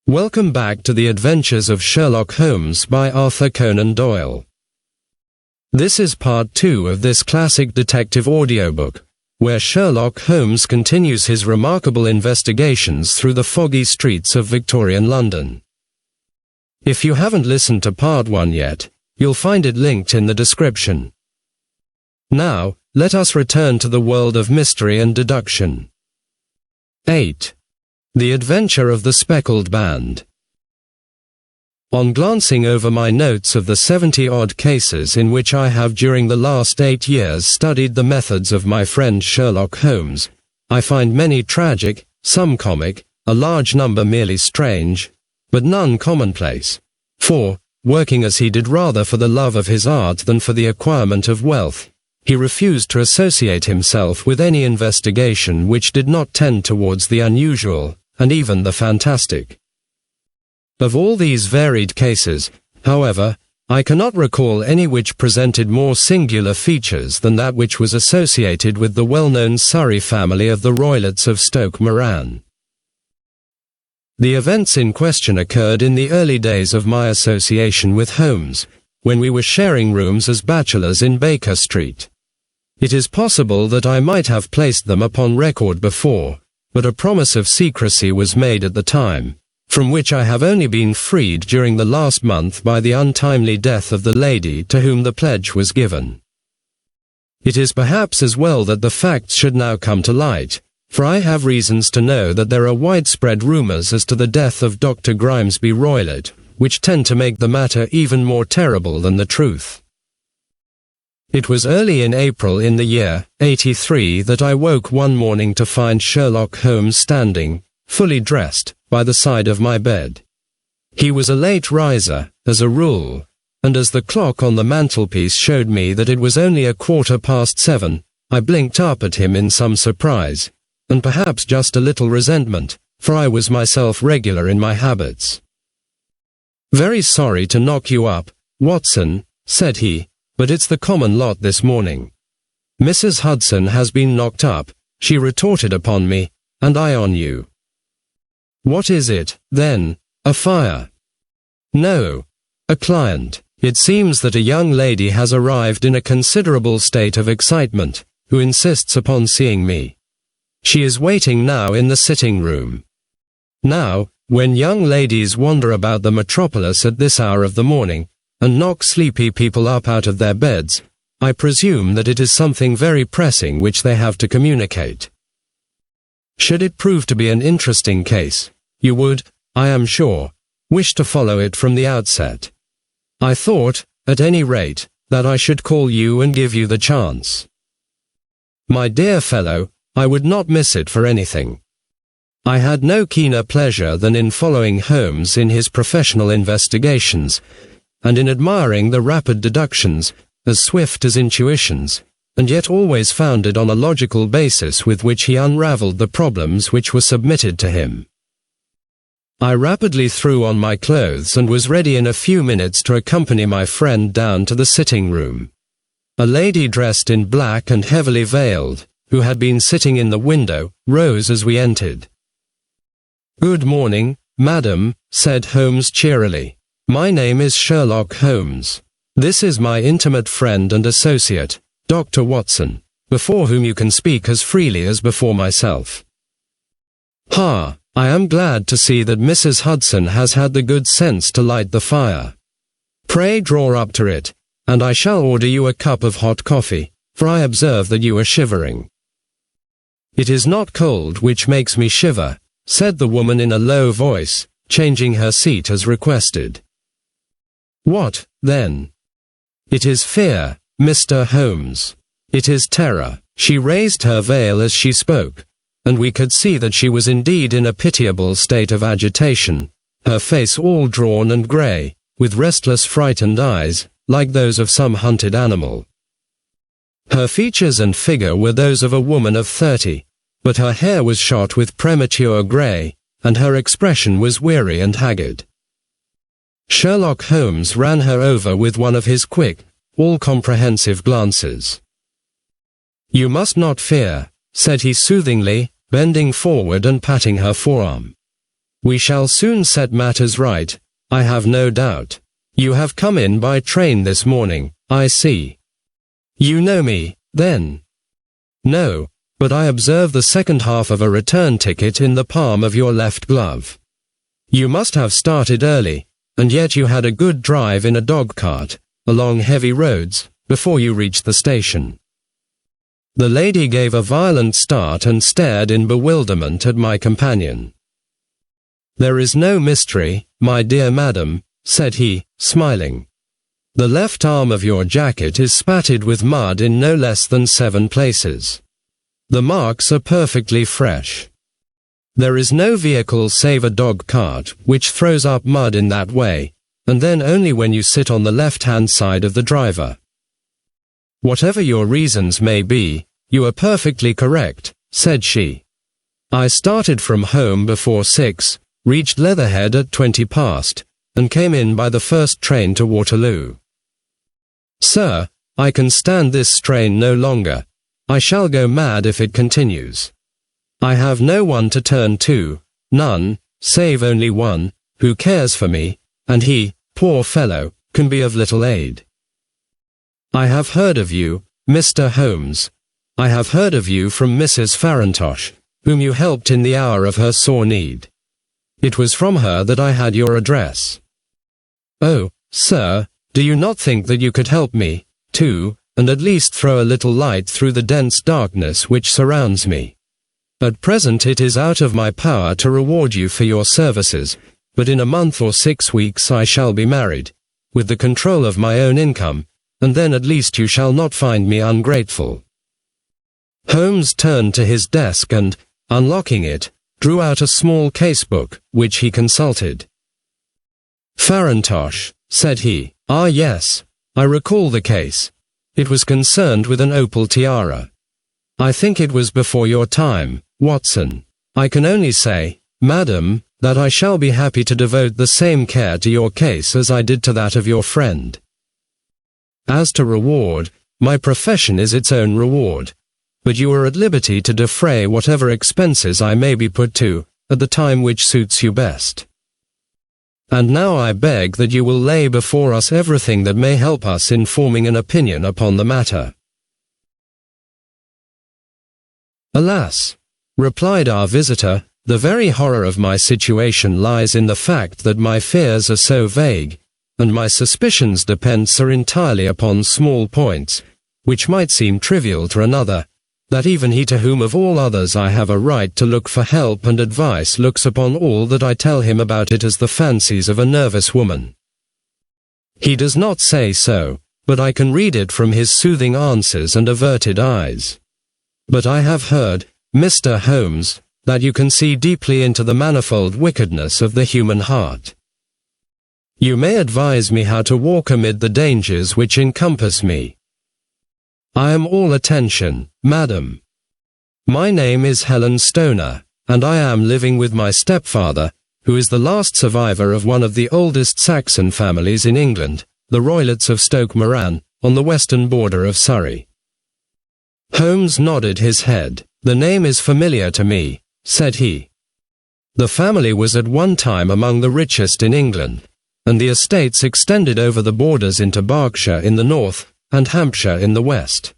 Welcome back to the Adventures of Sherlock Holmes by Arthur Conan Doyle. This is part 2 of this classic detective audiobook, where Sherlock Holmes continues his remarkable investigations through the foggy streets of Victorian London. If you haven't listened to part 1 yet, you'll find it linked in the description. Now, let us return to the world of mystery and deduction. 8. The Adventure of the Speckled Band. On glancing over my notes of the 70-odd cases in which I have during the last 8 years studied the methods of my friend Sherlock Holmes, I find many tragic, some comic, a large number merely strange, but none commonplace. For, working as he did rather for the love of his art than for the acquirement of wealth, he refused to associate himself with any investigation which did not tend towards the unusual, and even the fantastic. Of all these varied cases, however, I cannot recall any which presented more singular features than that which was associated with the well-known Surrey family of the Roylotts of Stoke Moran. The events in question occurred in the early days of my association with Holmes, when we were sharing rooms as bachelors in Baker Street. It is possible that I might have placed them upon record before, but a promise of secrecy was made at the time, from which I have only been freed during the last month by the untimely death of the lady to whom the pledge was given. It is perhaps as well that the facts should now come to light, for I have reasons to know that there are widespread rumors as to the death of Dr. Grimesby Roylott, which tend to make the matter even more terrible than the truth. It was early in April in the year 83 that I woke one morning to find Sherlock Holmes standing, fully dressed, by the side of my bed. He was a late riser, as a rule, and as the clock on the mantelpiece showed me that it was only 7:15, I blinked up at him in some surprise, and perhaps just a little resentment, for I was myself regular in my habits. "Very sorry to knock you up, Watson," said he, "but it's the common lot this morning. Mrs. Hudson has been knocked up," she retorted upon me, "and I on you." "What is it, then? A fire?" "No. A client. It seems that a young lady has arrived in a considerable state of excitement, who insists upon seeing me. She is waiting now in the sitting room. Now, when young ladies wander about the metropolis at this hour of the morning, and knock sleepy people up out of their beds, I presume that it is something very pressing which they have to communicate. Should it prove to be an interesting case, you would, I am sure, wish to follow it from the outset. I thought, at any rate, that I should call you and give you the chance. My dear fellow, I would not miss it for anything. I had no keener pleasure than in following Holmes in his professional investigations, and in admiring the rapid deductions, as swift as intuitions, and yet always founded on a logical basis with which he unravelled the problems which were submitted to him. I rapidly threw on my clothes and was ready in a few minutes to accompany my friend down to the sitting room. A lady dressed in black and heavily veiled, who had been sitting in the window, rose as we entered. "Good morning, madam," said Holmes cheerily. "My name is Sherlock Holmes. This is my intimate friend and associate, Dr. Watson, before whom you can speak as freely as before myself." "Ha, I am glad to see that Mrs. Hudson has had the good sense to light the fire. Pray draw up to it, and I shall order you a cup of hot coffee, for I observe that you are shivering." "It is not cold which makes me shiver," said the woman in a low voice, changing her seat as requested. "What, then?" "It is fear, Mr. Holmes. It is terror." She raised her veil as she spoke, and we could see that she was indeed in a pitiable state of agitation, her face all drawn and grey, with restless frightened eyes, like those of some hunted animal. Her features and figure were those of a woman of 30, but her hair was shot with premature grey, and her expression was weary and haggard. Sherlock Holmes ran her over with one of his quick, all-comprehensive glances. "You must not fear," said he soothingly, bending forward and patting her forearm. We shall soon set matters right, I have no doubt. You have come in by train this morning, I see. You know me, then? No, but I observe the second half of a return ticket in the palm of your left glove. You must have started early, and yet you had a good drive in a dog-cart, along heavy roads, before you reached the station. The lady gave a violent start and stared in bewilderment at my companion. There is no mystery, my dear madam, said he, smiling. The left arm of your jacket is spattered with mud in no less than 7 places. The marks are perfectly fresh. There is no vehicle save a dog-cart which throws up mud in that way, and then only when you sit on the left-hand side of the driver. Whatever your reasons may be, you are perfectly correct, said she. I started from home before 6, reached Leatherhead at 20 past, and came in by the first train to Waterloo. Sir, I can stand this strain no longer. I shall go mad if it continues. I have no one to turn to, none, save only one, who cares for me, and he, poor fellow, can be of little aid. I have heard of you, Mr. Holmes. I have heard of you from Mrs. Farintosh, whom you helped in the hour of her sore need. It was from her that I had your address. Oh, sir, do you not think that you could help me, too, and at least throw a little light through the dense darkness which surrounds me? At present it is out of my power to reward you for your services, but in a month or 6 weeks I shall be married, with the control of my own income, and then at least you shall not find me ungrateful. Holmes turned to his desk and, unlocking it, drew out a small case-book, which he consulted. Farintosh, said he. Ah yes, I recall the case. It was concerned with an opal tiara. I think it was before your time, Watson. I can only say, madam, that I shall be happy to devote the same care to your case as I did to that of your friend. As to reward, my profession is its own reward, but you are at liberty to defray whatever expenses I may be put to, at the time which suits you best. And now I beg that you will lay before us everything that may help us in forming an opinion upon the matter. Alas, replied our visitor, the very horror of my situation lies in the fact that my fears are so vague, and my suspicions depend so entirely upon small points, which might seem trivial to another, that even he to whom of all others I have a right to look for help and advice looks upon all that I tell him about it as the fancies of a nervous woman. He does not say so, but I can read it from his soothing answers and averted eyes. But I have heard, Mr. Holmes, that you can see deeply into the manifold wickedness of the human heart. You may advise me how to walk amid the dangers which encompass me. I am all attention, madam. My name is Helen Stoner, and I am living with my stepfather, who is the last survivor of one of the oldest Saxon families in England, the Roylotts of Stoke Moran, on the western border of Surrey. Holmes nodded his head. The name is familiar to me, said he. The family was at one time among the richest in England, and the estates extended over the borders into Berkshire in the north, and Hampshire in the west.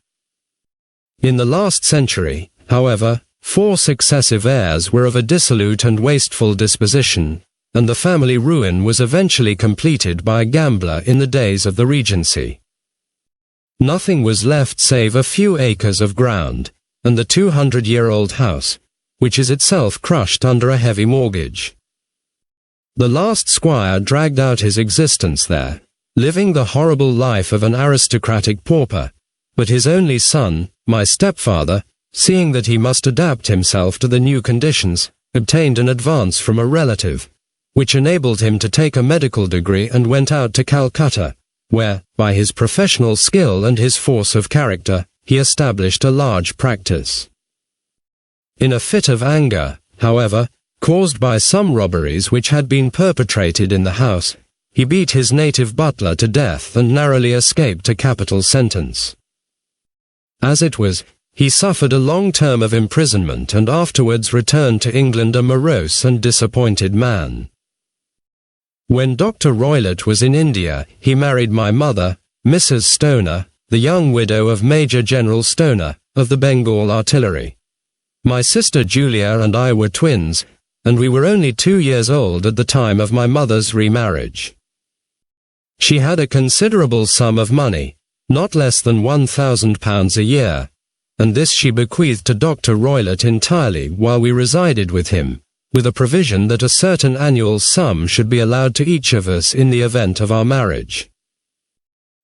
In the last century, however, 4 successive heirs were of a dissolute and wasteful disposition, and the family ruin was eventually completed by a gambler in the days of the Regency. Nothing was left save a few acres of ground, and the 200-year-old house, which is itself crushed under a heavy mortgage. The last squire dragged out his existence there, living the horrible life of an aristocratic pauper, but his only son, my stepfather, seeing that he must adapt himself to the new conditions, obtained an advance from a relative, which enabled him to take a medical degree and went out to Calcutta, where, by his professional skill and his force of character, he established a large practice. In a fit of anger, however, caused by some robberies which had been perpetrated in the house, he beat his native butler to death and narrowly escaped a capital sentence. As it was, he suffered a long term of imprisonment and afterwards returned to England a morose and disappointed man. When Dr. Roylott was in India, he married my mother, Mrs. Stoner, the young widow of Major General Stoner, of the Bengal Artillery. My sister Julia and I were twins, and we were only 2 years old at the time of my mother's remarriage. She had a considerable sum of money, not less than £1,000 a year, and this she bequeathed to Dr. Roylott entirely while we resided with him, with a provision that a certain annual sum should be allowed to each of us in the event of our marriage.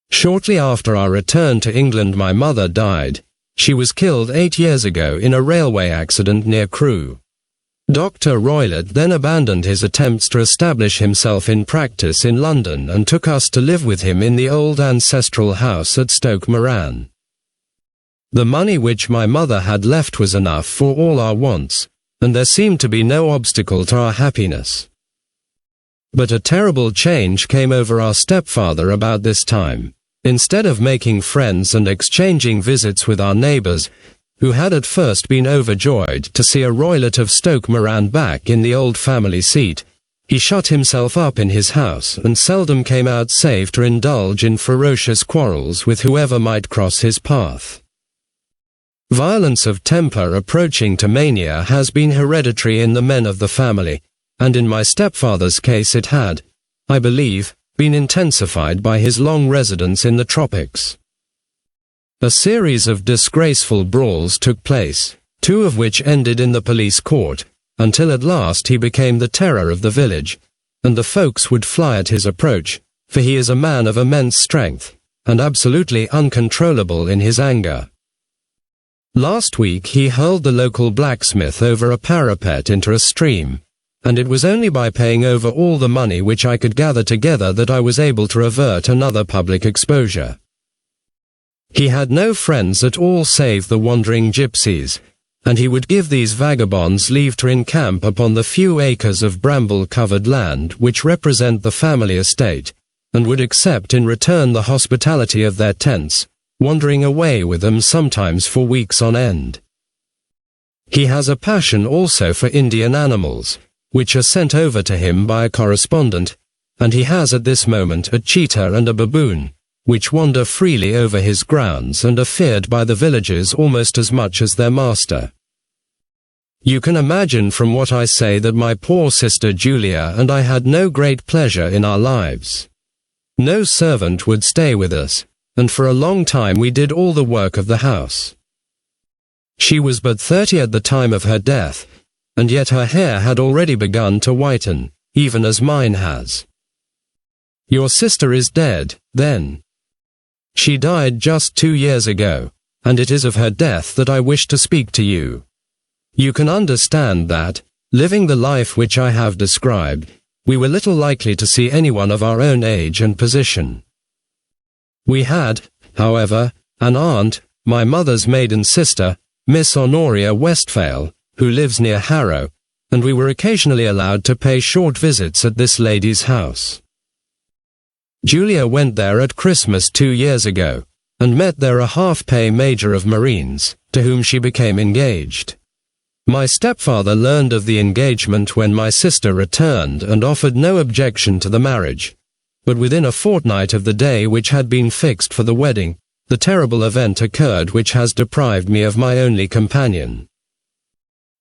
Shortly after our return to England my mother died. She was killed 8 years ago in a railway accident near Crewe. Dr. Roylott then abandoned his attempts to establish himself in practice in London and took us to live with him in the old ancestral house at Stoke Moran. The money which my mother had left was enough for all our wants, and there seemed to be no obstacle to our happiness. But a terrible change came over our stepfather about this time. Instead of making friends and exchanging visits with our neighbours, who had at first been overjoyed to see a Roylott of Stoke Moran back in the old family seat, he shut himself up in his house and seldom came out save to indulge in ferocious quarrels with whoever might cross his path. Violence of temper approaching to mania has been hereditary in the men of the family, and in my stepfather's case it had, I believe, been intensified by his long residence in the tropics. A series of disgraceful brawls took place, 2 of which ended in the police court, until at last he became the terror of the village, and the folks would fly at his approach, for he is a man of immense strength, and absolutely uncontrollable in his anger. Last week he hurled the local blacksmith over a parapet into a stream, and it was only by paying over all the money which I could gather together that I was able to avert another public exposure. He had no friends at all save the wandering gypsies, and he would give these vagabonds leave to encamp upon the few acres of bramble-covered land which represent the family estate, and would accept in return the hospitality of their tents, wandering away with them sometimes for weeks on end. He has a passion also for Indian animals, which are sent over to him by a correspondent, and he has at this moment a cheetah and a baboon, which wander freely over his grounds and are feared by the villagers almost as much as their master. You can imagine from what I say that my poor sister Julia and I had no great pleasure in our lives. No servant would stay with us, and for a long time we did all the work of the house. She was but 30 at the time of her death, and yet her hair had already begun to whiten, even as mine has. Your sister is dead, then. She died just 2 years ago, and it is of her death that I wish to speak to you. You can understand that, living the life which I have described, we were little likely to see anyone of our own age and position. We had, however, an aunt, my mother's maiden sister, Miss Honoria Westphale, who lives near Harrow, and we were occasionally allowed to pay short visits at this lady's house. Julia went there at Christmas 2 years ago, and met there a half-pay Major of Marines, to whom she became engaged. My stepfather learned of the engagement when my sister returned and offered no objection to the marriage, but within a fortnight of the day which had been fixed for the wedding, the terrible event occurred which has deprived me of my only companion.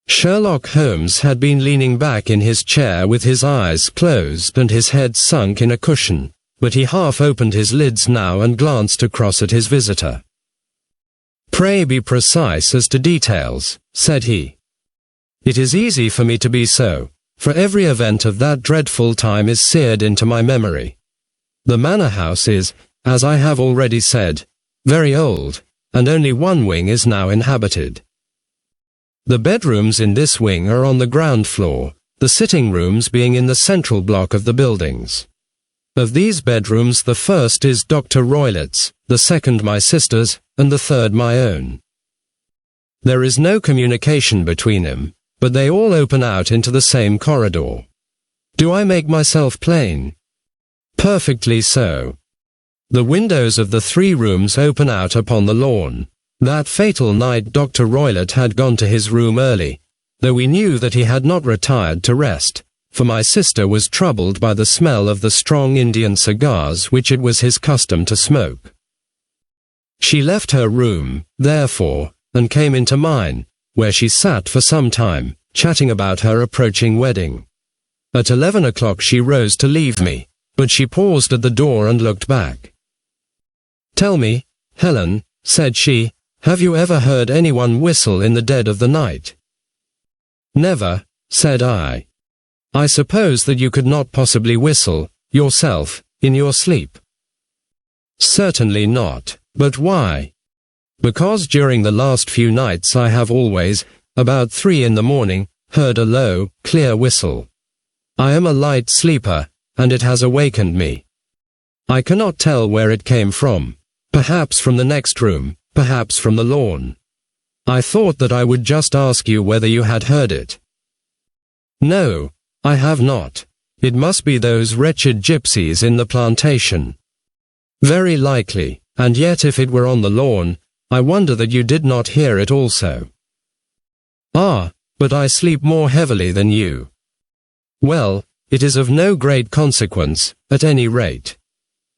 Sherlock Holmes had been leaning back in his chair with his eyes closed and his head sunk in a cushion, but he half opened his lids now and glanced across at his visitor. "Pray be precise as to details," said he. "It is easy for me to be so, for every event of that dreadful time is seared into my memory. The manor house is, as I have already said, very old, and only one wing is now inhabited. The bedrooms in this wing are on the ground floor, the sitting rooms being in the central block of the buildings. Of these bedrooms the first is Dr. Roylott's, the second my sister's, and the third my own. There is no communication between them, but they all open out into the same corridor. Do I make myself plain? Perfectly so. The windows of the 3 rooms open out upon the lawn, That fatal night Dr. Roylott had gone to his room early, though we knew that he had not retired to rest, for my sister was troubled by the smell of the strong Indian cigars which it was his custom to smoke. She left her room, therefore, and came into mine, where she sat for some time, chatting about her approaching wedding. At 11 o'clock she rose to leave me, but she paused at the door and looked back. "Tell me, Helen," said she, "have you ever heard anyone whistle in the dead of the night?" "Never," said I. "I suppose that you could not possibly whistle, yourself, in your sleep?" "Certainly not. But why?" "Because during the last few nights I have always, about 3 in the morning, heard a low, clear whistle. I am a light sleeper, and it has awakened me. I cannot tell where it came from, perhaps from the next room, perhaps from the lawn. I thought that I would just ask you whether you had heard it." "No, I have not. It must be those wretched gypsies in the plantation." "Very likely, and yet if it were on the lawn, I wonder that you did not hear it also." "Ah, but I sleep more heavily than you." "Well, it is of no great consequence, at any rate."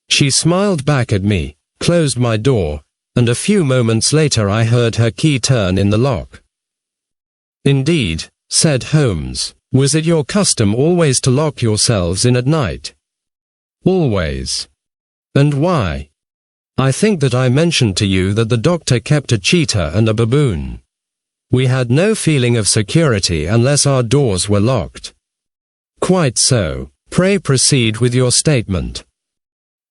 She smiled back at me, closed my door, and a few moments later I heard her key turn in the lock. "Indeed," said Holmes. "Was it your custom always to lock yourselves in at night?" "Always." "And why?" "I think that I mentioned to you that the doctor kept a cheetah and a baboon. We had no feeling of security unless our doors were locked." "Quite so. Pray proceed with your statement."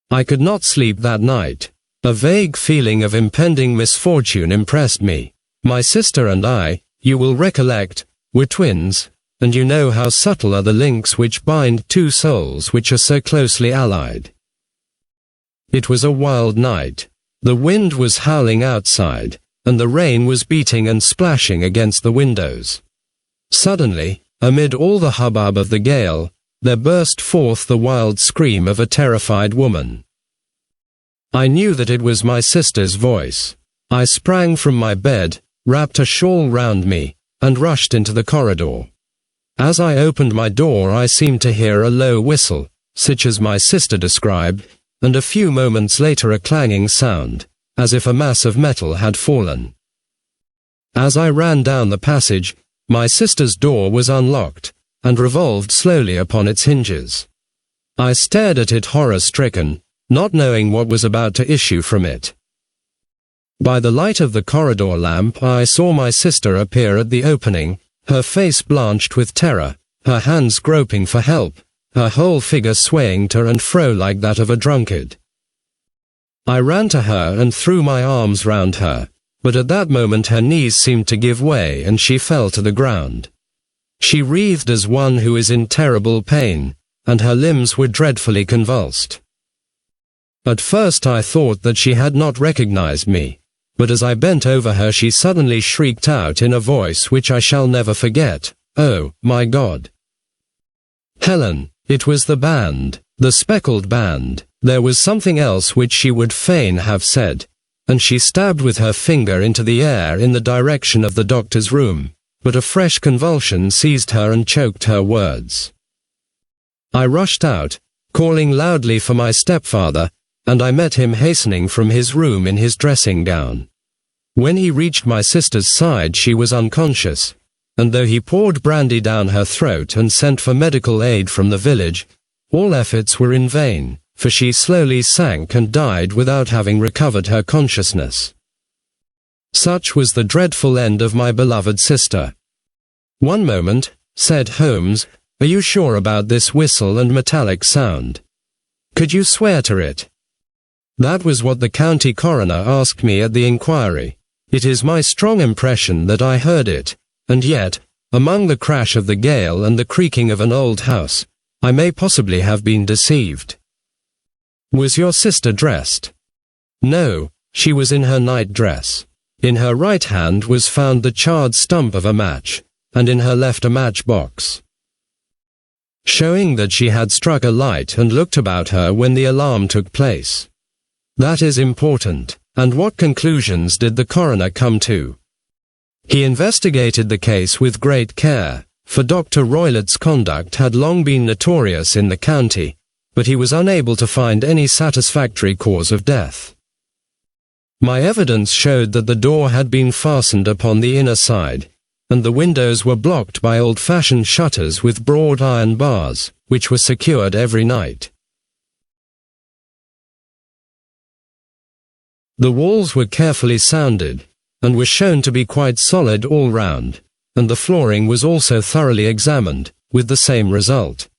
"I could not sleep that night. A vague feeling of impending misfortune impressed me. My sister and I, you will recollect, were twins, and you know how subtle are the links which bind two souls which are so closely allied. It was a wild night. The wind was howling outside, and the rain was beating and splashing against the windows. Suddenly, amid all the hubbub of the gale, there burst forth the wild scream of a terrified woman. I knew that it was my sister's voice. I sprang from my bed, wrapped a shawl round me, and rushed into the corridor. As I opened my door I seemed to hear a low whistle, such as my sister described, and a few moments later a clanging sound, as if a mass of metal had fallen. As I ran down the passage, my sister's door was unlocked, and revolved slowly upon its hinges. I stared at it horror-stricken, not knowing what was about to issue from it. By the light of the corridor lamp I saw my sister appear at the opening, her face blanched with terror, her hands groping for help, her whole figure swaying to and fro like that of a drunkard. I ran to her and threw my arms round her, but at that moment her knees seemed to give way and she fell to the ground. She writhed as one who is in terrible pain, and her limbs were dreadfully convulsed. At first I thought that she had not recognized me, but as I bent over her she suddenly shrieked out in a voice which I shall never forget, "Oh, my God!" Helen, it was the band, the speckled band. There was something else which she would fain have said, and she stabbed with her finger into the air in the direction of the doctor's room, but a fresh convulsion seized her and choked her words. I rushed out, calling loudly for my stepfather, and I met him hastening from his room in his dressing gown. When he reached my sister's side she was unconscious, and though he poured brandy down her throat and sent for medical aid from the village, all efforts were in vain, for she slowly sank and died without having recovered her consciousness. Such was the dreadful end of my beloved sister. "One moment," said Holmes, "are you sure about this whistle and metallic sound? Could you swear to it?" "That was what the county coroner asked me at the inquiry. It is my strong impression that I heard it, and yet, among the crash of the gale and the creaking of an old house, I may possibly have been deceived." "Was your sister dressed?" "No, she was in her night dress. In her right hand was found the charred stump of a match, and in her left a matchbox, showing that she had struck a light and looked about her when the alarm took place. That is important, And what conclusions did the coroner come to? He investigated the case with great care, for Dr. Roylett's conduct had long been notorious in the county, but he was unable to find any satisfactory cause of death. My evidence showed that the door had been fastened upon the inner side, and the windows were blocked by old-fashioned shutters with broad iron bars, which were secured every night. The walls were carefully sounded, and were shown to be quite solid all round, and the flooring was also thoroughly examined, with the same result.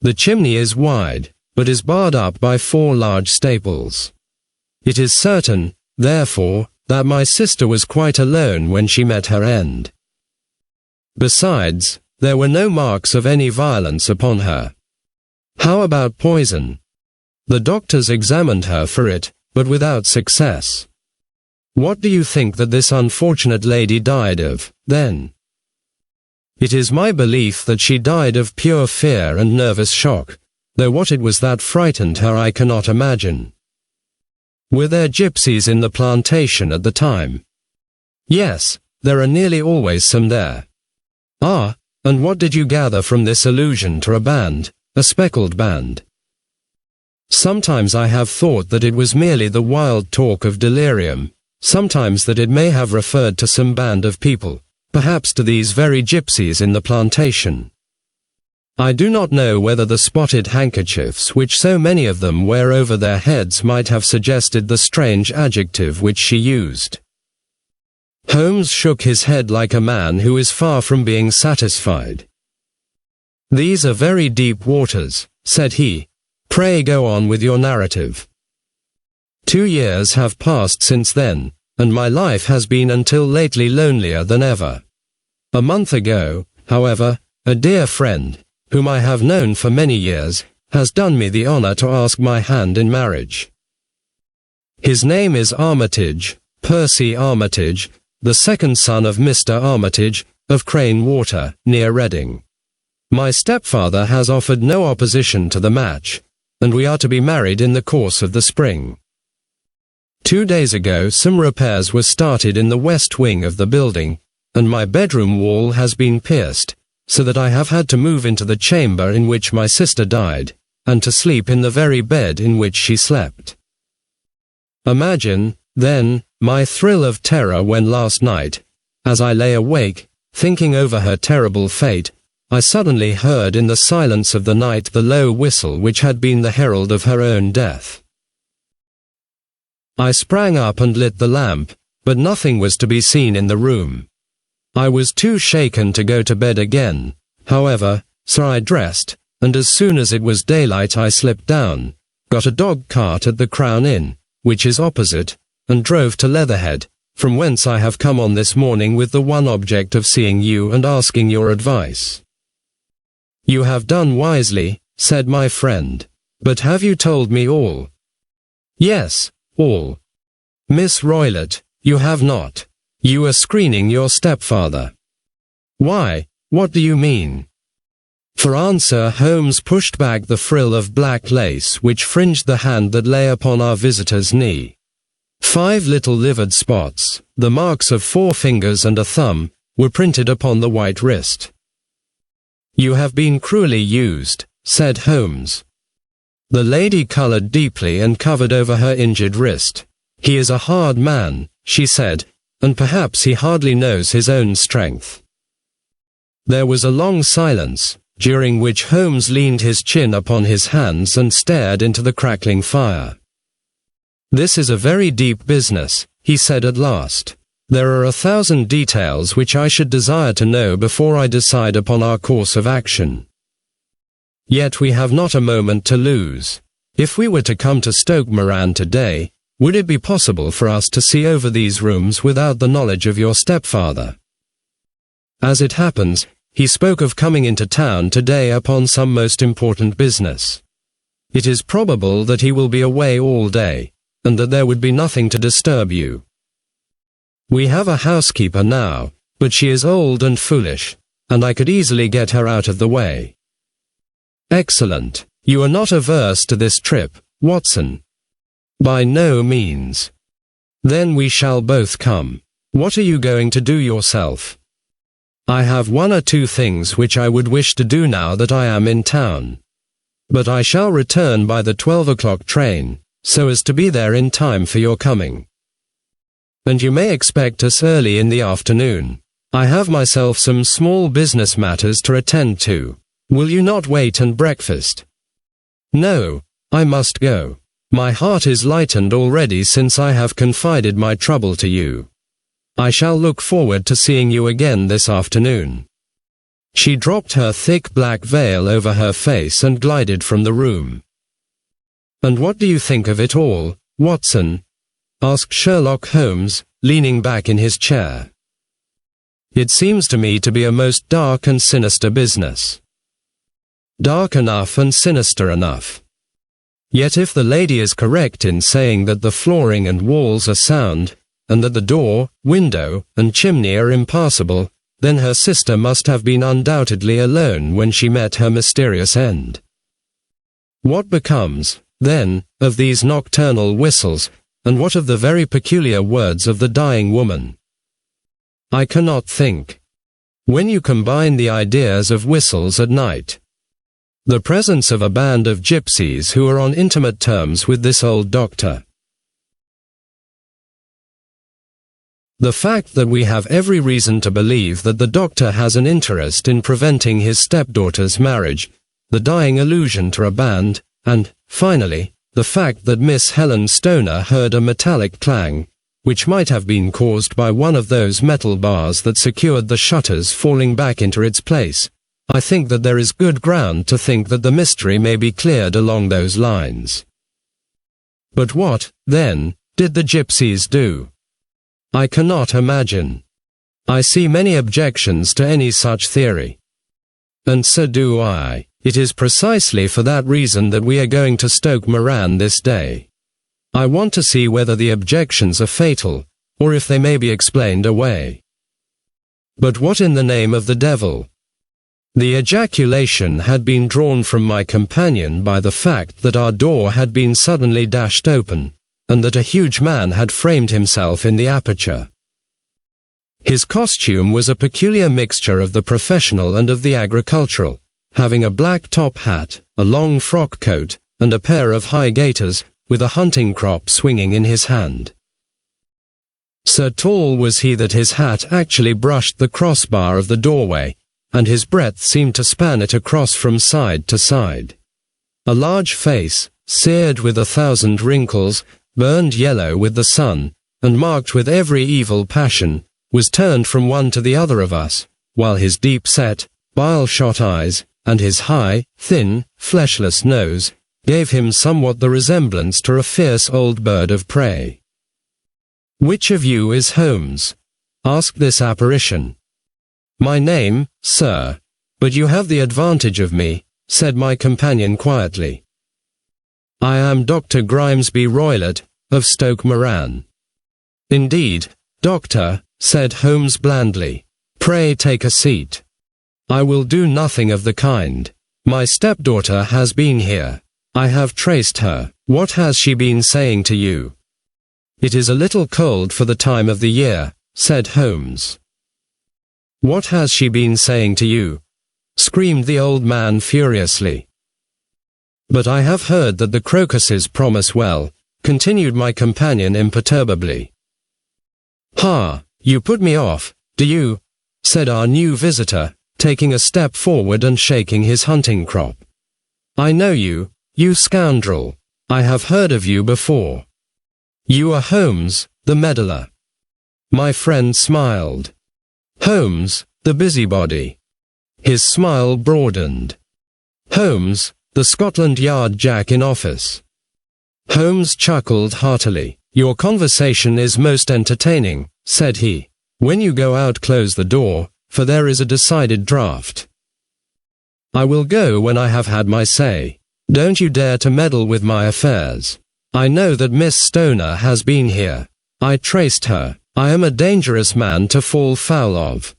The chimney is wide, but is barred up by 4 large staples. It is certain, therefore, that my sister was quite alone when she met her end. Besides, there were no marks of any violence upon her. How about poison? The doctors examined her for it, but without success. What do you think that this unfortunate lady died of, then? It is my belief that she died of pure fear and nervous shock, though what it was that frightened her I cannot imagine. Were there gypsies in the plantation at the time? Yes, there are nearly always some there. Ah, and what did you gather from this allusion to a band, a speckled band? Sometimes I have thought that it was merely the wild talk of delirium, sometimes that it may have referred to some band of people, perhaps to these very gypsies in the plantation. I do not know whether the spotted handkerchiefs which so many of them wear over their heads might have suggested the strange adjective which she used. Holmes shook his head like a man who is far from being satisfied. "These are very deep waters," said he. "Pray go on with your narrative." 2 years have passed since then, and my life has been until lately lonelier than ever. A month ago, however, a dear friend, whom I have known for many years, has done me the honor to ask my hand in marriage. His name is Armitage, Percy Armitage, the second son of Mr. Armitage, of Crane Water, near Reading. My stepfather has offered no opposition to the match, and we are to be married in the course of the spring. 2 days ago some repairs were started in the west wing of the building, and my bedroom wall has been pierced, so that I have had to move into the chamber in which my sister died, and to sleep in the very bed in which she slept. Imagine, then, my thrill of terror when last night, as I lay awake, thinking over her terrible fate, I suddenly heard in the silence of the night the low whistle which had been the herald of her own death. I sprang up and lit the lamp, but nothing was to be seen in the room. I was too shaken to go to bed again, however, so I dressed, and as soon as it was daylight I slipped down, got a dog cart at the Crown Inn, which is opposite, and drove to Leatherhead, from whence I have come on this morning with the one object of seeing you and asking your advice. You have done wisely, said my friend, but have you told me all? Yes, all. Miss Roylett, you have not. You are screening your stepfather. Why, what do you mean? For answer Holmes pushed back the frill of black lace which fringed the hand that lay upon our visitor's knee. 5 little livid spots, the marks of 4 fingers and a thumb, were printed upon the white wrist. You have been cruelly used, said Holmes. The lady colored deeply and covered over her injured wrist. He is a hard man, she said, and perhaps he hardly knows his own strength. There was a long silence, during which Holmes leaned his chin upon his hands and stared into the crackling fire. This is a very deep business, he said at last. There are 1,000 details which I should desire to know before I decide upon our course of action. Yet we have not a moment to lose. If we were to come to Stoke Moran today, would it be possible for us to see over these rooms without the knowledge of your stepfather? As it happens, he spoke of coming into town today upon some most important business. It is probable that he will be away all day, and that there would be nothing to disturb you. We have a housekeeper now, but she is old and foolish, and I could easily get her out of the way. Excellent. You are not averse to this trip, Watson. By no means. Then we shall both come. What are you going to do yourself? I have one or two things which I would wish to do now that I am in town. But I shall return by the 12 o'clock train, so as to be there in time for your coming. And you may expect us early in the afternoon. I have myself some small business matters to attend to. Will you not wait and breakfast? No, I must go. My heart is lightened already since I have confided my trouble to you. I shall look forward to seeing you again this afternoon. She dropped her thick black veil over her face and glided from the room. And what do you think of it all, Watson? Asked Sherlock Holmes, leaning back in his chair. It seems to me to be a most dark and sinister business. Dark enough and sinister enough. Yet if the lady is correct in saying that the flooring and walls are sound, and that the door, window, and chimney are impassable, then her sister must have been undoubtedly alone when she met her mysterious end. What becomes, then, of these nocturnal whistles, and what of the very peculiar words of the dying woman? I cannot think. When you combine the ideas of whistles at night, the presence of a band of gypsies who are on intimate terms with this old doctor, the fact that we have every reason to believe that the doctor has an interest in preventing his stepdaughter's marriage, the dying allusion to a band, and, finally, the fact that Miss Helen Stoner heard a metallic clang, which might have been caused by one of those metal bars that secured the shutters falling back into its place, I think that there is good ground to think that the mystery may be cleared along those lines. But what, then, did the gypsies do? I cannot imagine. I see many objections to any such theory. And so do I. It is precisely for that reason that we are going to Stoke Moran this day. I want to see whether the objections are fatal, or if they may be explained away. But what in the name of the devil? The ejaculation had been drawn from my companion by the fact that our door had been suddenly dashed open, and that a huge man had framed himself in the aperture. His costume was a peculiar mixture of the professional and of the agricultural, having a black top hat, a long frock coat, and a pair of high gaiters, with a hunting crop swinging in his hand. So tall was he that his hat actually brushed the crossbar of the doorway, and his breadth seemed to span it across from side to side. A large face, seared with 1,000 wrinkles, burned yellow with the sun, and marked with every evil passion, was turned from one to the other of us, while his deep-set, bile-shot eyes, and his high, thin, fleshless nose, gave him somewhat the resemblance to a fierce old bird of prey. "Which of you is Holmes?" asked this apparition. "My name, sir, but you have the advantage of me," said my companion quietly. "I am Dr. Grimesby Roylott, of Stoke Moran." "Indeed, doctor," said Holmes blandly. "Pray take a seat." "I will do nothing of the kind. My stepdaughter has been here. I have traced her. What has she been saying to you?" "It is a little cold for the time of the year," said Holmes. "What has she been saying to you?" screamed the old man furiously. "But I have heard that the crocuses promise well," continued my companion imperturbably. "Ha, you put me off, do you?" said our new visitor, taking a step forward and shaking his hunting crop. "I know you, you scoundrel. I have heard of you before. You are Holmes, the meddler." My friend smiled. "Holmes, the busybody." His smile broadened. "Holmes, the Scotland Yard Jack in office." Holmes chuckled heartily. "Your conversation is most entertaining," said he. "When you go out, close the door, for there is a decided draught." "I will go when I have had my say. Don't you dare to meddle with my affairs. I know that Miss Stoner has been here. I traced her. I am a dangerous man to fall foul of.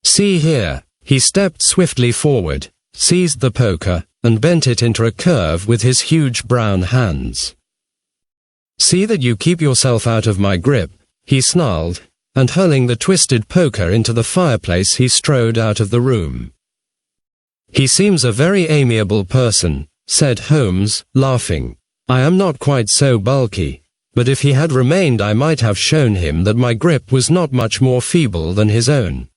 See here." He stepped swiftly forward, seized the poker, and bent it into a curve with his huge brown hands. "See that you keep yourself out of my grip," he snarled, and hurling the twisted poker into the fireplace he strode out of the room. "He seems a very amiable person," said Holmes, laughing. "I am not quite so bulky, but if he had remained I might have shown him that my grip was not much more feeble than his own."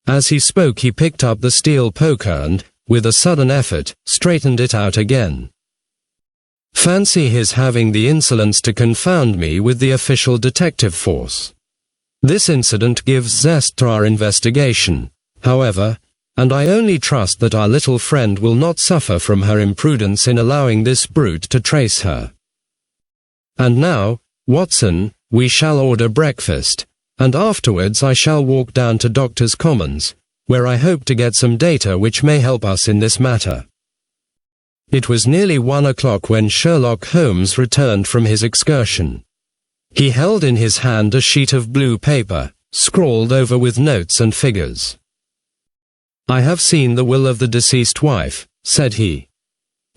As he spoke he picked up the steel poker and, with a sudden effort, straightened it out again. Fancy his having the insolence to confound me with the official detective force. This incident gives zest to our investigation, however, and I only trust that our little friend will not suffer from her imprudence in allowing this brute to trace her. And now, Watson, we shall order breakfast, and afterwards I shall walk down to Doctors' Commons, where I hope to get some data which may help us in this matter. It was nearly 1 o'clock when Sherlock Holmes returned from his excursion. He held in his hand a sheet of blue paper, scrawled over with notes and figures. "I have seen the will of the deceased wife," said he.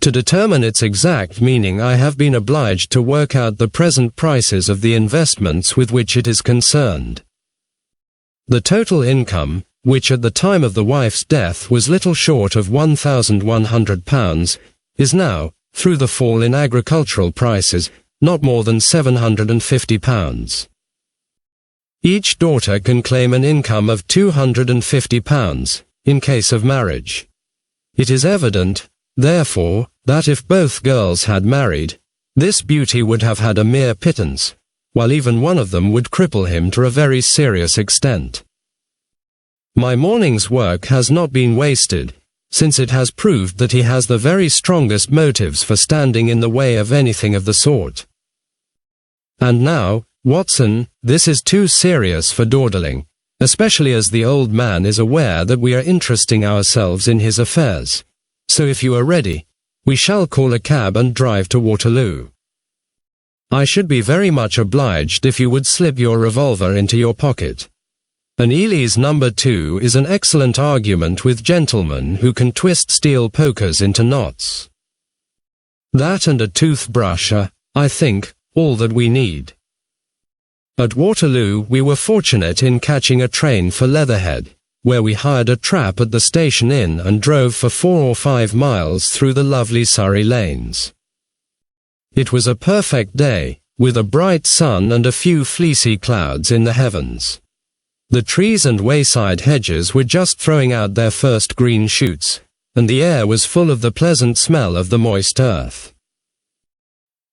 "To determine its exact meaning I have been obliged to work out the present prices of the investments with which it is concerned. The total income, which at the time of the wife's death was little short of £1,100, is now, through the fall in agricultural prices, not more than £750. Each daughter can claim an income of £250, in case of marriage. It is evident, therefore, that if both girls had married, this beauty would have had a mere pittance, while even one of them would cripple him to a very serious extent. My morning's work has not been wasted, since it has proved that he has the very strongest motives for standing in the way of anything of the sort. And now, Watson, this is too serious for dawdling, especially as the old man is aware that we are interesting ourselves in his affairs. So if you are ready, we shall call a cab and drive to Waterloo. I should be very much obliged if you would slip your revolver into your pocket. An Ely's No. 2 is an excellent argument with gentlemen who can twist steel pokers into knots. That and a toothbrush are, I think, all that we need." At Waterloo we were fortunate in catching a train for Leatherhead, where we hired a trap at the station inn and drove for 4 or 5 miles through the lovely Surrey lanes. It was a perfect day, with a bright sun and a few fleecy clouds in the heavens. The trees and wayside hedges were just throwing out their first green shoots, and the air was full of the pleasant smell of the moist earth.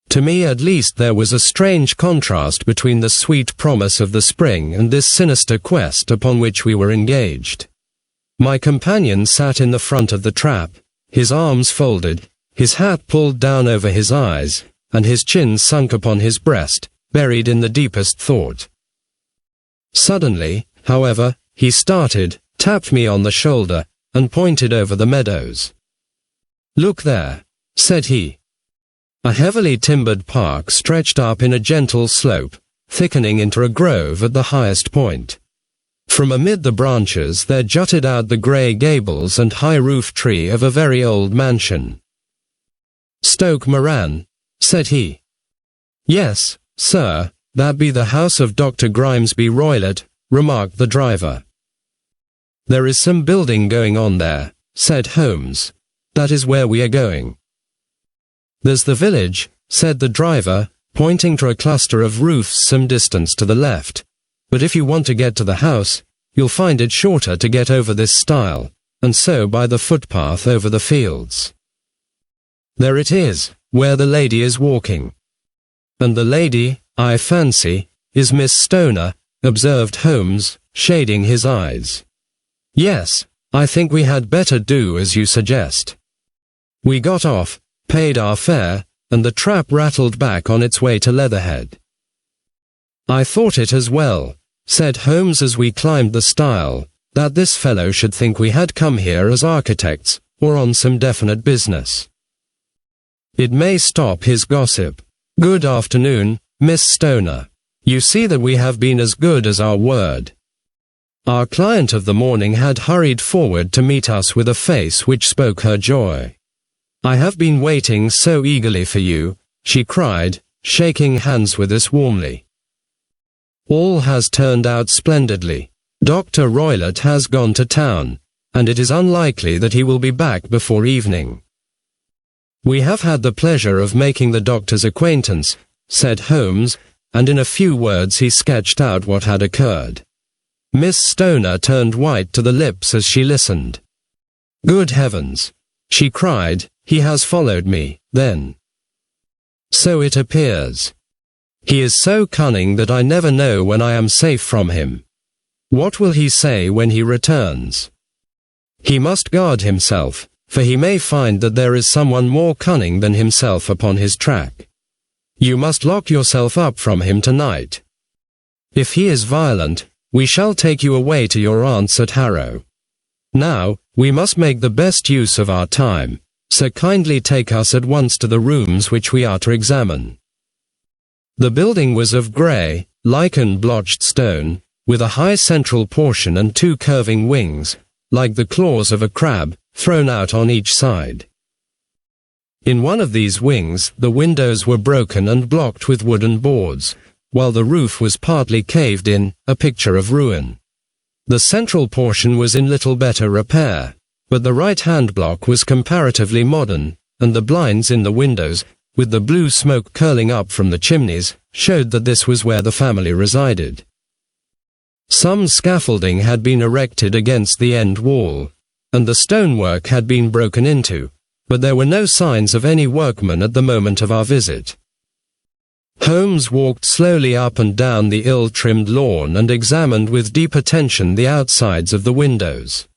To me at least there was a strange contrast between the sweet promise of the spring and this sinister quest upon which we were engaged. My companion sat in the front of the trap, his arms folded, his hat pulled down over his eyes, and his chin sunk upon his breast, buried in the deepest thought. Suddenly, however, he started, tapped me on the shoulder, and pointed over the meadows. "Look there," said he. A heavily timbered park stretched up in a gentle slope, thickening into a grove at the highest point. From amid the branches there jutted out the grey gables and high roof tree of a very old mansion. "Stoke Moran," said he. "Yes, sir, that be the house of Dr. Grimesby Roylott," remarked the driver. "There is some building going on there," said Holmes. "That is where we are going." "There's the village," said the driver, pointing to a cluster of roofs some distance to the left. "But if you want to get to the house, you'll find it shorter to get over this stile, and so by the footpath over the fields. There it is, where the lady is walking." "And the lady, I fancy, is Miss Stoner," observed Holmes, shading his eyes. "Yes, I think we had better do as you suggest." We got off, paid our fare, and the trap rattled back on its way to Leatherhead. "I thought it as well," said Holmes as we climbed the stile, "that this fellow should think we had come here as architects, or on some definite business. It may stop his gossip. Good afternoon, Miss Stoner. You see that we have been as good as our word." Our client of the morning had hurried forward to meet us with a face which spoke her joy. "I have been waiting so eagerly for you," she cried, shaking hands with us warmly. All has turned out splendidly. Dr. Roylott has gone to town, and it is unlikely that he will be back before evening. We have had the pleasure of making the doctor's acquaintance, said Holmes, and in a few words he sketched out what had occurred. Miss Stoner turned white to the lips as she listened. "Good heavens!" she cried, "he has followed me, then. So it appears. He is so cunning that I never know when I am safe from him. What will he say when he returns? He must guard himself, for he may find that there is someone more cunning than himself upon his track. You must lock yourself up from him tonight. If he is violent, we shall take you away to your aunt's at Harrow. Now, we must make the best use of our time, so kindly take us at once to the rooms which we are to examine." The building was of grey, lichen-blotched stone, with a high central portion and two curving wings, like the claws of a crab, thrown out on each side. In one of these wings, the windows were broken and blocked with wooden boards, while the roof was partly caved in, a picture of ruin. The central portion was in little better repair, but the right-hand block was comparatively modern, and the blinds in the windows, with the blue smoke curling up from the chimneys, showed that this was where the family resided. Some scaffolding had been erected against the end wall, and the stonework had been broken into, but there were no signs of any workmen at the moment of our visit. Holmes walked slowly up and down the ill-trimmed lawn and examined with deep attention the outsides of the windows.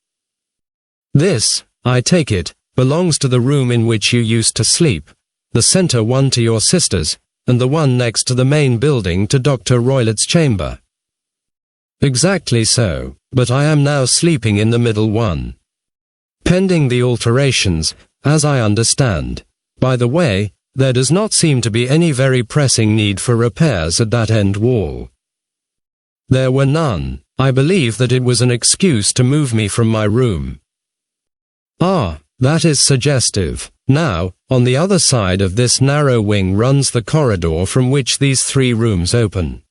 "This, I take it, belongs to the room in which you used to sleep, the centre one to your sister's, and the one next to the main building to Dr. Roylott's chamber." "Exactly so, but I am now sleeping in the middle one. Pending the alterations, as I understand. By the way, there does not seem to be any very pressing need for repairs at that end wall." "There were none. I believe that it was an excuse to move me from my room." "Ah, that is suggestive. Now, on the other side of this narrow wing runs the corridor from which these three rooms open.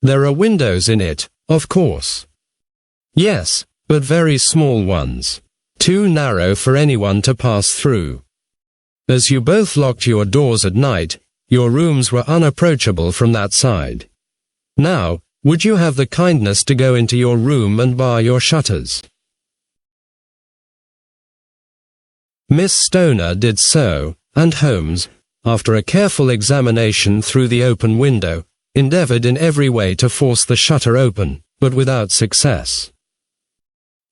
There are windows in it, of course." "Yes, but very small ones. Too narrow for anyone to pass through. As you both locked your doors at night, your rooms were unapproachable from that side. Now, would you have the kindness to go into your room and bar your shutters?" Miss Stoner did so, and Holmes, after a careful examination through the open window, endeavoured in every way to force the shutter open, but without success.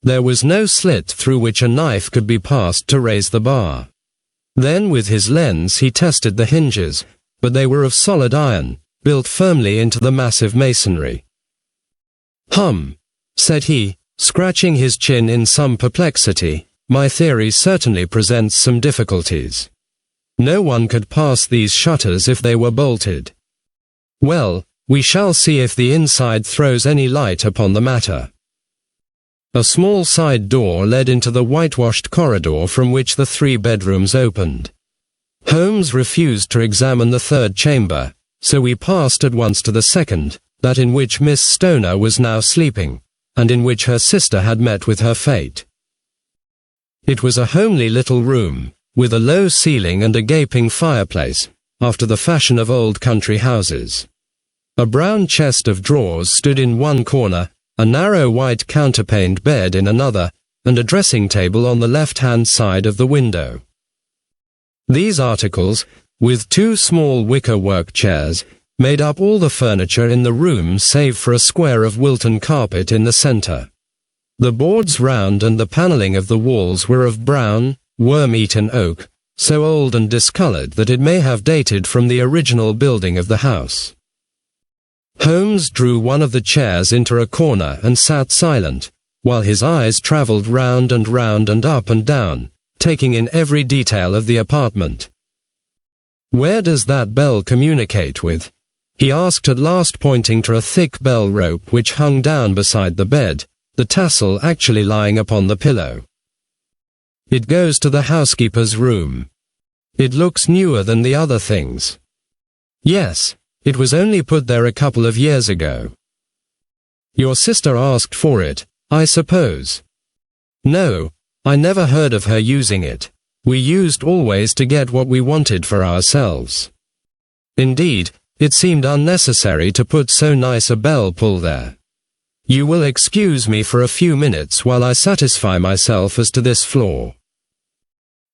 There was no slit through which a knife could be passed to raise the bar. Then with his lens he tested the hinges, but they were of solid iron, built firmly into the massive masonry. "Hum," said he, scratching his chin in some perplexity, "my theory certainly presents some difficulties. No one could pass these shutters if they were bolted. Well, we shall see if the inside throws any light upon the matter." A small side door led into the whitewashed corridor from which the three bedrooms opened. Holmes refused to examine the third chamber, so we passed at once to the second, that in which Miss Stoner was now sleeping, and in which her sister had met with her fate. It was a homely little room, with a low ceiling and a gaping fireplace, after the fashion of old country houses. A brown chest of drawers stood in one corner, a narrow white counterpaned bed in another, and a dressing table on the left-hand side of the window. These articles, with two small wicker work chairs, made up all the furniture in the room save for a square of Wilton carpet in the centre. The boards round and the panelling of the walls were of brown, worm-eaten oak, so old and discoloured that it may have dated from the original building of the house. Holmes drew one of the chairs into a corner and sat silent, while his eyes travelled round and up and down, taking in every detail of the apartment. "Where does that bell communicate with?" he asked at last, pointing to a thick bell rope which hung down beside the bed, the tassel actually lying upon the pillow. "It goes to the housekeeper's room. It looks newer than the other things." Yes, it was only put there a couple of years ago. Your sister asked for it, I suppose. No, I never heard of her using it. We used always to get what we wanted for ourselves. Indeed, it seemed unnecessary to put so nice a bell pull there. You will excuse me for a few minutes while I satisfy myself as to this flaw.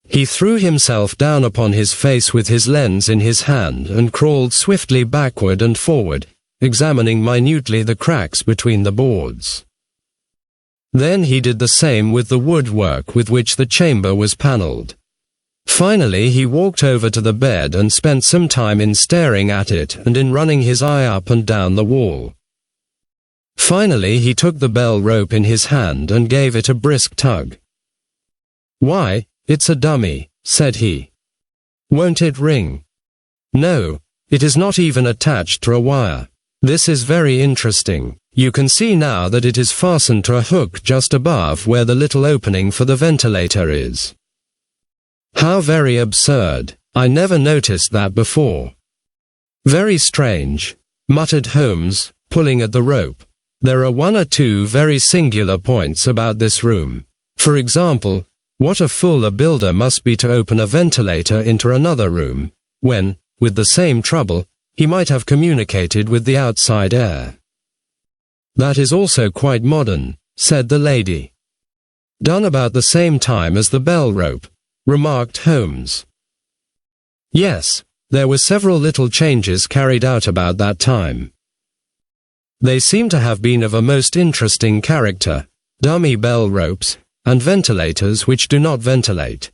He threw himself down upon his face with his lens in his hand and crawled swiftly backward and forward, examining minutely the cracks between the boards. Then he did the same with the woodwork with which the chamber was panelled. Finally he walked over to the bed and spent some time in staring at it and in running his eye up and down the wall. Finally he took the bell rope in his hand and gave it a brisk tug. "Why, it's a dummy," said he. "Won't it ring?" "No, it is not even attached to a wire. This is very interesting. You can see now that it is fastened to a hook just above where the little opening for the ventilator is." "How very absurd. I never noticed that before." "Very strange," muttered Holmes, pulling at the rope. "There are one or two very singular points about this room. For example, what a fool a builder must be to open a ventilator into another room, when, with the same trouble, he might have communicated with the outside air." "That is also quite modern," said the lady. "Done about the same time as the bell rope," remarked Holmes. "Yes, there were several little changes carried out about that time. They seem to have been of a most interesting character, dummy bell ropes, and ventilators which do not ventilate.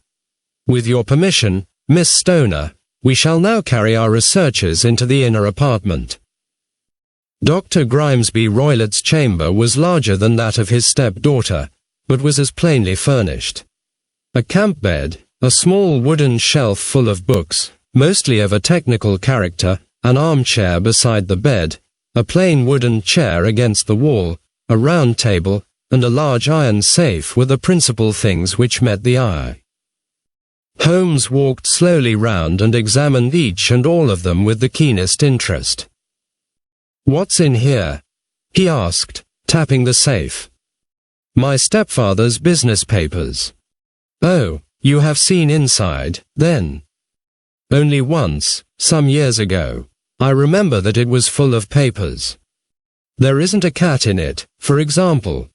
With your permission, Miss Stoner, we shall now carry our researches into the inner apartment." Dr. Grimesby Roylott's chamber was larger than that of his stepdaughter, but was as plainly furnished. A camp bed, a small wooden shelf full of books, mostly of a technical character, an armchair beside the bed, a plain wooden chair against the wall, a round table, and a large iron safe were the principal things which met the eye. Holmes walked slowly round and examined each and all of them with the keenest interest. "What's in here?" he asked, tapping the safe. "My stepfather's business papers." "Oh, you have seen inside, then?" "Only once, some years ago. I remember that it was full of papers." "There isn't a cat in it, for example?"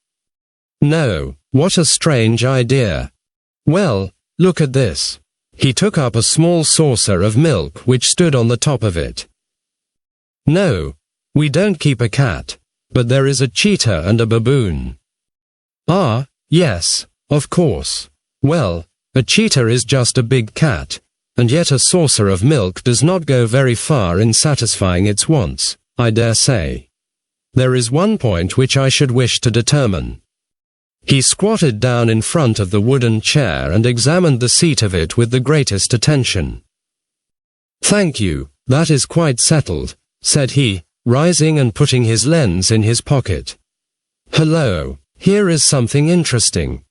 "No, what a strange idea. Well, look at this." He took up a small saucer of milk which stood on the top of it. "No, we don't keep a cat, but there is a cheetah and a baboon." "Ah, yes, of course. Well, a cheetah is just a big cat, and yet a saucer of milk does not go very far in satisfying its wants, I dare say. There is one point which I should wish to determine." He squatted down in front of the wooden chair and examined the seat of it with the greatest attention. "Thank you, that is quite settled," said he, rising and putting his lens in his pocket. "Hello, here is something interesting."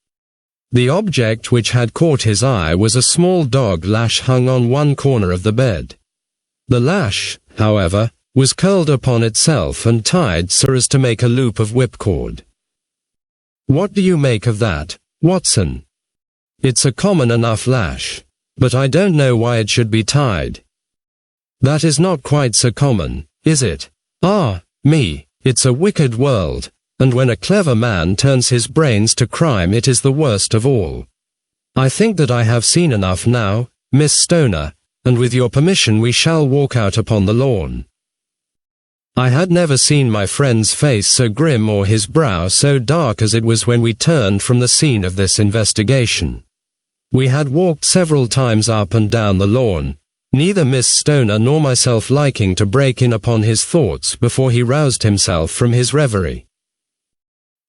The object which had caught his eye was a small dog lash hung on one corner of the bed. The lash, however, was curled upon itself and tied so as to make a loop of whipcord. "What do you make of that, Watson?" "It's a common enough lash, but I don't know why it should be tied." "That is not quite so common, is it? Ah, me, it's a wicked world, and when a clever man turns his brains to crime it is the worst of all. I think that I have seen enough now, Miss Stoner, and with your permission we shall walk out upon the lawn." I had never seen my friend's face so grim or his brow so dark as it was when we turned from the scene of this investigation. We had walked several times up and down the lawn, neither Miss Stoner nor myself liking to break in upon his thoughts before he roused himself from his reverie.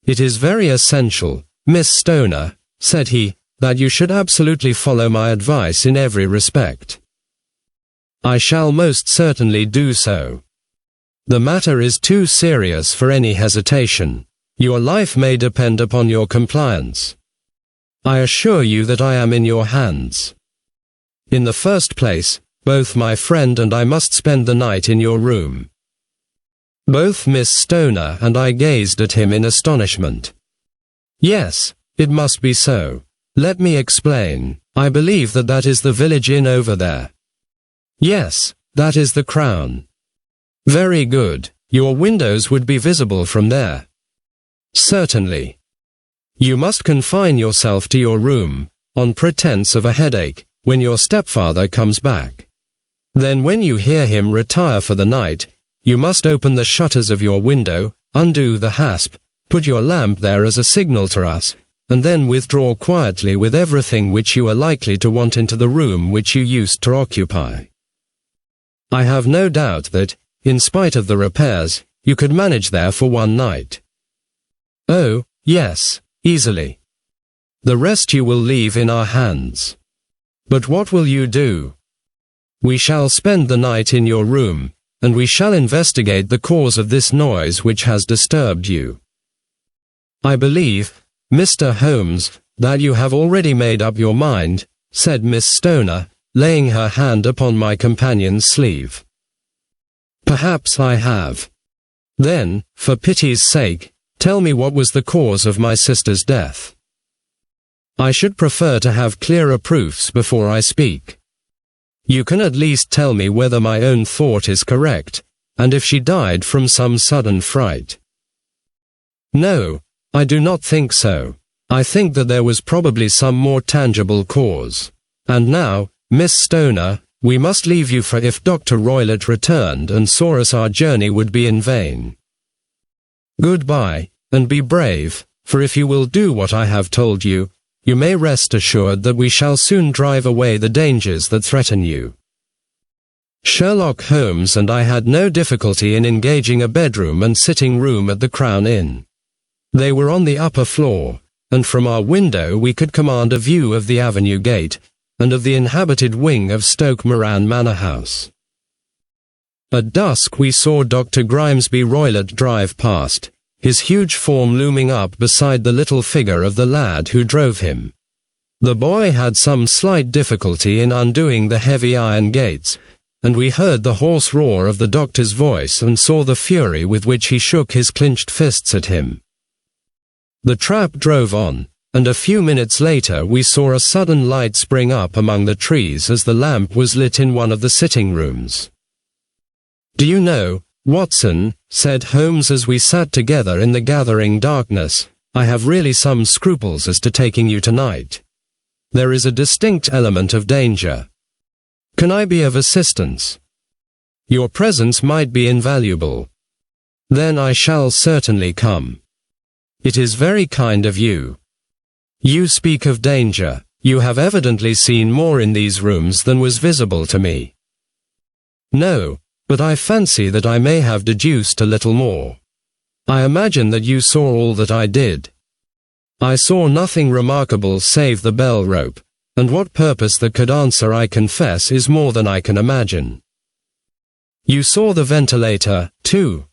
"It is very essential, Miss Stoner," said he, "that you should absolutely follow my advice in every respect." "I shall most certainly do so. The matter is too serious for any hesitation. Your life may depend upon your compliance. I assure you that I am in your hands. In the first place, both my friend and I must spend the night in your room." Both Miss Stoner and I gazed at him in astonishment. "Yes, it must be so. Let me explain. I believe that is the village inn over there." "Yes, that is the Crown." "Very good. Your windows would be visible from there." "Certainly." "You must confine yourself to your room, on pretense of a headache, when your stepfather comes back. Then when you hear him retire for the night, you must open the shutters of your window, undo the hasp, put your lamp there as a signal to us, and then withdraw quietly with everything which you are likely to want into the room which you used to occupy. I have no doubt that, in spite of the repairs, you could manage there for one night." "Oh, yes, easily. The rest you will leave in our hands." "But what will you do?" "We shall spend the night in your room, and we shall investigate the cause of this noise which has disturbed you." "I believe, Mr. Holmes, that you have already made up your mind," said Miss Stoner, laying her hand upon my companion's sleeve. "Perhaps I have. Then, for pity's sake, tell me what was the cause of my sister's death." "I should prefer to have clearer proofs before I speak. You can at least tell me whether my own thought is correct, and if she died from some sudden fright." "No, I do not think so. I think that there was probably some more tangible cause. And now, Miss Stoner, we must leave you, for if Dr. Roylott returned and saw us, our journey would be in vain. Goodbye, and be brave, for if you will do what I have told you, you may rest assured that we shall soon drive away the dangers that threaten you." Sherlock Holmes and I had no difficulty in engaging a bedroom and sitting room at the Crown Inn. They were on the upper floor, and from our window we could command a view of the avenue gate, and of the inhabited wing of Stoke Moran Manor House. At dusk we saw Dr. Grimesby Roylott drive past, his huge form looming up beside the little figure of the lad who drove him. The boy had some slight difficulty in undoing the heavy iron gates, and we heard the hoarse roar of the doctor's voice and saw the fury with which he shook his clenched fists at him. The trap drove on, and a few minutes later we saw a sudden light spring up among the trees as the lamp was lit in one of the sitting rooms. "Do you know, Watson," said Holmes as we sat together in the gathering darkness, "I have really some scruples as to taking you tonight. There is a distinct element of danger. Can I be of assistance? Your presence might be invaluable. Then I shall certainly come. It is very kind of you. You speak of danger. You have evidently seen more in these rooms than was visible to me." "No, but I fancy that I may have deduced a little more. I imagine that you saw all that I did." "I saw nothing remarkable save the bell rope, and what purpose that could answer, I confess, is more than I can imagine." "You saw the ventilator, too?"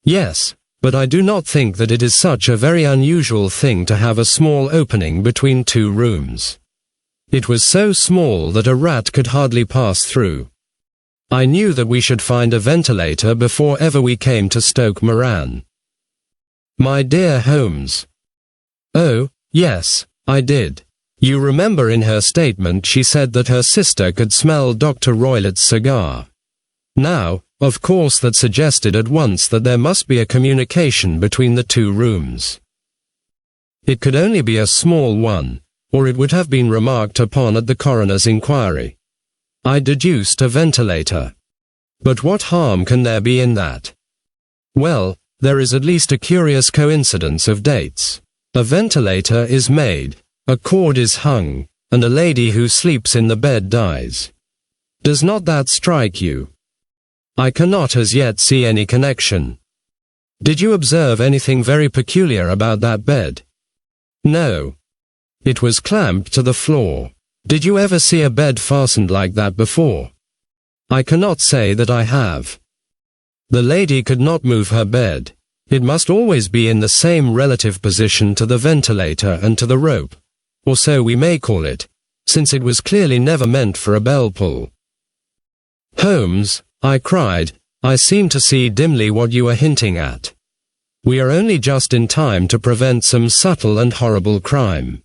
"Yes, but I do not think that it is such a very unusual thing to have a small opening between two rooms. It was so small that a rat could hardly pass through. I knew that we should find a ventilator before ever we came to Stoke Moran." "My dear Holmes." "Oh, yes, I did. You remember in her statement she said that her sister could smell Dr. Roylott's cigar. Now, of course that suggested at once that there must be a communication between the two rooms. It could only be a small one, or it would have been remarked upon at the coroner's inquiry. I deduced a ventilator. But what harm can there be in that? Well, there is at least a curious coincidence of dates. A ventilator is made, a cord is hung, and a lady who sleeps in the bed dies. Does not that strike you? I cannot as yet see any connection. Did you observe anything very peculiar about that bed? No. It was clamped to the floor. Did you ever see a bed fastened like that before? I cannot say that I have. The lady could not move her bed. It must always be in the same relative position to the ventilator and to the rope, or so we may call it, since it was clearly never meant for a bell pull. "Holmes," I cried, "I seem to see dimly what you are hinting at. We are only just in time to prevent some subtle and horrible crime."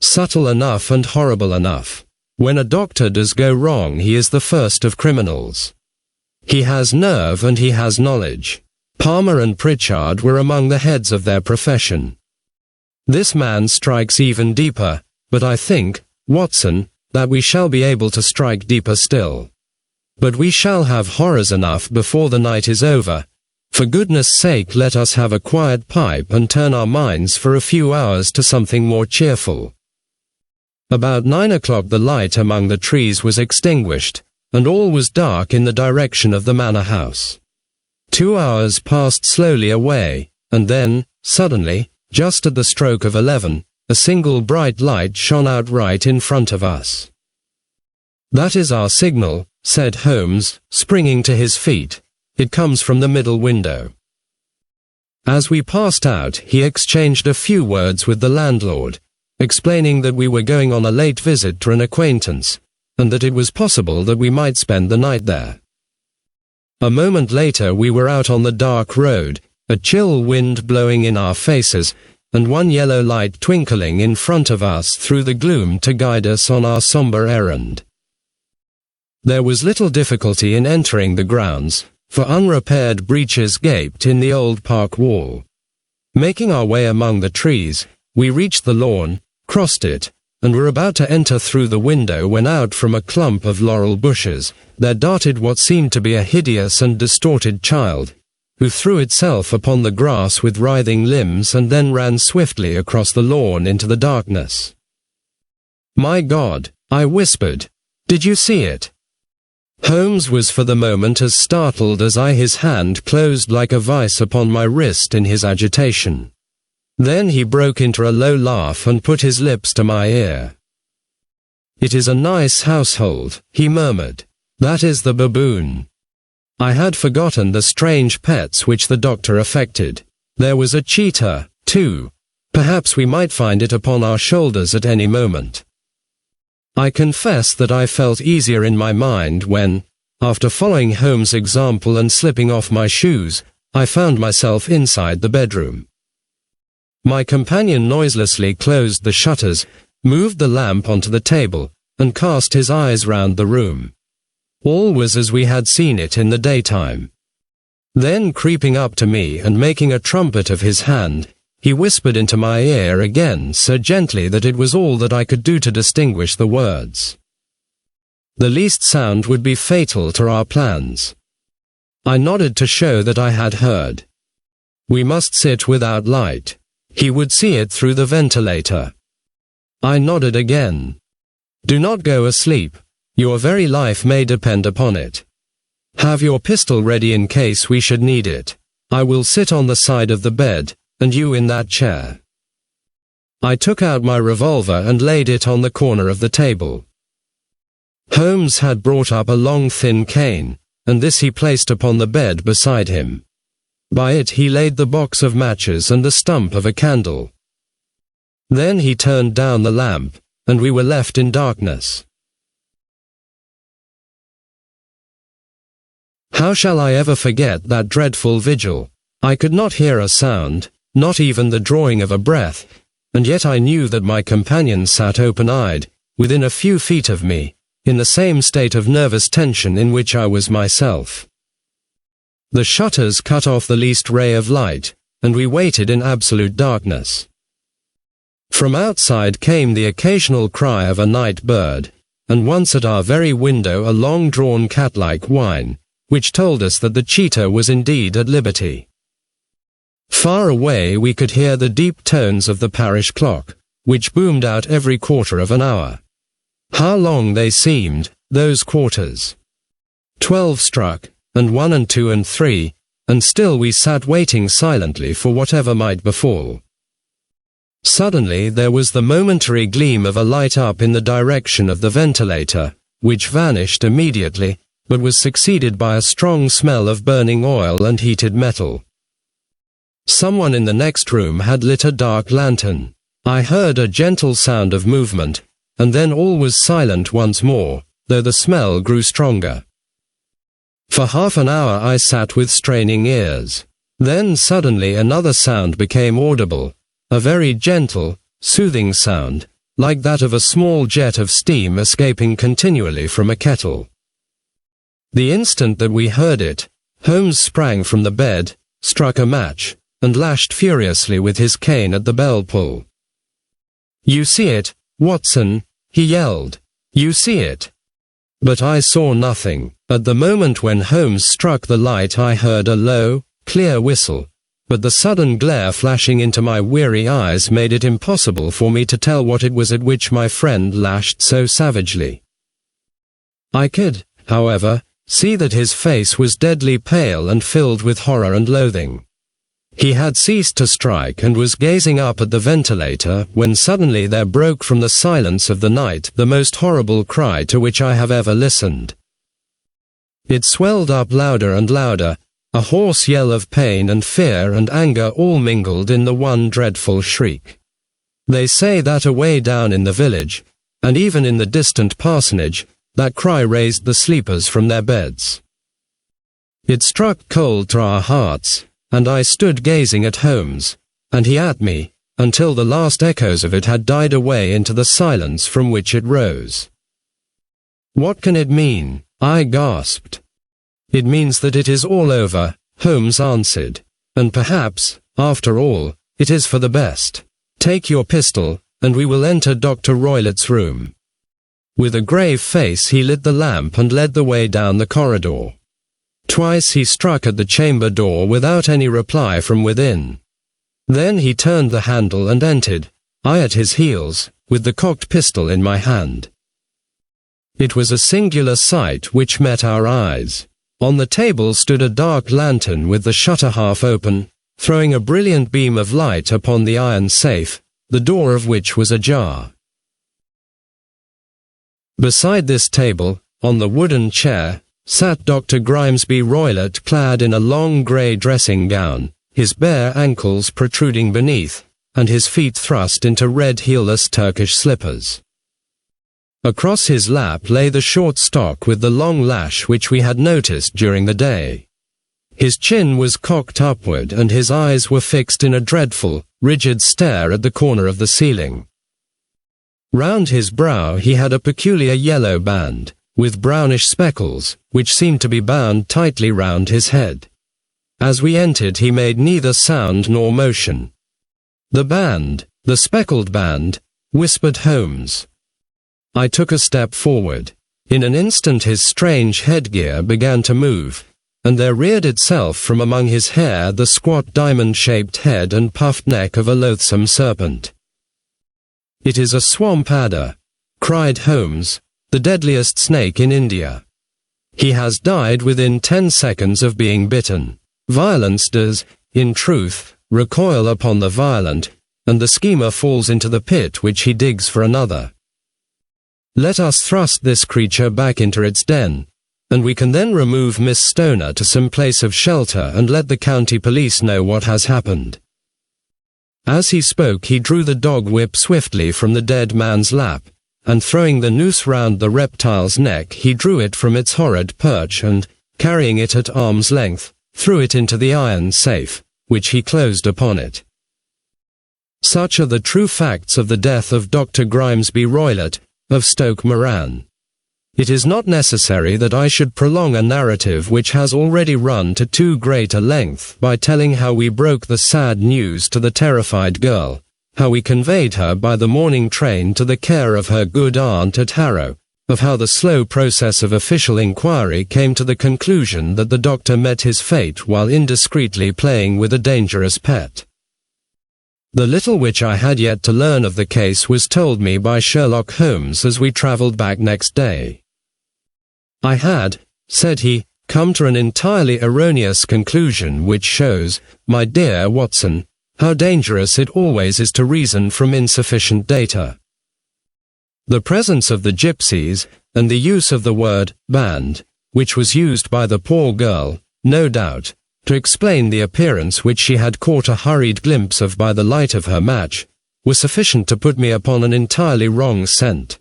Subtle enough and horrible enough. When a doctor does go wrong, he is the first of criminals. He has nerve and he has knowledge. Palmer and Pritchard were among the heads of their profession. This man strikes even deeper, but I think, Watson, that we shall be able to strike deeper still. But we shall have horrors enough before the night is over. For goodness sake, let us have a quiet pipe and turn our minds for a few hours to something more cheerful. About 9 o'clock the light among the trees was extinguished, and all was dark in the direction of the manor house. 2 hours passed slowly away, and then, suddenly, just at the stroke of 11, a single bright light shone out right in front of us. "That is our signal," said Holmes, springing to his feet. "It comes from the middle window." As we passed out, he exchanged a few words with the landlord, explaining that we were going on a late visit to an acquaintance, and that it was possible that we might spend the night there. A moment later we were out on the dark road, a chill wind blowing in our faces, and one yellow light twinkling in front of us through the gloom to guide us on our somber errand. There was little difficulty in entering the grounds, for unrepaired breaches gaped in the old park wall. Making our way among the trees, we reached the lawn, crossed it, and were about to enter through the window when out from a clump of laurel bushes there darted what seemed to be a hideous and distorted child, who threw itself upon the grass with writhing limbs and then ran swiftly across the lawn into the darkness. "My God," I whispered, "did you see it?" Holmes was for the moment as startled as I. His hand closed like a vice upon my wrist in his agitation. Then he broke into a low laugh and put his lips to my ear. "It is a nice household," he murmured. "That is the baboon." I had forgotten the strange pets which the doctor affected. There was a cheetah, too. Perhaps we might find it upon our shoulders at any moment. I confess that I felt easier in my mind when, after following Holmes' example and slipping off my shoes, I found myself inside the bedroom. My companion noiselessly closed the shutters, moved the lamp onto the table, and cast his eyes round the room. All was as we had seen it in the daytime. Then, creeping up to me and making a trumpet of his hand, he whispered into my ear again so gently that it was all that I could do to distinguish the words. The least sound would be fatal to our plans. I nodded to show that I had heard. We must sit without light. He would see it through the ventilator. I nodded again. "Do not go asleep. Your very life may depend upon it. Have your pistol ready in case we should need it. I will sit on the side of the bed, and you in that chair." I took out my revolver and laid it on the corner of the table. Holmes had brought up a long thin cane, and this he placed upon the bed beside him. By it he laid the box of matches and the stump of a candle. Then he turned down the lamp, and we were left in darkness. How shall I ever forget that dreadful vigil? I could not hear a sound, not even the drawing of a breath, and yet I knew that my companion sat open-eyed, within a few feet of me, in the same state of nervous tension in which I was myself. The shutters cut off the least ray of light, and we waited in absolute darkness. From outside came the occasional cry of a night bird, and once at our very window a long-drawn cat-like whine, which told us that the cheetah was indeed at liberty. Far away we could hear the deep tones of the parish clock, which boomed out every quarter of an hour. How long they seemed, those quarters! 12 struck, and 1 and 2 and 3, and still we sat waiting silently for whatever might befall. Suddenly there was the momentary gleam of a light up in the direction of the ventilator, which vanished immediately, but was succeeded by a strong smell of burning oil and heated metal. Someone in the next room had lit a dark lantern. I heard a gentle sound of movement, and then all was silent once more, though the smell grew stronger. For half an hour I sat with straining ears. Then suddenly another sound became audible, a very gentle, soothing sound, like that of a small jet of steam escaping continually from a kettle. The instant that we heard it, Holmes sprang from the bed, struck a match, and lashed furiously with his cane at the bell pull. "You see it, Watson," he yelled. "You see it." But I saw nothing. At the moment when Holmes struck the light I heard a low, clear whistle, but the sudden glare flashing into my weary eyes made it impossible for me to tell what it was at which my friend lashed so savagely. I could, however, see that his face was deadly pale and filled with horror and loathing. He had ceased to strike and was gazing up at the ventilator when suddenly there broke from the silence of the night the most horrible cry to which I have ever listened. It swelled up louder and louder, a hoarse yell of pain and fear and anger all mingled in the one dreadful shriek. They say that away down in the village, and even in the distant parsonage, that cry raised the sleepers from their beds. It struck cold to our hearts, and I stood gazing at Holmes, and he at me, until the last echoes of it had died away into the silence from which it rose. "What can it mean?" I gasped. "It means that it is all over," Holmes answered, "and perhaps, after all, it is for the best. Take your pistol, and we will enter Dr. Roylott's room." With a grave face he lit the lamp and led the way down the corridor. Twice he struck at the chamber door without any reply from within. Then he turned the handle and entered, I at his heels, with the cocked pistol in my hand. It was a singular sight which met our eyes. On the table stood a dark lantern with the shutter half open, throwing a brilliant beam of light upon the iron safe, the door of which was ajar. Beside this table, on the wooden chair, sat Dr. Grimesby Roylott clad in a long grey dressing gown, his bare ankles protruding beneath, and his feet thrust into red heelless Turkish slippers. Across his lap lay the short stock with the long lash which we had noticed during the day. His chin was cocked upward and his eyes were fixed in a dreadful, rigid stare at the corner of the ceiling. Round his brow he had a peculiar yellow band, with brownish speckles, which seemed to be bound tightly round his head. As we entered he made neither sound nor motion. "The band, the speckled band," whispered Holmes. I took a step forward. In an instant his strange headgear began to move, and there reared itself from among his hair the squat diamond-shaped head and puffed neck of a loathsome serpent. "It is a swamp adder," cried Holmes, "the deadliest snake in India. He has died within 10 seconds of being bitten. Violence does, in truth, recoil upon the violent, and the schemer falls into the pit which he digs for another. Let us thrust this creature back into its den, and we can then remove Miss Stoner to some place of shelter and let the county police know what has happened." As he spoke he drew the dog whip swiftly from the dead man's lap, and throwing the noose round the reptile's neck he drew it from its horrid perch and, carrying it at arm's length, threw it into the iron safe, which he closed upon it. Such are the true facts of the death of Dr. Grimesby Roylott, of Stoke Moran. It is not necessary that I should prolong a narrative which has already run to too great a length by telling how we broke the sad news to the terrified girl, how we conveyed her by the morning train to the care of her good aunt at Harrow, of how the slow process of official inquiry came to the conclusion that the doctor met his fate while indiscreetly playing with a dangerous pet. The little which I had yet to learn of the case was told me by Sherlock Holmes as we travelled back next day. "I had," said he, "come to an entirely erroneous conclusion which shows, my dear Watson, how dangerous it always is to reason from insufficient data. The presence of the gypsies, and the use of the word band, which was used by the poor girl, no doubt, to explain the appearance which she had caught a hurried glimpse of by the light of her match, were sufficient to put me upon an entirely wrong scent.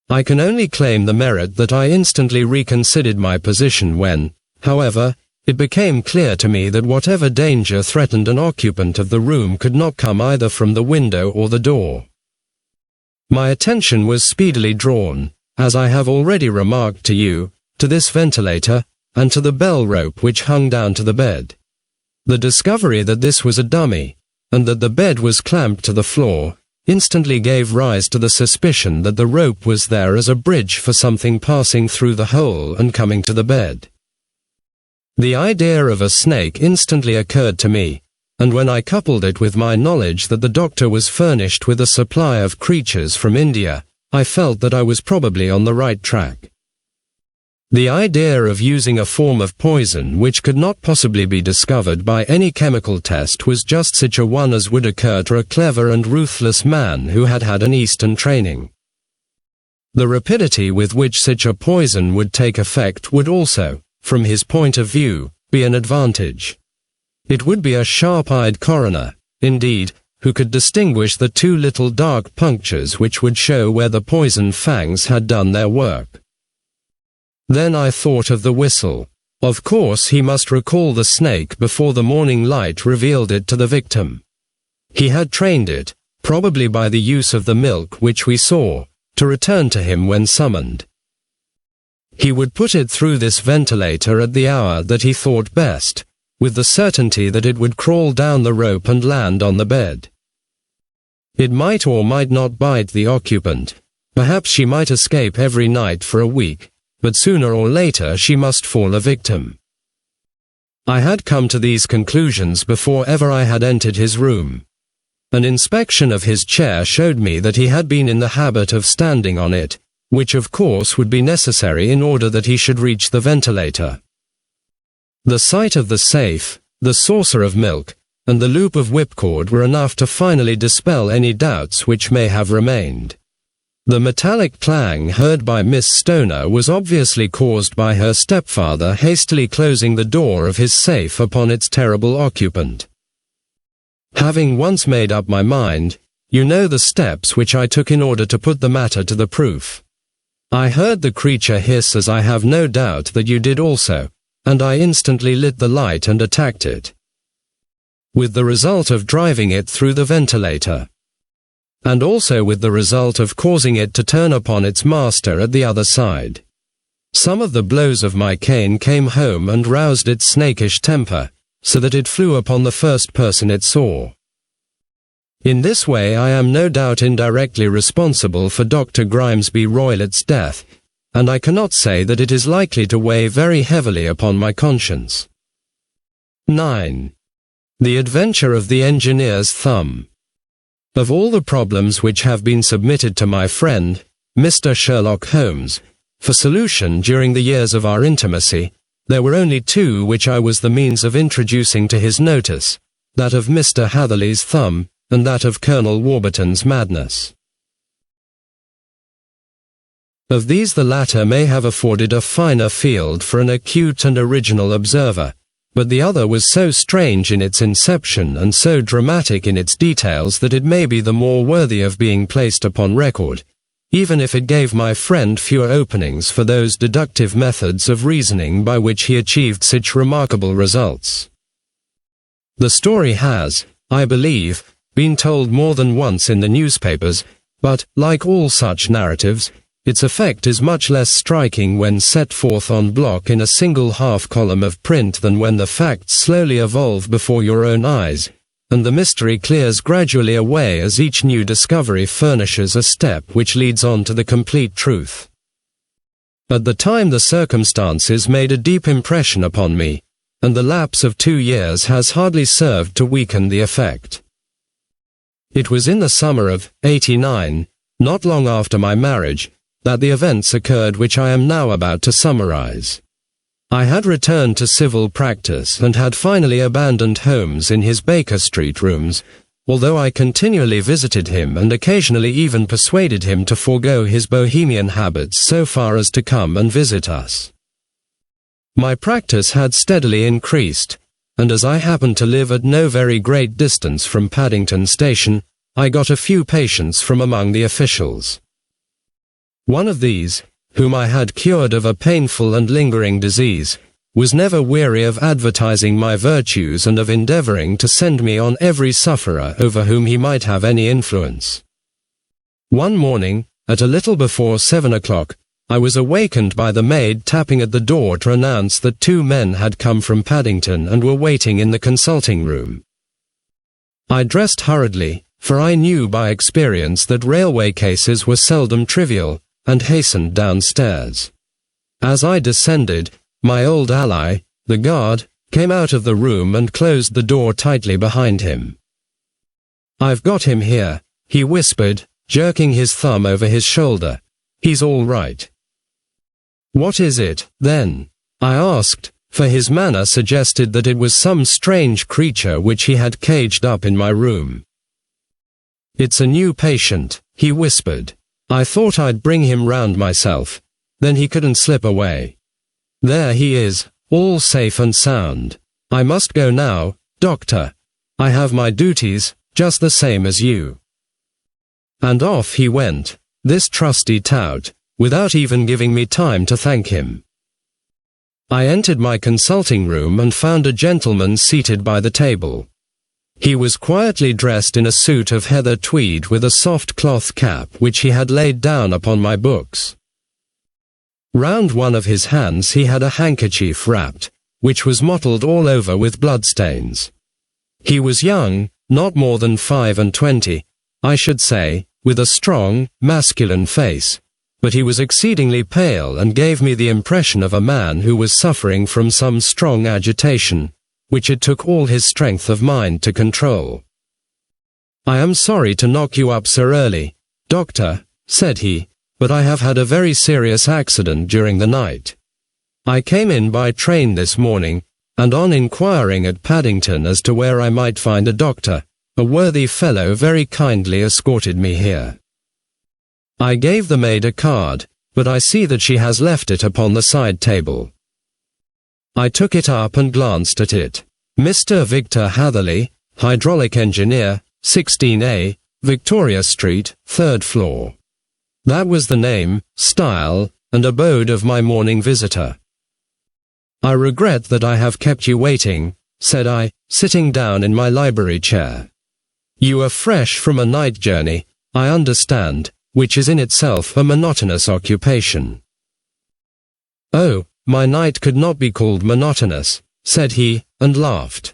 I can only claim the merit that I instantly reconsidered my position when, however, it became clear to me that whatever danger threatened an occupant of the room could not come either from the window or the door. My attention was speedily drawn, as I have already remarked to you, to this ventilator, and to the bell rope which hung down to the bed. The discovery that this was a dummy, and that the bed was clamped to the floor, instantly gave rise to the suspicion that the rope was there as a bridge for something passing through the hole and coming to the bed. The idea of a snake instantly occurred to me, and when I coupled it with my knowledge that the doctor was furnished with a supply of creatures from India, I felt that I was probably on the right track. The idea of using a form of poison which could not possibly be discovered by any chemical test was just such a one as would occur to a clever and ruthless man who had had an Eastern training. The rapidity with which such a poison would take effect would also, from his point of view, be an advantage. It would be a sharp-eyed coroner, indeed, who could distinguish the two little dark punctures which would show where the poison fangs had done their work. Then I thought of the whistle. Of course he must recall the snake before the morning light revealed it to the victim. He had trained it, probably by the use of the milk which we saw, to return to him when summoned. He would put it through this ventilator at the hour that he thought best, with the certainty that it would crawl down the rope and land on the bed. It might or might not bite the occupant. Perhaps she might escape every night for a week, but sooner or later she must fall a victim. I had come to these conclusions before ever I had entered his room. An inspection of his chair showed me that he had been in the habit of standing on it, which of course would be necessary in order that he should reach the ventilator. The sight of the safe, the saucer of milk, and the loop of whipcord were enough to finally dispel any doubts which may have remained. The metallic clang heard by Miss Stoner was obviously caused by her stepfather hastily closing the door of his safe upon its terrible occupant. Having once made up my mind, you know the steps which I took in order to put the matter to the proof. I heard the creature hiss, as I have no doubt that you did also, and I instantly lit the light and attacked it, with the result of driving it through the ventilator, and also with the result of causing it to turn upon its master at the other side. Some of the blows of my cane came home and roused its snakish temper, so that it flew upon the first person it saw. In this way I am no doubt indirectly responsible for Dr. Grimesby Roylett's death, and I cannot say that it is likely to weigh very heavily upon my conscience. 9. The Adventure of the Engineer's Thumb. Of all the problems which have been submitted to my friend, Mr. Sherlock Holmes, for solution during the years of our intimacy, there were only two which I was the means of introducing to his notice, that of Mr. Hatherley's thumb, and that of Colonel Warburton's madness. Of these the latter may have afforded a finer field for an acute and original observer, but the other was so strange in its inception and so dramatic in its details that it may be the more worthy of being placed upon record, even if it gave my friend fewer openings for those deductive methods of reasoning by which he achieved such remarkable results. The story has, I believe, been told more than once in the newspapers, but, like all such narratives, its effect is much less striking when set forth en bloc in a single half-column of print than when the facts slowly evolve before your own eyes, and the mystery clears gradually away as each new discovery furnishes a step which leads on to the complete truth. At the time the circumstances made a deep impression upon me, and the lapse of 2 years has hardly served to weaken the effect. It was in the summer of '89, not long after my marriage, that the events occurred which I am now about to summarize. I had returned to civil practice and had finally abandoned Holmes in his Baker Street rooms, although I continually visited him and occasionally even persuaded him to forego his bohemian habits so far as to come and visit us. My practice had steadily increased, and as I happened to live at no very great distance from Paddington Station, I got a few patients from among the officials. One of these, whom I had cured of a painful and lingering disease, was never weary of advertising my virtues and of endeavoring to send me on every sufferer over whom he might have any influence. One morning, at a little before 7 o'clock, I was awakened by the maid tapping at the door to announce that 2 men had come from Paddington and were waiting in the consulting room. I dressed hurriedly, for I knew by experience that railway cases were seldom trivial, and hastened downstairs. As I descended, my old ally, the guard, came out of the room and closed the door tightly behind him. "I've got him here," he whispered, jerking his thumb over his shoulder. "He's all right." "What is it, then?" I asked, for his manner suggested that it was some strange creature which he had caged up in my room. "It's a new patient," he whispered. "I thought I'd bring him round myself. Then he couldn't slip away. There he is, all safe and sound. I must go now, doctor. I have my duties, just the same as you." And off he went, this trusty tout, without even giving me time to thank him. I entered my consulting room and found a gentleman seated by the table. He was quietly dressed in a suit of heather tweed with a soft cloth cap which he had laid down upon my books. Round one of his hands he had a handkerchief wrapped, which was mottled all over with bloodstains. He was young, not more than 25, I should say, with a strong, masculine face, but he was exceedingly pale and gave me the impression of a man who was suffering from some strong agitation, which it took all his strength of mind to control. "I am sorry to knock you up so early, doctor," said he, "but I have had a very serious accident during the night. I came in by train this morning, and on inquiring at Paddington as to where I might find a doctor, a worthy fellow very kindly escorted me here. I gave the maid a card, but I see that she has left it upon the side table." I took it up and glanced at it. "Mr. Victor Hatherley, hydraulic engineer, 16A, Victoria Street, 3rd floor. That was the name, style, and abode of my morning visitor. "I regret that I have kept you waiting," said I, sitting down in my library chair. "You are fresh from a night journey, I understand, which is in itself a monotonous occupation." "Oh, my night could not be called monotonous," said he, and laughed.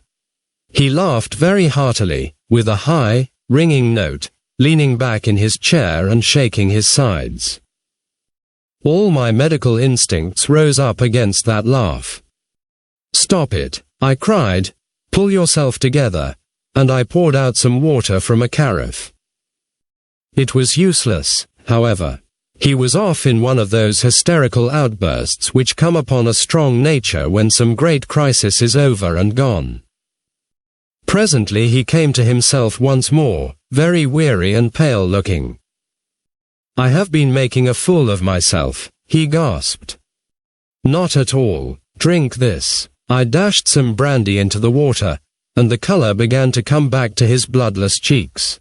He laughed very heartily, with a high, ringing note, leaning back in his chair and shaking his sides. All my medical instincts rose up against that laugh. "Stop it," I cried. "Pull yourself together," and I poured out some water from a carafe. It was useless, however. He was off in one of those hysterical outbursts which come upon a strong nature when some great crisis is over and gone. Presently he came to himself once more, very weary and pale-looking. "I have been making a fool of myself," he gasped. "Not at all. Drink this." I dashed some brandy into the water, and the color began to come back to his bloodless cheeks.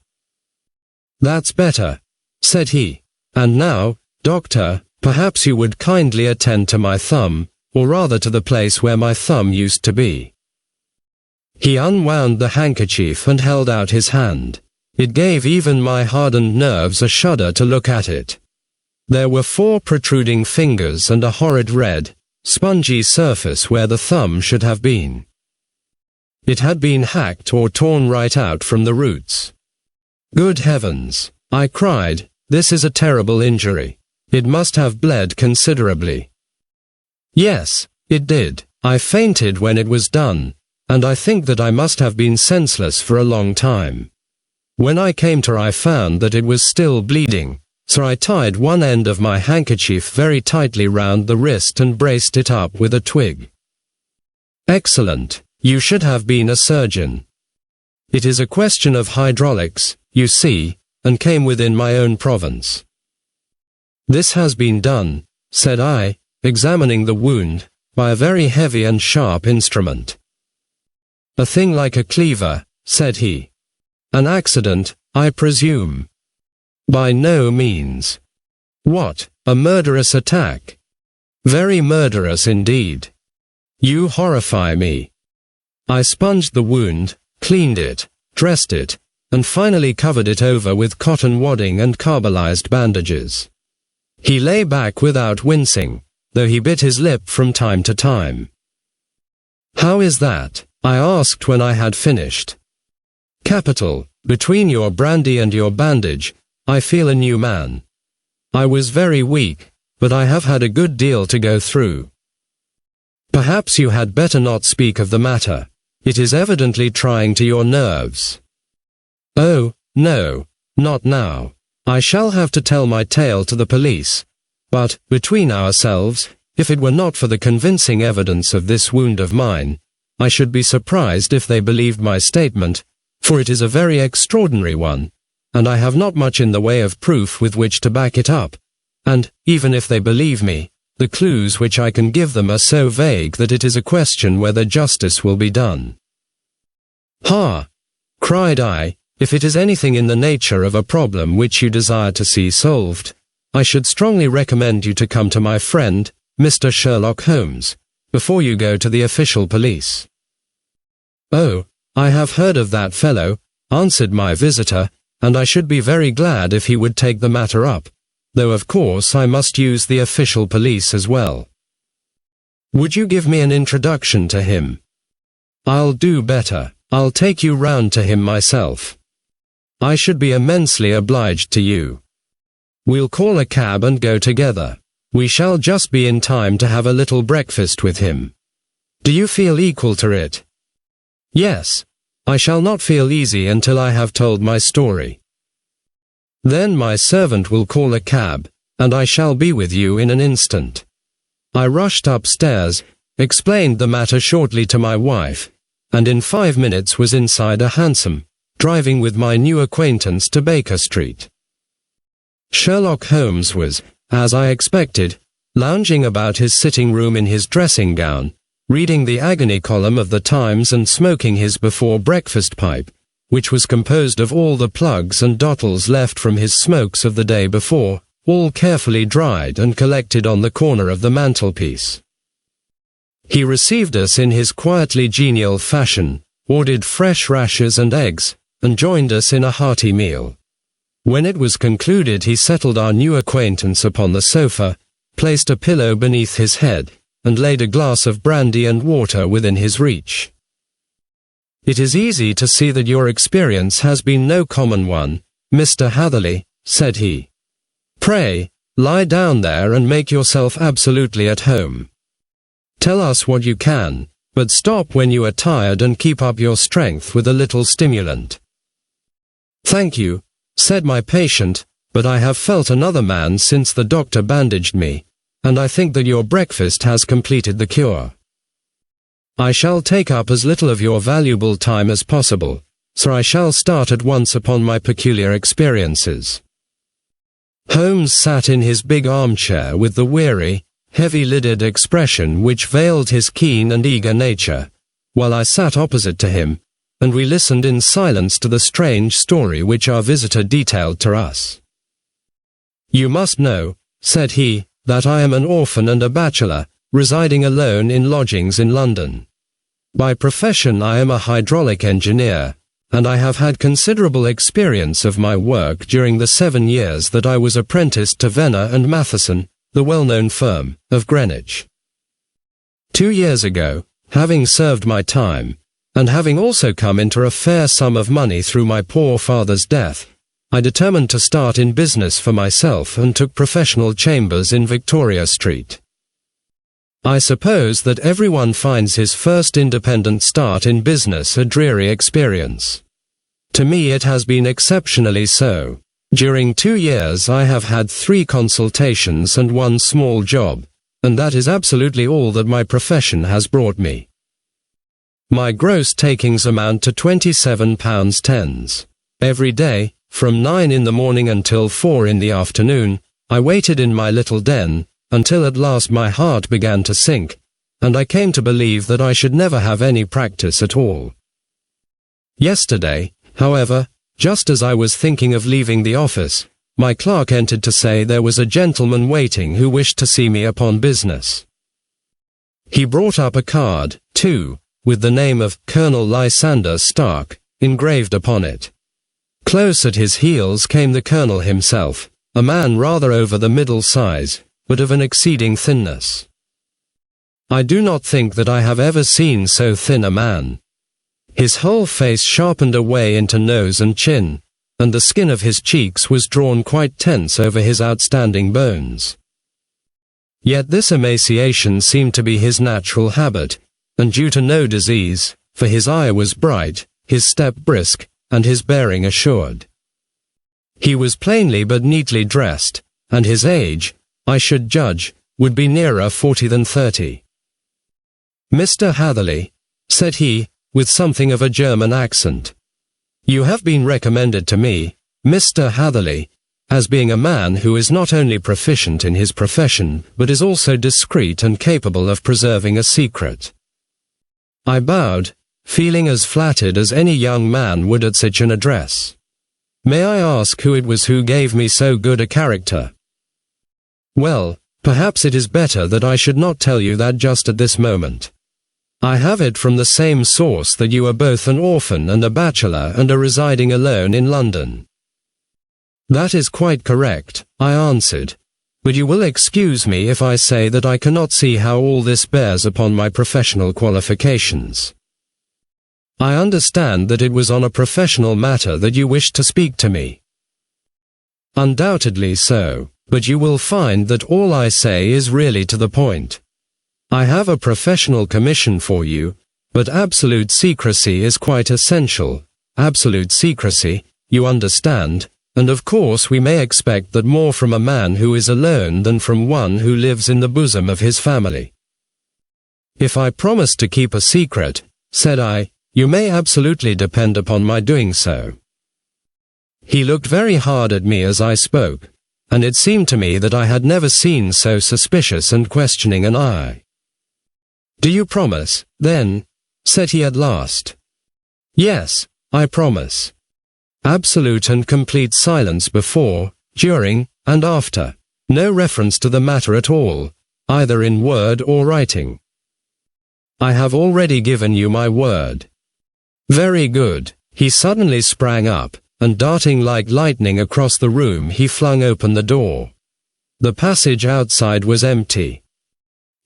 "That's better," said he. "And now, doctor, perhaps you would kindly attend to my thumb, or rather to the place where my thumb used to be." He unwound the handkerchief and held out his hand. It gave even my hardened nerves a shudder to look at it. There were 4 protruding fingers and a horrid red, spongy surface where the thumb should have been. It had been hacked or torn right out from the roots. "Good heavens!" I cried, "this is a terrible injury. It must have bled considerably." "Yes, it did. I fainted when it was done, and I think that I must have been senseless for a long time. When I came to I found that it was still bleeding, so I tied one end of my handkerchief very tightly round the wrist and braced it up with a twig." "Excellent. You should have been a surgeon." "It is a question of hydraulics, you see, and came within my own province." "This has been done," said I, examining the wound, "by a very heavy and sharp instrument." "A thing like a cleaver," said he. "An accident, I presume?" "By no means." "What, A murderous attack. Very murderous indeed. You horrify me. I sponged the wound, cleaned it, dressed it, and finally covered it over with cotton wadding and carbolized bandages. He lay back without wincing, though he bit his lip from time to time. How is that? I asked when I had finished. Capital. Between your brandy and your bandage, I feel a new man. I was very weak, but I have had a good deal to go through. Perhaps you had better not speak of the matter. It is evidently trying to your nerves. Oh, no, not now. I shall have to tell my tale to the police. But, between ourselves, if it were not for the convincing evidence of this wound of mine, I should be surprised if they believed my statement, for it is a very extraordinary one, and I have not much in the way of proof with which to back it up, and, even if they believe me, the clues which I can give them are so vague that it is a question whether justice will be done. Ha! Cried I, if it is anything in the nature of a problem which you desire to see solved, I should strongly recommend you to come to my friend, Mr. Sherlock Holmes, before you go to the official police. Oh, I have heard of that fellow, answered my visitor, and I should be very glad if he would take the matter up, though of course I must use the official police as well. Would you give me an introduction to him? I'll do better. I'll take you round to him myself. I should be immensely obliged to you. We'll call a cab and go together. We shall just be in time to have a little breakfast with him. Do you feel equal to it? Yes. I shall not feel easy until I have told my story. Then my servant will call a cab, and I shall be with you in an instant. I rushed upstairs, explained the matter shortly to my wife, and in 5 minutes was inside a hansom, driving with my new acquaintance to Baker Street. Sherlock Holmes was, as I expected, lounging about his sitting room in his dressing gown, reading the agony column of the Times and smoking his before-breakfast pipe, which was composed of all the plugs and dottles left from his smokes of the day before, all carefully dried and collected on the corner of the mantelpiece. He received us in his quietly genial fashion, ordered fresh rashers and eggs, and joined us in a hearty meal. When it was concluded, he settled our new acquaintance upon the sofa, placed a pillow beneath his head, and laid a glass of brandy and water within his reach. It is easy to see that your experience has been no common one, Mr. Hatherley, said he. Pray, lie down there and make yourself absolutely at home. Tell us what you can, but stop when you are tired and keep up your strength with a little stimulant. Thank you, said my patient, but I have felt another man since the doctor bandaged me, and I think that your breakfast has completed the cure. I shall take up as little of your valuable time as possible, so I shall start at once upon my peculiar experiences. Holmes sat in his big armchair with the weary, heavy-lidded expression which veiled his keen and eager nature, while I sat opposite to him, and we listened in silence to the strange story which our visitor detailed to us. You must know, said he, that I am an orphan and a bachelor, residing alone in lodgings in London. By profession I am a hydraulic engineer, and I have had considerable experience of my work during the 7 years that I was apprenticed to Venner and Matheson, the well-known firm, of Greenwich. 2 years ago, having served my time, and having also come into a fair sum of money through my poor father's death, I determined to start in business for myself and took professional chambers in Victoria Street. I suppose that everyone finds his first independent start in business a dreary experience. To me it has been exceptionally so. During 2 years I have had 3 consultations and 1 small job, and that is absolutely all that my profession has brought me. My gross takings amount to £27.10. Every day, from 9 in the morning until 4 in the afternoon, I waited in my little den, until at last my heart began to sink, and I came to believe that I should never have any practice at all. Yesterday, however, just as I was thinking of leaving the office, my clerk entered to say there was a gentleman waiting who wished to see me upon business. He brought up a card, too, with the name of Colonel Lysander Stark engraved upon it. Close at his heels came the colonel himself, a man rather over the middle size, but of an exceeding thinness. I do not think that I have ever seen so thin a man. His whole face sharpened away into nose and chin, and the skin of his cheeks was drawn quite tense over his outstanding bones. Yet this emaciation seemed to be his natural habit, and due to no disease, for his eye was bright, his step brisk, and his bearing assured. He was plainly but neatly dressed, and his age, I should judge, would be nearer 40 than 30. "Mr. Hatherley," said he, with something of a German accent, "you have been recommended to me, Mr. Hatherley, as being a man who is not only proficient in his profession, but is also discreet and capable of preserving a secret." I bowed, feeling as flattered as any young man would at such an address. "May I ask who it was who gave me so good a character?" "Well, perhaps it is better that I should not tell you that just at this moment. I have it from the same source that you are both an orphan and a bachelor and are residing alone in London." "That is quite correct," I answered, "but you will excuse me if I say that I cannot see how all this bears upon my professional qualifications. I understand that it was on a professional matter that you wished to speak to me." "Undoubtedly so, but you will find that all I say is really to the point. I have a professional commission for you, but absolute secrecy is quite essential. Absolute secrecy, you understand, and of course we may expect that more from a man who is alone than from one who lives in the bosom of his family." "If I promise to keep a secret," said I, "you may absolutely depend upon my doing so." He looked very hard at me as I spoke, and it seemed to me that I had never seen so suspicious and questioning an eye. "Do you promise, then?" said he at last. "Yes, I promise. Absolute and complete silence before, during, and after. No reference to the matter at all, either in word or writing." "I have already given you my word." "Very good." He suddenly sprang up, and darting like lightning across the room he flung open the door. The passage outside was empty.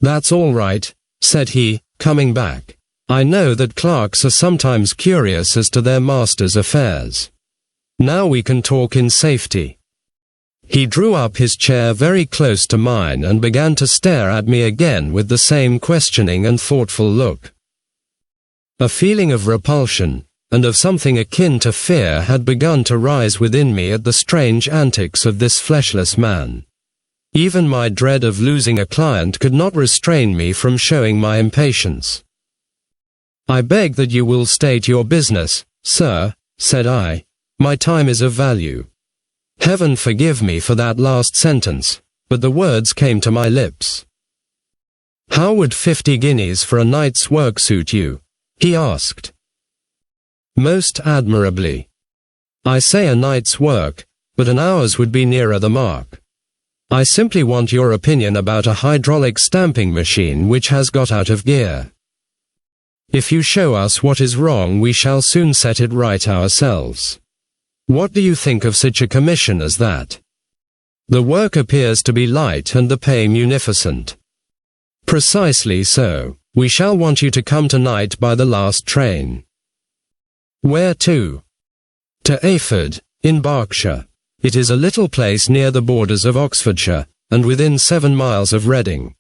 "That's all right," said he, coming back. "I know that clerks are sometimes curious as to their master's affairs. Now we can talk in safety." He drew up his chair very close to mine and began to stare at me again with the same questioning and thoughtful look. A feeling of repulsion, and of something akin to fear had begun to rise within me at the strange antics of this fleshless man. Even my dread of losing a client could not restrain me from showing my impatience. "I beg that you will state your business, sir," said I. "My time is of value." Heaven forgive me for that last sentence, but the words came to my lips. "How would 50 guineas for a night's work suit you?" he asked. "Most admirably. I say a night's work, but an hour's would be nearer the mark. I simply want your opinion about a hydraulic stamping machine which has got out of gear. If you show us what is wrong, we shall soon set it right ourselves. What do you think of such a commission as that? The work appears to be light and the pay munificent." "Precisely so. We shall want you to come tonight by the last train." "Where to?" "To Ayford, in Berkshire. It is a little place near the borders of Oxfordshire, and within 7 miles of Reading.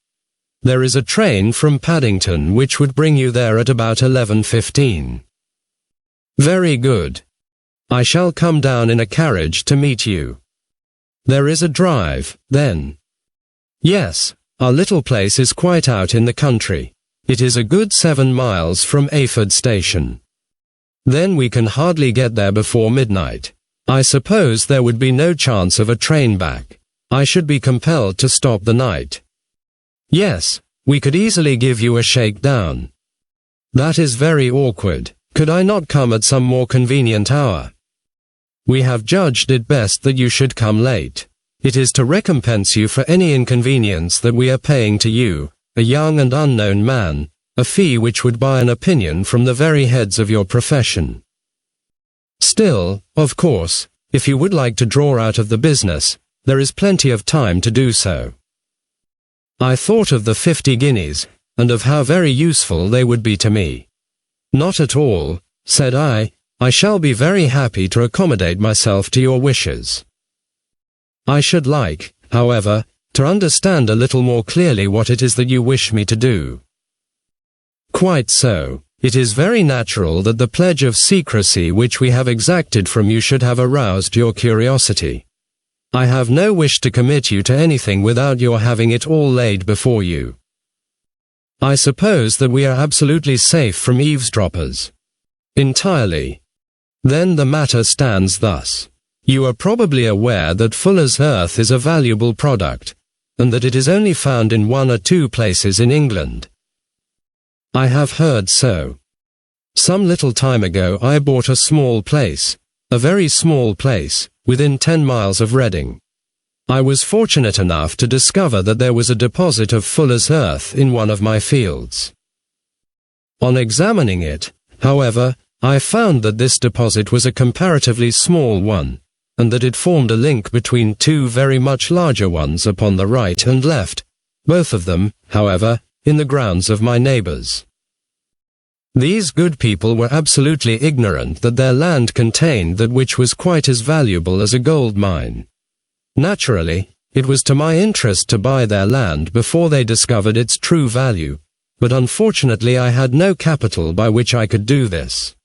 There is a train from Paddington which would bring you there at about 11:15. "Very good. I shall come down in a carriage to meet you." "There is a drive, then?" "Yes, our little place is quite out in the country. It is a good 7 miles from Ayford station. Then we can hardly get there before midnight. I suppose there would be no chance of a train back. I should be compelled to stop the night." "Yes, we could easily give you a shakedown." "That is very awkward. Could I not come at some more convenient hour?" we have judged it best that you should come late. It is to recompense you for any inconvenience that we are paying to you, a young and unknown man, a fee which would buy an opinion from the very heads of your profession. Still, of course, if you would like to draw out of the business, there is plenty of time to do so. I thought of the 50 guineas, and of how very useful they would be to me. Not at all, said I shall be very happy to accommodate myself to your wishes. I should like, however, to understand a little more clearly what it is that you wish me to do. Quite so. It is very natural that the pledge of secrecy which we have exacted from you should have aroused your curiosity. I have no wish to commit you to anything without your having it all laid before you. I suppose that we are absolutely safe from eavesdroppers. Entirely. Then the matter stands thus. You are probably aware that Fuller's Earth is a valuable product, and that it is only found in 1 or 2 places in England. I have heard so. Some little time ago I bought a small place, a very small place, within 10 miles of Reading. I was fortunate enough to discover that there was a deposit of Fuller's Earth in one of my fields. On examining it, however, I found that this deposit was a comparatively small one, and that it formed a link between 2 very much larger ones upon the right and left, both of them, however, in the grounds of my neighbours. These good people were absolutely ignorant that their land contained that which was quite as valuable as a gold mine. Naturally, it was to my interest to buy their land before they discovered its true value, but unfortunately I had no capital by which I could do this.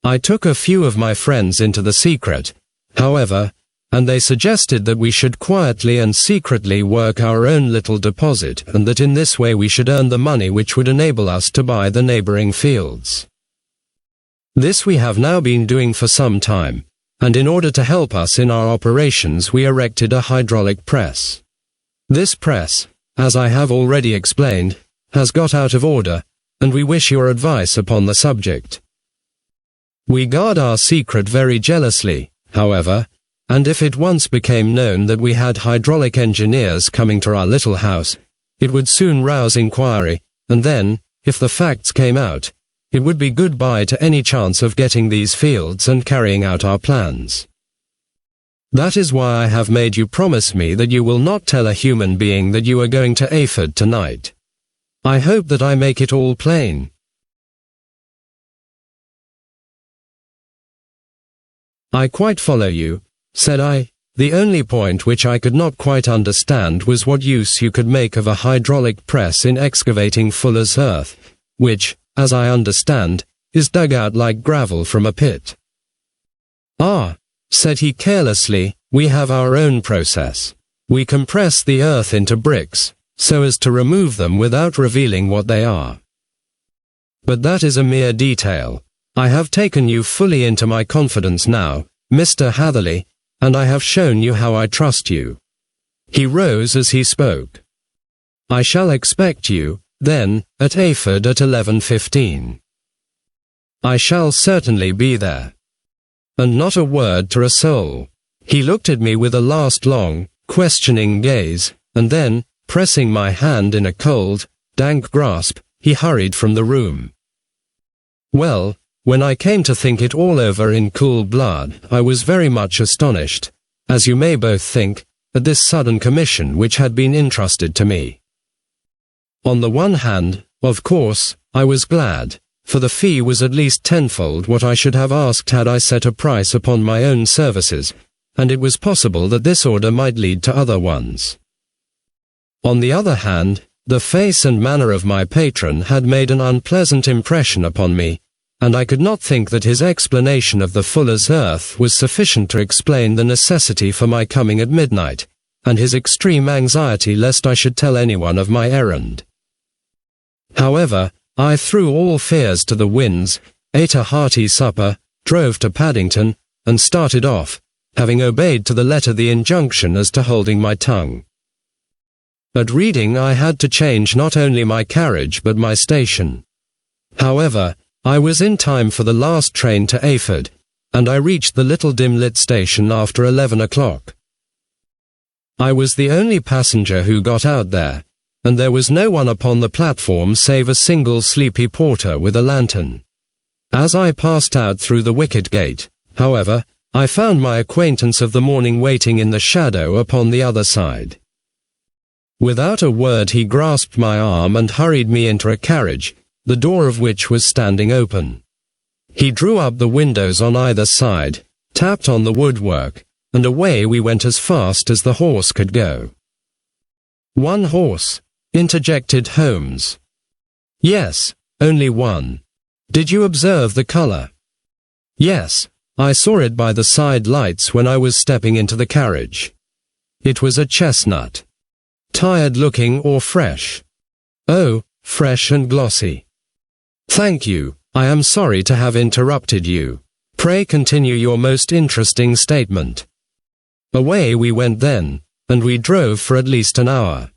I took a few of my friends into the secret, however, and they suggested that we should quietly and secretly work our own little deposit, and that in this way we should earn the money which would enable us to buy the neighboring fields. This we have now been doing for some time, and in order to help us in our operations we erected a hydraulic press. This press, as I have already explained, has got out of order, and we wish your advice upon the subject. We guard our secret very jealously, however, and if it once became known that we had hydraulic engineers coming to our little house, it would soon rouse inquiry, and then, if the facts came out, it would be goodbye to any chance of getting these fields and carrying out our plans. That is why I have made you promise me that you will not tell a human being that you are going to Ayford tonight. I hope that I make it all plain. I quite follow you, said I. The only point which I could not quite understand was what use you could make of a hydraulic press in excavating Fuller's Earth, which, as I understand, is dug out like gravel from a pit. Ah, said he carelessly, we have our own process. We compress the earth into bricks, so as to remove them without revealing what they are. But that is a mere detail. I have taken you fully into my confidence now, Mr. Hatherley, and I have shown you how I trust you. He rose as he spoke. I shall expect you, then, at Ayford at 11:15. I shall certainly be there. And not a word to a soul. He looked at me with a last long, questioning gaze, and then, pressing my hand in a cold, dank grasp, he hurried from the room. Well, when I came to think it all over in cool blood, I was very much astonished, as you may both think, at this sudden commission which had been entrusted to me. On the one hand, of course, I was glad, for the fee was at least tenfold what I should have asked had I set a price upon my own services, and it was possible that this order might lead to other ones. On the other hand, the face and manner of my patron had made an unpleasant impression upon me, and I could not think that his explanation of the Fuller's Earth was sufficient to explain the necessity for my coming at midnight, and his extreme anxiety lest I should tell anyone of my errand. However, I threw all fears to the winds, ate a hearty supper, drove to Paddington, and started off, having obeyed to the letter the injunction as to holding my tongue. At Reading I had to change not only my carriage but my station. However, I was in time for the last train to Ayford, and I reached the little dim-lit station after 11 o'clock. I was the only passenger who got out there, and there was no one upon the platform save a single sleepy porter with a lantern. As I passed out through the wicket gate, however, I found my acquaintance of the morning waiting in the shadow upon the other side. Without a word he grasped my arm and hurried me into a carriage, the door of which was standing open. He drew up the windows on either side, tapped on the woodwork, and away we went as fast as the horse could go. "One horse," interjected Holmes. "Yes, only one. Did you observe the color?" "Yes, I saw it by the side lights when I was stepping into the carriage. It was a chestnut. Tired-looking or fresh?" "Oh, fresh and glossy." "Thank you. I am sorry to have interrupted you. Pray continue your most interesting statement." Away we went then, and we drove for at least an hour.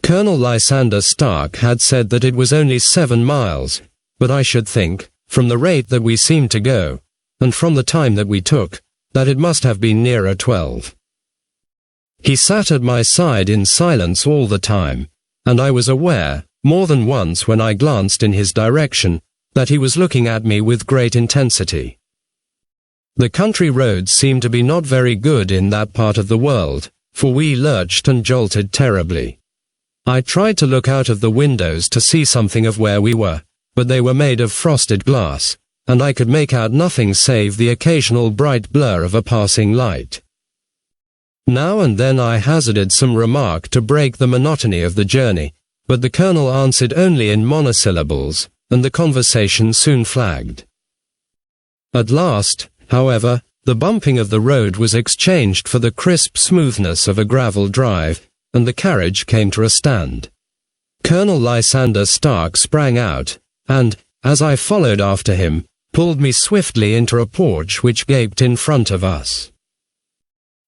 Colonel Lysander Stark had said that it was only 7 miles, but I should think, from the rate that we seemed to go, and from the time that we took, that it must have been nearer 12. He sat at my side in silence all the time, and I was aware, more than once when I glanced in his direction, that he was looking at me with great intensity. The country roads seemed to be not very good in that part of the world, for we lurched and jolted terribly. I tried to look out of the windows to see something of where we were, but they were made of frosted glass, and I could make out nothing save the occasional bright blur of a passing light. Now and then I hazarded some remark to break the monotony of the journey, but the colonel answered only in monosyllables, and the conversation soon flagged. At last, however, the bumping of the road was exchanged for the crisp smoothness of a gravel drive, and the carriage came to a stand. Colonel Lysander Stark sprang out, and, as I followed after him, pulled me swiftly into a porch which gaped in front of us.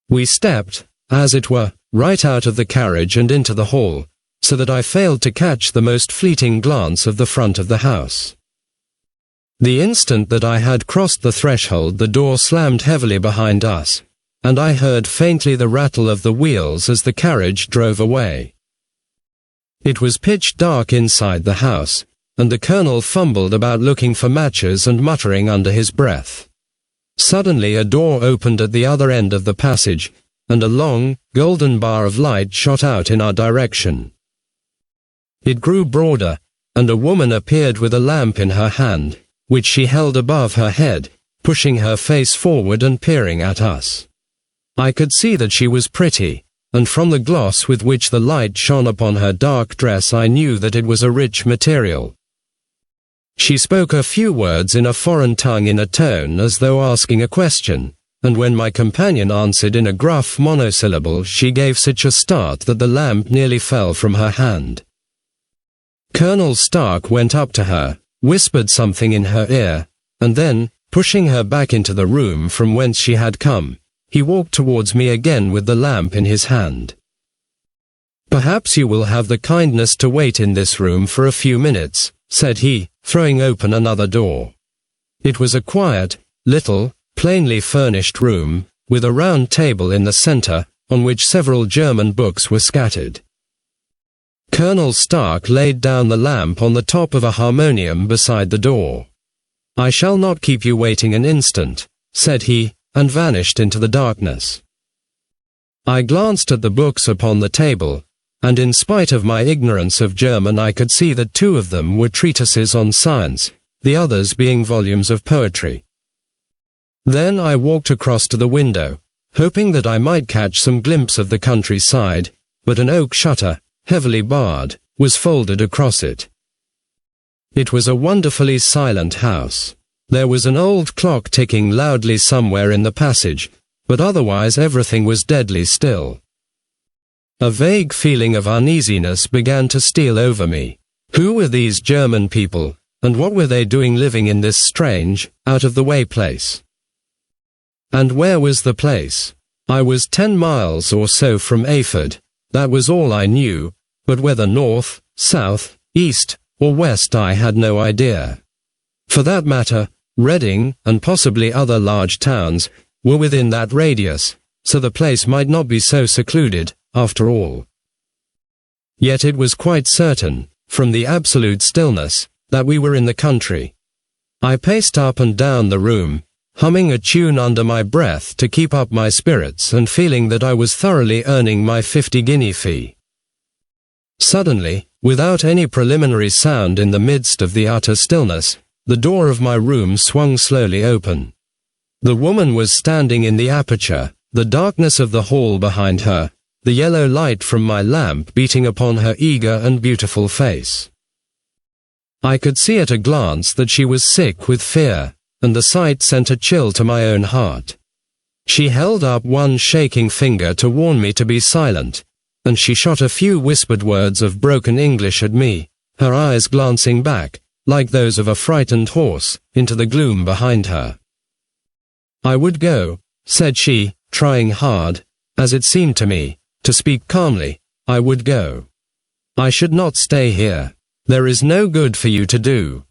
We stepped, as it were, right out of the carriage and into the hall, so that I failed to catch the most fleeting glance of the front of the house. The instant that I had crossed the threshold, the door slammed heavily behind us, and I heard faintly the rattle of the wheels as the carriage drove away. It was pitch dark inside the house, and the colonel fumbled about looking for matches and muttering under his breath. Suddenly a door opened at the other end of the passage, and a long, golden bar of light shot out in our direction. It grew broader, and a woman appeared with a lamp in her hand, which she held above her head, pushing her face forward and peering at us. I could see that she was pretty, and from the gloss with which the light shone upon her dark dress I knew that it was a rich material. She spoke a few words in a foreign tongue in a tone as though asking a question, and when my companion answered in a gruff monosyllable she gave such a start that the lamp nearly fell from her hand. Colonel Stark went up to her, whispered something in her ear, and then, pushing her back into the room from whence she had come, he walked towards me again with the lamp in his hand. "Perhaps you will have the kindness to wait in this room for a few minutes," said he, throwing open another door. It was a quiet, little, plainly furnished room, with a round table in the center, on which several German books were scattered. Colonel Stark laid down the lamp on the top of a harmonium beside the door. "I shall not keep you waiting an instant," said he, and vanished into the darkness. I glanced at the books upon the table, and in spite of my ignorance of German I could see that 2 of them were treatises on science, the others being volumes of poetry. Then I walked across to the window, hoping that I might catch some glimpse of the countryside, but an oak shutter, heavily barred, was folded across it. It was a wonderfully silent house. There was an old clock ticking loudly somewhere in the passage, but otherwise everything was deadly still. A vague feeling of uneasiness began to steal over me. Who were these German people, and what were they doing living in this strange, out-of-the-way place? And where was the place? I was 10 miles or so from Eyford. That was all I knew, but whether north, south, east, or west I had no idea. For that matter, Reading, and possibly other large towns, were within that radius, so the place might not be so secluded, after all. Yet it was quite certain, from the absolute stillness, that we were in the country. I paced up and down the room, humming a tune under my breath to keep up my spirits and feeling that I was thoroughly earning my 50-guinea fee. Suddenly, without any preliminary sound in the midst of the utter stillness, the door of my room swung slowly open. The woman was standing in the aperture, the darkness of the hall behind her, the yellow light from my lamp beating upon her eager and beautiful face. I could see at a glance that she was sick with fear, and the sight sent a chill to my own heart. She held up one shaking finger to warn me to be silent, and she shot a few whispered words of broken English at me, her eyes glancing back, like those of a frightened horse, into the gloom behind her. "I would go," said she, trying hard, as it seemed to me, to speak calmly. "I would go. I should not stay here. There is no good for you to do."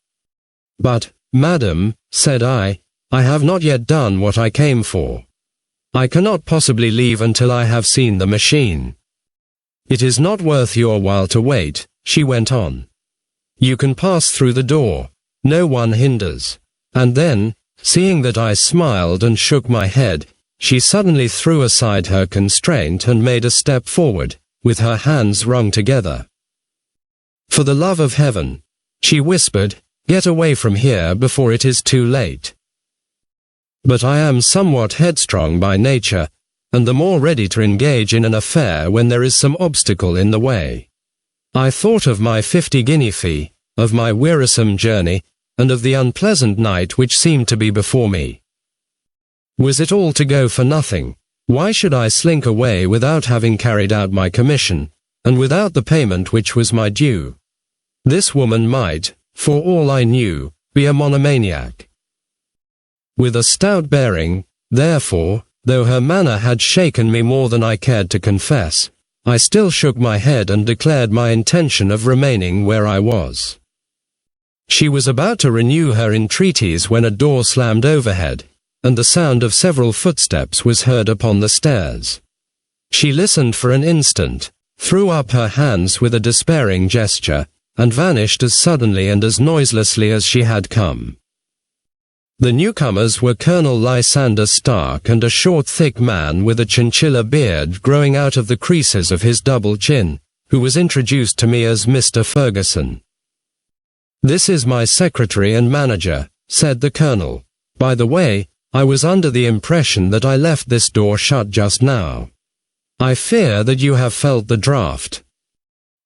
"But, madam," said I have not yet done what I came for. I cannot possibly leave until I have seen the machine." "It is not worth your while to wait," she went on. "You can pass through the door. No one hinders." And then, seeing that I smiled and shook my head, she suddenly threw aside her constraint and made a step forward, with her hands wrung together. "For the love of heaven," she whispered, "get away from here before it is too late." But I am somewhat headstrong by nature, and the more ready to engage in an affair when there is some obstacle in the way. I thought of my 50-guinea fee, of my wearisome journey, and of the unpleasant night which seemed to be before me. Was it all to go for nothing? Why should I slink away without having carried out my commission, and without the payment which was my due? This woman might, for all I knew, be a monomaniac. With a stout bearing, therefore, though her manner had shaken me more than I cared to confess, I still shook my head and declared my intention of remaining where I was. She was about to renew her entreaties when a door slammed overhead, and the sound of several footsteps was heard upon the stairs. She listened for an instant, threw up her hands with a despairing gesture, and vanished as suddenly and as noiselessly as she had come. The newcomers were Colonel Lysander Stark and a short thick man with a chinchilla beard growing out of the creases of his double chin, who was introduced to me as Mr. Ferguson. "This is my secretary and manager," said the colonel. "By the way, I was under the impression that I left this door shut just now. I fear that you have felt the draught."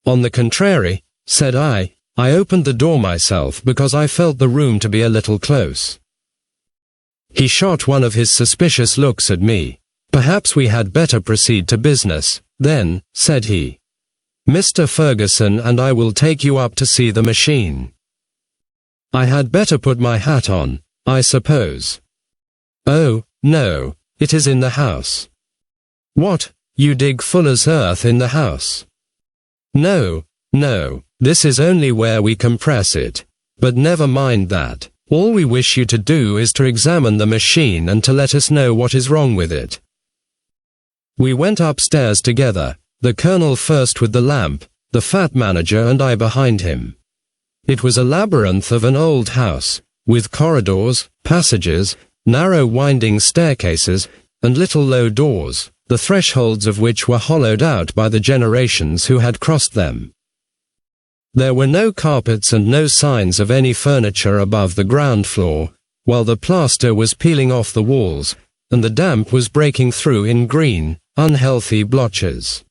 "On the contrary," said I opened the door myself because I felt the room to be a little close. He shot one of his suspicious looks at me. "Perhaps we had better proceed to business, then," said he. "Mr. Ferguson and I will take you up to see the machine. I had better put my hat on, I suppose." "Oh, no, it is in the house." "What, you dig fuller's earth in the house?" No, this is only where we compress it. But never mind that. All we wish you to do is to examine the machine and to let us know what is wrong with it." We went upstairs together, the colonel first with the lamp, the fat manager and I behind him. It was a labyrinth of an old house, with corridors, passages, narrow winding staircases, and little low doors, the thresholds of which were hollowed out by the generations who had crossed them. There were no carpets and no signs of any furniture above the ground floor, while the plaster was peeling off the walls, and the damp was breaking through in green, unhealthy blotches.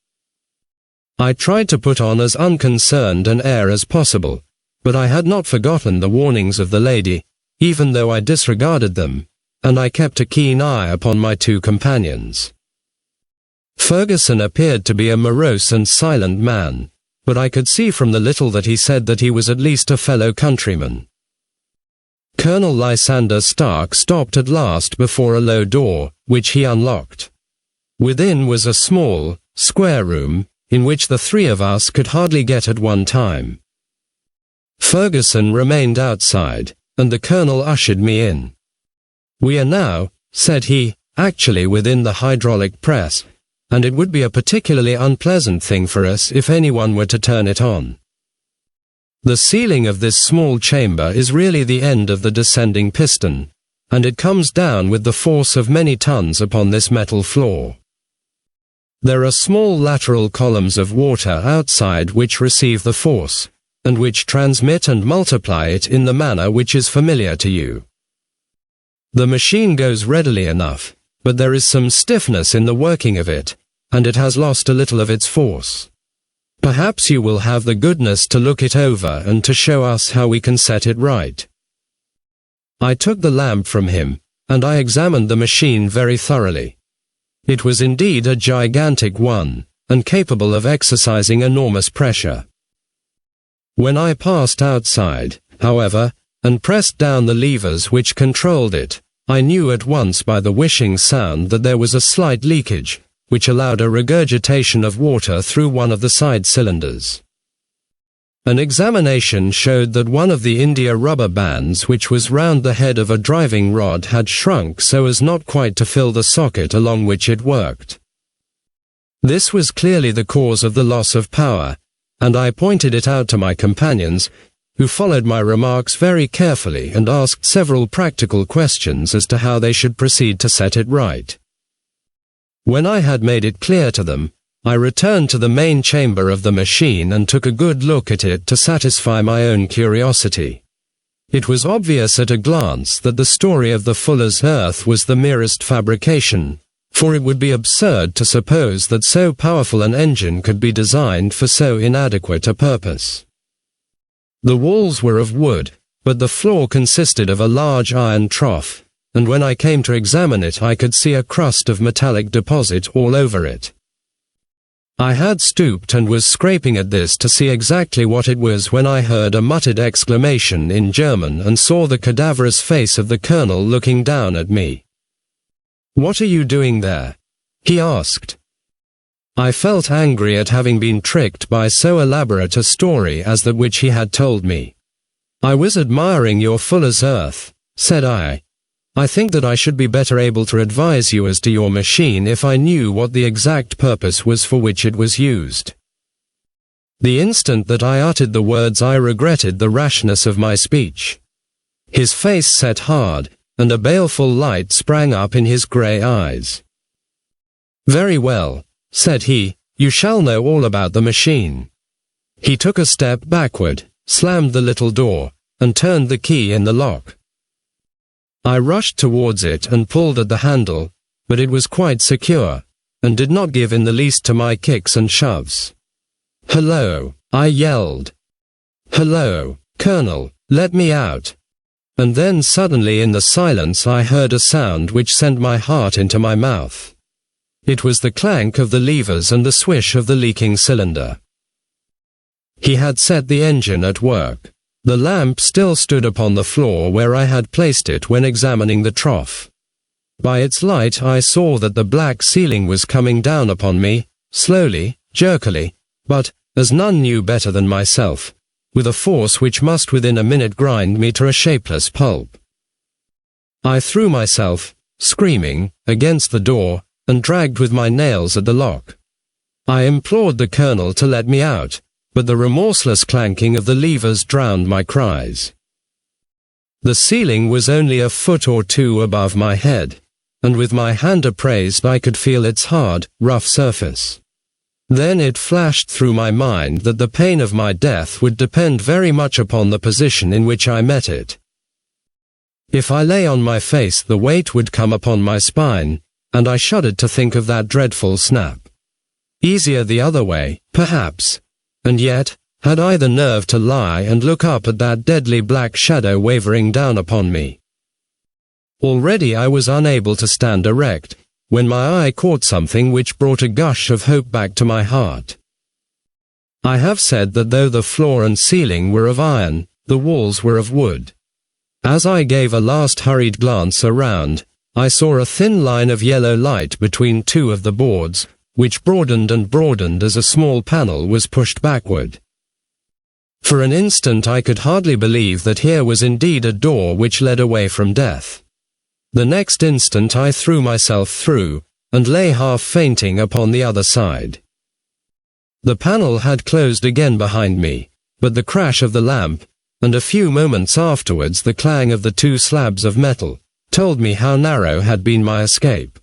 I tried to put on as unconcerned an air as possible, but I had not forgotten the warnings of the lady, even though I disregarded them, and I kept a keen eye upon my two companions. Ferguson appeared to be a morose and silent man, but I could see from the little that he said that he was at least a fellow countryman. Colonel Lysander Stark stopped at last before a low door, which he unlocked. Within was a small, square room, in which the three of us could hardly get at one time. Ferguson remained outside, and the colonel ushered me in. "We are now," said he, "actually within the hydraulic press, and it would be a particularly unpleasant thing for us if anyone were to turn it on. The ceiling of this small chamber is really the end of the descending piston, and it comes down with the force of many tons upon this metal floor. There are small lateral columns of water outside which receive the force, and which transmit and multiply it in the manner which is familiar to you. The machine goes readily enough, but there is some stiffness in the working of it, and it has lost a little of its force. Perhaps you will have the goodness to look it over and to show us how we can set it right." I took the lamp from him, and I examined the machine very thoroughly. It was indeed a gigantic one, and capable of exercising enormous pressure. When I passed outside, however, and pressed down the levers which controlled it, I knew at once by the whishing sound that there was a slight leakage, which allowed a regurgitation of water through one of the side cylinders. An examination showed that one of the India rubber bands which was round the head of a driving rod had shrunk so as not quite to fill the socket along which it worked. This was clearly the cause of the loss of power, and I pointed it out to my companions, who followed my remarks very carefully and asked several practical questions as to how they should proceed to set it right. When I had made it clear to them, I returned to the main chamber of the machine and took a good look at it to satisfy my own curiosity. It was obvious at a glance that the story of the fuller's earth was the merest fabrication, for it would be absurd to suppose that so powerful an engine could be designed for so inadequate a purpose. The walls were of wood, but the floor consisted of a large iron trough, and when I came to examine it I could see a crust of metallic deposit all over it. I had stooped and was scraping at this to see exactly what it was when I heard a muttered exclamation in German and saw the cadaverous face of the colonel looking down at me. "What are you doing there?" he asked. I felt angry at having been tricked by so elaborate a story as that which he had told me. "I was admiring your fuller's earth," said I. "I think that I should be better able to advise you as to your machine if I knew what the exact purpose was for which it was used." The instant that I uttered the words I regretted the rashness of my speech. His face set hard, and a baleful light sprang up in his grey eyes. "Very well," said he, "you shall know all about the machine." He took a step backward, slammed the little door, and turned the key in the lock. I rushed towards it and pulled at the handle, but it was quite secure, and did not give in the least to my kicks and shoves. "Hello," I yelled. "Hello, Colonel, let me out." And then suddenly in the silence I heard a sound which sent my heart into my mouth. It was the clank of the levers and the swish of the leaking cylinder. He had set the engine at work. The lamp still stood upon the floor where I had placed it when examining the trough. By its light I saw that the black ceiling was coming down upon me, slowly, jerkily, but, as none knew better than myself, with a force which must within a minute grind me to a shapeless pulp. I threw myself, screaming, against the door, and dragged with my nails at the lock. I implored the colonel to let me out, but the remorseless clanking of the levers drowned my cries. The ceiling was only a foot or two above my head, and with my hand upraised I could feel its hard, rough surface. Then it flashed through my mind that the pain of my death would depend very much upon the position in which I met it. If I lay on my face the weight would come upon my spine, and I shuddered to think of that dreadful snap. Easier the other way, perhaps. And yet, had I the nerve to lie and look up at that deadly black shadow wavering down upon me? Already I was unable to stand erect, when my eye caught something which brought a gush of hope back to my heart. I have said that though the floor and ceiling were of iron, the walls were of wood. As I gave a last hurried glance around, I saw a thin line of yellow light between two of the boards, which broadened and broadened as a small panel was pushed backward. For an instant I could hardly believe that here was indeed a door which led away from death. The next instant I threw myself through, and lay half fainting upon the other side. The panel had closed again behind me, but the crash of the lamp, and a few moments afterwards the clang of the two slabs of metal, told me how narrow had been my escape.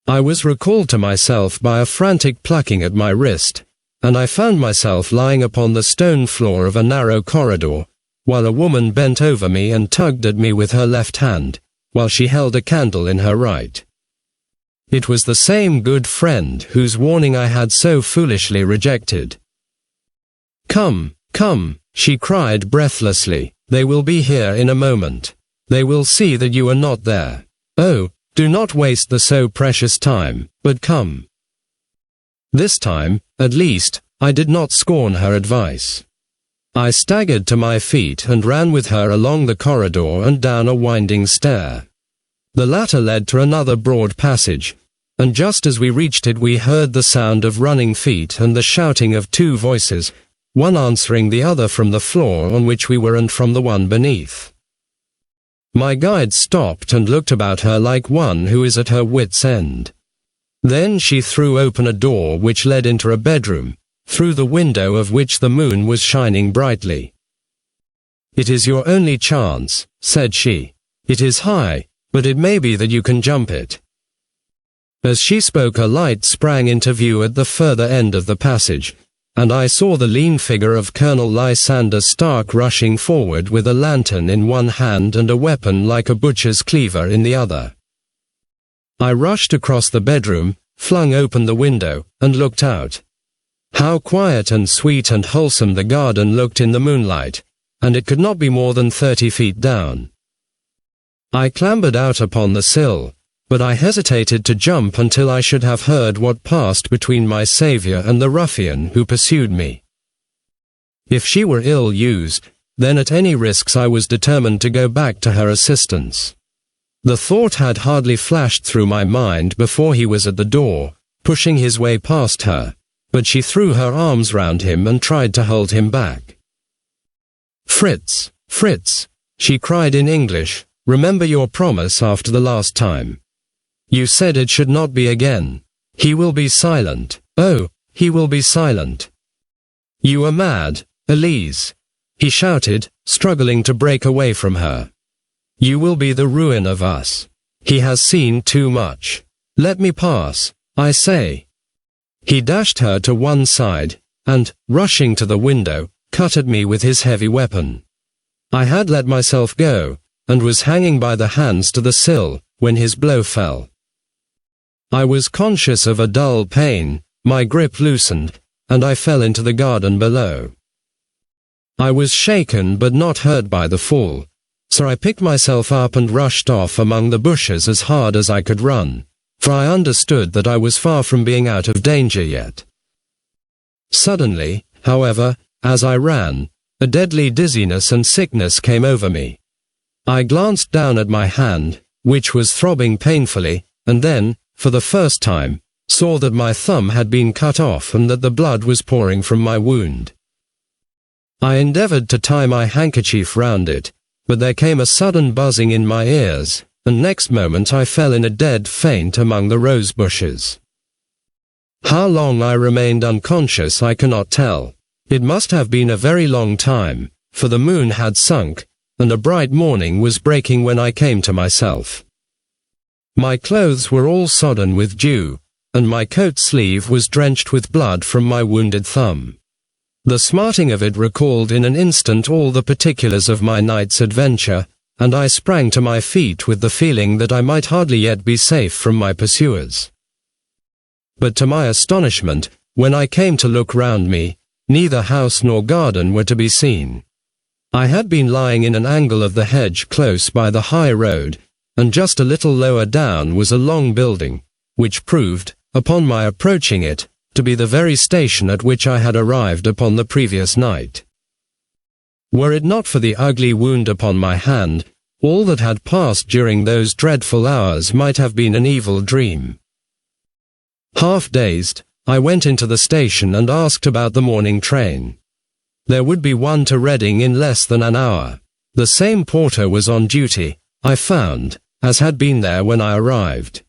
I was recalled to myself by a frantic plucking at my wrist, and I found myself lying upon the stone floor of a narrow corridor, while a woman bent over me and tugged at me with her left hand, while she held a candle in her right. It was the same good friend whose warning I had so foolishly rejected. "Come, come," she cried breathlessly, "they will be here in a moment. They will see that you are not there. Oh, do not waste the so precious time, but come." This time, at least, I did not scorn her advice. I staggered to my feet and ran with her along the corridor and down a winding stair. The latter led to another broad passage, and just as we reached it we heard the sound of running feet and the shouting of two voices, one answering the other from the floor on which we were and from the one beneath. My guide stopped and looked about her like one who is at her wit's end. Then she threw open a door which led into a bedroom, through the window of which the moon was shining brightly. "It is your only chance," said she. "It is high, but it may be that you can jump it." As she spoke a light sprang into view at the further end of the passage, and I saw the lean figure of Colonel Lysander Stark rushing forward with a lantern in one hand and a weapon like a butcher's cleaver in the other. I rushed across the bedroom, flung open the window, and looked out. How quiet and sweet and wholesome the garden looked in the moonlight, and it could not be more than 30 feet down. I clambered out upon the sill, but I hesitated to jump until I should have heard what passed between my saviour and the ruffian who pursued me. If she were ill used, then at any risks I was determined to go back to her assistance. The thought had hardly flashed through my mind before he was at the door, pushing his way past her, but she threw her arms round him and tried to hold him back. "Fritz, Fritz," she cried in English, "remember your promise after the last time. You said it should not be again. He will be silent. Oh, he will be silent." "You are mad, Elise," he shouted, struggling to break away from her. "You will be the ruin of us. He has seen too much. Let me pass, I say." He dashed her to one side, and, rushing to the window, cut at me with his heavy weapon. I had let myself go, and was hanging by the hands to the sill, when his blow fell. I was conscious of a dull pain, my grip loosened, and I fell into the garden below. I was shaken but not hurt by the fall, so I picked myself up and rushed off among the bushes as hard as I could run, for I understood that I was far from being out of danger yet. Suddenly, however, as I ran, a deadly dizziness and sickness came over me. I glanced down at my hand, which was throbbing painfully, and then, for the first time, saw that my thumb had been cut off and that the blood was pouring from my wound. I endeavored to tie my handkerchief round it, but there came a sudden buzzing in my ears, and next moment I fell in a dead faint among the rose bushes. How long I remained unconscious I cannot tell. It must have been a very long time, for the moon had sunk, and a bright morning was breaking when I came to myself. My clothes were all sodden with dew, and my coat sleeve was drenched with blood from my wounded thumb. The smarting of it recalled in an instant all the particulars of my night's adventure, and I sprang to my feet with the feeling that I might hardly yet be safe from my pursuers. But to my astonishment, when I came to look round me, neither house nor garden were to be seen. I had been lying in an angle of the hedge close by the high road, and just a little lower down was a long building, which proved, upon my approaching it, to be the very station at which I had arrived upon the previous night. Were it not for the ugly wound upon my hand, all that had passed during those dreadful hours might have been an evil dream. Half dazed, I went into the station and asked about the morning train. There would be one to Reading in less than an hour. The same porter was on duty, I found, as had been there when I arrived.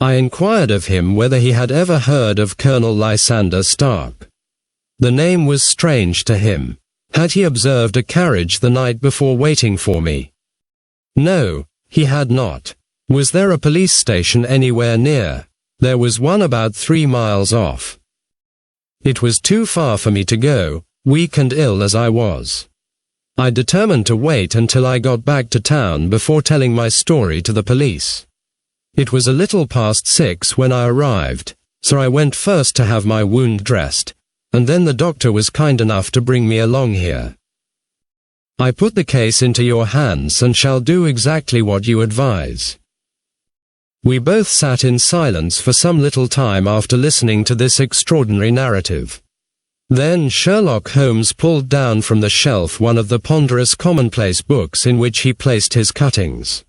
I inquired of him whether he had ever heard of Colonel Lysander Stark. The name was strange to him. Had he observed a carriage the night before waiting for me? No, he had not. Was there a police station anywhere near? There was one about 3 miles off. It was too far for me to go, weak and ill as I was. I determined to wait until I got back to town before telling my story to the police. It was a little past 6 when I arrived, so I went first to have my wound dressed, and then the doctor was kind enough to bring me along here. I put the case into your hands and shall do exactly what you advise. We both sat in silence for some little time after listening to this extraordinary narrative. Then Sherlock Holmes pulled down from the shelf one of the ponderous commonplace books in which he placed his cuttings.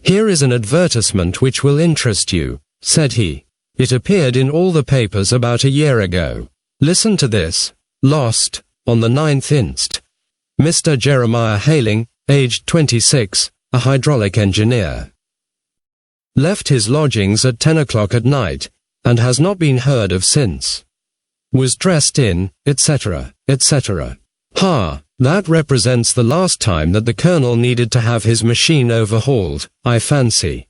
"Here is an advertisement which will interest you," said he. "It appeared in all the papers about a year ago. Listen to this. Lost, on the 9th inst. Mr. Jeremiah Hailing, aged 26, a hydraulic engineer. Left his lodgings at 10 o'clock at night, and has not been heard of since. Was dressed in, etc., etc. Ha! That represents the last time that the Colonel needed to have his machine overhauled, I fancy."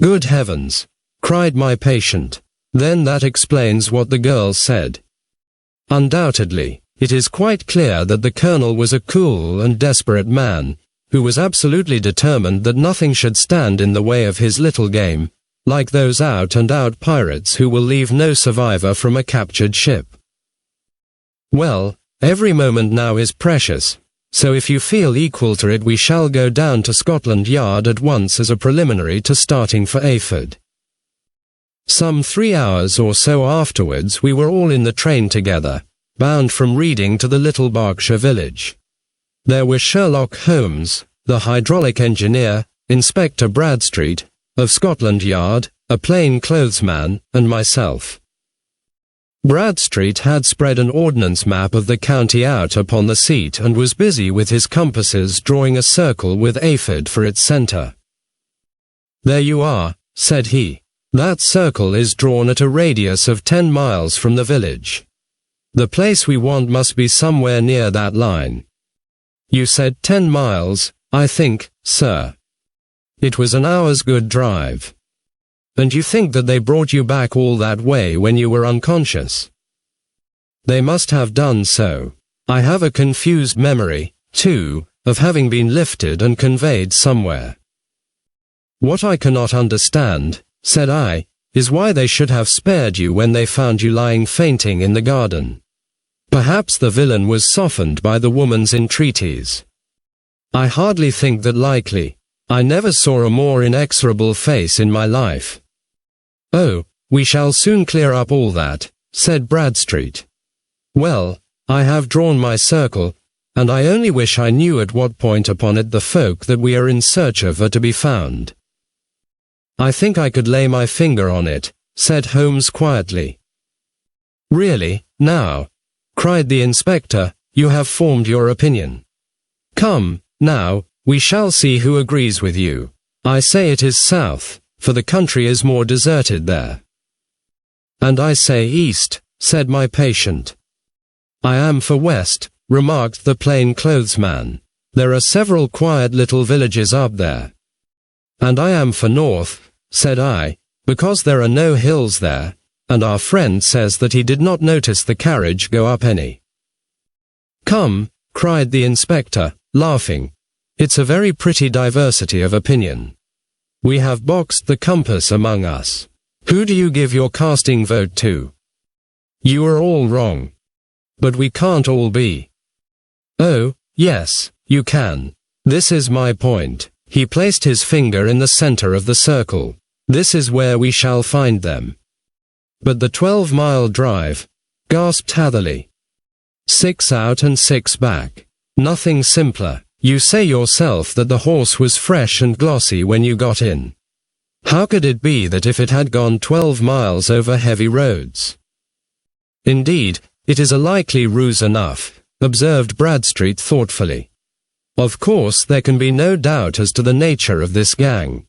"Good heavens!" cried my patient. "Then that explains what the girl said. Undoubtedly, it is quite clear that the Colonel was a cool and desperate man, who was absolutely determined that nothing should stand in the way of his little game, like those out-and-out pirates who will leave no survivor from a captured ship. Well, every moment now is precious, so if you feel equal to it we shall go down to Scotland Yard at once as a preliminary to starting for Ayford." Some 3 hours or so afterwards we were all in the train together, bound from Reading to the little Berkshire village. There were Sherlock Holmes, the hydraulic engineer, Inspector Bradstreet, of Scotland Yard, a plain clothesman, and myself. Bradstreet had spread an ordnance map of the county out upon the seat and was busy with his compasses drawing a circle with Ayford for its centre. "There you are," said he. "That circle is drawn at a radius of 10 miles from the village. The place we want must be somewhere near that line. You said 10 miles, I think, sir. It was an hour's good drive. And you think that they brought you back all that way when you were unconscious?" "They must have done so. I have a confused memory, too, of having been lifted and conveyed somewhere." "What I cannot understand," said I, "is why they should have spared you when they found you lying fainting in the garden. Perhaps the villain was softened by the woman's entreaties." "I hardly think that likely. I never saw a more inexorable face in my life." "Oh, we shall soon clear up all that," said Bradstreet. "Well, I have drawn my circle, and I only wish I knew at what point upon it the folk that we are in search of are to be found." "I think I could lay my finger on it," said Holmes quietly. "Really, now," cried the inspector, "you have formed your opinion. Come, now, we shall see who agrees with you. I say it is south, for the country is more deserted there." "And I say east," said my patient. "I am for west," remarked the plain clothes man. "There are several quiet little villages up there." "And I am for north," said I, "because there are no hills there, and our friend says that he did not notice the carriage go up any." "Come," cried the inspector, laughing, "it's a very pretty diversity of opinion. We have boxed the compass among us. Who do you give your casting vote to? You are all wrong. But we can't all be." "Oh, yes, you can. This is my point." He placed his finger in the center of the circle. "This is where we shall find them." "But the 12-mile drive," gasped Hatherley. 6 out and 6 back. Nothing simpler. You say yourself that the horse was fresh and glossy when you got in. How could it be that if it had gone 12 miles over heavy roads? Indeed, it is a likely ruse enough, observed Bradstreet thoughtfully. Of course there can be no doubt as to the nature of this gang.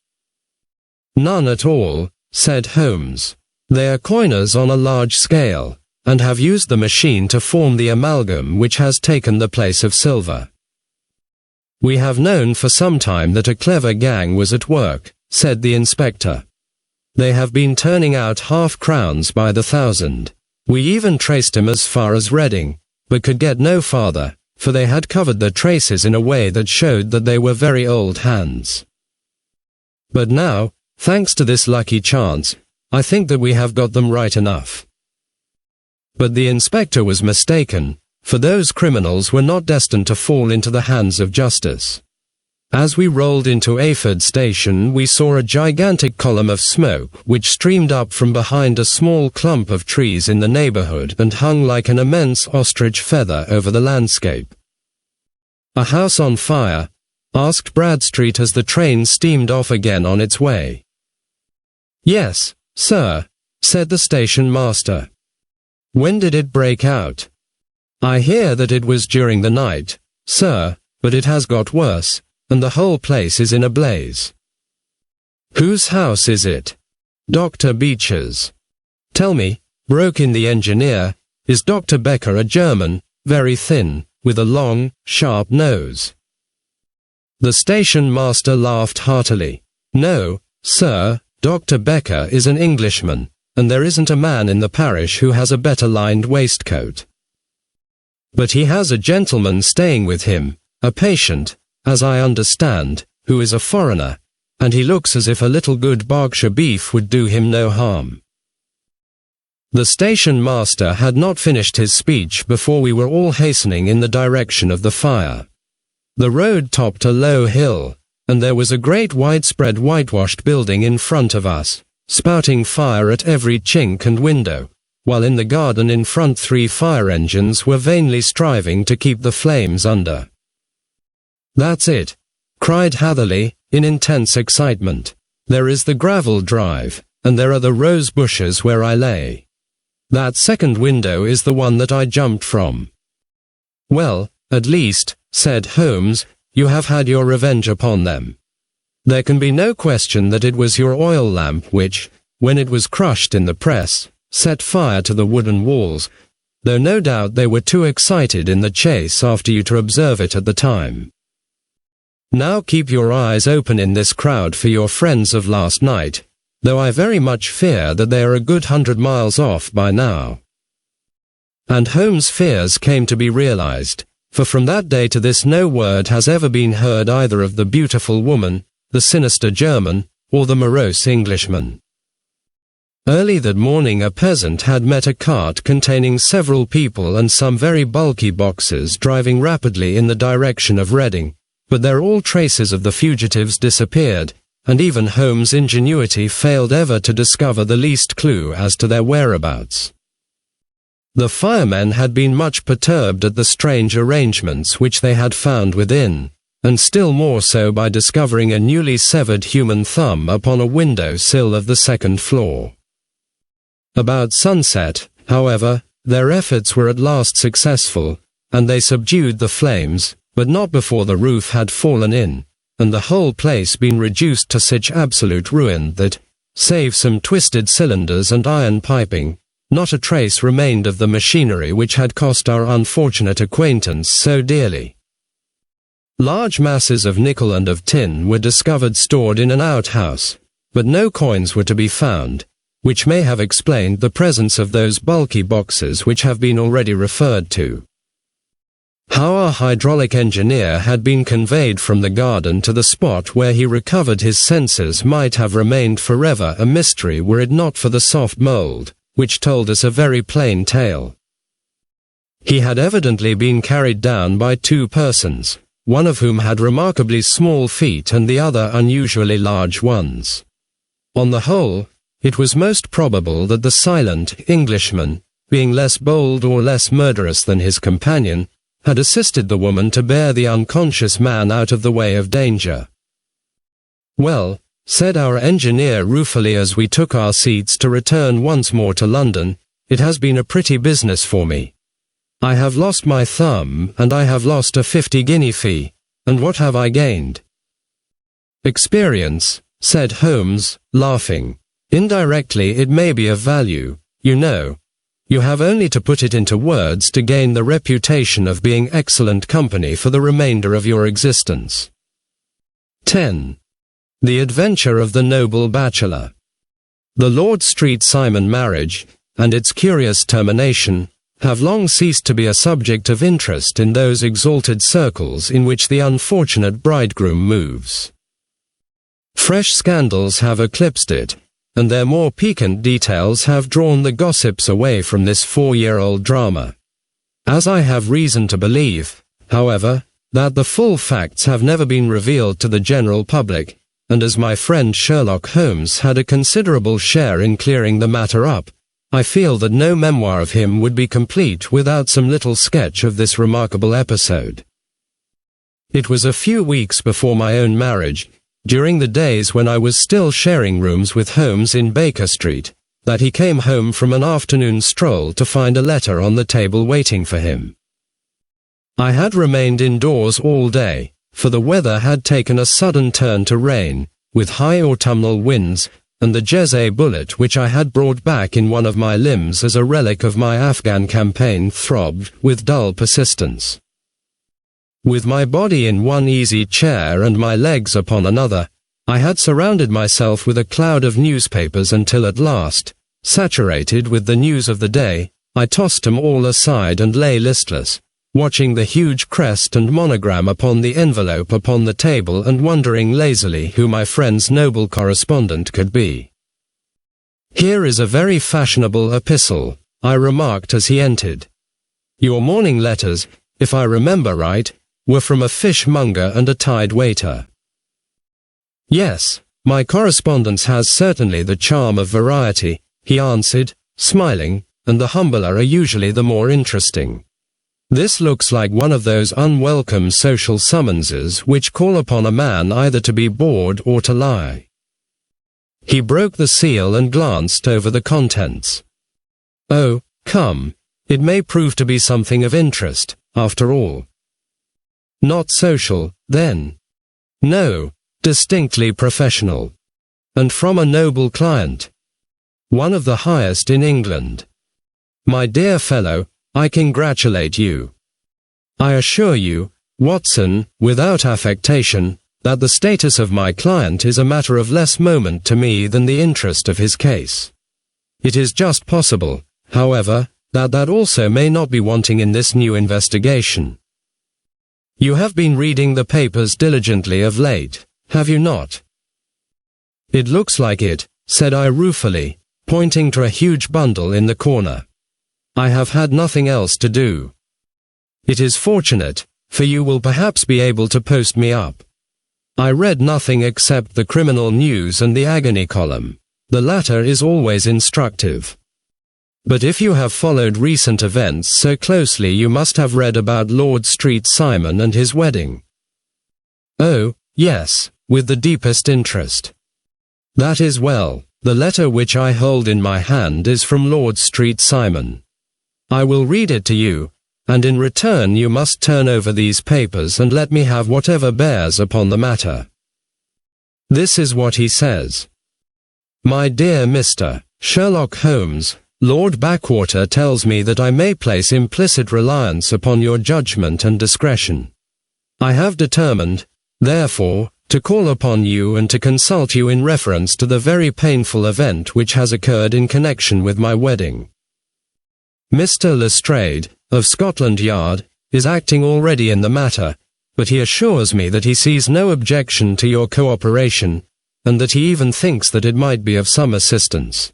None at all, said Holmes. They are coiners on a large scale, and have used the machine to form the amalgam which has taken the place of silver. We have known for some time that a clever gang was at work, said the inspector. They have been turning out half-crowns by the thousand. We even traced him as far as Reading, but could get no farther, for they had covered their traces in a way that showed that they were very old hands. But now, thanks to this lucky chance, I think that we have got them right enough. But the inspector was mistaken, for those criminals were not destined to fall into the hands of justice. As we rolled into Ayford Station, we saw a gigantic column of smoke which streamed up from behind a small clump of trees in the neighborhood and hung like an immense ostrich feather over the landscape. "A house on fire?" asked Bradstreet as the train steamed off again on its way. "Yes, sir," said the station master. "When did it break out?" "I hear that it was during the night, sir, but it has got worse, and the whole place is in a blaze." "Whose house is it?" "Dr. Beecher's." "Tell me," broke in the engineer, "is Dr. Becker a German, very thin, with a long, sharp nose?" The station master laughed heartily. "No, sir, Dr. Becker is an Englishman, and there isn't a man in the parish who has a better lined waistcoat. But he has a gentleman staying with him, a patient, as I understand, who is a foreigner, and he looks as if a little good Berkshire beef would do him no harm." The station master had not finished his speech before we were all hastening in the direction of the fire. The road topped a low hill, and there was a great widespread whitewashed building in front of us, spouting fire at every chink and window, while in the garden in front 3 fire engines were vainly striving to keep the flames under. "That's it," cried Hatherley, in intense excitement. "There is the gravel drive, and there are the rose bushes where I lay. That second window is the one that I jumped from." "Well, at least," said Holmes, "you have had your revenge upon them. There can be no question that it was your oil lamp which, when it was crushed in the press, set fire to the wooden walls, though no doubt they were too excited in the chase after you to observe it at the time. Now keep your eyes open in this crowd for your friends of last night, though I very much fear that they are a good 100 miles off by now." And Holmes' fears came to be realized, for from that day to this no word has ever been heard either of the beautiful woman, the sinister German, or the morose Englishman. Early that morning a peasant had met a cart containing several people and some very bulky boxes driving rapidly in the direction of Reading, but there all traces of the fugitives disappeared, and even Holmes' ingenuity failed ever to discover the least clue as to their whereabouts. The firemen had been much perturbed at the strange arrangements which they had found within, and still more so by discovering a newly severed human thumb upon a window sill of the second floor. About sunset, however, their efforts were at last successful, and they subdued the flames, but not before the roof had fallen in, and the whole place been reduced to such absolute ruin that, save some twisted cylinders and iron piping, not a trace remained of the machinery which had cost our unfortunate acquaintance so dearly. Large masses of nickel and of tin were discovered stored in an outhouse, but no coins were to be found, which may have explained the presence of those bulky boxes which have been already referred to. How our hydraulic engineer had been conveyed from the garden to the spot where he recovered his senses might have remained forever a mystery were it not for the soft mould, which told us a very plain tale. He had evidently been carried down by 2 persons, one of whom had remarkably small feet and the other unusually large ones. On the whole, it was most probable that the silent Englishman, being less bold or less murderous than his companion, had assisted the woman to bear the unconscious man out of the way of danger. "Well," said our engineer ruefully as we took our seats to return once more to London, "it has been a pretty business for me, I have lost my thumb, and I have lost a 50-guinea fee, and what have I gained? Experience, said Holmes, laughing. Indirectly it may be of value, you know. You have only to put it into words to gain the reputation of being excellent company for the remainder of your existence. 10. The Adventure of the Noble Bachelor. The Lord Street Simon marriage, and its curious termination, have long ceased to be a subject of interest in those exalted circles in which the unfortunate bridegroom moves. Fresh scandals have eclipsed it, and their more piquant details have drawn the gossips away from this 4-year-old drama. As I have reason to believe, however, that the full facts have never been revealed to the general public, and as my friend Sherlock Holmes had a considerable share in clearing the matter up, I feel that no memoir of him would be complete without some little sketch of this remarkable episode. It was a few weeks before my own marriage, during the days when I was still sharing rooms with Holmes in Baker Street, that he came home from an afternoon stroll to find a letter on the table waiting for him. I had remained indoors all day, for the weather had taken a sudden turn to rain, with high autumnal winds, and the Jeze bullet which I had brought back in one of my limbs as a relic of my Afghan campaign throbbed with dull persistence. With my body in one easy chair and my legs upon another, I had surrounded myself with a cloud of newspapers until at last, saturated with the news of the day, I tossed them all aside and lay listless, watching the huge crest and monogram upon the envelope upon the table and wondering lazily who my friend's noble correspondent could be. "Here is a very fashionable epistle," I remarked as he entered. "Your morning letters, if I remember right, were from a fishmonger and a tide waiter." "Yes, my correspondence has certainly the charm of variety," he answered, smiling, "and the humbler are usually the more interesting. This looks like one of those unwelcome social summonses which call upon a man either to be bored or to lie." He broke the seal and glanced over the contents. "Oh, come, it may prove to be something of interest, after all." "Not social, then?" "No, distinctly professional. And from a noble client. One of the highest in England. My dear fellow, I congratulate you. I assure you, Watson, without affectation, that the status of my client is a matter of less moment to me than the interest of his case. It is just possible, however, that also may not be wanting in this new investigation. You have been reading the papers diligently of late, have you not?" "It looks like it," said I ruefully, pointing to a huge bundle in the corner. "I have had nothing else to do." "It is fortunate, for you will perhaps be able to post me up." I read nothing except the criminal news and the agony column. The latter is always instructive. But if you have followed recent events so closely, you must have read about Lord Street Simon and his wedding. "Oh, yes, with the deepest interest." "That is well. The letter which I hold in my hand is from Lord Street Simon. I will read it to you, and in return you must turn over these papers and let me have whatever bears upon the matter. This is what he says. My dear Mr. Sherlock Holmes, Lord Backwater tells me that I may place implicit reliance upon your judgment and discretion. I have determined, therefore, to call upon you and to consult you in reference to the very painful event which has occurred in connection with my wedding. Mr. Lestrade, of Scotland Yard, is acting already in the matter, but he assures me that he sees no objection to your cooperation, and that he even thinks that it might be of some assistance.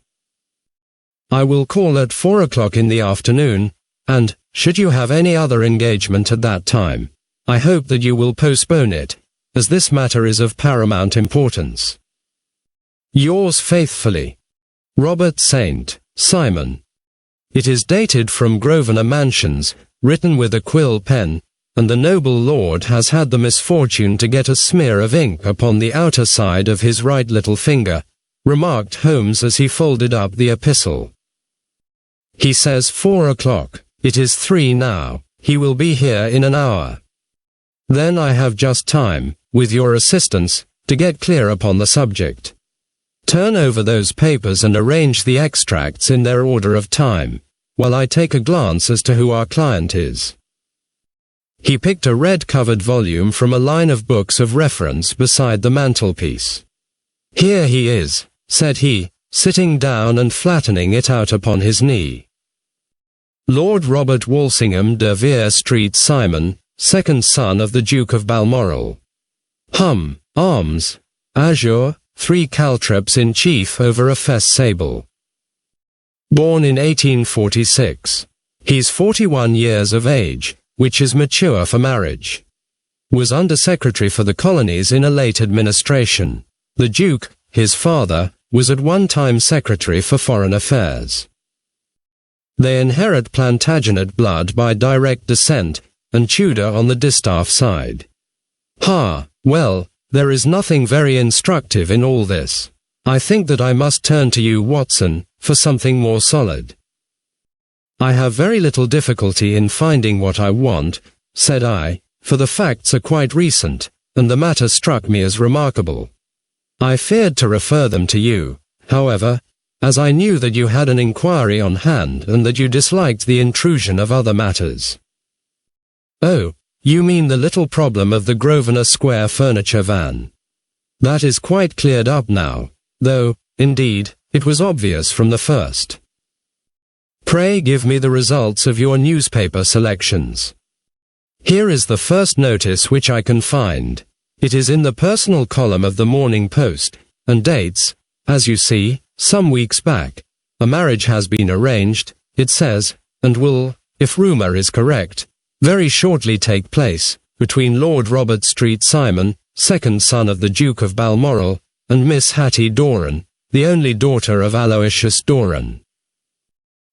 I will call at 4 o'clock in the afternoon, and, should you have any other engagement at that time, I hope that you will postpone it, as this matter is of paramount importance. Yours faithfully, Robert St. Simon. It is dated from Grosvenor Mansions, written with a quill pen, and the noble lord has had the misfortune to get a smear of ink upon the outer side of his right little finger, remarked Holmes as he folded up the epistle. He says 4 o'clock, It is 3 now. He will be here in an hour. Then I have just time, with your assistance, to get clear upon the subject. Turn over those papers and arrange the extracts in their order of time, while I take a glance as to who our client is." He picked a red-covered volume from a line of books of reference beside the mantelpiece. "Here he is," said he, sitting down and flattening it out upon his knee. "Lord Robert Walsingham de Vere Street Simon, second son of the Duke of Balmoral. Arms, azure, 3 caltrops in chief over a fess sable. Born in 1846. He's 41 years of age, which is mature for marriage. Was Under-Secretary for the Colonies in a late administration. The Duke, his father, was at one time Secretary for Foreign Affairs. They inherit Plantagenet blood by direct descent, and Tudor on the distaff side. Well, there is nothing very instructive in all this. I think that I must turn to you, Watson, for something more solid." "I have very little difficulty in finding what I want," said I, "for the facts are quite recent, and the matter struck me as remarkable. I feared to refer them to you, however, as I knew that you had an inquiry on hand and that you disliked the intrusion of other matters." "Oh, you mean the little problem of the Grosvenor Square furniture van. That is quite cleared up now, though, indeed, it was obvious from the first. Pray give me the results of your newspaper selections. Here is the first notice which I can find. It is in the personal column of the Morning Post, and dates, as you see, some weeks back. A marriage has been arranged, it says, and will, if rumour is correct, very shortly take place, between Lord Robert Street Simon, second son of the Duke of Balmoral, and Miss Hattie Doran, the only daughter of Aloysius Doran,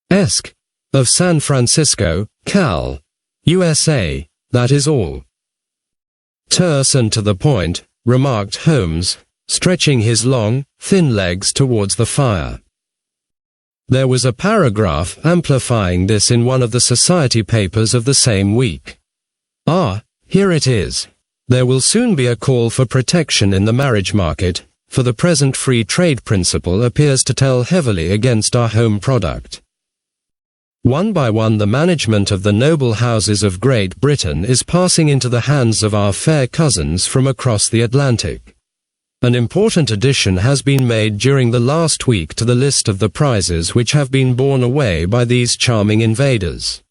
Esq. of San Francisco, Cal. USA, that is all." "Terse and to the point," remarked Holmes, stretching his long, thin legs towards the fire. There was a paragraph amplifying this in one of the society papers of the same week. Here it is. "There will soon be a call for protection in the marriage market, for the present free trade principle appears to tell heavily against our home product. One by one the management of the noble houses of Great Britain is passing into the hands of our fair cousins from across the Atlantic. An important addition has been made during the last week to the list of the prizes which have been borne away by these charming invaders.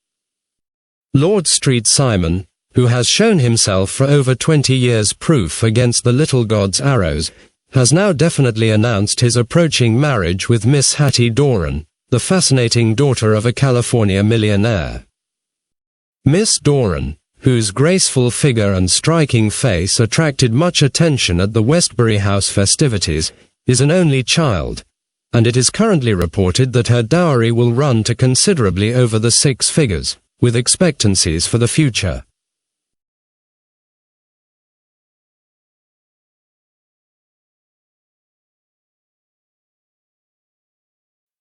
Lord Street Simon, who has shown himself for over 20 years proof against the little god's arrows, has now definitely announced his approaching marriage with Miss Hattie Doran, the fascinating daughter of a California millionaire. Miss Doran, whose graceful figure and striking face attracted much attention at the Westbury House festivities, is an only child, and it is currently reported that her dowry will run to considerably over the 6 figures, with expectancies for the future.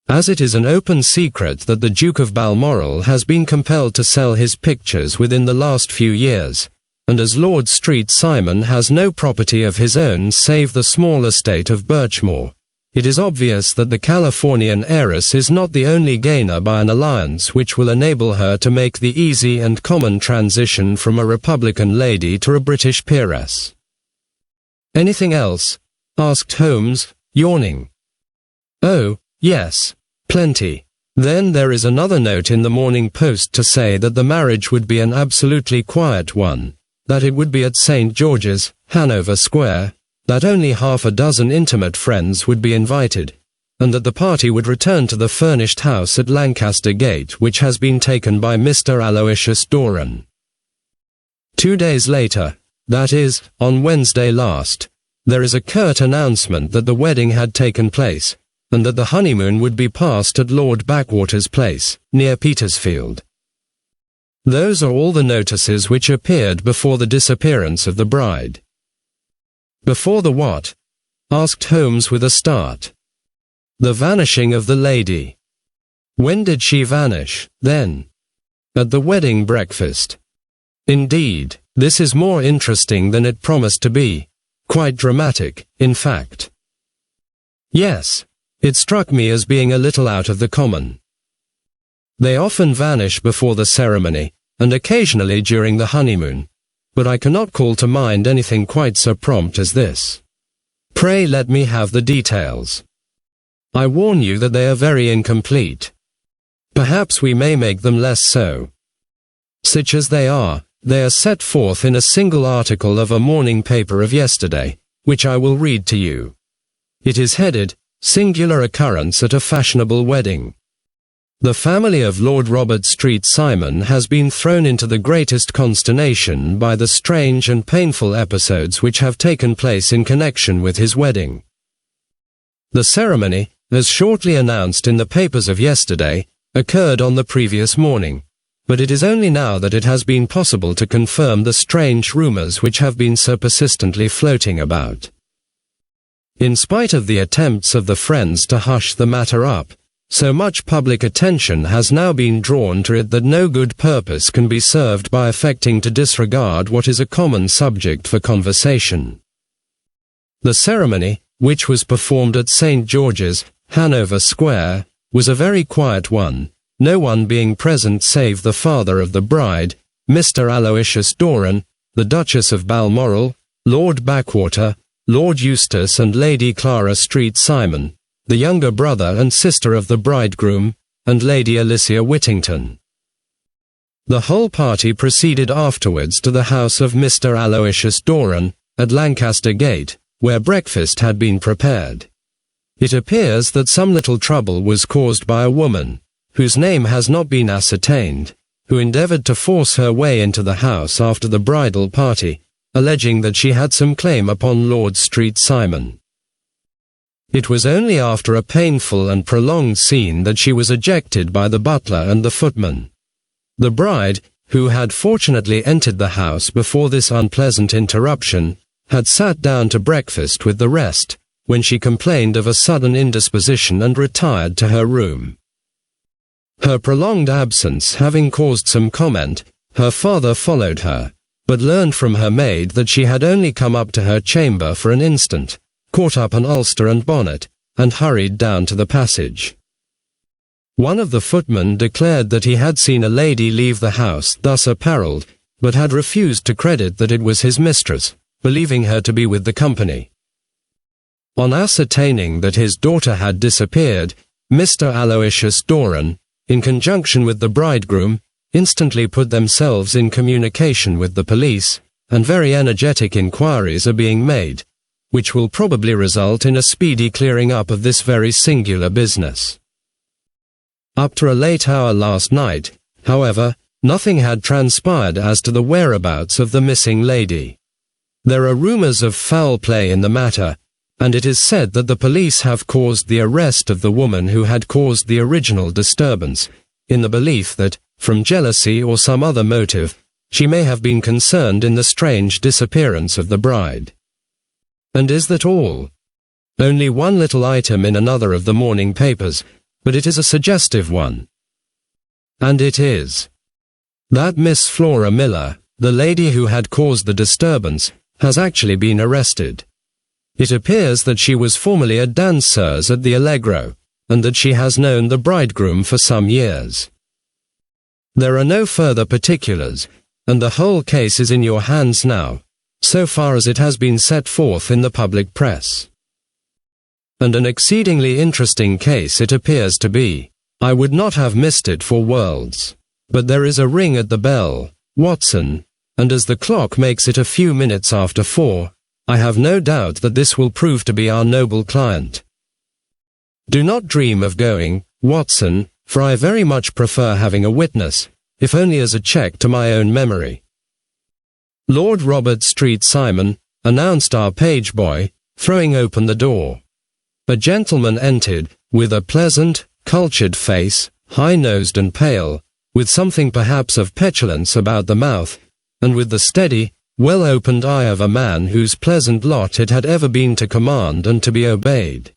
As it is an open secret that the Duke of Balmoral has been compelled to sell his pictures within the last few years, and as Lord Street Simon has no property of his own save the small estate of Birchmoor, it is obvious that the Californian heiress is not the only gainer by an alliance which will enable her to make the easy and common transition from a Republican lady to a British peeress. "Anything else?" asked Holmes, yawning. "Oh, yes, plenty. Then there is another note in the Morning Post to say that the marriage would be an absolutely quiet one, that it would be at St. George's, Hanover Square, that only half a dozen intimate friends would be invited, and that the party would return to the furnished house at Lancaster Gate which has been taken by Mr. Aloysius Doran. 2 days later, that is, on Wednesday last, there is a curt announcement that the wedding had taken place, and that the honeymoon would be passed at Lord Backwater's place, near Petersfield. Those are all the notices which appeared before the disappearance of the bride." "Before the what?" asked Holmes with a start. "The vanishing of the lady." "When did she vanish, then?" at the wedding breakfast. Indeed, this is more interesting than it promised to be. Quite dramatic, in fact. Yes, it struck me as being a little out of the common. They often vanish before the ceremony, and occasionally during the honeymoon, but I cannot call to mind anything quite so prompt as this. Pray let me have the details. I warn you that they are very incomplete. Perhaps we may make them less so. Such as they are set forth in a single article of a morning paper of yesterday, which I will read to you. It is headed, Singular Occurrence at a Fashionable Wedding. The family of Lord Robert Street Simon has been thrown into the greatest consternation by the strange and painful episodes which have taken place in connection with his wedding. The ceremony, as shortly announced in the papers of yesterday, occurred on the previous morning, but it is only now that it has been possible to confirm the strange rumors which have been so persistently floating about. In spite of the attempts of the friends to hush the matter up, so much public attention has now been drawn to it that no good purpose can be served by affecting to disregard what is a common subject for conversation. The ceremony, which was performed at St. George's, Hanover Square, was a very quiet one, no one being present save the father of the bride, Mr. Aloysius Doran, the Duchess of Balmoral, Lord Backwater, Lord Eustace and Lady Clara Street Simon, the younger brother and sister of the bridegroom, and Lady Alicia Whittington. The whole party proceeded afterwards to the house of Mr. Aloysius Doran, at Lancaster Gate, where breakfast had been prepared. It appears that some little trouble was caused by a woman, whose name has not been ascertained, who endeavoured to force her way into the house after the bridal party, alleging that she had some claim upon Lord Street Simon. It was only after a painful and prolonged scene that she was ejected by the butler and the footman. The bride, who had fortunately entered the house before this unpleasant interruption, had sat down to breakfast with the rest, when she complained of a sudden indisposition and retired to her room. Her prolonged absence having caused some comment, her father followed her, but learned from her maid that she had only come up to her chamber for an instant, caught up an ulster and bonnet, and hurried down to the passage. One of the footmen declared that he had seen a lady leave the house thus apparelled, but had refused to credit that it was his mistress, believing her to be with the company. On ascertaining that his daughter had disappeared, Mr. Aloysius Doran, in conjunction with the bridegroom, instantly put themselves in communication with the police, and very energetic inquiries are being made, which will probably result in a speedy clearing up of this very singular business. Up to a late hour last night, however, nothing had transpired as to the whereabouts of the missing lady. There are rumors of foul play in the matter, and it is said that the police have caused the arrest of the woman who had caused the original disturbance, in the belief that, from jealousy or some other motive, she may have been concerned in the strange disappearance of the bride. And is that all? Only one little item in another of the morning papers, but it is a suggestive one. And it is that Miss Flora Miller, the lady who had caused the disturbance, has actually been arrested. It appears that she was formerly a danseuse at the Allegro, and that she has known the bridegroom for some years. There are no further particulars, and the whole case is in your hands now, so far as it has been set forth in the public press. And an exceedingly interesting case it appears to be. I would not have missed it for worlds. But there is a ring at the bell, Watson, and as the clock makes it a few minutes after 4, I have no doubt that this will prove to be our noble client. Do not dream of going, Watson, for I very much prefer having a witness, if only as a check to my own memory. Lord Robert Street Simon, announced our page boy, throwing open the door. A gentleman entered, with a pleasant, cultured face, high-nosed and pale, with something perhaps of petulance about the mouth, and with the steady, well-opened eye of a man whose pleasant lot it had ever been to command and to be obeyed.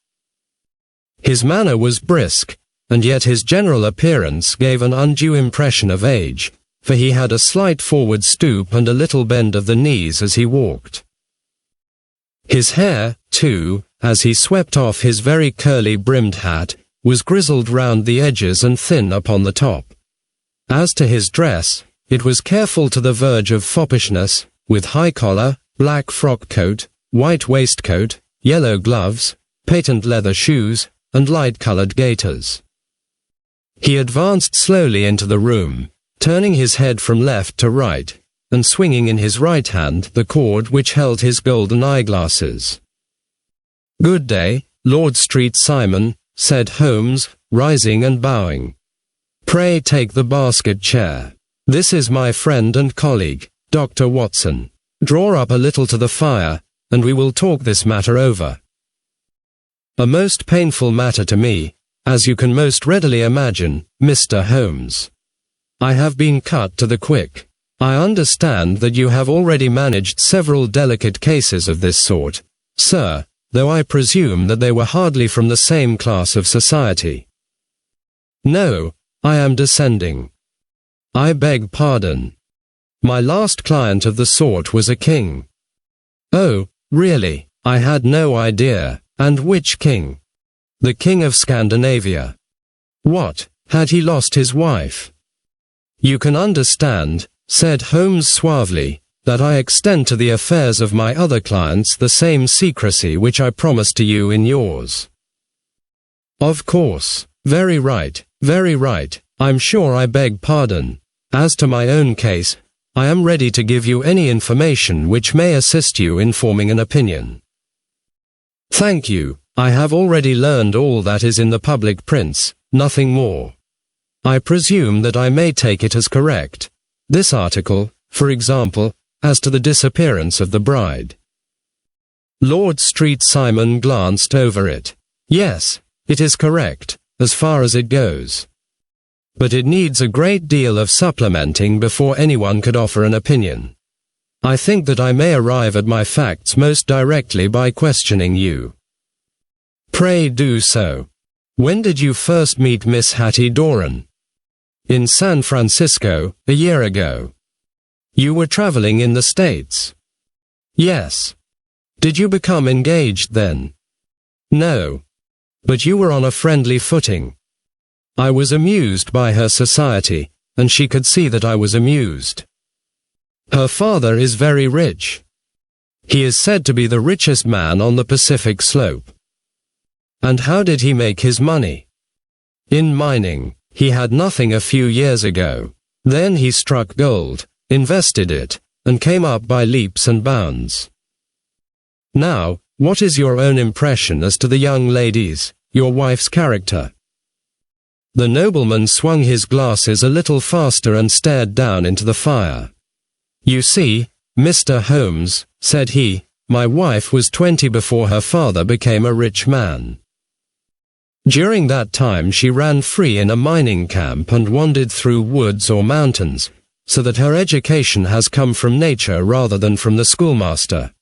His manner was brisk, and yet his general appearance gave an undue impression of age, for he had a slight forward stoop and a little bend of the knees as he walked. His hair, too, as he swept off his very curly-brimmed hat, was grizzled round the edges and thin upon the top. As to his dress, it was careful to the verge of foppishness, with high collar, black frock coat, white waistcoat, yellow gloves, patent leather shoes, and light-coloured gaiters. He advanced slowly into the room, turning his head from left to right, and swinging in his right hand the cord which held his golden eyeglasses. "Good day, Lord Street Simon," said Holmes, rising and bowing. "Pray take the basket chair. This is my friend and colleague, Dr. Watson. Draw up a little to the fire, and we will talk this matter over. A most painful matter to me, as you can most readily imagine, Mr. Holmes. I have been cut to the quick. I understand that you have already managed several delicate cases of this sort, sir, though I presume that they were hardly from the same class of society." "No, I am descending. I beg pardon. My last client of the sort was a king." "Oh, really? I had no idea. And which king?" "The King of Scandinavia." "What, had he lost his wife?" "You can understand," said Holmes suavely, "that I extend to the affairs of my other clients the same secrecy which I promised to you in yours." "Of course. Very right, very right. I'm sure I beg pardon. As to my own case, I am ready to give you any information which may assist you in forming an opinion." "Thank you. I have already learned all that is in the public prints, nothing more. I presume that I may take it as correct. This article, for example, as to the disappearance of the bride." Lord Street Simon glanced over it. "Yes, it is correct, as far as it goes. But it needs a great deal of supplementing before anyone could offer an opinion. I think that I may arrive at my facts most directly by questioning you." "Pray do so. When did you first meet Miss Hattie Doran?" "In San Francisco, a year ago." "You were traveling in the States?" "Yes." "Did you become engaged then?" "No." "But you were on a friendly footing." "I was amused by her society, and she could see that I was amused." "Her father is very rich." "He is said to be the richest man on the Pacific slope." "And how did he make his money?" "In mining. He had nothing a few years ago. Then he struck gold, invested it, and came up by leaps and bounds." "Now, what is your own impression as to the young lady's, your wife's character?" The nobleman swung his glasses a little faster and stared down into the fire. "You see, Mr. Holmes," said he, "my wife was 20 before her father became a rich man. During that time she ran free in a mining camp and wandered through woods or mountains, so that her education has come from nature rather than from the schoolmaster.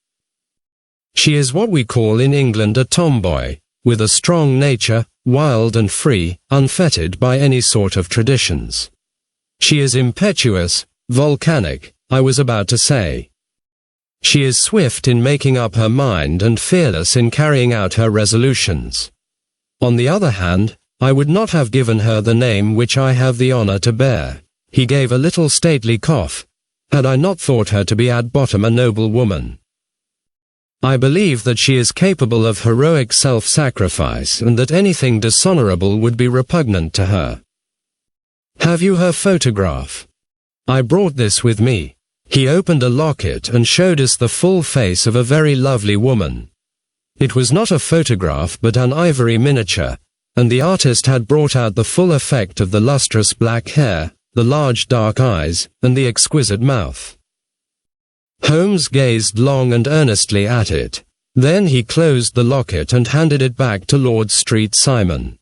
She is what we call in England a tomboy, with a strong nature, wild and free, unfettered by any sort of traditions. She is impetuous, volcanic, I was about to say. She is swift in making up her mind and fearless in carrying out her resolutions. On the other hand, I would not have given her the name which I have the honor to bear." He gave a little stately cough, "had I not thought her to be at bottom a noble woman. I believe that she is capable of heroic self-sacrifice and that anything dishonorable would be repugnant to her. Have you her photograph? I brought this with me." He opened a locket and showed us the full face of a very lovely woman. It was not a photograph but an ivory miniature, and the artist had brought out the full effect of the lustrous black hair, the large dark eyes, and the exquisite mouth. Holmes gazed long and earnestly at it. Then he closed the locket and handed it back to Lord Street Simon.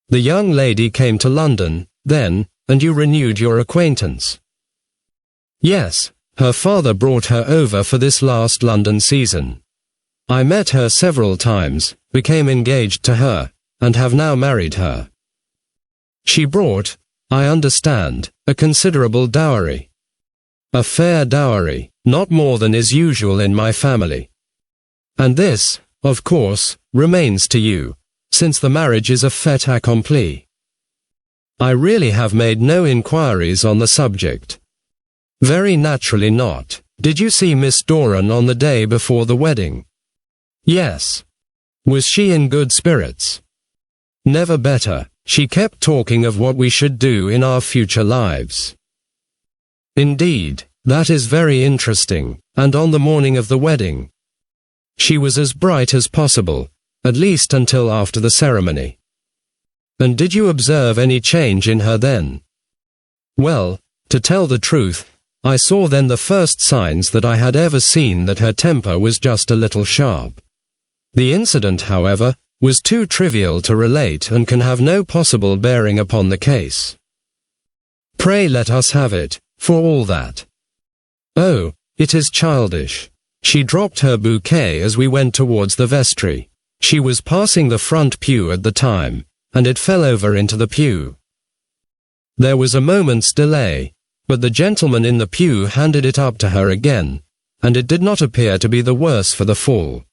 "The young lady came to London, then, and you renewed your acquaintance?" "Yes, her father brought her over for this last London season. I met her several times, became engaged to her, and have now married her. She brought, I understand, a considerable dowry. A fair dowry, not more than is usual in my family. And this, of course, remains to you, since the marriage is a fait accompli. I really have made no inquiries on the subject. Very naturally not. Did you see Miss Doran on the day before the wedding? Yes. Was she in good spirits? Never better. She kept talking of what we should do in our future lives. Indeed, that is very interesting, and on the morning of the wedding, she was as bright as possible, at least until after the ceremony. And did you observe any change in her then? Well, to tell the truth, I saw then the first signs that I had ever seen that her temper was just a little sharp. The incident, however, was too trivial to relate and can have no possible bearing upon the case. Pray let us have it, for all that. Oh, it is childish. She dropped her bouquet as we went towards the vestry. She was passing the front pew at the time, and it fell over into the pew. There was a moment's delay, but the gentleman in the pew handed it up to her again, and it did not appear to be the worse for the fall.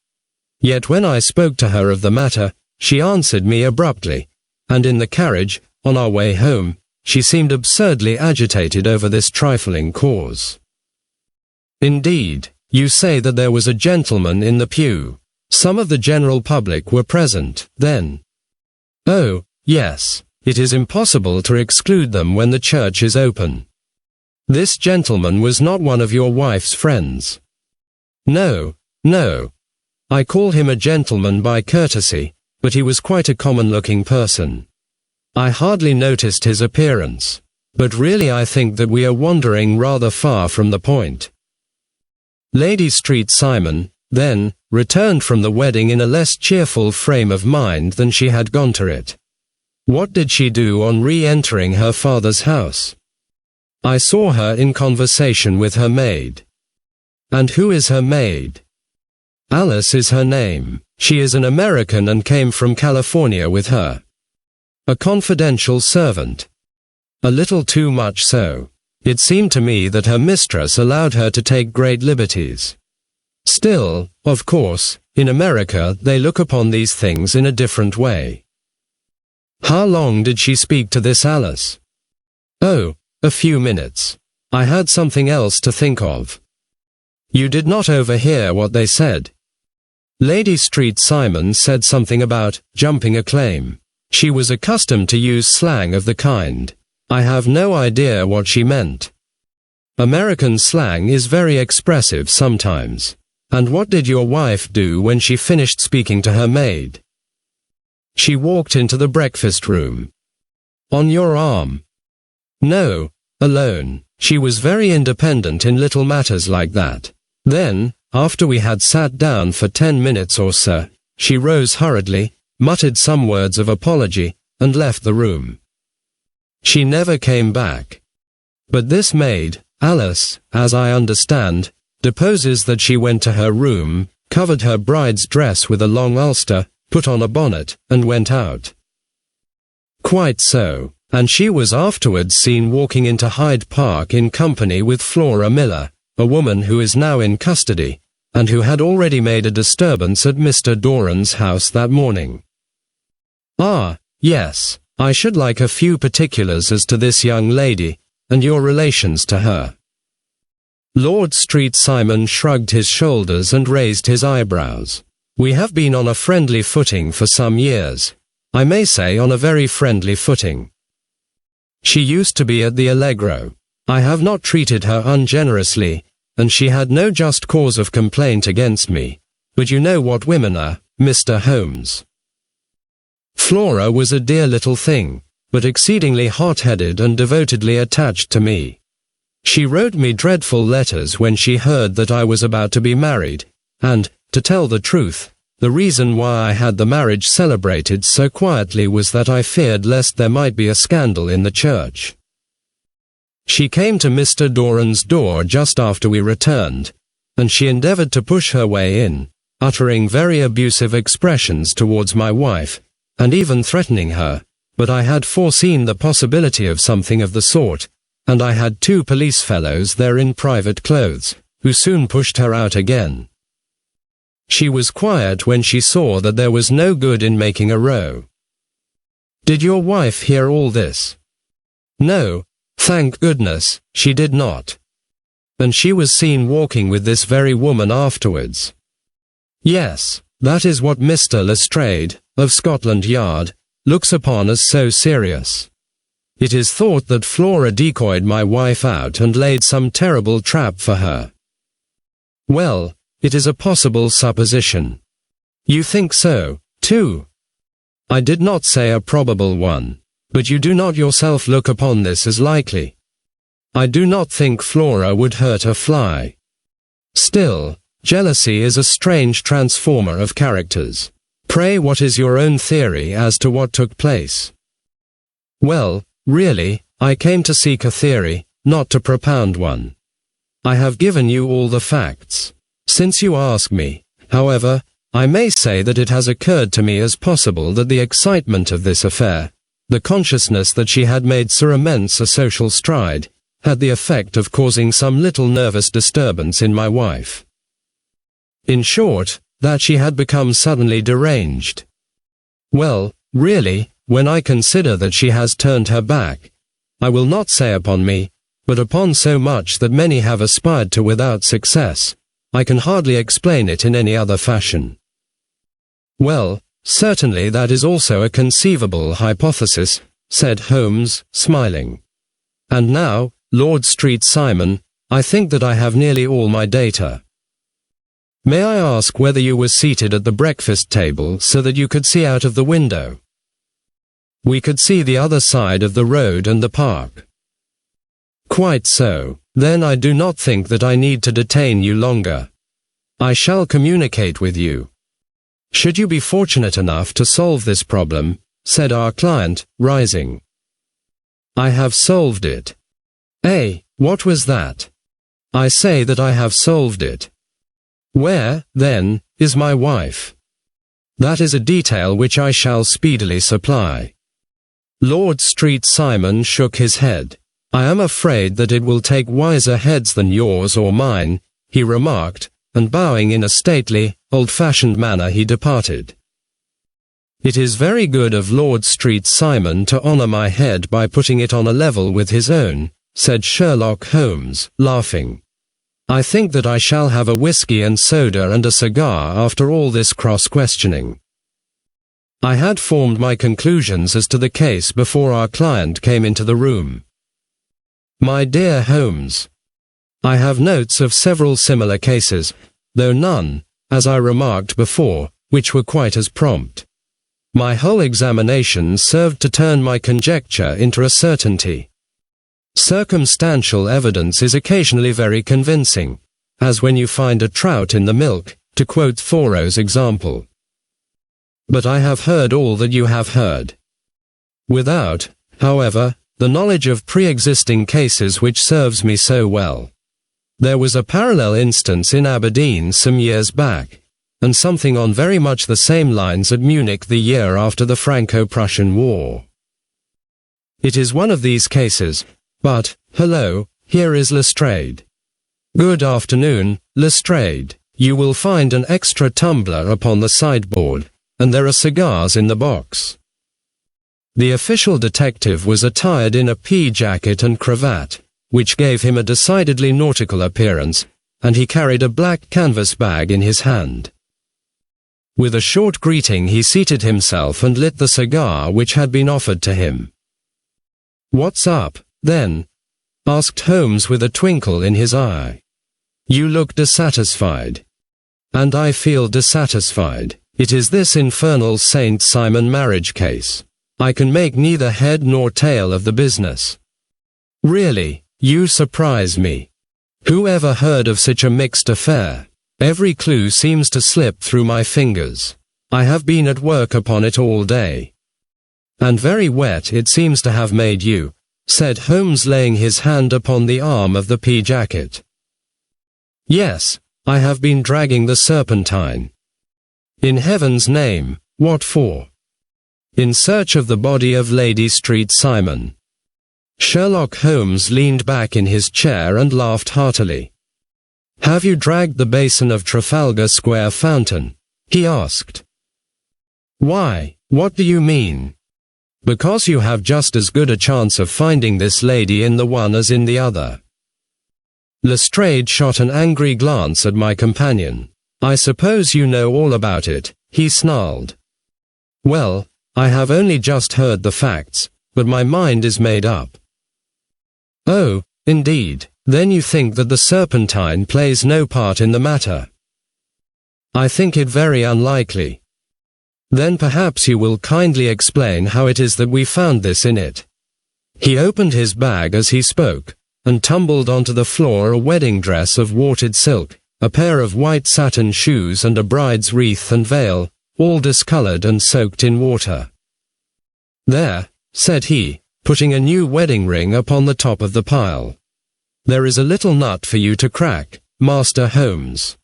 Yet when I spoke to her of the matter, she answered me abruptly, and in the carriage, on our way home, she seemed absurdly agitated over this trifling cause. Indeed, you say that there was a gentleman in the pew. Some of the general public were present, then? Oh, yes, it is impossible to exclude them when the church is open. This gentleman was not one of your wife's friends. No, no. I call him a gentleman by courtesy, but he was quite a common-looking person. I hardly noticed his appearance, but really I think that we are wandering rather far from the point. Lady Street Simon, then, returned from the wedding in a less cheerful frame of mind than she had gone to it. What did she do on re-entering her father's house? I saw her in conversation with her maid. And who is her maid? Alice is her name. She is an American and came from California with her. A confidential servant. A little too much so. It seemed to me that her mistress allowed her to take great liberties. Still, of course, in America they look upon these things in a different way. How long did she speak to this Alice? Oh, a few minutes. I had something else to think of. You did not overhear what they said. Lady Street Simon said something about jumping a claim. She was accustomed to use slang of the kind. I have no idea what she meant. American slang is very expressive sometimes. And what did your wife do when she finished speaking to her maid? She walked into the breakfast room. On your arm? No, alone. She was very independent in little matters like that. Then, after we had sat down for 10 minutes or so, she rose hurriedly, muttered some words of apology, and left the room. She never came back. But this maid, Alice, as I understand, deposes that she went to her room, covered her bride's dress with a long ulster, put on a bonnet, and went out. Quite so, and she was afterwards seen walking into Hyde Park in company with Flora Miller, a woman who is now in custody, and who had already made a disturbance at Mr. Doran's house that morning. Ah, yes, I should like a few particulars as to this young lady, and your relations to her. Lord Street Simon shrugged his shoulders and raised his eyebrows. We have been on a friendly footing for some years. I may say on a very friendly footing. She used to be at the Allegro. I have not treated her ungenerously, and she had no just cause of complaint against me. But you know what women are, Mr. Holmes. Flora was a dear little thing, but exceedingly hot-headed and devotedly attached to me. She wrote me dreadful letters when she heard that I was about to be married, and, to tell the truth, the reason why I had the marriage celebrated so quietly was that I feared lest there might be a scandal in the church. She came to Mr. Doran's door just after we returned, and she endeavored to push her way in, uttering very abusive expressions towards my wife, and even threatening her, but I had foreseen the possibility of something of the sort, and I had 2 police fellows there in private clothes, who soon pushed her out again. She was quiet when she saw that there was no good in making a row. Did your wife hear all this? No, thank goodness, she did not. And she was seen walking with this very woman afterwards. Yes, that is what Mr. Lestrade, of Scotland Yard, looks upon as so serious. It is thought that Flora decoyed my wife out and laid some terrible trap for her. Well, it is a possible supposition. You think so, too? I did not say a probable one, but you do not yourself look upon this as likely. I do not think Flora would hurt a fly. Still, jealousy is a strange transformer of characters. Pray, what is your own theory as to what took place? Well, really, I came to seek a theory, not to propound one. I have given you all the facts. Since you ask me, however, I may say that it has occurred to me as possible that the excitement of this affair, the consciousness that she had made so immense a social stride, had the effect of causing some little nervous disturbance in my wife. In short, that she had become suddenly deranged. Well, really, when I consider that she has turned her back, I will not say upon me, but upon so much that many have aspired to without success, I can hardly explain it in any other fashion. Well, certainly that is also a conceivable hypothesis, said Holmes, smiling. And now, Lord Street Simon, I think that I have nearly all my data. May I ask whether you were seated at the breakfast table so that you could see out of the window? We could see the other side of the road and the park. Quite so. Then I do not think that I need to detain you longer. I shall communicate with you. Should you be fortunate enough to solve this problem, said our client, rising. I have solved it. Eh, what was that? I say that I have solved it. Where, then, is my wife? That is a detail which I shall speedily supply. Lord Street Simon shook his head. I am afraid that it will take wiser heads than yours or mine, he remarked, and bowing in a stately, old-fashioned manner he departed. It is very good of Lord Street Simon to honour my head by putting it on a level with his own, said Sherlock Holmes, laughing. I think that I shall have a whisky and soda and a cigar after all this cross-questioning. I had formed my conclusions as to the case before our client came into the room. My dear Holmes, I have notes of several similar cases, though none, as I remarked before, which were quite as prompt. My whole examination served to turn my conjecture into a certainty. Circumstantial evidence is occasionally very convincing, as when you find a trout in the milk, to quote Thoreau's example. But I have heard all that you have heard. Without, however, the knowledge of pre-existing cases which serves me so well. There was a parallel instance in Aberdeen some years back, and something on very much the same lines at Munich the year after the Franco-Prussian War. It is one of these cases, but, hello, here is Lestrade. Good afternoon, Lestrade. You will find an extra tumbler upon the sideboard, and there are cigars in the box. The official detective was attired in a pea jacket and cravat, which gave him a decidedly nautical appearance, and he carried a black canvas bag in his hand. With a short greeting he seated himself and lit the cigar which had been offered to him. What's up, then? Asked Holmes with a twinkle in his eye. You look dissatisfied. And I feel dissatisfied. It is this infernal St. Simon marriage case. I can make neither head nor tail of the business. Really, you surprise me. Who ever heard of such a mixed affair? Every clue seems to slip through my fingers. I have been at work upon it all day. And very wet it seems to have made you, said Holmes, laying his hand upon the arm of the pea jacket. Yes, I have been dragging the Serpentine. In heaven's name, what for? in search of the body of Lady Street Simon. Sherlock Holmes leaned back in his chair and laughed heartily. "Have you dragged the basin of Trafalgar Square fountain?" he asked. "Why, what do you mean?" "Because you have just as good a chance of finding this lady in the one as in the other." Lestrade shot an angry glance at my companion. "I suppose you know all about it," he snarled. "Well, I have only just heard the facts, but my mind is made up." "Oh, indeed, then you think that the Serpentine plays no part in the matter?" "I think it very unlikely." "Then perhaps you will kindly explain how it is that we found this in it." He opened his bag as he spoke, and tumbled onto the floor a wedding dress of watered silk, a pair of white satin shoes and a bride's wreath and veil, all discolored and soaked in water. "There," said he, putting a new wedding ring upon the top of the pile. "There is a little nut for you to crack, Master Holmes."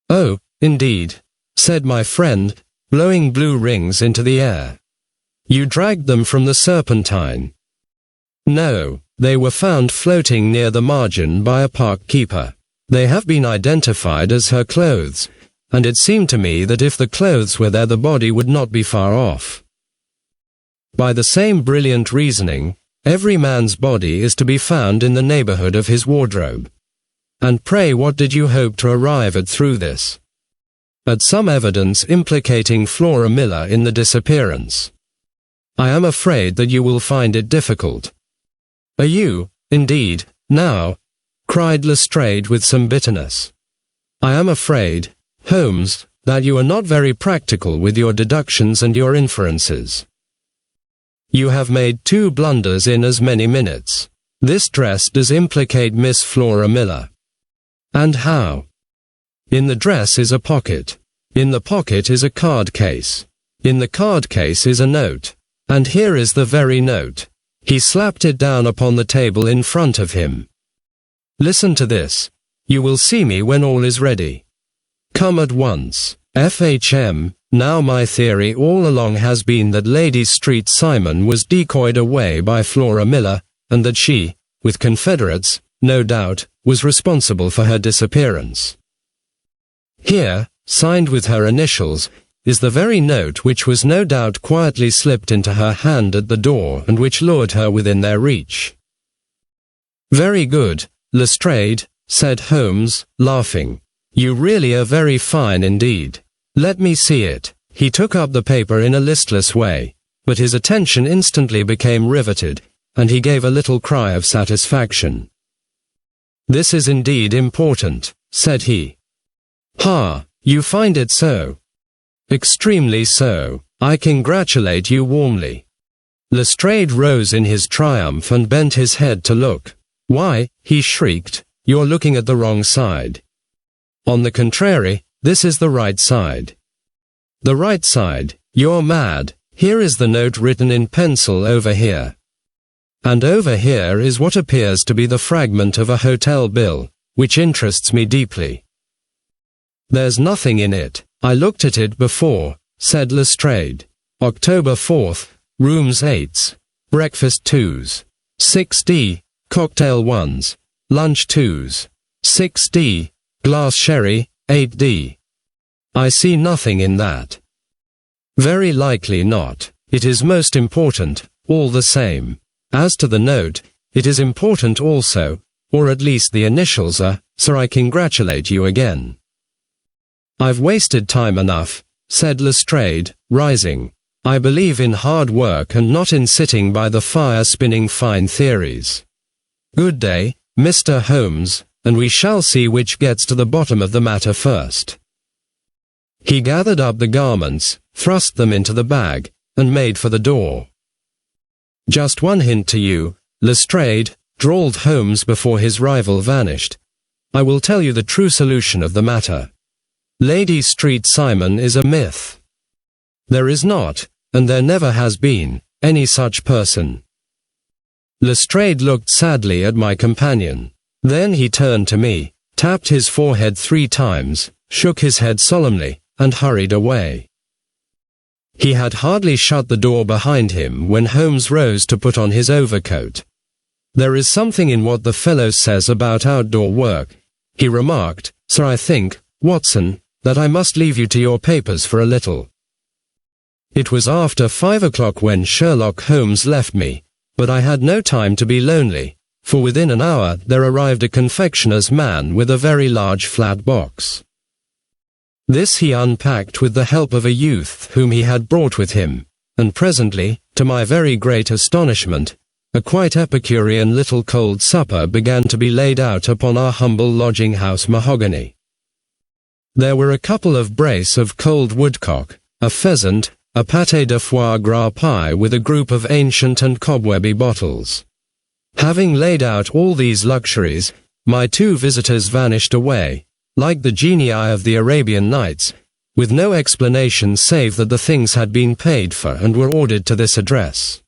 "Oh, indeed," said my friend, blowing blue rings into the air. "You dragged them from the Serpentine?" "No, they were found floating near the margin by a park keeper. They have been identified as her clothes, and it seemed to me that if the clothes were there the body would not be far off." By the same brilliant reasoning, every man's body is to be found in the neighborhood of his wardrobe. And pray what did you hope to arrive at through this? At some evidence implicating Flora Miller in the disappearance. I am afraid that you will find it difficult. "Are you, indeed, now?" cried Lestrade with some bitterness. "I am afraid, Holmes, that you are not very practical with your deductions and your inferences. You have made 2 blunders in as many minutes. This dress does implicate Miss Flora Miller." "And how?" "In the dress is a pocket. In the pocket is a card case. In the card case is a note. And here is the very note." He slapped it down upon the table in front of him. "Listen to this. You will see me when all is ready. Come at once. FHM. Now my theory all along has been that Lady Street Simon was decoyed away by Flora Miller, and that she, with confederates, no doubt, was responsible for her disappearance. Here, signed with her initials, is the very note which was no doubt quietly slipped into her hand at the door and which lured her within their reach." "Very good, Lestrade," said Holmes, laughing. "You really are very fine indeed. Let me see it." He took up the paper in a listless way, but his attention instantly became riveted, and he gave a little cry of satisfaction. "This is indeed important," said he. "Ha, you find it so?" "Extremely so. I congratulate you warmly." Lestrade rose in his triumph and bent his head to look. "Why," he shrieked, "you're looking at the wrong side. On the contrary, this is the right side." "The right side? You're mad. Here is the note written in pencil over here. And over here is what appears to be the fragment of a hotel bill, which interests me deeply." "There's nothing in it. I looked at it before," said Lestrade. "October 4th, rooms 8s, breakfast 2s, 6D, cocktail 1s, lunch 2s, 6D, glass sherry, 8D. I see nothing in that." "Very likely not. It is most important, all the same. As to the note, it is important also, or at least the initials are, so I congratulate you again." "I've wasted time enough," said Lestrade, rising. "I believe in hard work and not in sitting by the fire spinning fine theories. Good day, Mr. Holmes, and we shall see which gets to the bottom of the matter first." He gathered up the garments, thrust them into the bag, and made for the door. "Just one hint to you, Lestrade," drawled Holmes before his rival vanished. "I will tell you the true solution of the matter. Lady Street Simon is a myth. There is not, and there never has been, any such person." Lestrade looked sadly at my companion. Then he turned to me, tapped his forehead 3 times, shook his head solemnly, and hurried away. He had hardly shut the door behind him when Holmes rose to put on his overcoat. "There is something in what the fellow says about outdoor work," he remarked, "so I think, Watson, that I must leave you to your papers for a little." It was after 5 o'clock when Sherlock Holmes left me, but I had no time to be lonely, for within an hour there arrived a confectioner's man with a very large flat box. This he unpacked with the help of a youth whom he had brought with him, and presently, to my very great astonishment, a quite epicurean little cold supper began to be laid out upon our humble lodging-house mahogany. There were a couple of brace of cold woodcock, a pheasant, a pâté de foie gras pie with a group of ancient and cobwebby bottles. Having laid out all these luxuries, my two visitors vanished away, like the genii of the Arabian Nights, with no explanation save that the things had been paid for and were ordered to this address.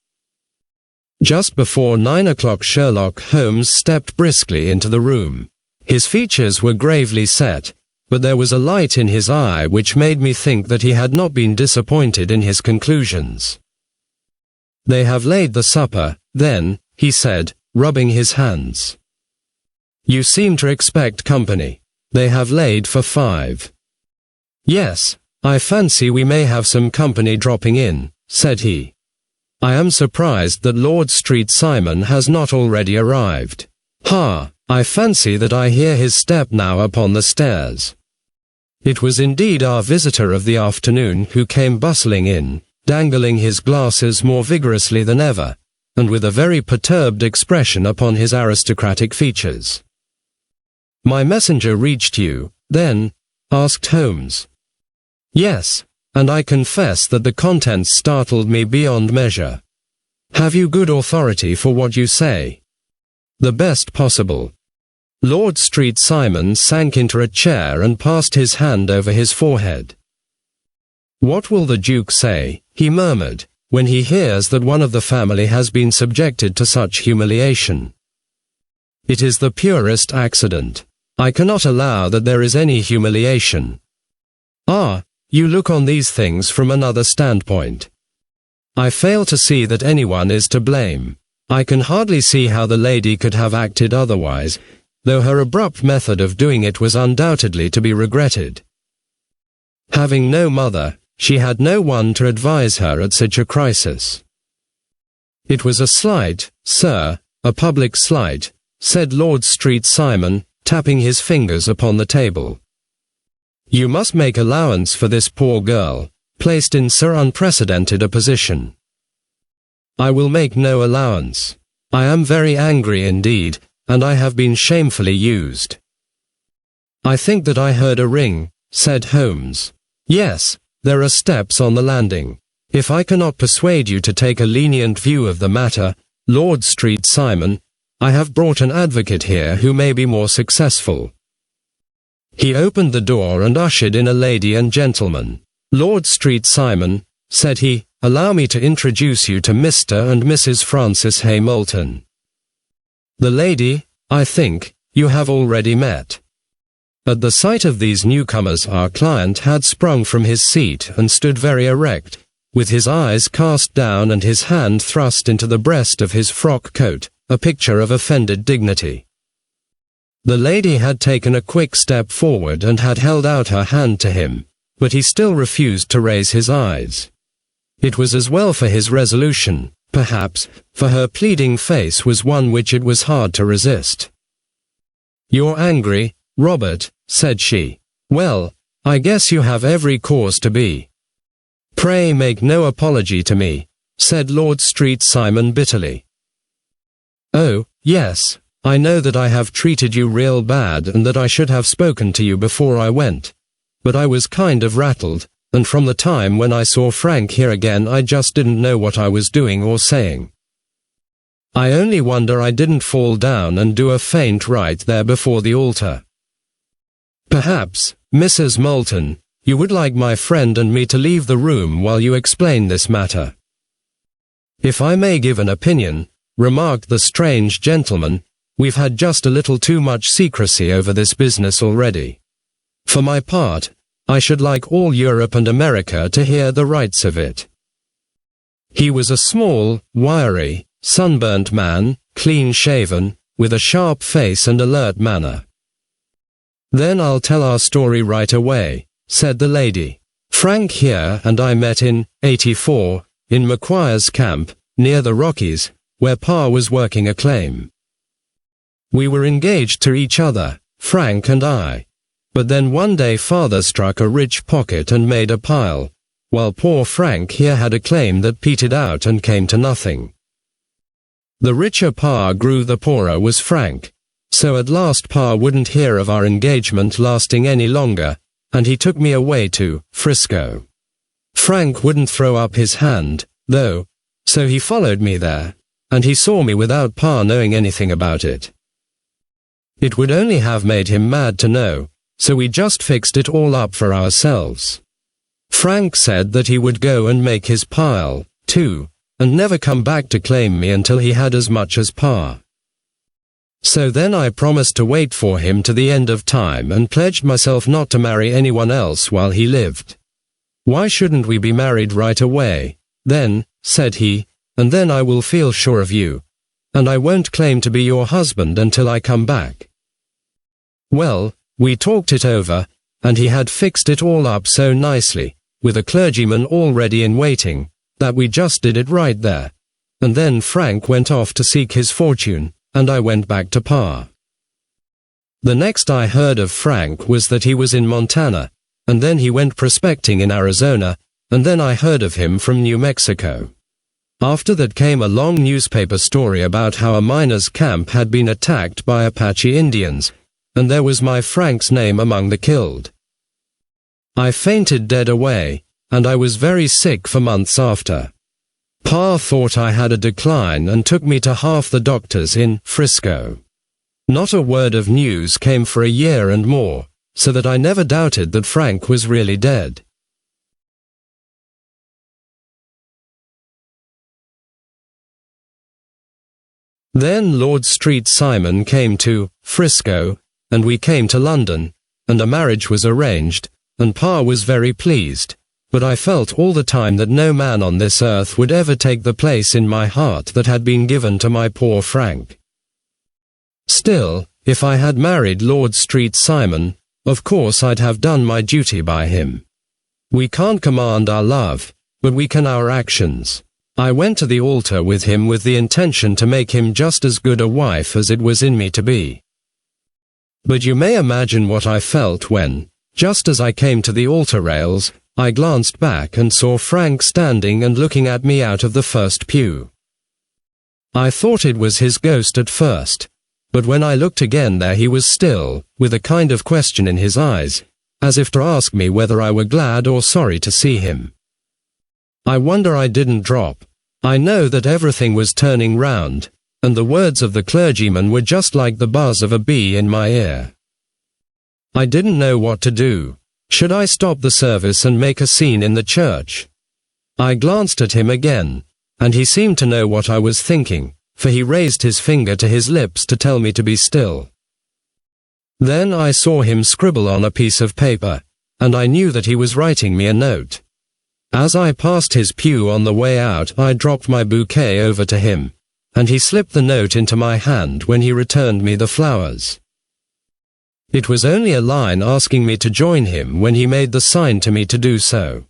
Just before 9 o'clock Sherlock Holmes stepped briskly into the room. His features were gravely set, but there was a light in his eye which made me think that he had not been disappointed in his conclusions. "They have laid the supper, then," he said, rubbing his hands. "You seem to expect company. They have laid for 5. "Yes, I fancy we may have some company dropping in," said he. "I am surprised that Lord Street Simon has not already arrived. Ha, I fancy that I hear his step now upon the stairs." It was indeed our visitor of the afternoon who came bustling in, dangling his glasses more vigorously than ever, and with a very perturbed expression upon his aristocratic features. "My messenger reached you, then?" asked Holmes. "Yes, and I confess that the contents startled me beyond measure." "Have you good authority for what you say?" "The best possible." Lord Street Simon sank into a chair and passed his hand over his forehead. "What will the Duke say," he murmured, "when he hears that one of the family has been subjected to such humiliation? It is the purest accident. I cannot allow that there is any humiliation." "Ah, you look on these things from another standpoint." "I fail to see that anyone is to blame. I can hardly see how the lady could have acted otherwise, though her abrupt method of doing it was undoubtedly to be regretted. Having no mother, she had no one to advise her at such a crisis." "It was a slight, sir, a public slight," said Lord Street Simon, tapping his fingers upon the table. "You must make allowance for this poor girl, placed in so unprecedented a position." "I will make no allowance. I am very angry indeed, and I have been shamefully used." "I think that I heard a ring," said Holmes. "Yes, there are steps on the landing. If I cannot persuade you to take a lenient view of the matter, Lord Street Simon, I have brought an advocate here who may be more successful." He opened the door and ushered in a lady and gentleman. "Lord Street Simon," said he, "allow me to introduce you to Mr. and Mrs. Francis Hay Moulton. The lady, I think, you have already met." At the sight of these newcomers our client had sprung from his seat and stood very erect, with his eyes cast down and his hand thrust into the breast of his frock coat, a picture of offended dignity. The lady had taken a quick step forward and had held out her hand to him, but he still refused to raise his eyes. It was as well for his resolution, perhaps, for her pleading face was one which it was hard to resist. "You're angry, Robert," said she. "Well, I guess you have every cause to be." "Pray make no apology to me," said Lord Street Simon bitterly. "Oh, yes, I know that I have treated you real bad and that I should have spoken to you before I went, but I was kind of rattled, and from the time when I saw Frank here again I just didn't know what I was doing or saying. I only wonder I didn't fall down and do a faint right there before the altar. Perhaps, Mrs. Moulton, you would like my friend and me to leave the room while you explain this matter." "If I may give an opinion," remarked the strange gentleman, "we've had just a little too much secrecy over this business already. For my part, I should like all Europe and America to hear the rights of it. He was a small, wiry, sunburnt man, clean-shaven, with a sharp face and alert manner. "Then I'll tell our story right away," said the lady. "Frank here and I met in '84, in McQuire's camp, near the Rockies, where Pa was working a claim. We were engaged to each other, Frank and I. But then one day Father struck a rich pocket and made a pile, while poor Frank here had a claim that petered out and came to nothing. The richer Pa grew, the poorer was Frank, so at last Pa wouldn't hear of our engagement lasting any longer, and he took me away to Frisco. Frank wouldn't throw up his hand, though, so he followed me there, and he saw me without Pa knowing anything about it. It would only have made him mad to know, so we just fixed it all up for ourselves. Frank said that he would go and make his pile, too, and never come back to claim me until he had as much as Pa. So then I promised to wait for him to the end of time and pledged myself not to marry anyone else while he lived. "Why shouldn't we be married right away, then," said he, "and then I will feel sure of you, and I won't claim to be your husband until I come back." Well, we talked it over, and he had fixed it all up so nicely, with a clergyman already in waiting, that we just did it right there. And then Frank went off to seek his fortune, and I went back to Pa. The next I heard of Frank was that he was in Montana, and then he went prospecting in Arizona, and then I heard of him from New Mexico. After that came a long newspaper story about how a miners' camp had been attacked by Apache Indians, and there was my Frank's name among the killed. I fainted dead away, and I was very sick for months after. Pa thought I had a decline and took me to half the doctors in Frisco. Not a word of news came for a year and more, so that I never doubted that Frank was really dead. Then Lord Street Simon came to Frisco, and we came to London, and a marriage was arranged, and Pa was very pleased, but I felt all the time that no man on this earth would ever take the place in my heart that had been given to my poor Frank. Still, if I had married Lord Street Simon, of course I'd have done my duty by him. We can't command our love, but we can our actions. I went to the altar with him with the intention to make him just as good a wife as it was in me to be. But you may imagine what I felt when, just as I came to the altar rails, I glanced back and saw Frank standing and looking at me out of the first pew. I thought it was his ghost at first, but when I looked again there he was still, with a kind of question in his eyes, as if to ask me whether I were glad or sorry to see him. I wonder I didn't drop. I know that everything was turning round, and the words of the clergyman were just like the buzz of a bee in my ear. I didn't know what to do. Should I stop the service and make a scene in the church? I glanced at him again, and he seemed to know what I was thinking, for he raised his finger to his lips to tell me to be still. Then I saw him scribble on a piece of paper, and I knew that he was writing me a note. As I passed his pew on the way out, I dropped my bouquet over to him, and he slipped the note into my hand when he returned me the flowers. It was only a line asking me to join him when he made the sign to me to do so.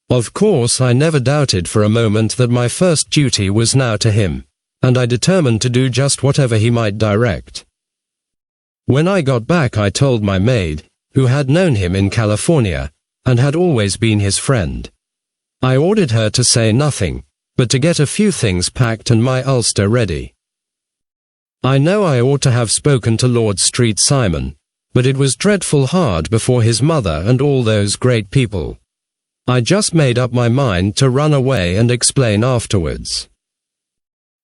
Of course, I never doubted for a moment that my first duty was now to him, and I determined to do just whatever he might direct. When I got back, I told my maid, who had known him in California, and had always been his friend. I ordered her to say nothing, but to get a few things packed and my ulster ready. I know I ought to have spoken to Lord Street Simon, but it was dreadful hard before his mother and all those great people. I just made up my mind to run away and explain afterwards.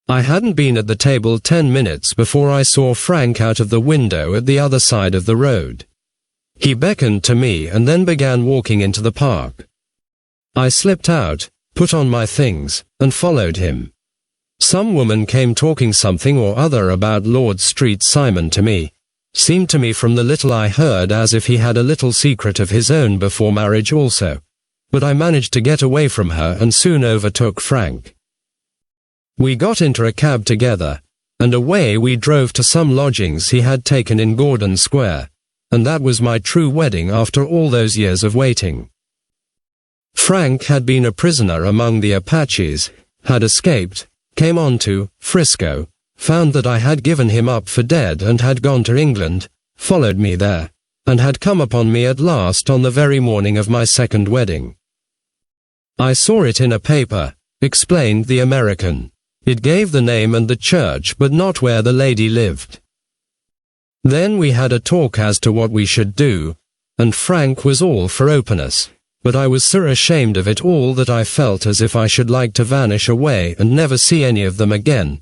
I hadn't been at the table 10 minutes before I saw Frank out of the window at the other side of the road. He beckoned to me and then began walking into the park. I slipped out, put on my things, and followed him. Some woman came talking something or other about Lord Street Simon to me, seemed to me from the little I heard as if he had a little secret of his own before marriage also, but I managed to get away from her and soon overtook Frank. We got into a cab together, and away we drove to some lodgings he had taken in Gordon Square, and that was my true wedding after all those years of waiting. Frank had been a prisoner among the Apaches, had escaped, came on to Frisco, found that I had given him up for dead and had gone to England, followed me there, and had come upon me at last on the very morning of my second wedding. I saw it in a paper, explained the American. It gave the name and the church but not where the lady lived. Then we had a talk as to what we should do, and Frank was all for openness, but I was so ashamed of it all that I felt as if I should like to vanish away and never see any of them again,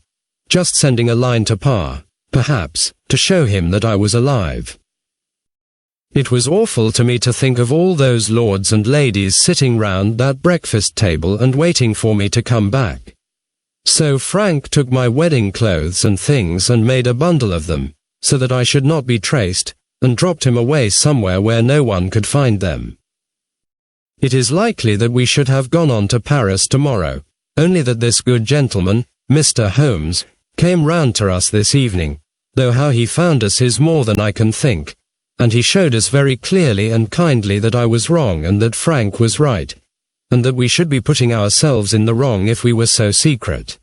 just sending a line to Pa, perhaps, to show him that I was alive. It was awful to me to think of all those lords and ladies sitting round that breakfast table and waiting for me to come back. So Frank took my wedding clothes and things and made a bundle of them, so that I should not be traced, and dropped him away somewhere where no one could find them. It is likely that we should have gone on to Paris tomorrow, only that this good gentleman, Mr. Holmes, came round to us this evening, though how he found us is more than I can think, and he showed us very clearly and kindly that I was wrong and that Frank was right, and that we should be putting ourselves in the wrong if we were so secret.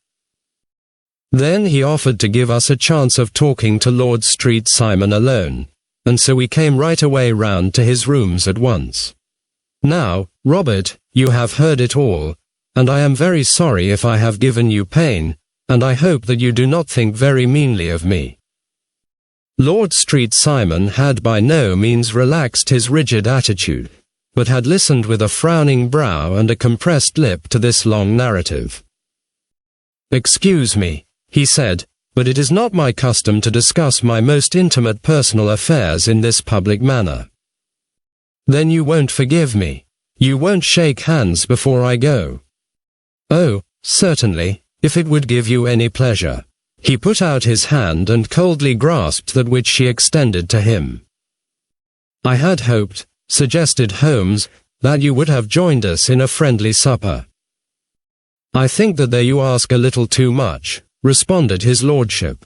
Then he offered to give us a chance of talking to Lord Street Simon alone, and so we came right away round to his rooms at once. Now, Robert, you have heard it all, and I am very sorry if I have given you pain, and I hope that you do not think very meanly of me. Lord Street Simon had by no means relaxed his rigid attitude, but had listened with a frowning brow and a compressed lip to this long narrative. "Excuse me," he said, "but it is not my custom to discuss my most intimate personal affairs in this public manner." "Then you won't forgive me? You won't shake hands before I go?" "Oh, certainly, if it would give you any pleasure." He put out his hand and coldly grasped that which she extended to him. "I had hoped," suggested Holmes, "that you would have joined us in a friendly supper." "I think that there you ask a little too much," responded his lordship.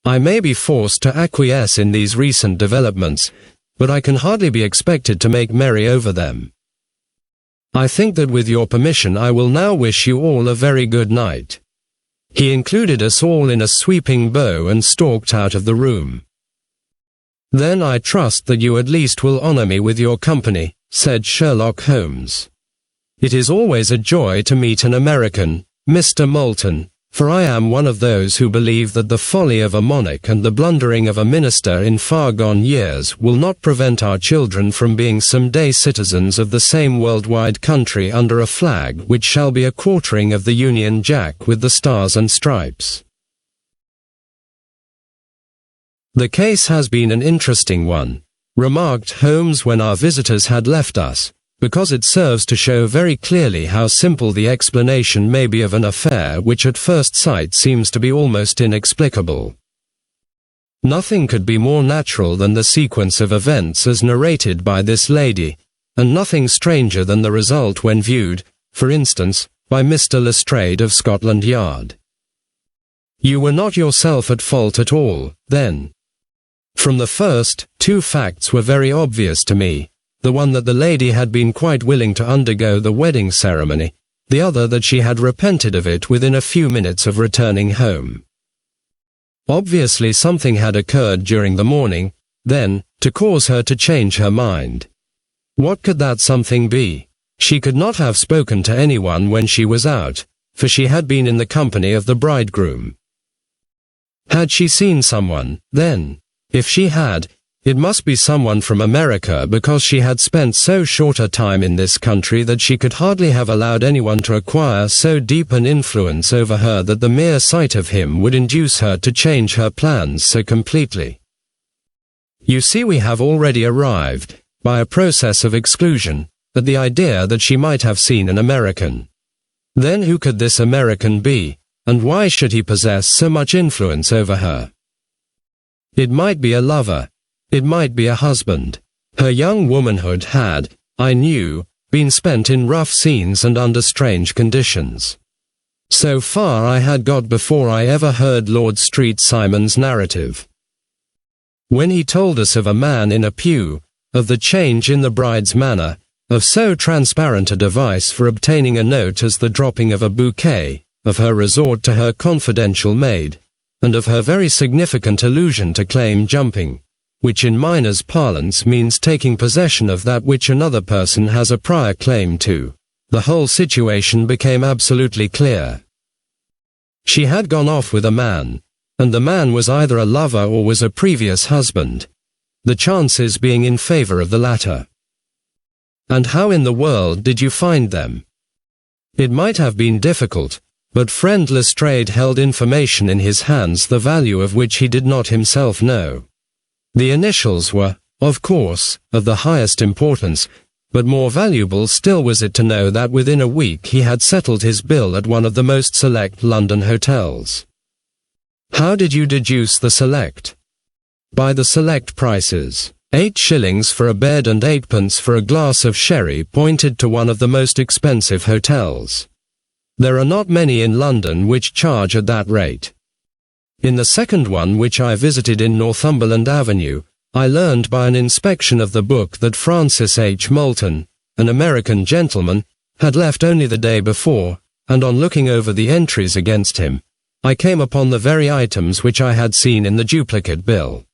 "I may be forced to acquiesce in these recent developments, but I can hardly be expected to make merry over them. I think that with your permission I will now wish you all a very good night." He included us all in a sweeping bow and stalked out of the room. "Then I trust that you at least will honor me with your company," said Sherlock Holmes. "It is always a joy to meet an American, Mr. Moulton, for I am one of those who believe that the folly of a monarch and the blundering of a minister in far-gone years will not prevent our children from being some day citizens of the same worldwide country under a flag which shall be a quartering of the Union Jack with the stars and stripes. "The case has been an interesting one," remarked Holmes when our visitors had left us, "because it serves to show very clearly how simple the explanation may be of an affair which at first sight seems to be almost inexplicable. Nothing could be more natural than the sequence of events as narrated by this lady, and nothing stranger than the result when viewed, for instance, by Mr. Lestrade of Scotland Yard. You were not yourself at fault at all, then. From the first, two facts were very obvious to me. The one that the lady had been quite willing to undergo the wedding ceremony, the other that she had repented of it within a few minutes of returning home. Obviously something had occurred during the morning, then, to cause her to change her mind. What could that something be? She could not have spoken to anyone when she was out, for she had been in the company of the bridegroom. Had she seen someone, then? If she had, it must be someone from America, because she had spent so short a time in this country that she could hardly have allowed anyone to acquire so deep an influence over her that the mere sight of him would induce her to change her plans so completely. You see, we have already arrived, by a process of exclusion, at the idea that she might have seen an American. Then who could this American be, and why should he possess so much influence over her? It might be a lover. It might be a husband. Her young womanhood had, I knew, been spent in rough scenes and under strange conditions. So far I had got before I ever heard Lord Street Simon's narrative. When he told us of a man in a pew, of the change in the bride's manner, of so transparent a device for obtaining a note as the dropping of a bouquet, of her resort to her confidential maid, and of her very significant allusion to claim jumping, which in miners' parlance means taking possession of that which another person has a prior claim to, the whole situation became absolutely clear. She had gone off with a man, and the man was either a lover or was a previous husband, the chances being in favor of the latter. And how in the world did you find them? It might have been difficult, but friend Lestrade held information in his hands the value of which he did not himself know. The initials were, of course, of the highest importance, but more valuable still was it to know that within a week he had settled his bill at one of the most select London hotels. How did you deduce the select? By the select prices. 8 shillings for a bed and 8 pence for a glass of sherry pointed to one of the most expensive hotels. There are not many in London which charge at that rate. In the second one, which I visited in Northumberland Avenue, I learned by an inspection of the book that Francis H. Moulton, an American gentleman, had left only the day before, and on looking over the entries against him, I came upon the very items which I had seen in the duplicate bill.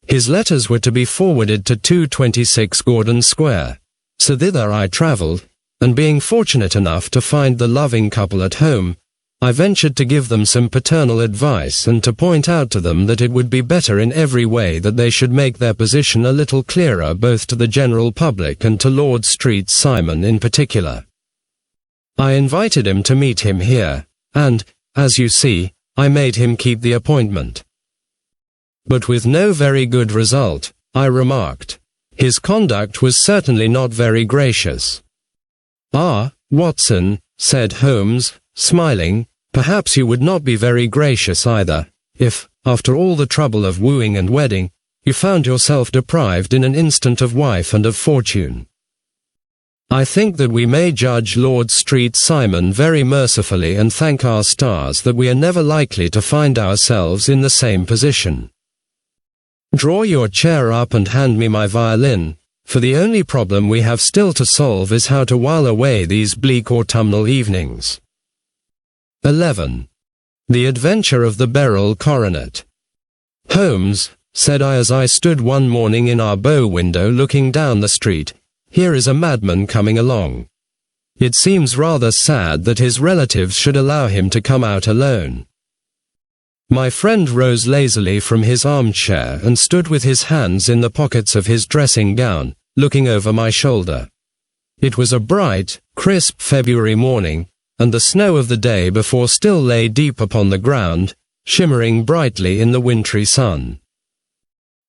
His letters were to be forwarded to 226 Gordon Square, so thither I travelled, and being fortunate enough to find the loving couple at home, I ventured to give them some paternal advice and to point out to them that it would be better in every way that they should make their position a little clearer both to the general public and to Lord Street Simon in particular. I invited him to meet him here, and, as you see, I made him keep the appointment. But with no very good result, I remarked. His conduct was certainly not very gracious. "Ah, Watson," said Holmes, smiling, "perhaps you would not be very gracious either, if, after all the trouble of wooing and wedding, you found yourself deprived in an instant of wife and of fortune. I think that we may judge Lord Street Simon very mercifully and thank our stars that we are never likely to find ourselves in the same position. Draw your chair up and hand me my violin, for the only problem we have still to solve is how to while away these bleak autumnal evenings." 11. The Adventure of the Beryl Coronet. "Holmes," said I as I stood one morning in our bow window looking down the street, "here is a madman coming along. It seems rather sad that his relatives should allow him to come out alone." My friend rose lazily from his armchair and stood with his hands in the pockets of his dressing gown, looking over my shoulder. It was a bright, crisp February morning, and the snow of the day before still lay deep upon the ground, shimmering brightly in the wintry sun.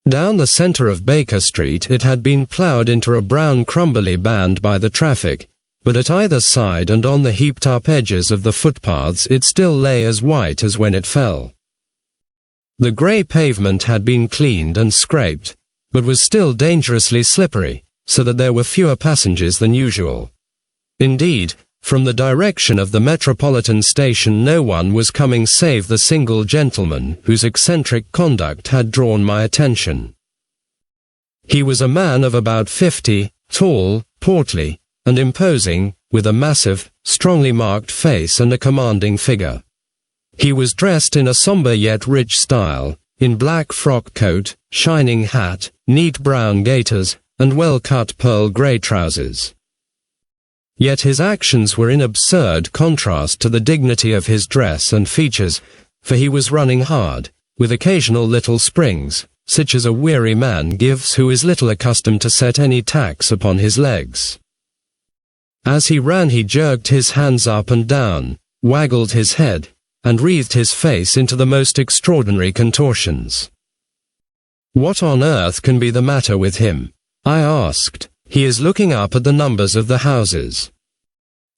Down the centre of Baker Street it had been ploughed into a brown crumbly band by the traffic, but at either side and on the heaped-up edges of the footpaths it still lay as white as when it fell. The grey pavement had been cleaned and scraped, but was still dangerously slippery, so that there were fewer passengers than usual. Indeed, from the direction of the Metropolitan Station no one was coming save the single gentleman whose eccentric conduct had drawn my attention. He was a man of about 50, tall, portly, and imposing, with a massive, strongly marked face and a commanding figure. He was dressed in a sombre yet rich style, in black frock coat, shining hat, neat brown gaiters, and well-cut pearl grey trousers. Yet his actions were in absurd contrast to the dignity of his dress and features, for he was running hard, with occasional little springs, such as a weary man gives who is little accustomed to set any tax upon his legs. As he ran he jerked his hands up and down, waggled his head, and wreathed his face into the most extraordinary contortions. "What on earth can be the matter with him?" I asked. "He is looking up at the numbers of the houses."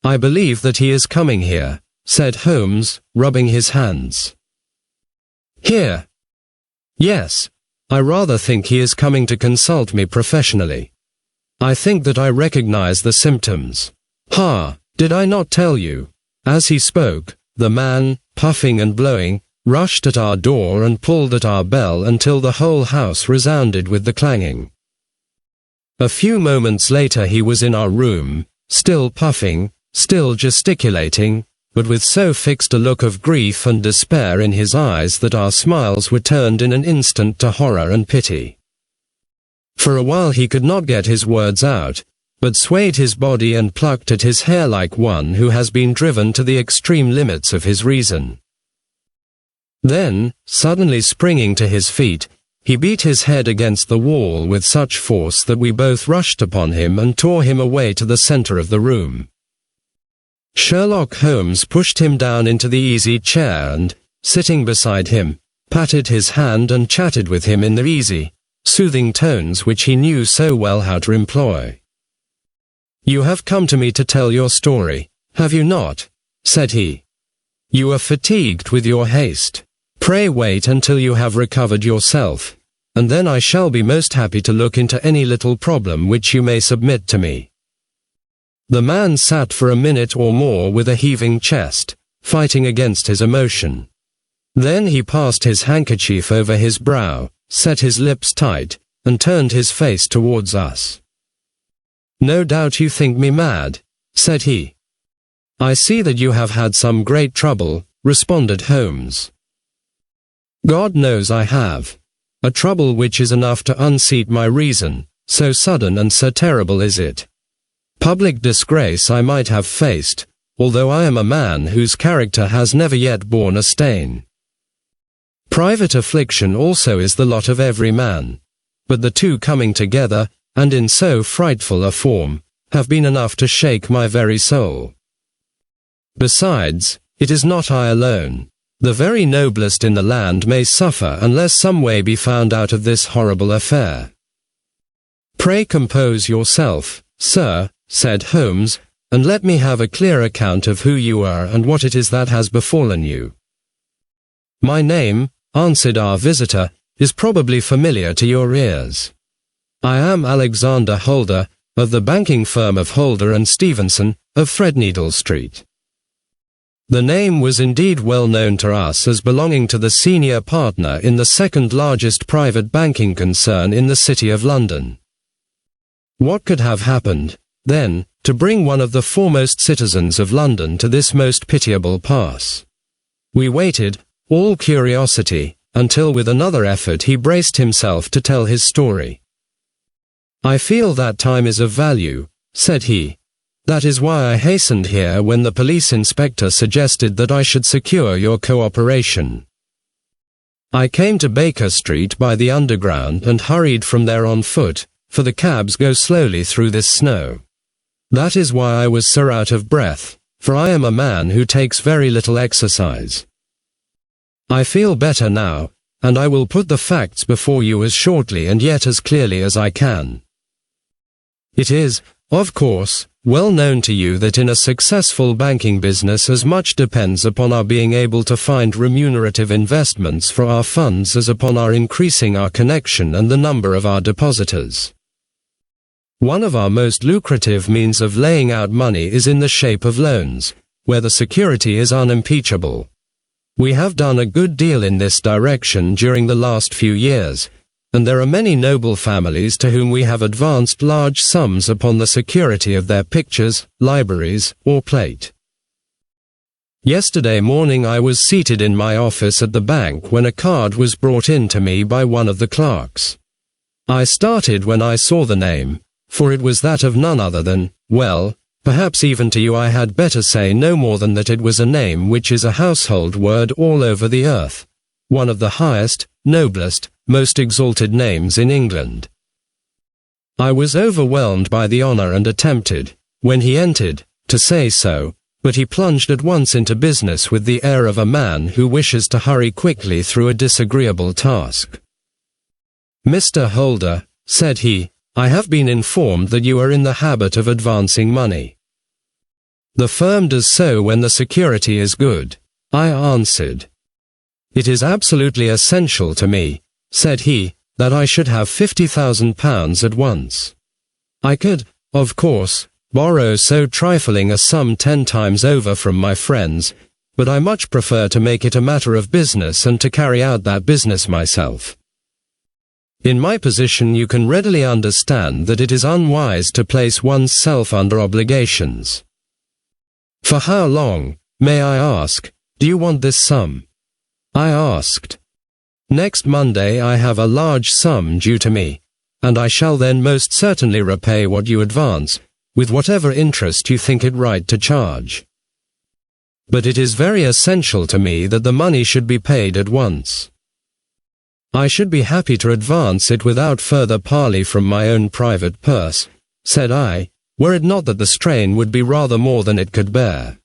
"I believe that he is coming here," said Holmes, rubbing his hands. Here. Yes, I rather think he is coming to consult me professionally. I think that I recognize the symptoms. Ha, did I not tell you? As he spoke, the man, puffing and blowing, rushed at our door and pulled at our bell until the whole house resounded with the clanging. A few moments later he was in our room, still puffing, still gesticulating, but with so fixed a look of grief and despair in his eyes that our smiles were turned in an instant to horror and pity. For a while he could not get his words out, but swayed his body and plucked at his hair like one who has been driven to the extreme limits of his reason. Then, suddenly springing to his feet, he beat his head against the wall with such force that we both rushed upon him and tore him away to the center of the room. Sherlock Holmes pushed him down into the easy chair and, sitting beside him, patted his hand and chatted with him in the easy, soothing tones which he knew so well how to employ. "You have come to me to tell your story, have you not?" said he. "You are fatigued with your haste. Pray wait until you have recovered yourself, and then I shall be most happy to look into any little problem which you may submit to me." The man sat for a minute or more with a heaving chest, fighting against his emotion. Then he passed his handkerchief over his brow, set his lips tight, and turned his face towards us. "No doubt you think me mad," said he. "I see that you have had some great trouble," responded Holmes. "God knows I have. A trouble which is enough to unseat my reason, so sudden and so terrible is it. Public disgrace I might have faced, although I am a man whose character has never yet borne a stain. Private affliction also is the lot of every man, but the two coming together, and in so frightful a form, have been enough to shake my very soul. Besides, it is not I alone. The very noblest in the land may suffer unless some way be found out of this horrible affair." "Pray compose yourself, sir," said Holmes, "and let me have a clear account of who you are and what it is that has befallen you." "My name," answered our visitor, "is probably familiar to your ears. I am Alexander Holder, of the banking firm of Holder and Stevenson, of Threadneedle Street." The name was indeed well known to us as belonging to the senior partner in the second largest private banking concern in the City of London. What could have happened, then, to bring one of the foremost citizens of London to this most pitiable pass? We waited, all curiosity, until with another effort he braced himself to tell his story. "I feel that time is of value," said he. "That is why I hastened here when the police inspector suggested that I should secure your cooperation. I came to Baker Street by the Underground and hurried from there on foot, for the cabs go slowly through this snow. That is why I was so out of breath, for I am a man who takes very little exercise. I feel better now, and I will put the facts before you as shortly and yet as clearly as I can. It is, of course, well known to you that in a successful banking business as much depends upon our being able to find remunerative investments for our funds as upon our increasing our connection and the number of our depositors. One of our most lucrative means of laying out money is in the shape of loans, where the security is unimpeachable. We have done a good deal in this direction during the last few years, and there are many noble families to whom we have advanced large sums upon the security of their pictures, libraries, or plate. Yesterday morning I was seated in my office at the bank when a card was brought in to me by one of the clerks. I started when I saw the name, for it was that of none other than, well, perhaps even to you I had better say no more than that it was a name which is a household word all over the earth, one of the highest, noblest, most exalted names in England. I was overwhelmed by the honor and attempted, when he entered, to say so, but he plunged at once into business with the air of a man who wishes to hurry quickly through a disagreeable task. "Mr. Holder," said he, "I have been informed that you are in the habit of advancing money." "The firm does so when the security is good," I answered. "It is absolutely essential to me," said he, "that I should have £50,000 at once. I could, of course, borrow so trifling a sum 10 times over from my friends, but I much prefer to make it a matter of business and to carry out that business myself. In my position you can readily understand that it is unwise to place one's self under obligations. For how long, may I ask, do you want this sum?" I asked. "Next Monday I have a large sum due to me, and I shall then most certainly repay what you advance, with whatever interest you think it right to charge. But it is very essential to me that the money should be paid at once. I should be happy to advance it without further parley from my own private purse," said I, "were it not that the strain would be rather more than it could bear.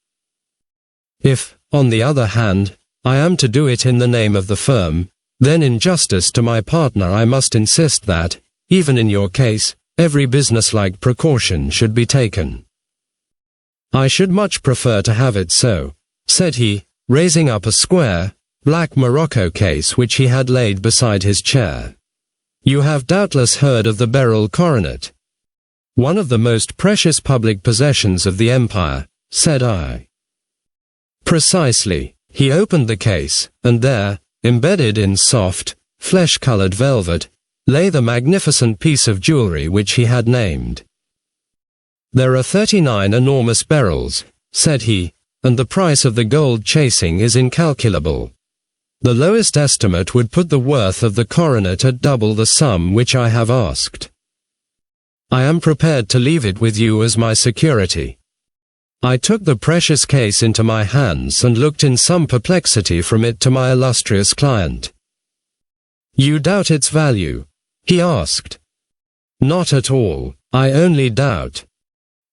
If, on the other hand, I am to do it in the name of the firm, then in justice to my partner I must insist that, even in your case, every businesslike precaution should be taken." "I should much prefer to have it so," said he, raising up a square, black morocco case which he had laid beside his chair. "You have doubtless heard of the beryl coronet, one of the most precious public possessions of the empire," said I. "Precisely." He opened the case, and there, embedded in soft, flesh-colored velvet, lay the magnificent piece of jewelry which he had named. "There are 39 enormous beryls," said he, "and the price of the gold chasing is incalculable. The lowest estimate would put the worth of the coronet at double the sum which I have asked. I am prepared to leave it with you as my security." I took the precious case into my hands and looked in some perplexity from it to my illustrious client. "You doubt its value?" he asked. "Not at all. I only doubt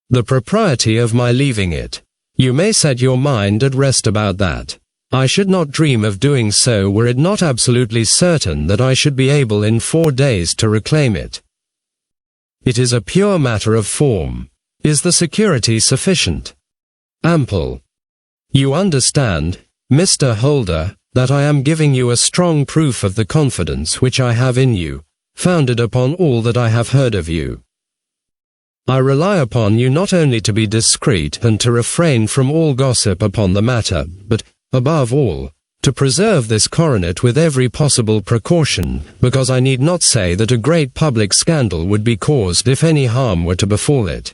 the propriety of my leaving it. You may set your mind at rest about that. I should not dream of doing so were it not absolutely certain that I should be able in 4 days to reclaim it. It is a pure matter of form. Is the security sufficient?" "Ample. You understand, Mr. Holder, that I am giving you a strong proof of the confidence which I have in you, founded upon all that I have heard of you. I rely upon you not only to be discreet and to refrain from all gossip upon the matter, but, above all, to preserve this coronet with every possible precaution, because I need not say that a great public scandal would be caused if any harm were to befall it.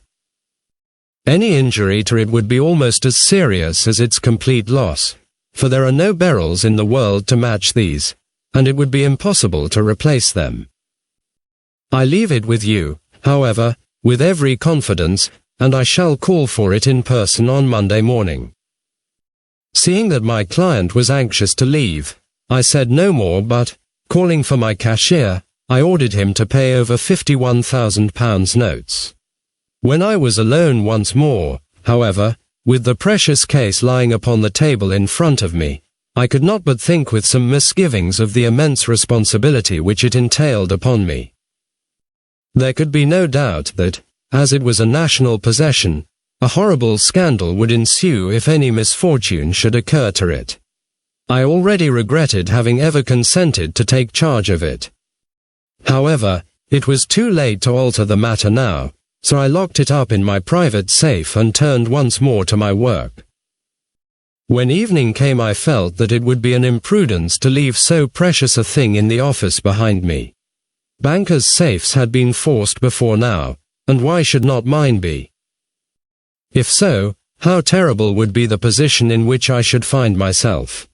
Any injury to it would be almost as serious as its complete loss, for there are no beryls in the world to match these, and it would be impossible to replace them. I leave it with you, however, with every confidence, and I shall call for it in person on Monday morning." Seeing that my client was anxious to leave, I said no more, but, calling for my cashier, I ordered him to pay over £51,000 notes. When I was alone once more, however, with the precious case lying upon the table in front of me, I could not but think with some misgivings of the immense responsibility which it entailed upon me. There could be no doubt that, as it was a national possession, a horrible scandal would ensue if any misfortune should occur to it. I already regretted having ever consented to take charge of it. However, it was too late to alter the matter now, so I locked it up in my private safe and turned once more to my work. When evening came I felt that it would be an imprudence to leave so precious a thing in the office behind me. Bankers' safes had been forced before now, and why should not mine be? If so, how terrible would be the position in which I should find myself.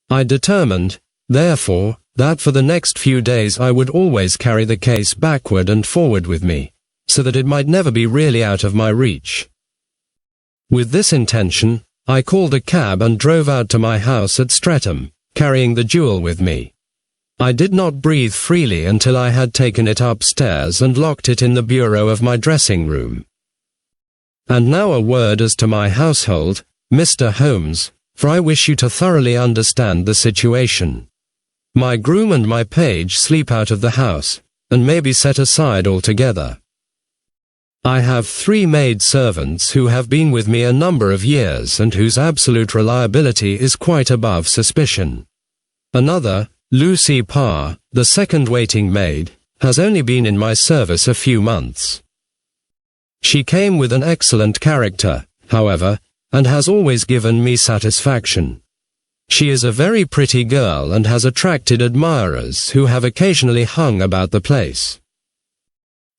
I determined, therefore, that for the next few days I would always carry the case backward and forward with me, so that it might never be really out of my reach. With this intention, I called a cab and drove out to my house at Streatham, carrying the jewel with me. I did not breathe freely until I had taken it upstairs and locked it in the bureau of my dressing room. And now a word as to my household, Mr. Holmes, for I wish you to thoroughly understand the situation. My groom and my page sleep out of the house, and may be set aside altogether. I have 3 maid servants who have been with me a number of years and whose absolute reliability is quite above suspicion. Another, Lucy Parr, the second waiting maid, has only been in my service a few months. She came with an excellent character, however, and has always given me satisfaction. She is a very pretty girl and has attracted admirers who have occasionally hung about the place.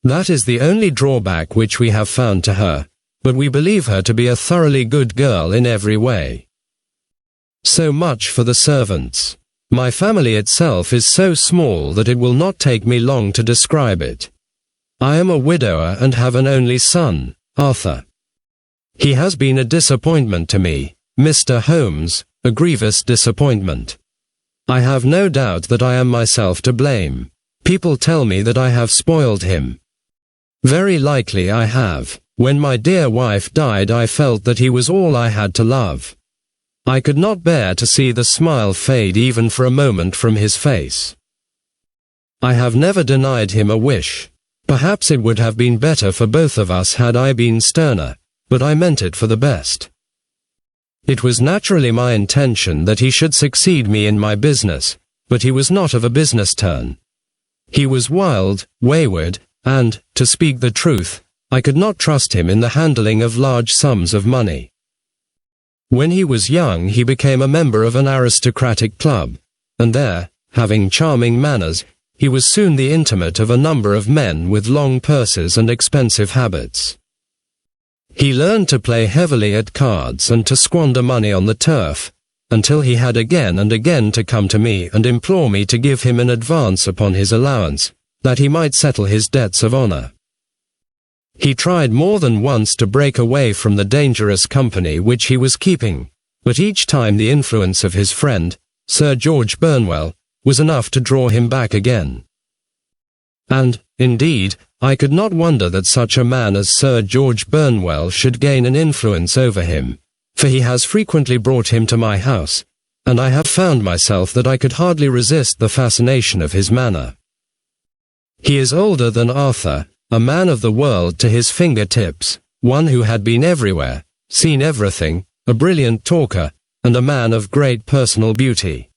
That is the only drawback which we have found to her, but we believe her to be a thoroughly good girl in every way. So much for the servants. My family itself is so small that it will not take me long to describe it. I am a widower and have an only son, Arthur. He has been a disappointment to me, Mr. Holmes, a grievous disappointment. I have no doubt that I am myself to blame. People tell me that I have spoiled him. Very likely I have. When my dear wife died, I felt that he was all I had to love. I could not bear to see the smile fade even for a moment from his face. I have never denied him a wish. Perhaps it would have been better for both of us had I been sterner, but I meant it for the best. It was naturally my intention that he should succeed me in my business, but he was not of a business turn. He was wild, wayward, and, to speak the truth, I could not trust him in the handling of large sums of money. When he was young, he became a member of an aristocratic club, and there, having charming manners, he was soon the intimate of a number of men with long purses and expensive habits. He learned to play heavily at cards and to squander money on the turf, until he had again and again to come to me and implore me to give him an advance upon his allowance, that he might settle his debts of honor. He tried more than once to break away from the dangerous company which he was keeping, but each time the influence of his friend, Sir George Burnwell, was enough to draw him back again. And, indeed, I could not wonder that such a man as Sir George Burnwell should gain an influence over him, for he has frequently brought him to my house, and I have found myself that I could hardly resist the fascination of his manner. He is older than Arthur, a man of the world to his fingertips, one who had been everywhere, seen everything, a brilliant talker, and a man of great personal beauty.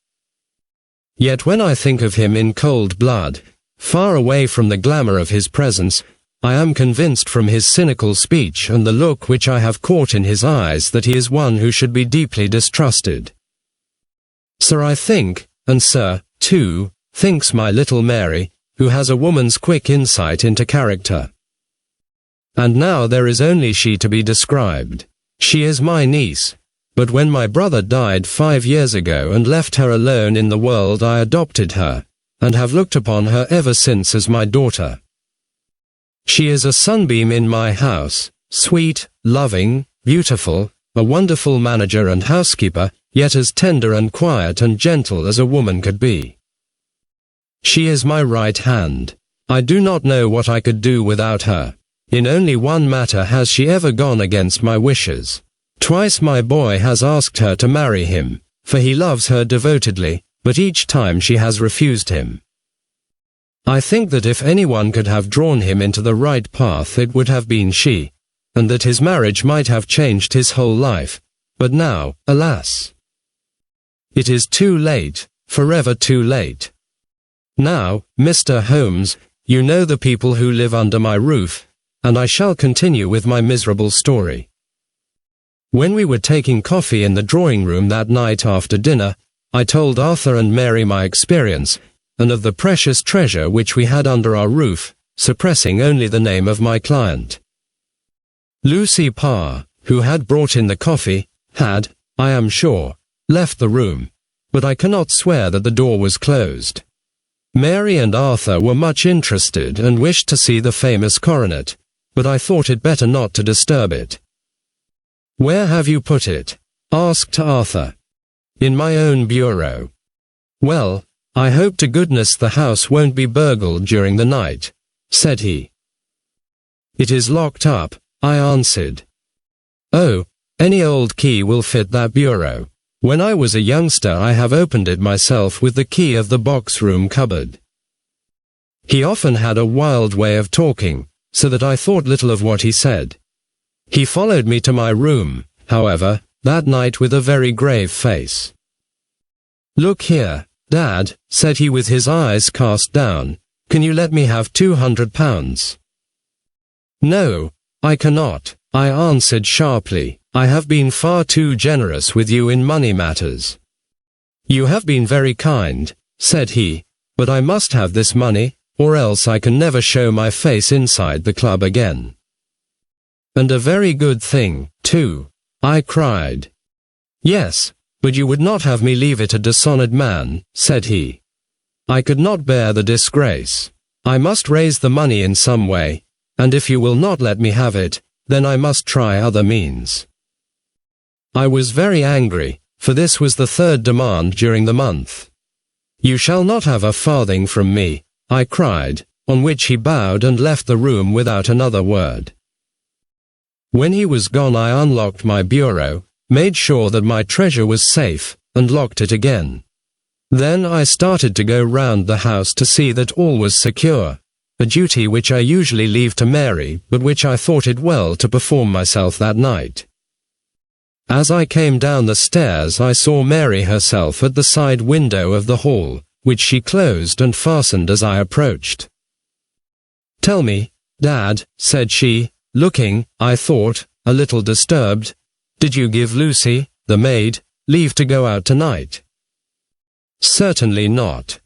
Yet when I think of him in cold blood, far away from the glamour of his presence, I am convinced from his cynical speech and the look which I have caught in his eyes that he is one who should be deeply distrusted. Sir, I think, and Sir, too, thinks my little Mary, who has a woman's quick insight into character. And now there is only she to be described. She is my niece, but when my brother died 5 years ago and left her alone in the world, I adopted her, and have looked upon her ever since as my daughter. She is a sunbeam in my house, sweet, loving, beautiful, a wonderful manager and housekeeper, yet as tender and quiet and gentle as a woman could be. She is my right hand. I do not know what I could do without her. In only one matter has she ever gone against my wishes. Twice my boy has asked her to marry him, for he loves her devotedly, but each time she has refused him. I think that if anyone could have drawn him into the right path, it would have been she, and that his marriage might have changed his whole life, but now, alas! It is too late, forever too late. Now, Mr. Holmes, you know the people who live under my roof, and I shall continue with my miserable story. When we were taking coffee in the drawing-room that night after dinner, I told Arthur and Mary my experience, and of the precious treasure which we had under our roof, suppressing only the name of my client. Lucy Parr, who had brought in the coffee, had, I am sure, left the room, but I cannot swear that the door was closed. Mary and Arthur were much interested and wished to see the famous coronet, but I thought it better not to disturb it. "Where have you put it?" asked Arthur. "In my own bureau." "Well, I hope to goodness the house won't be burgled during the night," said he. "It is locked up," I answered. "Oh, any old key will fit that bureau. When I was a youngster I have opened it myself with the key of the box-room cupboard." He often had a wild way of talking, so that I thought little of what he said. He followed me to my room, however, that night with a very grave face. "Look here," Dad, said he with his eyes cast down, can you let me have £200? No, I cannot, I answered sharply. I have been far too generous with you in money matters. You have been very kind, said he, but I must have this money, or else I can never show my face inside the club again. And a very good thing, too, I cried. Yes, but you would not have me leave it a dishonored man, said he. I could not bear the disgrace. I must raise the money in some way, and if you will not let me have it, then I must try other means. I was very angry, for this was the third demand during the month. You shall not have a farthing from me, I cried, on which he bowed and left the room without another word. When he was gone I unlocked my bureau, made sure that my treasure was safe, and locked it again. Then I started to go round the house to see that all was secure, a duty which I usually leave to Mary, but which I thought it well to perform myself that night. As I came down the stairs I saw Mary herself at the side window of the hall, which she closed and fastened as I approached. Tell me, Dad, said she, looking, I thought, a little disturbed, did you give Lucy, the maid, leave to go out tonight? Certainly not.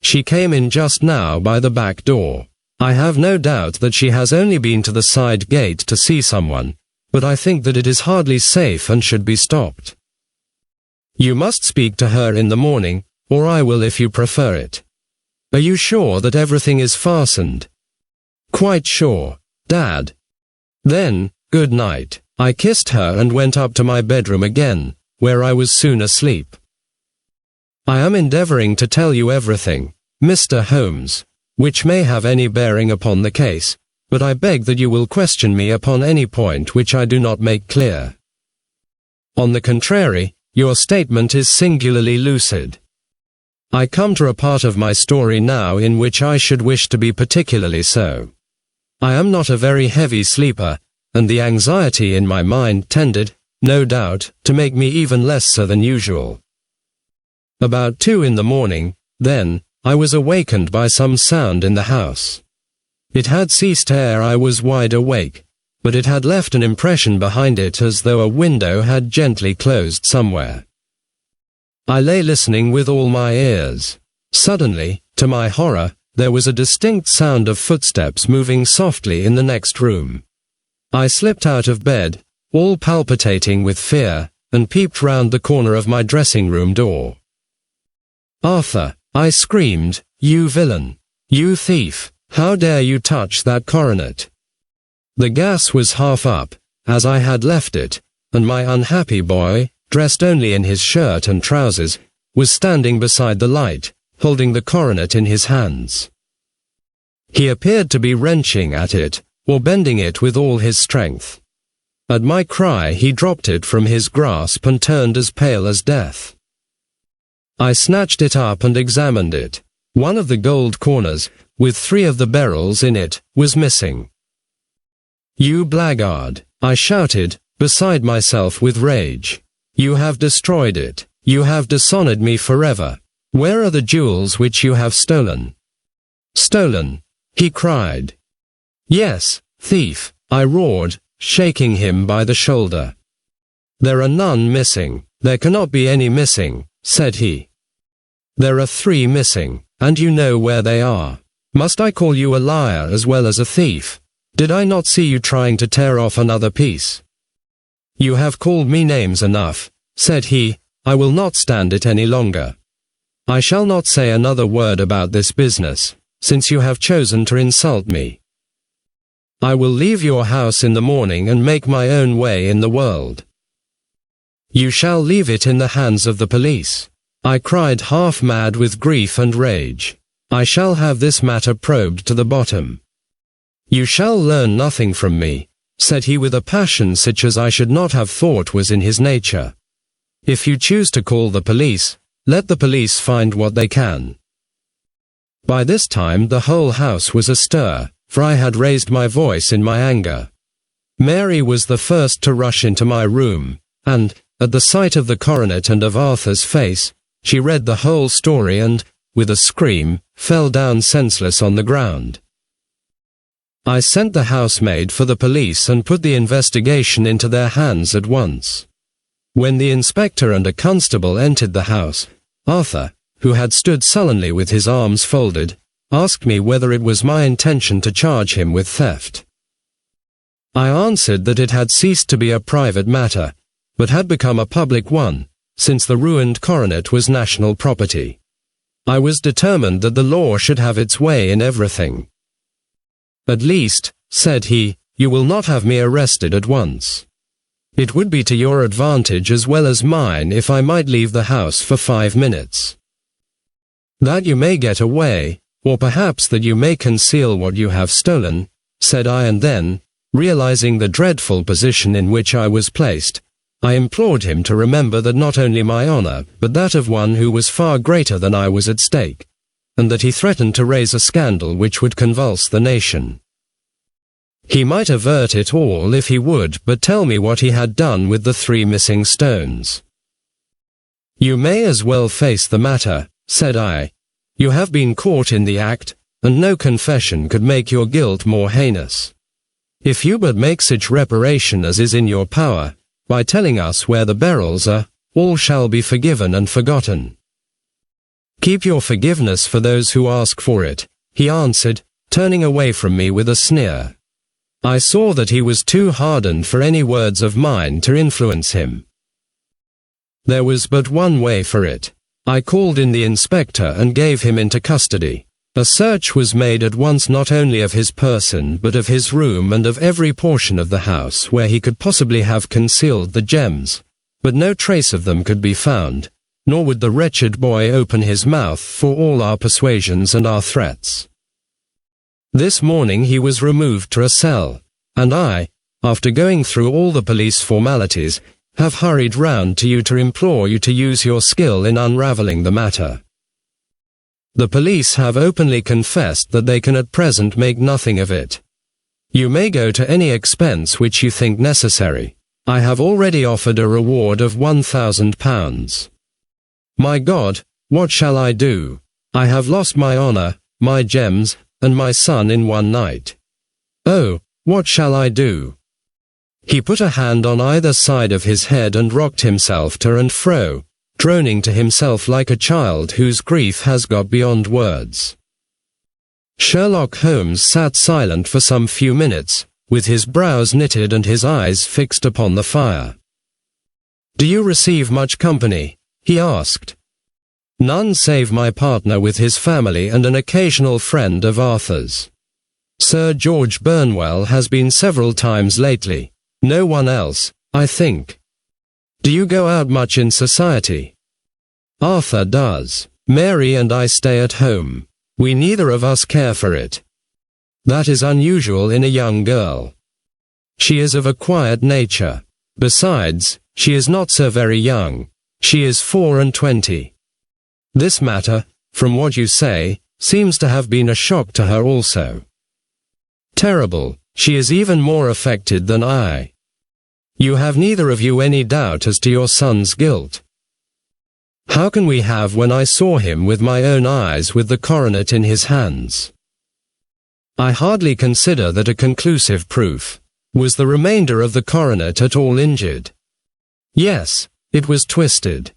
She came in just now by the back door. I have no doubt that she has only been to the side gate to see someone, but I think that it is hardly safe and should be stopped. You must speak to her in the morning, or I will if you prefer it. Are you sure that everything is fastened? Quite sure, Dad. Then, good night. I kissed her and went up to my bedroom again, where I was soon asleep. I am endeavoring to tell you everything, Mr. Holmes, which may have any bearing upon the case, but I beg that you will question me upon any point which I do not make clear. On the contrary, your statement is singularly lucid. I come to a part of my story now in which I should wish to be particularly so. I am not a very heavy sleeper, and the anxiety in my mind tended, no doubt, to make me even less so than usual. About 2 in the morning, then, I was awakened by some sound in the house. It had ceased ere I was wide awake, but it had left an impression behind it as though a window had gently closed somewhere. I lay listening with all my ears. Suddenly, to my horror, there was a distinct sound of footsteps moving softly in the next room. I slipped out of bed, all palpitating with fear, and peeped round the corner of my dressing-room door. Arthur, I screamed, you villain! You thief! How dare you touch that coronet? The gas was half up, as I had left it, and my unhappy boy, dressed only in his shirt and trousers, was standing beside the light, holding the coronet in his hands. He appeared to be wrenching at it, or bending it with all his strength. At my cry he dropped it from his grasp and turned as pale as death. I snatched it up and examined it. One of the gold corners, with 3 of the beryls in it, was missing. You blackguard, I shouted, beside myself with rage. You have destroyed it. You have dishonored me forever. Where are the jewels which you have stolen? Stolen, he cried. Yes, thief, I roared, shaking him by the shoulder. There are none missing. There cannot be any missing, said he. There are 3 missing, and you know where they are. Must I call you a liar as well as a thief? Did I not see you trying to tear off another piece? You have called me names enough, said he. I will not stand it any longer. I shall not say another word about this business, since you have chosen to insult me. I will leave your house in the morning and make my own way in the world. You shall leave it in the hands of the police. I cried, half mad with grief and rage. I shall have this matter probed to the bottom. You shall learn nothing from me, said he with a passion such as I should not have thought was in his nature. If you choose to call the police, let the police find what they can. By this time the whole house was astir, for I had raised my voice in my anger. Mary was the first to rush into my room, and, at the sight of the coronet and of Arthur's face, she read the whole story and, with a scream, fell down senseless on the ground. I sent the housemaid for the police and put the investigation into their hands at once. When the inspector and a constable entered the house, Arthur, who had stood sullenly with his arms folded, asked me whether it was my intention to charge him with theft. I answered that it had ceased to be a private matter, but had become a public one, since the ruined coronet was national property. I was determined that the law should have its way in everything. At least, said he, you will not have me arrested at once. It would be to your advantage as well as mine if I might leave the house for 5 minutes. That you may get away, or perhaps that you may conceal what you have stolen, said I, and then, realizing the dreadful position in which I was placed, I implored him to remember that not only my honor, but that of one who was far greater than I was at stake, and that he threatened to raise a scandal which would convulse the nation. He might avert it all if he would, but tell me what he had done with the 3 missing stones. You may as well face the matter, said I. You have been caught in the act, and no confession could make your guilt more heinous. If you but make such reparation as is in your power, by telling us where the beryls are, all shall be forgiven and forgotten. Keep your forgiveness for those who ask for it, he answered, turning away from me with a sneer. I saw that he was too hardened for any words of mine to influence him. There was but one way for it. I called in the inspector and gave him into custody. A search was made at once not only of his person but of his room and of every portion of the house where he could possibly have concealed the gems, but no trace of them could be found, nor would the wretched boy open his mouth for all our persuasions and our threats. This morning he was removed to a cell, and I, after going through all the police formalities, have hurried round to you to implore you to use your skill in unravelling the matter. The police have openly confessed that they can at present make nothing of it. You may go to any expense which you think necessary. I have already offered a reward of £1,000. My God, what shall I do? I have lost my honor, my gems, and my son in one night. Oh, what shall I do? He put a hand on either side of his head and rocked himself to and fro, droning to himself like a child whose grief has got beyond words. Sherlock Holmes sat silent for some few minutes, with his brows knitted and his eyes fixed upon the fire. Do you receive much company? He asked. None save my partner with his family and an occasional friend of Arthur's. Sir George Burnwell has been several times lately. No one else, I think. Do you go out much in society? Arthur does. Mary and I stay at home. We neither of us care for it. That is unusual in a young girl. She is of a quiet nature. Besides, she is not so very young. She is 24. This matter, from what you say, seems to have been a shock to her also. Terrible, she is even more affected than I. You have neither of you any doubt as to your son's guilt. How can we have when I saw him with my own eyes with the coronet in his hands? I hardly consider that a conclusive proof. Was the remainder of the coronet at all injured? Yes, it was twisted.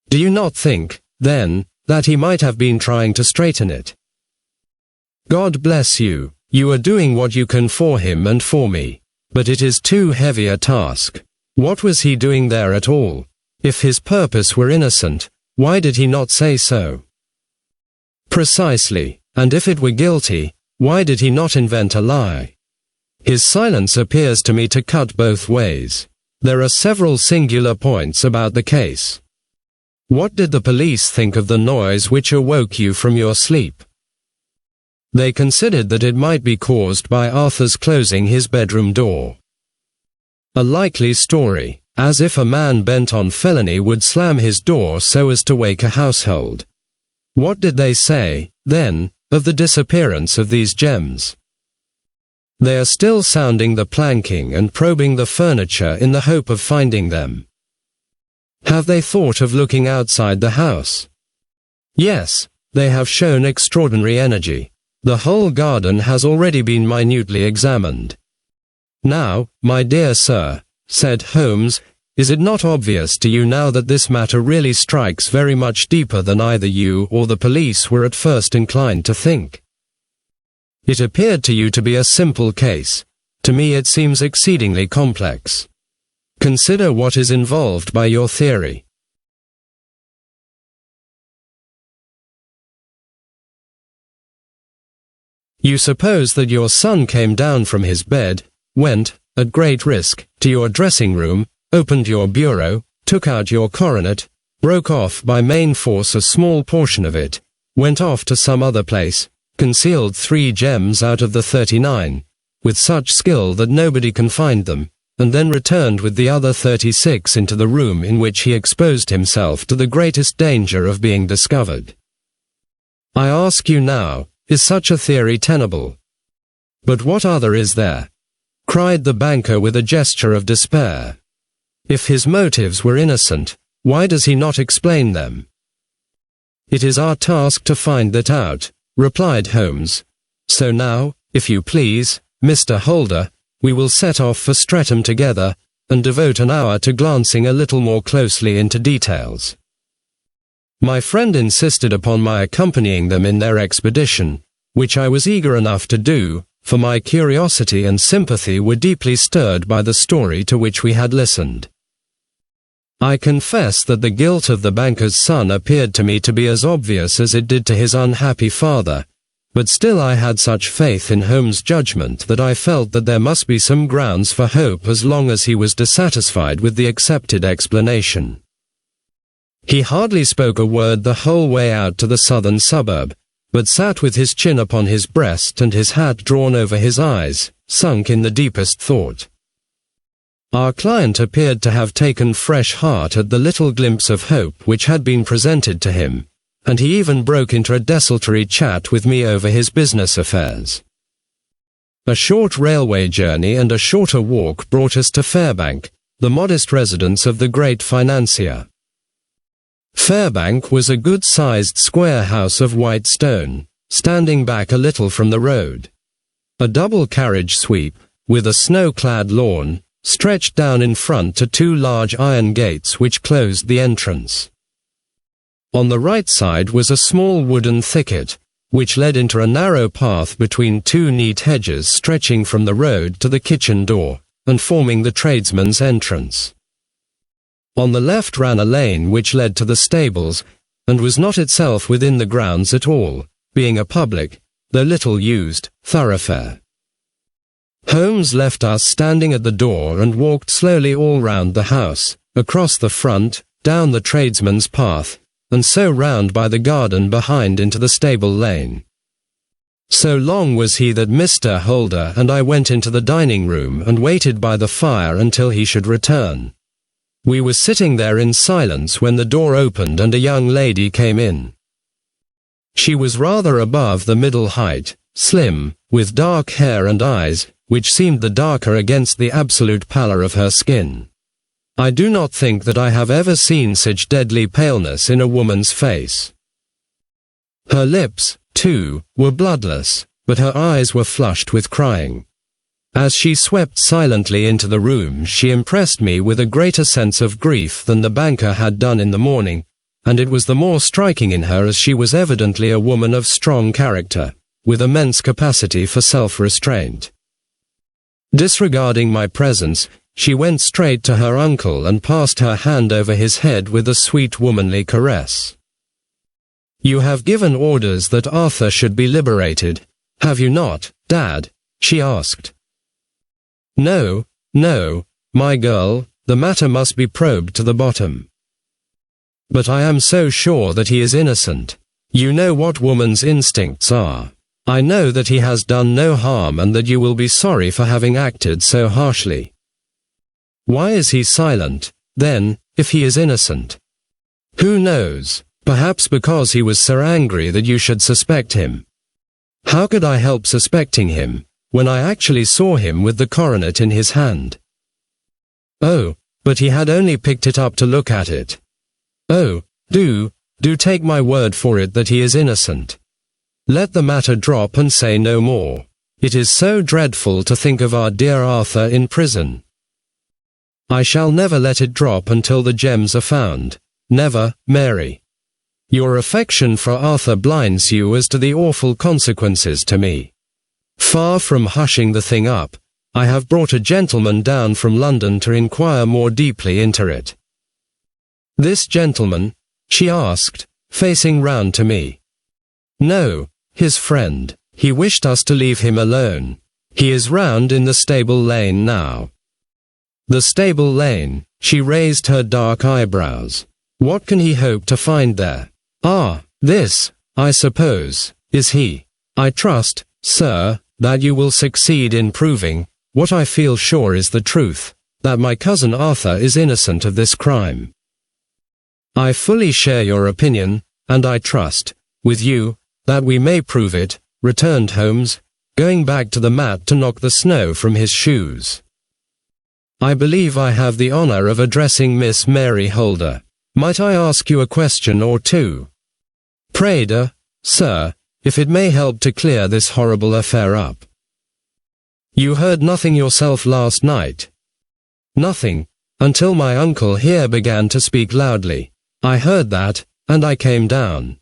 Do you not think, then, that he might have been trying to straighten it? God bless you, you are doing what you can for him and for me, but it is too heavy a task. What was he doing there at all? If his purpose were innocent, why did he not say so? Precisely, and if it were guilty, why did he not invent a lie? His silence appears to me to cut both ways. There are several singular points about the case. What did the police think of the noise which awoke you from your sleep? They considered that it might be caused by Arthur's closing his bedroom door. A likely story, as if a man bent on felony would slam his door so as to wake a household. What did they say, then, of the disappearance of these gems? They are still sounding the planking and probing the furniture in the hope of finding them. Have they thought of looking outside the house? Yes, they have shown extraordinary energy. The whole garden has already been minutely examined. Now, my dear sir, said Holmes, is it not obvious to you now that this matter really strikes very much deeper than either you or the police were at first inclined to think? It appeared to you to be a simple case. To me it seems exceedingly complex. Consider what is involved by your theory. You suppose that your son came down from his bed, went, at great risk, to your dressing room, opened your bureau, took out your coronet, broke off by main force a small portion of it, went off to some other place, concealed 3 gems out of the 39, with such skill that nobody can find them, and then returned with the other 36 into the room in which he exposed himself to the greatest danger of being discovered. I ask you now, is such a theory tenable? But what other is there? Cried the banker with a gesture of despair. If his motives were innocent, why does he not explain them? It is our task to find that out, replied Holmes. So now, if you please, Mr. Holder, we will set off for Streatham together, and devote an hour to glancing a little more closely into details. My friend insisted upon my accompanying them in their expedition, which I was eager enough to do, for my curiosity and sympathy were deeply stirred by the story to which we had listened. I confess that the guilt of the banker's son appeared to me to be as obvious as it did to his unhappy father, but still I had such faith in Holmes' judgment that I felt that there must be some grounds for hope as long as he was dissatisfied with the accepted explanation. He hardly spoke a word the whole way out to the southern suburb, but sat with his chin upon his breast and his hat drawn over his eyes, sunk in the deepest thought. Our client appeared to have taken fresh heart at the little glimpse of hope which had been presented to him, and he even broke into a desultory chat with me over his business affairs. A short railway journey and a shorter walk brought us to Fairbank, the modest residence of the great financier. Fairbank was a good-sized square house of white stone, standing back a little from the road. A double carriage sweep, with a snow-clad lawn, stretched down in front to 2 large iron gates which closed the entrance. On the right side was a small wooden thicket, which led into a narrow path between 2 neat hedges stretching from the road to the kitchen door, and forming the tradesman's entrance. On the left ran a lane which led to the stables, and was not itself within the grounds at all, being a public, though little used, thoroughfare. Holmes left us standing at the door and walked slowly all round the house, across the front, down the tradesman's path, and so round by the garden behind into the stable lane. So long was he that Mr. Holder and I went into the dining room and waited by the fire until he should return. We were sitting there in silence when the door opened and a young lady came in. She was rather above the middle height, slim, with dark hair and eyes, which seemed the darker against the absolute pallor of her skin. I do not think that I have ever seen such deadly paleness in a woman's face. Her lips, too, were bloodless, but her eyes were flushed with crying. As she swept silently into the room, she impressed me with a greater sense of grief than the banker had done in the morning, and it was the more striking in her as she was evidently a woman of strong character, with immense capacity for self-restraint. Disregarding my presence, she went straight to her uncle and passed her hand over his head with a sweet womanly caress. "You have given orders that Arthur should be liberated, have you not, Dad?" she asked. No, my girl, the matter must be probed to the bottom. But I am so sure that he is innocent. You know what woman's instincts are. I know that he has done no harm and that you will be sorry for having acted so harshly. Why is he silent, then, if he is innocent? Who knows, perhaps because he was so angry that you should suspect him. How could I help suspecting him, when I actually saw him with the coronet in his hand? Oh, but he had only picked it up to look at it. Oh, do take my word for it that he is innocent. Let the matter drop and say no more. It is so dreadful to think of our dear Arthur in prison. I shall never let it drop until the gems are found. Never, Mary. Your affection for Arthur blinds you as to the awful consequences to me. Far from hushing the thing up, I have brought a gentleman down from London to inquire more deeply into it. This gentleman? She asked, facing round to me. No, his friend. He wished us to leave him alone. He is round in the stable lane now. The stable lane, she raised her dark eyebrows. What can he hope to find there? Ah, this, I suppose, is he. I trust, sir, that you will succeed in proving, what I feel sure is the truth, that my cousin Arthur is innocent of this crime. I fully share your opinion, and I trust, with you, that we may prove it, returned Holmes, going back to the mat to knock the snow from his shoes. I believe I have the honor of addressing Miss Mary Holder. Might I ask you a question or two? Pray do, sir, if it may help to clear this horrible affair up. You heard nothing yourself last night? Nothing, until my uncle here began to speak loudly. I heard that, and I came down.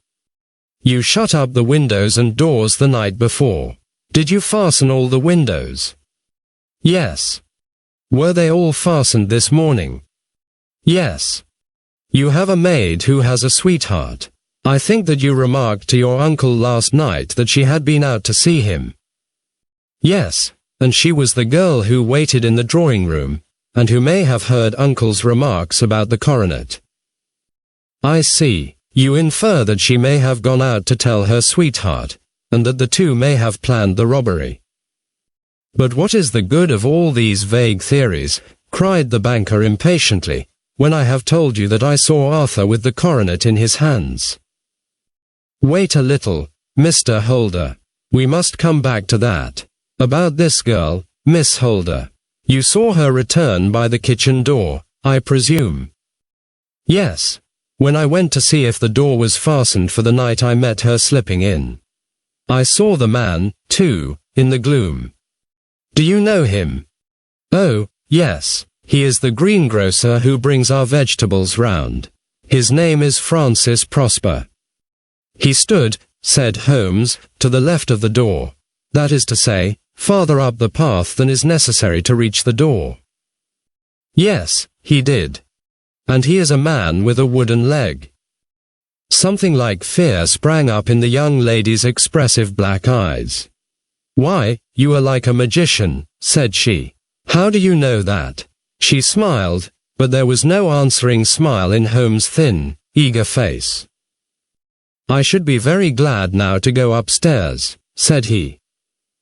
You shut up the windows and doors the night before. Did you fasten all the windows? Yes. Were they all fastened this morning? Yes. You have a maid who has a sweetheart. I think that you remarked to your uncle last night that she had been out to see him. Yes, and she was the girl who waited in the drawing room, and who may have heard uncle's remarks about the coronet. I see. You infer that she may have gone out to tell her sweetheart, and that the two may have planned the robbery. But what is the good of all these vague theories, cried the banker impatiently, when I have told you that I saw Arthur with the coronet in his hands? Wait a little, Mr. Holder. We must come back to that. About this girl, Miss Holder. You saw her return by the kitchen door, I presume? Yes. When I went to see if the door was fastened for the night I met her slipping in. I saw the man, too, in the gloom. Do you know him? Oh, yes, he is the greengrocer who brings our vegetables round. His name is Francis Prosper. He stood, said Holmes, to the left of the door, that is to say, farther up the path than is necessary to reach the door. Yes, he did. And he is a man with a wooden leg. Something like fear sprang up in the young lady's expressive black eyes. Why, you are like a magician, said she. How do you know that? She smiled, but there was no answering smile in Holmes' thin, eager face. I should be very glad now to go upstairs, said he.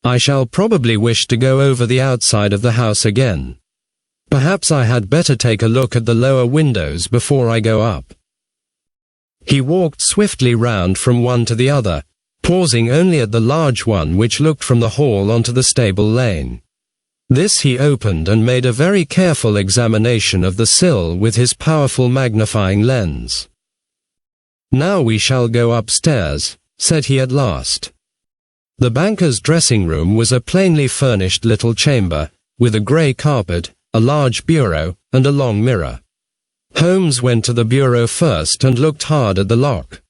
I shall probably wish to go over the outside of the house again. Perhaps I had better take a look at the lower windows before I go up. He walked swiftly round from one to the other, pausing only at the large one which looked from the hall onto the stable lane. This he opened and made a very careful examination of the sill with his powerful magnifying lens. Now we shall go upstairs, said he at last. The banker's dressing room was a plainly furnished little chamber, with a grey carpet, a large bureau, and a long mirror. Holmes went to the bureau first and looked hard at the lock.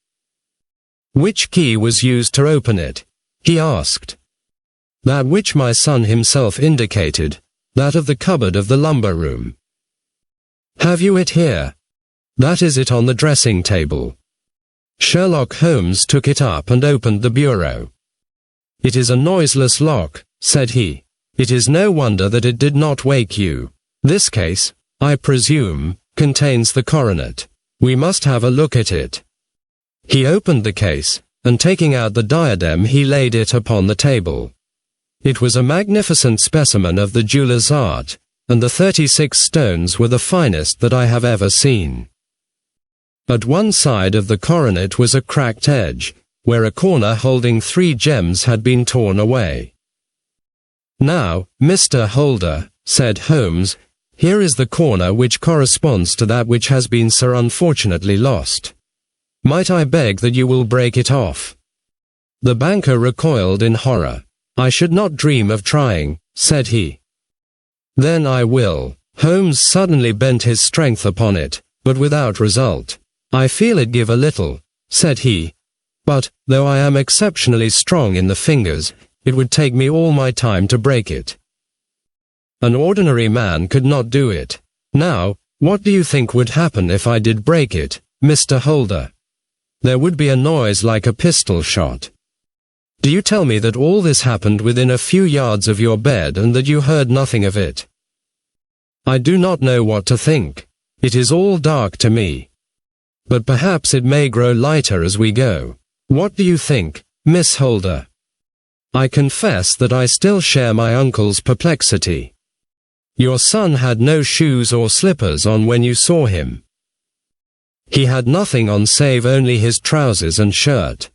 Which key was used to open it? He asked. That which my son himself indicated, that of the cupboard of the lumber room. Have you it here? That is it on the dressing table. Sherlock Holmes took it up and opened the bureau. It is a noiseless lock, said he. It is no wonder that it did not wake you. This case, I presume, contains the coronet. We must have a look at it. He opened the case, and taking out the diadem he laid it upon the table. It was a magnificent specimen of the jeweller's art, and the 36 stones were the finest that I have ever seen. At one side of the coronet was a cracked edge, where a corner holding 3 gems had been torn away. Now, Mr. Holder, said Holmes, here is the corner which corresponds to that which has been so unfortunately lost. Might I beg that you will break it off?" The banker recoiled in horror. "I should not dream of trying," said he. "Then I will." Holmes suddenly bent his strength upon it, but without result. "I feel it give a little," said he, "but, though I am exceptionally strong in the fingers, it would take me all my time to break it. An ordinary man could not do it. Now, what do you think would happen if I did break it, Mr. Holder? There would be a noise like a pistol shot. Do you tell me that all this happened within a few yards of your bed and that you heard nothing of it? I do not know what to think. It is all dark to me. But perhaps it may grow lighter as we go. What do you think, Miss Holder?" I confess that I still share my uncle's perplexity. "Your son had no shoes or slippers on when you saw him." "He had nothing on save only his trousers and shirt."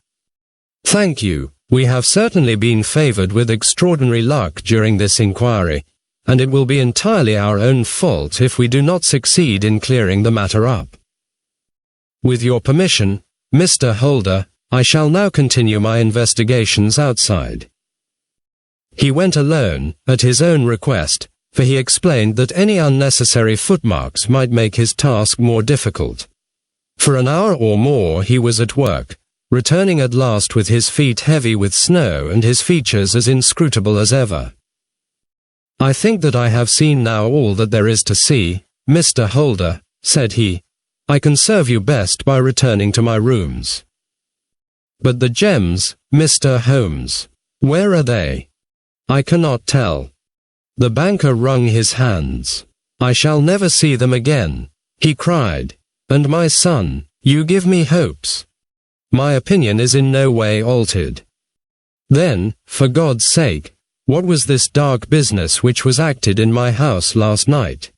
"Thank you. We have certainly been favored with extraordinary luck during this inquiry, and it will be entirely our own fault if we do not succeed in clearing the matter up. With your permission, Mr. Holder, I shall now continue my investigations outside." He went alone, at his own request, for he explained that any unnecessary footmarks might make his task more difficult. For an hour or more he was at work, returning at last with his feet heavy with snow and his features as inscrutable as ever. "I think that I have seen now all that there is to see, Mr. Holder," said he. "I can serve you best by returning to my rooms." "But the gems, Mr. Holmes, where are they?" "I cannot tell." The banker wrung his hands. "I shall never see them again," he cried. "And my son, you give me hopes. My opinion is in no way altered. Then, for God's sake, what was this dark business which was acted in my house last night?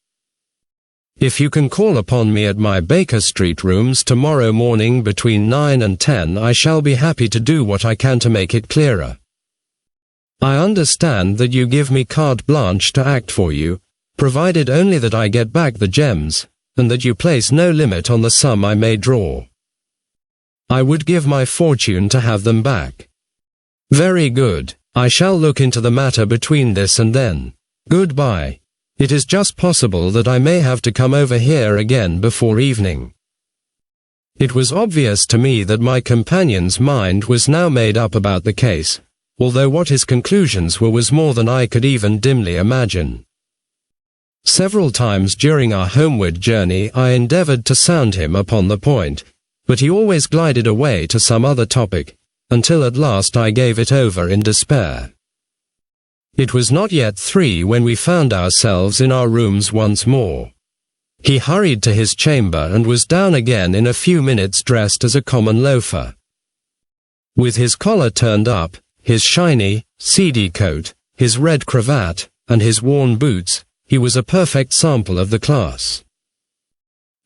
If you can call upon me at my Baker Street rooms tomorrow morning between 9 and 10, I shall be happy to do what I can to make it clearer. I understand that you give me carte blanche to act for you, provided only that I get back the gems, and that you place no limit on the sum I may draw. I would give my fortune to have them back." "Very good. I shall look into the matter between this and then. Goodbye. It is just possible that I may have to come over here again before evening." It was obvious to me that my companion's mind was now made up about the case, although what his conclusions were was more than I could even dimly imagine. Several times during our homeward journey I endeavored to sound him upon the point, but he always glided away to some other topic, until at last I gave it over in despair. It was not yet 3 when we found ourselves in our rooms once more. He hurried to his chamber and was down again in a few minutes dressed as a common loafer. With his collar turned up, his shiny, seedy coat, his red cravat, and his worn boots, he was a perfect sample of the class.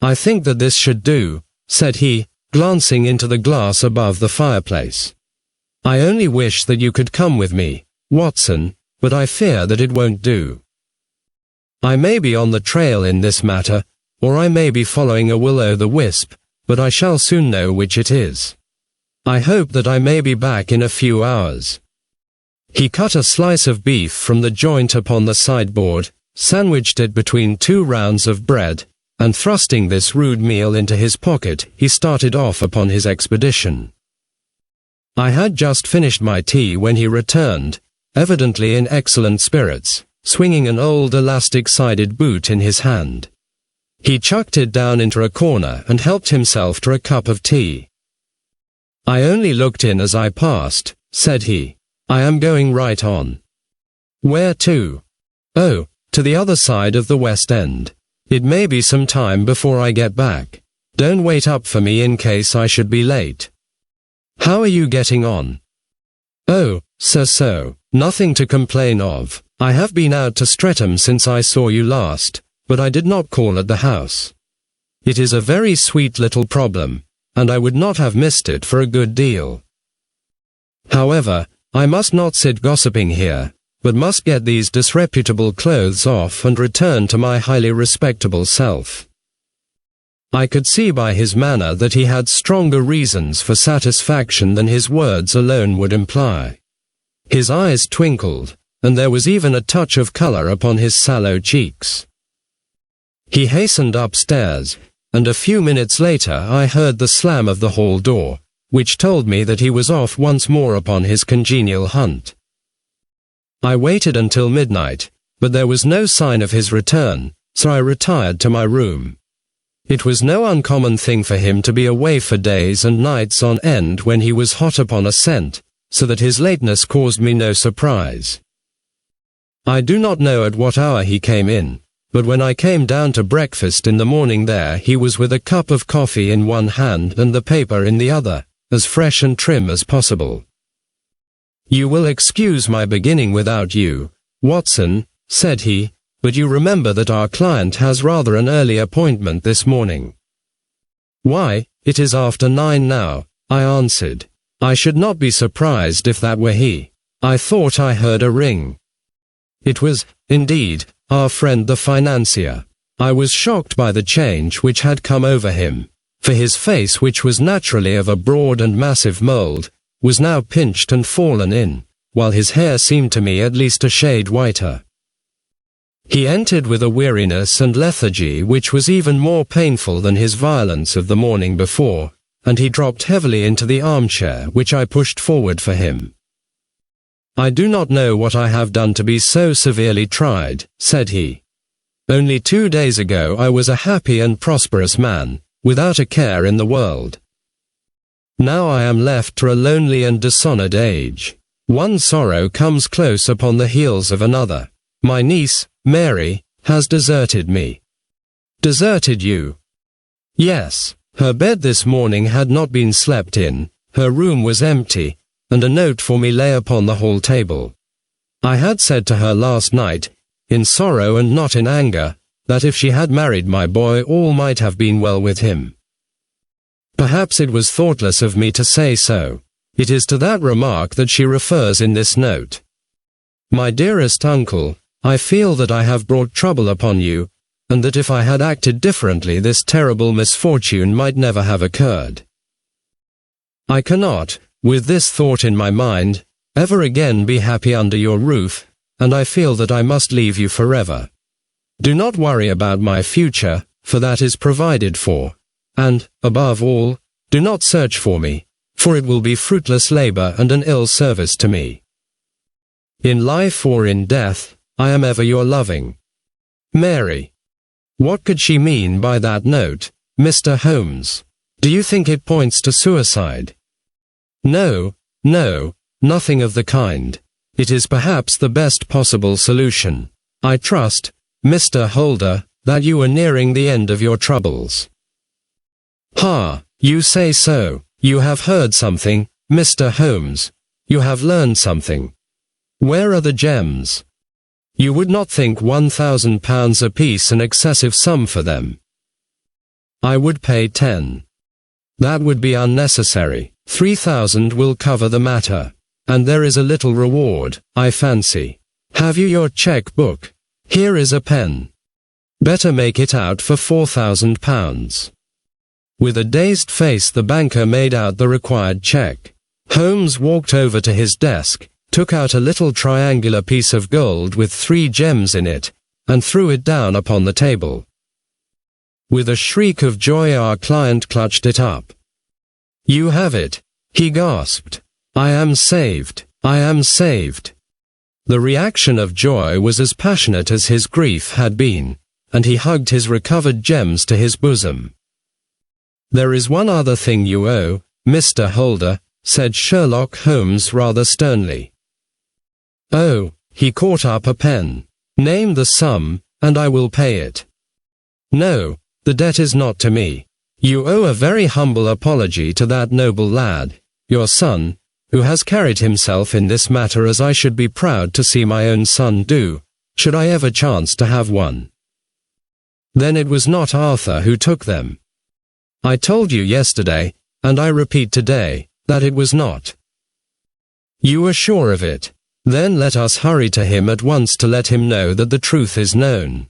"I think that this should do," said he, glancing into the glass above the fireplace. "I only wish that you could come with me, Watson, but I fear that it won't do. I may be on the trail in this matter, or I may be following a will-o'-the-wisp, but I shall soon know which it is. I hope that I may be back in a few hours." He cut a slice of beef from the joint upon the sideboard, sandwiched it between 2 rounds of bread, and thrusting this rude meal into his pocket, he started off upon his expedition. I had just finished my tea when he returned, evidently in excellent spirits, swinging an old elastic-sided boot in his hand. He chucked it down into a corner and helped himself to a cup of tea. "I only looked in as I passed," said he. "I am going right on." "Where to?" "Oh, to the other side of the West End. It may be some time before I get back. Don't wait up for me in case I should be late." "How are you getting on?" "Oh, so, nothing to complain of. I have been out to Streatham since I saw you last, but I did not call at the house. It is a very sweet little problem, and I would not have missed it for a good deal. However, I must not sit gossiping here. but must get these disreputable clothes off and return to my highly respectable self. I could see by his manner that he had stronger reasons for satisfaction than his words alone would imply. His eyes twinkled, and there was even a touch of color upon his sallow cheeks. He hastened upstairs, and a few minutes later I heard the slam of the hall door, which told me that he was off once more upon his congenial hunt. I waited until midnight, but there was no sign of his return, so I retired to my room. It was no uncommon thing for him to be away for days and nights on end when he was hot upon a scent, so that his lateness caused me no surprise. I do not know at what hour he came in, but when I came down to breakfast in the morning he was with a cup of coffee in one hand and the paper in the other, as fresh and trim as possible. "You will excuse my beginning without you, Watson," said he, "but you remember that our client has rather an early appointment this morning." "Why, it is after 9 now," I answered. "I should not be surprised if that were he. I thought I heard a ring." It was, indeed, our friend the financier. I was shocked by the change which had come over him, for his face, which was naturally of a broad and massive mould, was now pinched and fallen in, while his hair seemed to me at least a shade whiter. He entered with a weariness and lethargy which was even more painful than his violence of the morning before, and he dropped heavily into the armchair which I pushed forward for him. "I do not know what I have done to be so severely tried," said he. "Only 2 days ago I was a happy and prosperous man, without a care in the world. Now I am left to a lonely and dishonored age. One sorrow comes close upon the heels of another. My niece, Mary, has deserted me." "Deserted you?" "Yes. Her bed this morning had not been slept in, her room was empty, and a note for me lay upon the hall table. I had said to her last night, in sorrow and not in anger, that if she had married my boy all might have been well with him. Perhaps it was thoughtless of me to say so. It is to that remark that she refers in this note. My dearest uncle, I feel that I have brought trouble upon you, and that if I had acted differently this terrible misfortune might never have occurred. I cannot, with this thought in my mind, ever again be happy under your roof, and I feel that I must leave you forever. Do not worry about my future, for that is provided for, and, above all, do not search for me, for it will be fruitless labor and an ill service to me. In life or in death, I am ever your loving Mary. What could she mean by that note, Mr. Holmes? Do you think it points to suicide? No, nothing of the kind. It is perhaps the best possible solution. I trust, Mr. Holder, that you are nearing the end of your troubles. Ha, you say so. You have heard something, Mr. Holmes. You have learned something. Where are the gems? You would not think £1,000 apiece an excessive sum for them. I would pay 10. That would be unnecessary. 3,000 will cover the matter. And there is a little reward, I fancy. Have you your cheque book? Here is a pen. Better make it out for £4,000. With a dazed face the banker made out the required cheque. Holmes walked over to his desk, took out a little triangular piece of gold with 3 gems in it, and threw it down upon the table. With a shriek of joy our client clutched it up. "You have it," he gasped. "I am saved. I am saved." The reaction of joy was as passionate as his grief had been, and he hugged his recovered gems to his bosom. "There is one other thing you owe, Mr. Holder," said Sherlock Holmes rather sternly. "Oh," he caught up a pen. "Name the sum, and I will pay it." "No, the debt is not to me. You owe a very humble apology to that noble lad, your son, who has carried himself in this matter as I should be proud to see my own son do, should I ever chance to have one." "Then it was not Arthur who took them?" "I told you yesterday, and I repeat today, that it was not." "You are sure of it?" Then let us hurry to him at once to let him know that the truth is known.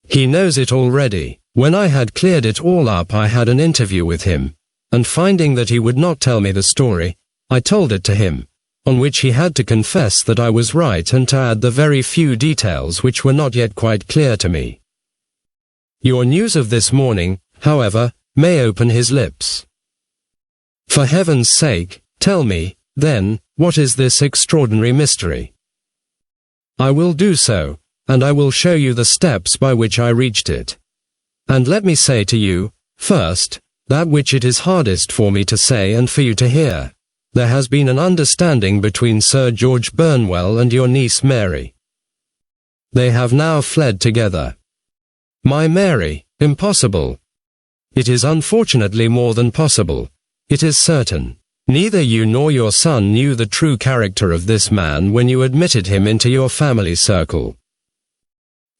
He knows it already. When I had cleared it all up, I had an interview with him, and finding that he would not tell me the story, I told it to him, on which he had to confess that I was right and to add the very few details which were not yet quite clear to me. Your news of this morning, however, may open his lips. For heaven's sake, tell me, then, what is this extraordinary mystery? I will do so, and I will show you the steps by which I reached it. And let me say to you, first, that which it is hardest for me to say and for you to hear. There has been an understanding between Sir George Burnwell and your niece Mary. They have now fled together. My Mary, impossible. It is unfortunately more than possible. It is certain. Neither you nor your son knew the true character of this man when you admitted him into your family circle.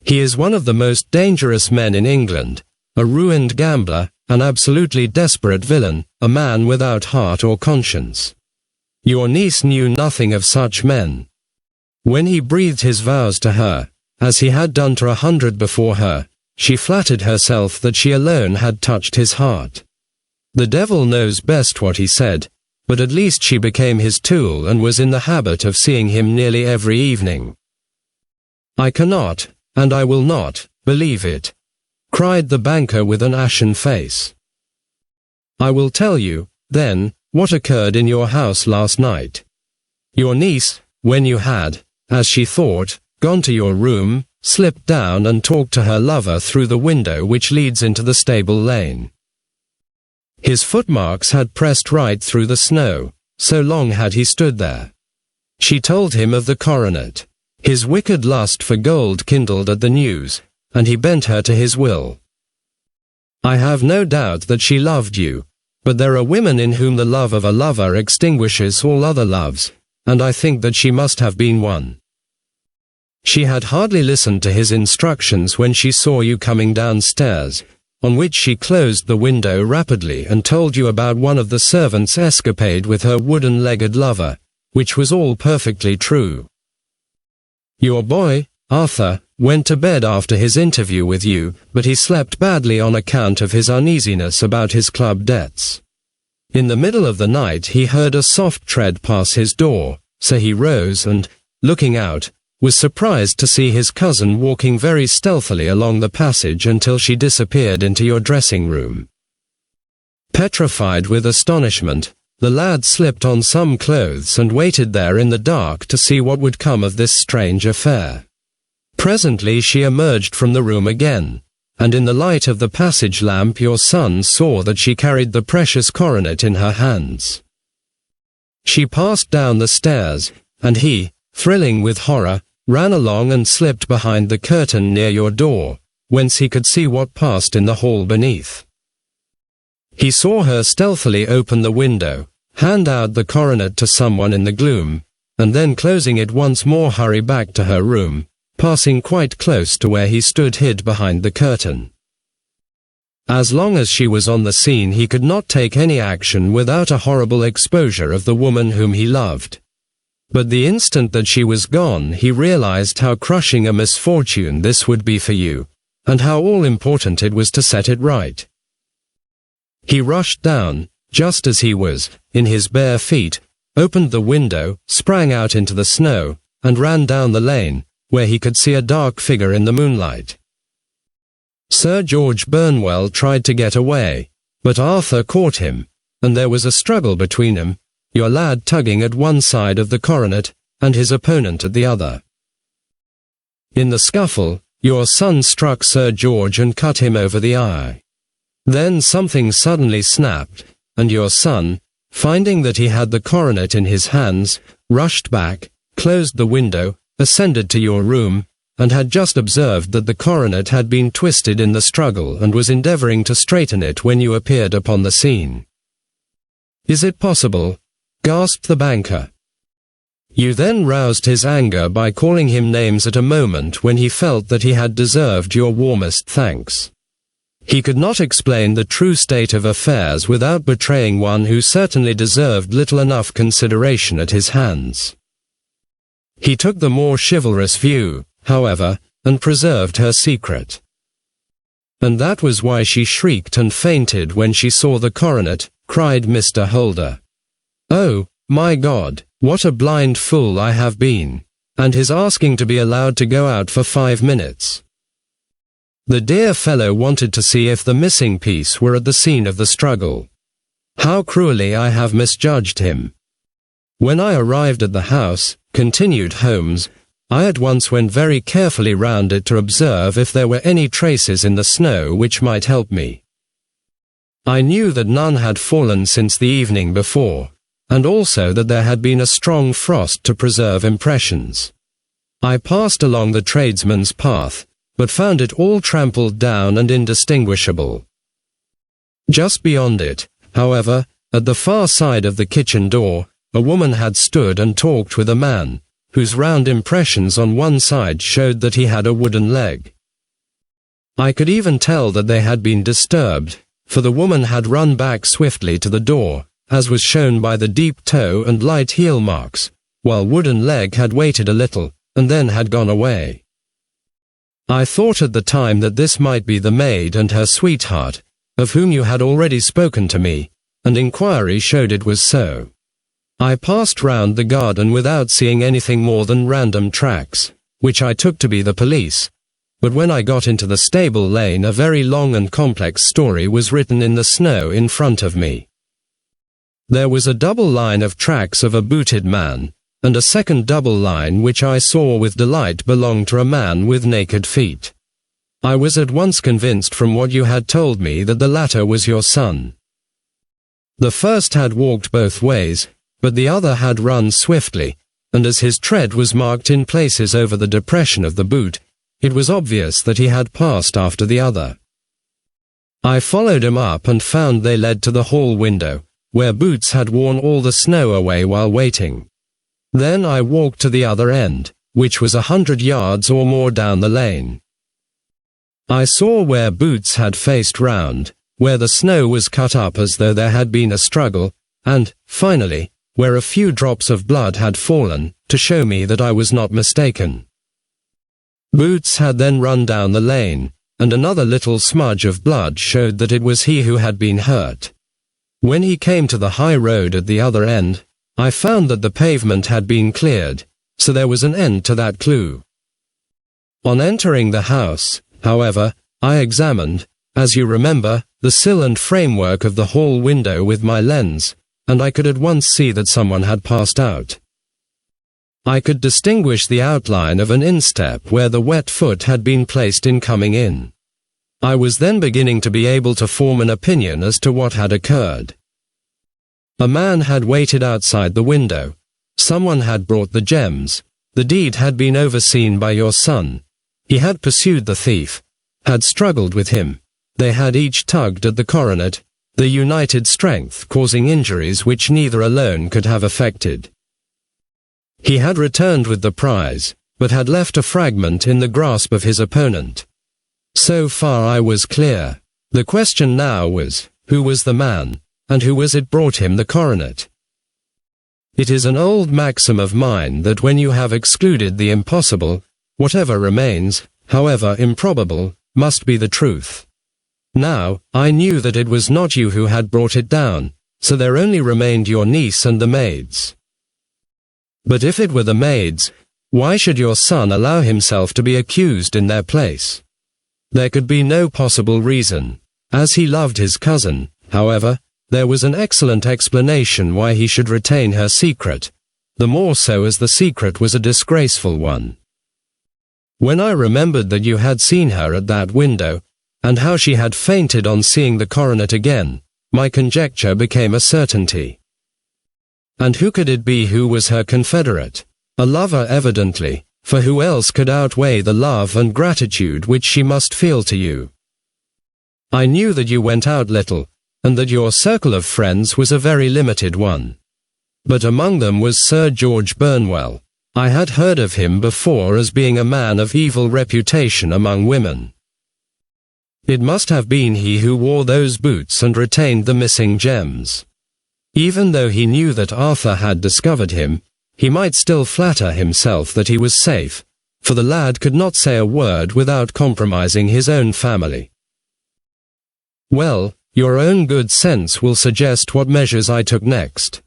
He is one of the most dangerous men in England, a ruined gambler, an absolutely desperate villain, a man without heart or conscience. Your niece knew nothing of such men. When he breathed his vows to her, as he had done to 100 before her, she flattered herself that she alone had touched his heart. The devil knows best what he said, but at least she became his tool and was in the habit of seeing him nearly every evening. I cannot, and I will not, believe it, cried the banker with an ashen face. I will tell you, then, what occurred in your house last night. Your niece, when you had, as she thought, gone to your room, slipped down and talked to her lover through the window which leads into the stable lane. His footmarks had pressed right through the snow, so long had he stood there. She told him of the coronet. His wicked lust for gold kindled at the news, and he bent her to his will. I have no doubt that she loved you, but there are women in whom the love of a lover extinguishes all other loves, and I think that she must have been one. She had hardly listened to his instructions when she saw you coming downstairs, on which she closed the window rapidly and told you about one of the servants' escapade with her wooden-legged lover, which was all perfectly true. Your boy, Arthur, went to bed after his interview with you, but he slept badly on account of his uneasiness about his club debts. In the middle of the night he heard a soft tread pass his door, so he rose and, looking out, was surprised to see his cousin walking very stealthily along the passage until she disappeared into your dressing-room. Petrified with astonishment, the lad slipped on some clothes and waited there in the dark to see what would come of this strange affair. Presently she emerged from the room again, and in the light of the passage lamp your son saw that she carried the precious coronet in her hands. She passed down the stairs, and he, thrilling with horror, ran along and slipped behind the curtain near your door, whence he could see what passed in the hall beneath. He saw her stealthily open the window, hand out the coronet to someone in the gloom, and then closing it once more hurry back to her room, passing quite close to where he stood hid behind the curtain. As long as she was on the scene he could not take any action without a horrible exposure of the woman whom he loved. But the instant that she was gone he realized how crushing a misfortune this would be for you, and how all-important it was to set it right. He rushed down, just as he was, in his bare feet, opened the window, sprang out into the snow, and ran down the lane, where he could see a dark figure in the moonlight. Sir George Burnwell tried to get away, but Arthur caught him, and there was a struggle between them, your lad tugging at one side of the coronet, and his opponent at the other. In the scuffle, your son struck Sir George and cut him over the eye. Then something suddenly snapped, and your son, finding that he had the coronet in his hands, rushed back, closed the window, ascended to your room, and had just observed that the coronet had been twisted in the struggle and was endeavoring to straighten it when you appeared upon the scene. Is it possible? Gasped the banker. You then roused his anger by calling him names at a moment when he felt that he had deserved your warmest thanks. He could not explain the true state of affairs without betraying one who certainly deserved little enough consideration at his hands. He took the more chivalrous view, however, and preserved her secret. And that was why she shrieked and fainted when she saw the coronet, cried Mr. Holder. Oh, my God, what a blind fool I have been, and his asking to be allowed to go out for 5 minutes. The dear fellow wanted to see if the missing piece were at the scene of the struggle. How cruelly I have misjudged him. When I arrived at the house, continued Holmes, I at once went very carefully round it to observe if there were any traces in the snow which might help me. I knew that none had fallen since the evening before, and also that there had been a strong frost to preserve impressions. I passed along the tradesman's path, but found it all trampled down and indistinguishable. Just beyond it, however, at the far side of the kitchen door, a woman had stood and talked with a man, whose round impressions on one side showed that he had a wooden leg. I could even tell that they had been disturbed, for the woman had run back swiftly to the door, as was shown by the deep toe and light heel marks, while wooden leg had waited a little, and then had gone away. I thought at the time that this might be the maid and her sweetheart, of whom you had already spoken to me, and inquiry showed it was so. I passed round the garden without seeing anything more than random tracks, which I took to be the police, but when I got into the stable lane a very long and complex story was written in the snow in front of me. There was a double line of tracks of a booted man, and a second double line which I saw with delight belonged to a man with naked feet. I was at once convinced from what you had told me that the latter was your son. The first had walked both ways, but the other had run swiftly, and as his tread was marked in places over the depression of the boot, it was obvious that he had passed after the other. I followed him up and found they led to the hall window, where Boots had worn all the snow away while waiting. Then I walked to the other end, which was 100 yards or more down the lane. I saw where Boots had faced round, where the snow was cut up as though there had been a struggle, and, finally, where a few drops of blood had fallen, to show me that I was not mistaken. Boots had then run down the lane, and another little smudge of blood showed that it was he who had been hurt. When he came to the high road at the other end, I found that the pavement had been cleared, so there was an end to that clue. On entering the house, however, I examined, as you remember, the sill and framework of the hall window with my lens, and I could at once see that someone had passed out. I could distinguish the outline of an instep where the wet foot had been placed in coming in. I was then beginning to be able to form an opinion as to what had occurred. A man had waited outside the window. Someone had brought the gems. The deed had been overseen by your son. He had pursued the thief, had struggled with him. They had each tugged at the coronet, the united strength causing injuries which neither alone could have effected. He had returned with the prize, but had left a fragment in the grasp of his opponent. So far I was clear. The question now was, who was the man, and who was it brought him the coronet? It is an old maxim of mine that when you have excluded the impossible, whatever remains, however improbable, must be the truth. Now, I knew that it was not you who had brought it down, so there only remained your niece and the maids. But if it were the maids, why should your son allow himself to be accused in their place? There could be no possible reason. As he loved his cousin, however, there was an excellent explanation why he should retain her secret, the more so as the secret was a disgraceful one. When I remembered that you had seen her at that window, and how she had fainted on seeing the coronet again, my conjecture became a certainty. And who could it be who was her confederate? A lover evidently, for who else could outweigh the love and gratitude which she must feel to you? I knew that you went out little, and that your circle of friends was a very limited one. But among them was Sir George Burnwell. I had heard of him before as being a man of evil reputation among women. It must have been he who wore those boots and retained the missing gems. Even though he knew that Arthur had discovered him, he might still flatter himself that he was safe, for the lad could not say a word without compromising his own family. Well, your own good sense will suggest what measures I took next.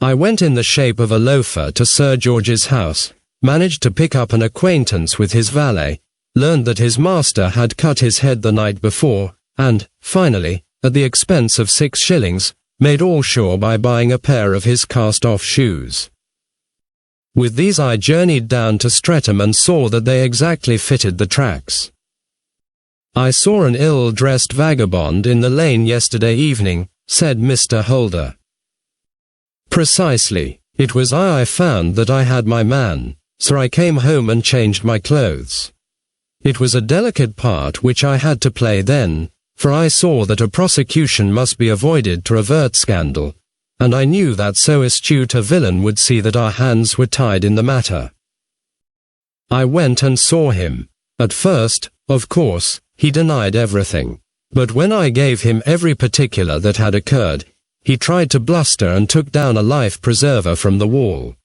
I went in the shape of a loafer to Sir George's house, managed to pick up an acquaintance with his valet, learned that his master had cut his head the night before, and, finally, at the expense of 6 shillings, made all sure by buying a pair of his cast-off shoes. With these I journeyed down to Streatham and saw that they exactly fitted the tracks. I saw an ill-dressed vagabond in the lane yesterday evening, said Mr. Holder. Precisely. It was I found that I had my man, so I came home and changed my clothes. It was a delicate part which I had to play then, for I saw that a prosecution must be avoided to avert scandal, and I knew that so astute a villain would see that our hands were tied in the matter. I went and saw him. At first, of course, he denied everything, but when I gave him every particular that had occurred, he tried to bluster and took down a life-preserver from the wall.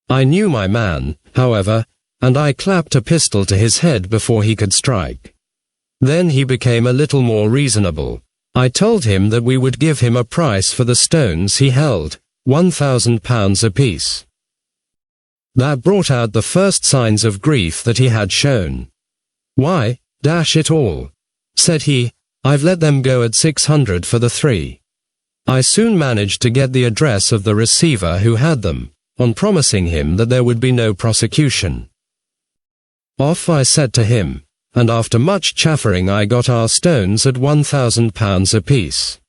I knew my man, however, and I clapped a pistol to his head before he could strike. Then he became a little more reasonable. I told him that we would give him a price for the stones he held, £1,000 apiece. That brought out the first signs of grief that he had shown. Why, dash it all, said he, I've let them go at 600 for the 3. I soon managed to get the address of the receiver who had them, on promising him that there would be no prosecution. Off I set to him, and after much chaffering I got our stones at £1,000 apiece.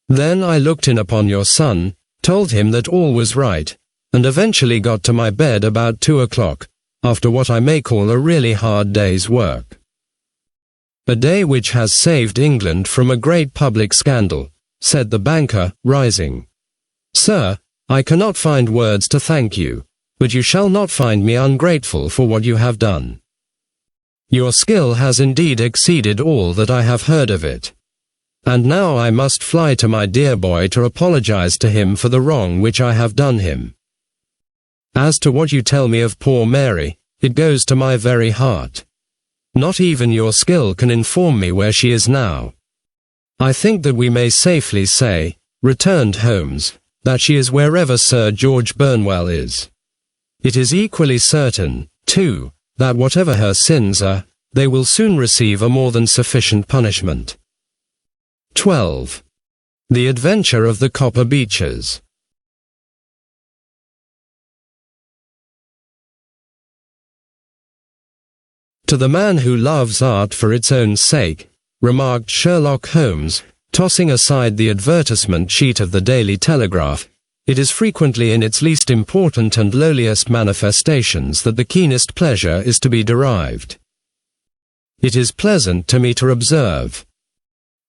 Then I looked in upon your son, told him that all was right, and eventually got to my bed about 2 o'clock, after what I may call a really hard day's work. A day which has saved England from a great public scandal, said the banker, rising. Sir, I cannot find words to thank you, but you shall not find me ungrateful for what you have done. Your skill has indeed exceeded all that I have heard of it. And now I must fly to my dear boy to apologize to him for the wrong which I have done him. As to what you tell me of poor Mary, it goes to my very heart. Not even your skill can inform me where she is now. I think that we may safely say, returned Holmes, that she is wherever Sir George Burnwell is. It is equally certain, too, that whatever her sins are, they will soon receive a more than sufficient punishment. 12. The Adventure of the Copper Beeches. To the man who loves art for its own sake, remarked Sherlock Holmes, tossing aside the advertisement sheet of the Daily Telegraph, it is frequently in its least important and lowliest manifestations that the keenest pleasure is to be derived. It is pleasant to me to observe,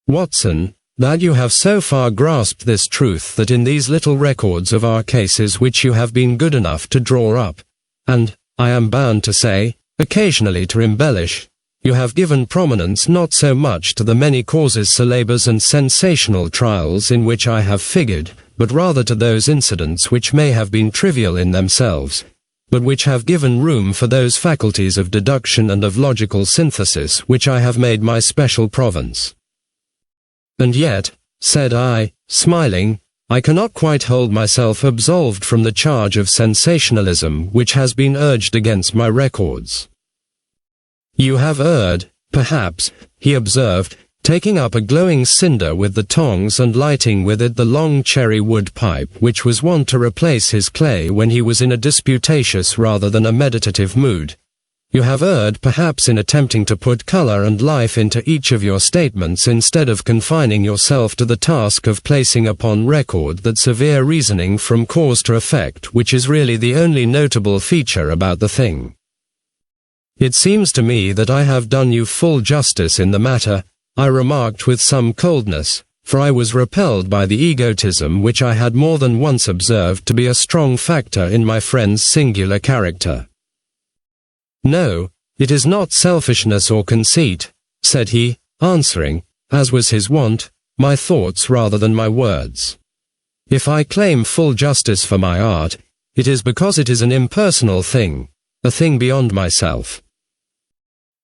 Watson, that you have so far grasped this truth that in these little records of our cases which you have been good enough to draw up, and, I am bound to say, occasionally to embellish, you have given prominence not so much to the many causes célèbres and sensational trials in which I have figured, but rather to those incidents which may have been trivial in themselves, but which have given room for those faculties of deduction and of logical synthesis which I have made my special province. And yet, said I, smiling, I cannot quite hold myself absolved from the charge of sensationalism which has been urged against my records. You have erred, perhaps, he observed, taking up a glowing cinder with the tongs and lighting with it the long cherry wood pipe which was wont to replace his clay when he was in a disputatious rather than a meditative mood. You have erred perhaps in attempting to put color and life into each of your statements instead of confining yourself to the task of placing upon record that severe reasoning from cause to effect which is really the only notable feature about the thing. It seems to me that I have done you full justice in the matter, I remarked with some coldness, for I was repelled by the egotism which I had more than once observed to be a strong factor in my friend's singular character. No, it is not selfishness or conceit, said he, answering, as was his wont, my thoughts rather than my words. If I claim full justice for my art, it is because it is an impersonal thing, a thing beyond myself.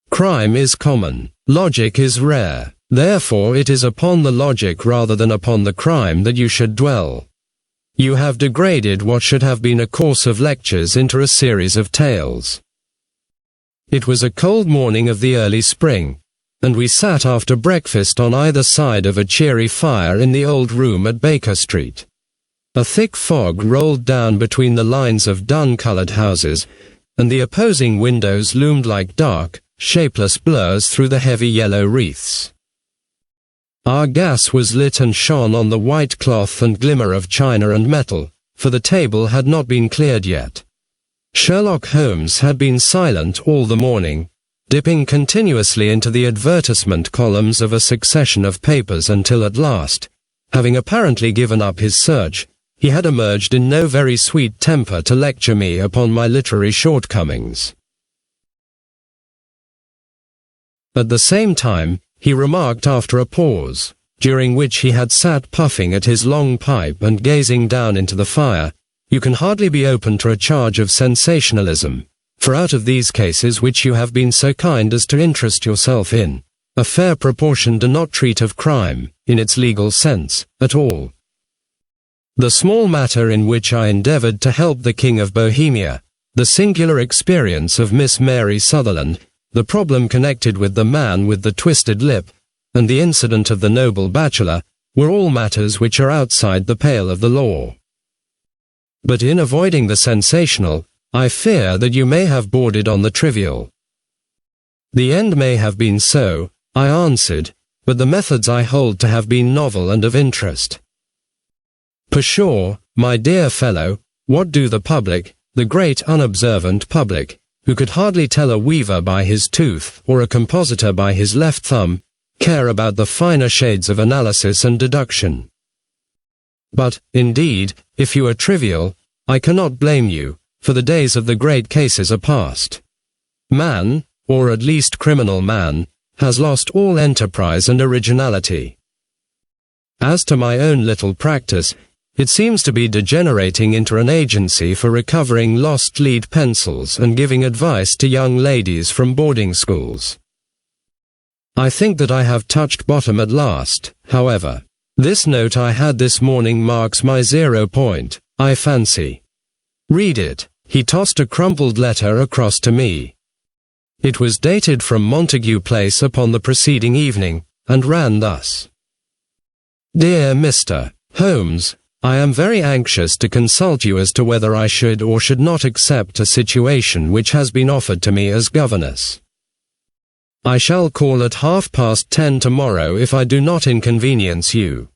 Crime is common, logic is rare, therefore it is upon the logic rather than upon the crime that you should dwell. You have degraded what should have been a course of lectures into a series of tales. It was a cold morning of the early spring, and we sat after breakfast on either side of a cheery fire in the old room at Baker Street. A thick fog rolled down between the lines of dun-coloured houses, and the opposing windows loomed like dark, shapeless blurs through the heavy yellow wreaths. Our gas was lit and shone on the white cloth and glimmer of china and metal, for the table had not been cleared yet. Sherlock Holmes had been silent all the morning, dipping continuously into the advertisement columns of a succession of papers until at last, having apparently given up his search, he had emerged in no very sweet temper to lecture me upon my literary shortcomings. At the same time, he remarked after a pause, during which he had sat puffing at his long pipe and gazing down into the fire, "You can hardly be open to a charge of sensationalism, for out of these cases which you have been so kind as to interest yourself in, a fair proportion do not treat of crime, in its legal sense, at all. The small matter in which I endeavoured to help the King of Bohemia, the singular experience of Miss Mary Sutherland, the problem connected with the man with the twisted lip, and the incident of the noble bachelor, were all matters which are outside the pale of the law. But in avoiding the sensational, I fear that you may have boarded on the trivial." "The end may have been so," I answered, "but the methods I hold to have been novel and of interest." "Pshaw, my dear fellow, what do the public, the great unobservant public, who could hardly tell a weaver by his tooth or a compositor by his left thumb, care about the finer shades of analysis and deduction? But, indeed, if you are trivial, I cannot blame you, for the days of the great cases are past. Man, or at least criminal man, has lost all enterprise and originality. As to my own little practice, it seems to be degenerating into an agency for recovering lost lead pencils and giving advice to young ladies from boarding schools. I think that I have touched bottom at last, however. This note I had this morning marks my 0 point, I fancy. Read it." He tossed a crumpled letter across to me. It was dated from Montague Place upon the preceding evening, and ran thus: "Dear Mr. Holmes, I am very anxious to consult you as to whether I should or should not accept a situation which has been offered to me as governess. I shall call at 10:30 tomorrow if I do not inconvenience you.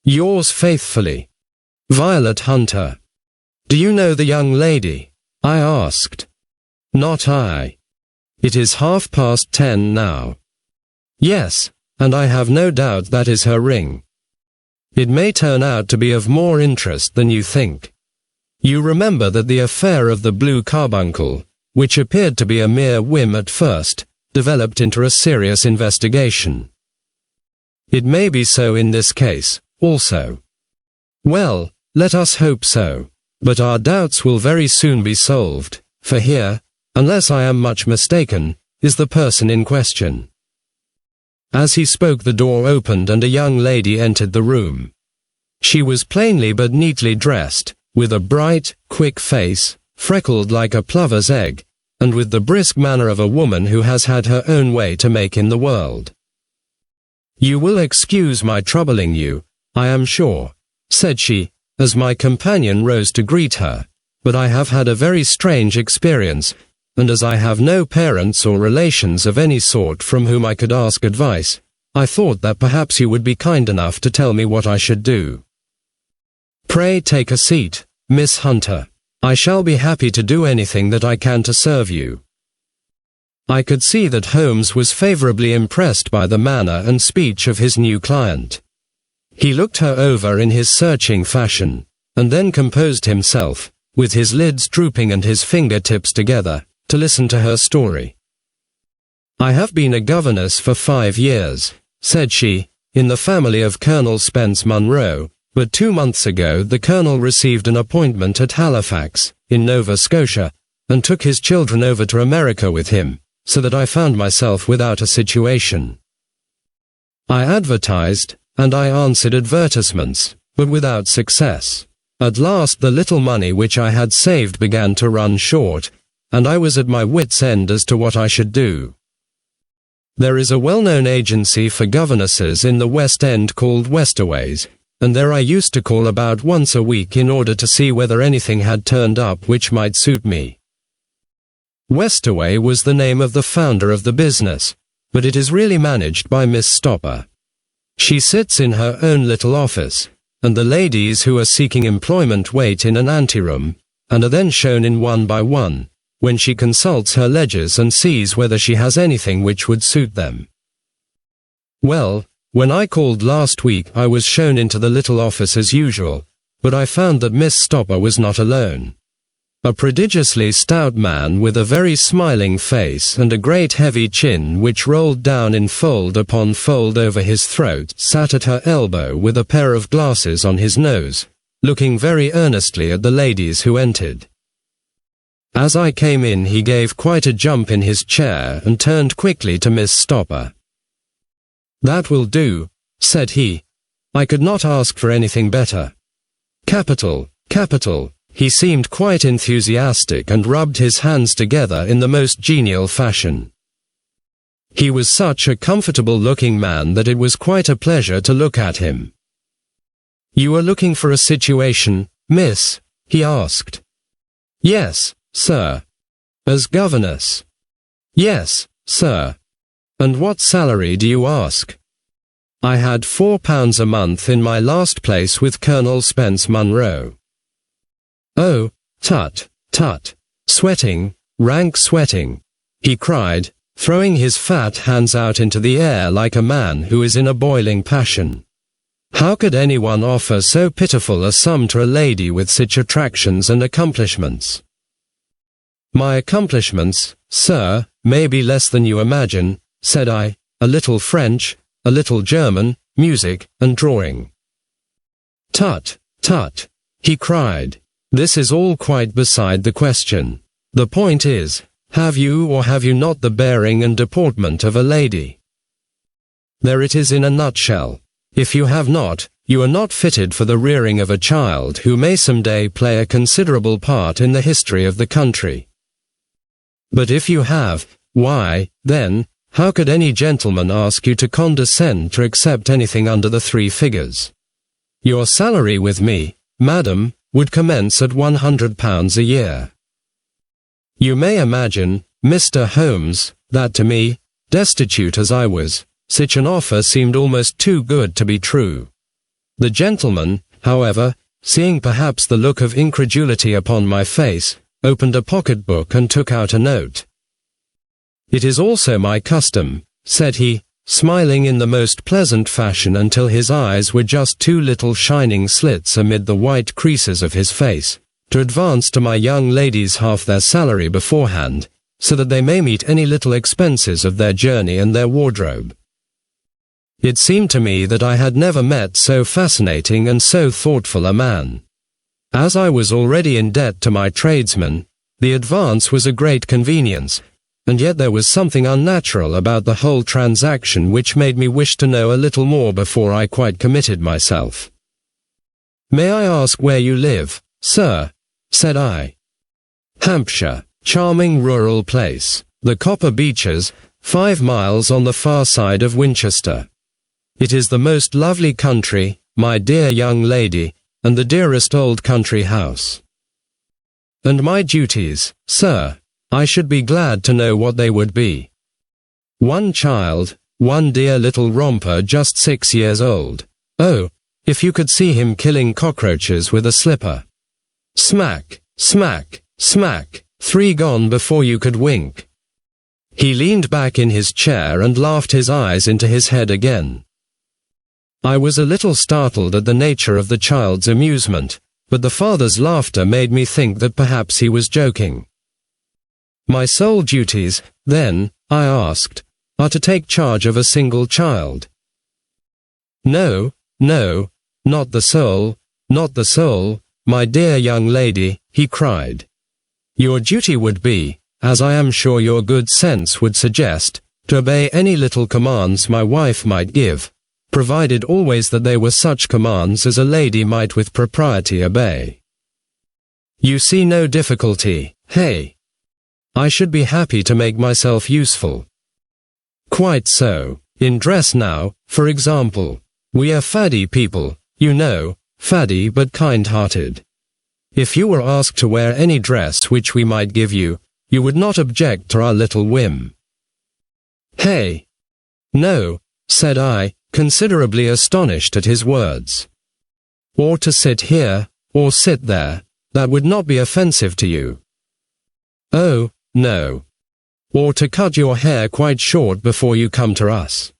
Yours faithfully, Violet Hunter." "Do you know the young lady?" I asked. "Not I. It is 10:30 now." "Yes, and I have no doubt that is her ring. It may turn out to be of more interest than you think. You remember that the affair of the blue carbuncle, which appeared to be a mere whim at first, developed into a serious investigation. It may be so in this case, also. Well, let us hope so. But our doubts will very soon be solved, for here, unless I am much mistaken, is the person in question." As he spoke, the door opened and a young lady entered the room. She was plainly but neatly dressed, with a bright, quick face, freckled like a plover's egg, and with the brisk manner of a woman who has had her own way to make in the world. "You will excuse my troubling you, I am sure," said she, as my companion rose to greet her, "but I have had a very strange experience, and as I have no parents or relations of any sort from whom I could ask advice, I thought that perhaps you would be kind enough to tell me what I should do." "Pray take a seat, Miss Hunter. I shall be happy to do anything that I can to serve you." I could see that Holmes was favorably impressed by the manner and speech of his new client. He looked her over in his searching fashion, and then composed himself, with his lids drooping and his fingertips together, to listen to her story. "I have been a governess for 5 years, said she, "in the family of Colonel Spence Munro, but 2 months ago the Colonel received an appointment at Halifax, in Nova Scotia, and took his children over to America with him, so that I found myself without a situation. I advertised, and I answered advertisements, but without success. At last the little money which I had saved began to run short, and I was at my wits' end as to what I should do. There is a well-known agency for governesses in the West End called Westaways, and there I used to call about once a week in order to see whether anything had turned up which might suit me. Westaway was the name of the founder of the business, but it is really managed by Miss Stopper. She sits in her own little office, and the ladies who are seeking employment wait in an anteroom, and are then shown in one by one, when she consults her ledgers and sees whether she has anything which would suit them. Well, when I called last week I was shown into the little office as usual, but I found that Miss Stopper was not alone. A prodigiously stout man with a very smiling face and a great heavy chin which rolled down in fold upon fold over his throat sat at her elbow with a pair of glasses on his nose, looking very earnestly at the ladies who entered. As I came in he gave quite a jump in his chair and turned quickly to Miss Stopper. "That will do," said he. "I could not ask for anything better." "Capital, capital." He seemed quite enthusiastic and rubbed his hands together in the most genial fashion. He was such a comfortable-looking man that it was quite a pleasure to look at him. "You are looking for a situation, miss?" he asked. "Yes, sir." "As governess?" "Yes, sir." "And what salary do you ask?" "I had £4 a month in my last place with Colonel Spence Munro." "Oh, tut, tut. Sweating, rank sweating," he cried, throwing his fat hands out into the air like a man who is in a boiling passion. "How could anyone offer so pitiful a sum to a lady with such attractions and accomplishments?" "My accomplishments, sir, may be less than you imagine," said I, "a little French, a little German, music, and drawing." "Tut, tut," he cried. "This is all quite beside the question. The point is, have you or have you not the bearing and deportment of a lady? There it is in a nutshell. If you have not, you are not fitted for the rearing of a child who may some day play a considerable part in the history of the country. But if you have, why, then, how could any gentleman ask you to condescend to accept anything under the 3 figures? Your salary with me, madam, would commence at £100 a year. You may imagine, Mr. Holmes, that to me, destitute as I was, such an offer seemed almost too good to be true. The gentleman, however, seeing perhaps the look of incredulity upon my face, opened a pocket-book and took out a note. "It is also my custom," said he, smiling in the most pleasant fashion until his eyes were just 2 little shining slits amid the white creases of his face, "to advance to my young ladies half their salary beforehand, so that they may meet any little expenses of their journey and their wardrobe." It seemed to me that I had never met so fascinating and so thoughtful a man. As I was already in debt to my tradesmen, the advance was a great convenience, and yet there was something unnatural about the whole transaction which made me wish to know a little more before I quite committed myself. "May I ask where you live, sir?" said I. "Hampshire, charming rural place, the Copper Beeches, 5 miles on the far side of Winchester. It is the most lovely country, my dear young lady, and the dearest old country house." "And my duties, sir? I should be glad to know what they would be." "One child, one dear little romper just 6 years old. Oh, if you could see him killing cockroaches with a slipper. Smack, smack, smack, 3 gone before you could wink." He leaned back in his chair and laughed his eyes into his head again. I was a little startled at the nature of the child's amusement, but the father's laughter made me think that perhaps he was joking. "My sole duties, then," I asked, "are to take charge of a single child?" "No, no, Not the soul, not the soul, my dear young lady, he cried. Your duty would be, as I am sure your good sense would suggest, to obey any little commands my wife might give, provided always that they were such commands as a lady might with propriety obey. You see no difficulty, hey? I should be happy to make myself useful. Quite so. In dress now, for example. We are faddy people, you know, faddy but kind-hearted. If you were asked to wear any dress which we might give you, you would not object to our little whim. Hey! No, said I, considerably astonished at his words. Or to sit here, or sit there, that would not be offensive to you. Oh, no. Or to cut your hair quite short before you come to us.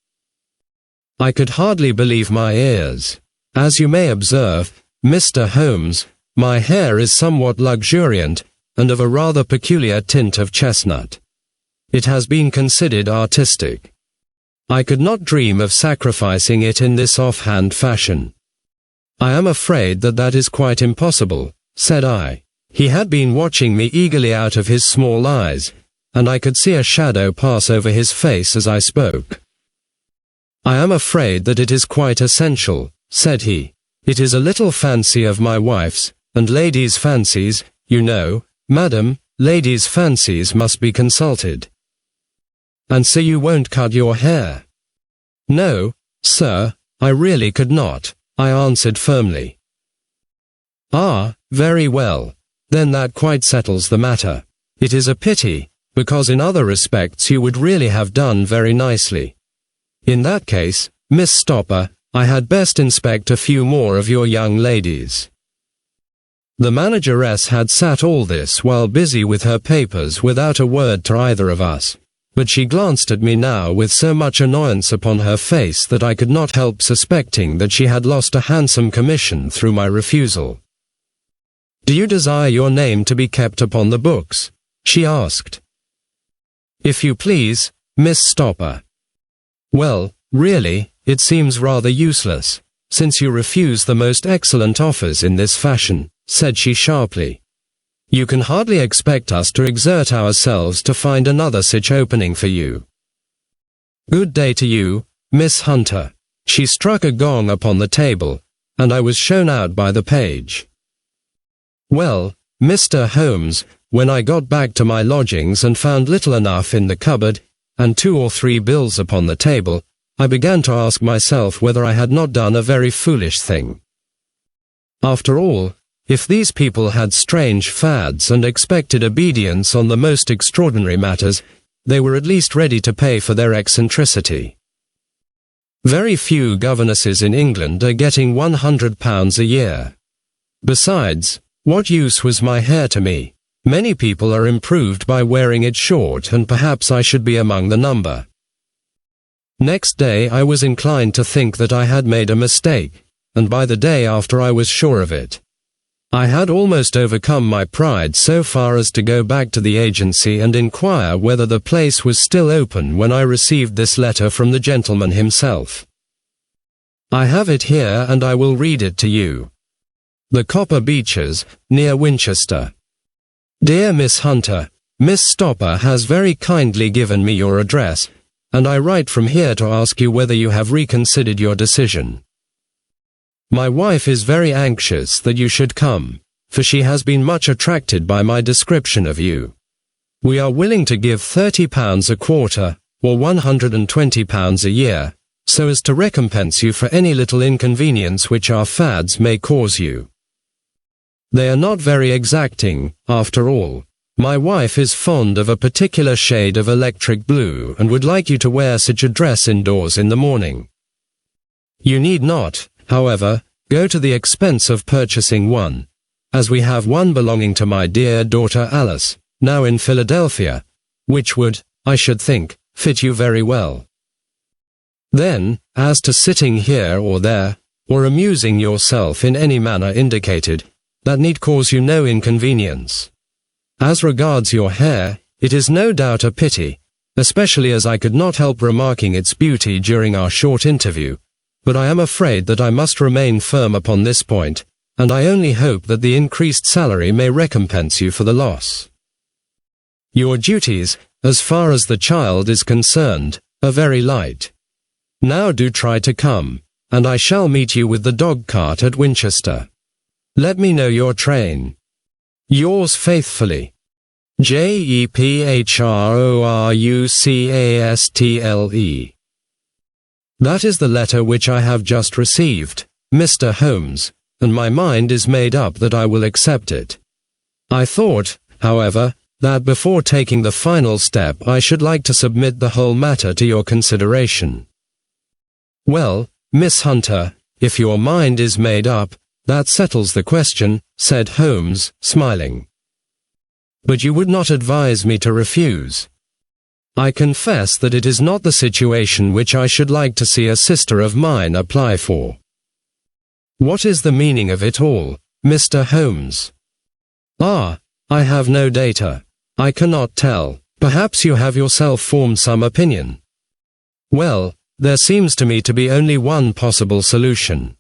I could hardly believe my ears. As you may observe, Mr. Holmes, my hair is somewhat luxuriant, and of a rather peculiar tint of chestnut. It has been considered artistic. I could not dream of sacrificing it in this offhand fashion. I am afraid that is quite impossible, said I. He had been watching me eagerly out of his small eyes, and I could see a shadow pass over his face as I spoke. I am afraid that it is quite essential, said he. It is a little fancy of my wife's, and ladies' fancies, you know, madam, ladies' fancies must be consulted. And so you won't cut your hair? No, sir, I really could not, I answered firmly. Ah, very well. Then that quite settles the matter. It is a pity, because in other respects you would really have done very nicely. In that case, Miss Stopper, I had best inspect a few more of your young ladies. The manageress had sat all this while busy with her papers without a word to either of us, but she glanced at me now with so much annoyance upon her face that I could not help suspecting that she had lost a handsome commission through my refusal. Do you desire your name to be kept upon the books? She asked. If you please, Miss Stopper. Well, really, it seems rather useless, since you refuse the most excellent offers in this fashion, said she sharply. You can hardly expect us to exert ourselves to find another such opening for you. Good day to you, Miss Hunter. She struck a gong upon the table, and I was shown out by the page. Well, Mr. Holmes, when I got back to my lodgings and found little enough in the cupboard, and 2 or 3 bills upon the table, I began to ask myself whether I had not done a very foolish thing. After all, if these people had strange fads and expected obedience on the most extraordinary matters, they were at least ready to pay for their eccentricity. Very few governesses in England are getting £100 a year. Besides, what use was my hair to me? Many people are improved by wearing it short, and perhaps I should be among the number. Next day I was inclined to think that I had made a mistake, and by the day after I was sure of it. I had almost overcome my pride so far as to go back to the agency and inquire whether the place was still open when I received this letter from the gentleman himself. I have it here and I will read it to you. The Copper Beeches, near Winchester. Dear Miss Hunter, Miss Stopper has very kindly given me your address, and I write from here to ask you whether you have reconsidered your decision. My wife is very anxious that you should come, for she has been much attracted by my description of you. We are willing to give £30 a quarter, or £120 a year, so as to recompense you for any little inconvenience which our fads may cause you. They are not very exacting, after all. My wife is fond of a particular shade of electric blue and would like you to wear such a dress indoors in the morning. You need not, however, go to the expense of purchasing one, as we have one belonging to my dear daughter Alice, now in Philadelphia, which would, I should think, fit you very well. Then, as to sitting here or there, or amusing yourself in any manner indicated, that need cause you no inconvenience. As regards your hair, it is no doubt a pity, especially as I could not help remarking its beauty during our short interview, but I am afraid that I must remain firm upon this point, and I only hope that the increased salary may recompense you for the loss. Your duties, as far as the child is concerned, are very light. Now do try to come, and I shall meet you with the dog-cart at Winchester. Let me know your train. Yours faithfully, JEPHRORUCASTLE. That is the letter which I have just received, Mr. Holmes, and my mind is made up that I will accept it. I thought, however, that before taking the final step I should like to submit the whole matter to your consideration. Well, Miss Hunter, if your mind is made up, that settles the question, said Holmes, smiling. But you would not advise me to refuse. I confess that it is not the situation which I should like to see a sister of mine apply for. What is the meaning of it all, Mr. Holmes? Ah, I have no data. I cannot tell. Perhaps you have yourself formed some opinion. Well, there seems to me to be only one possible solution.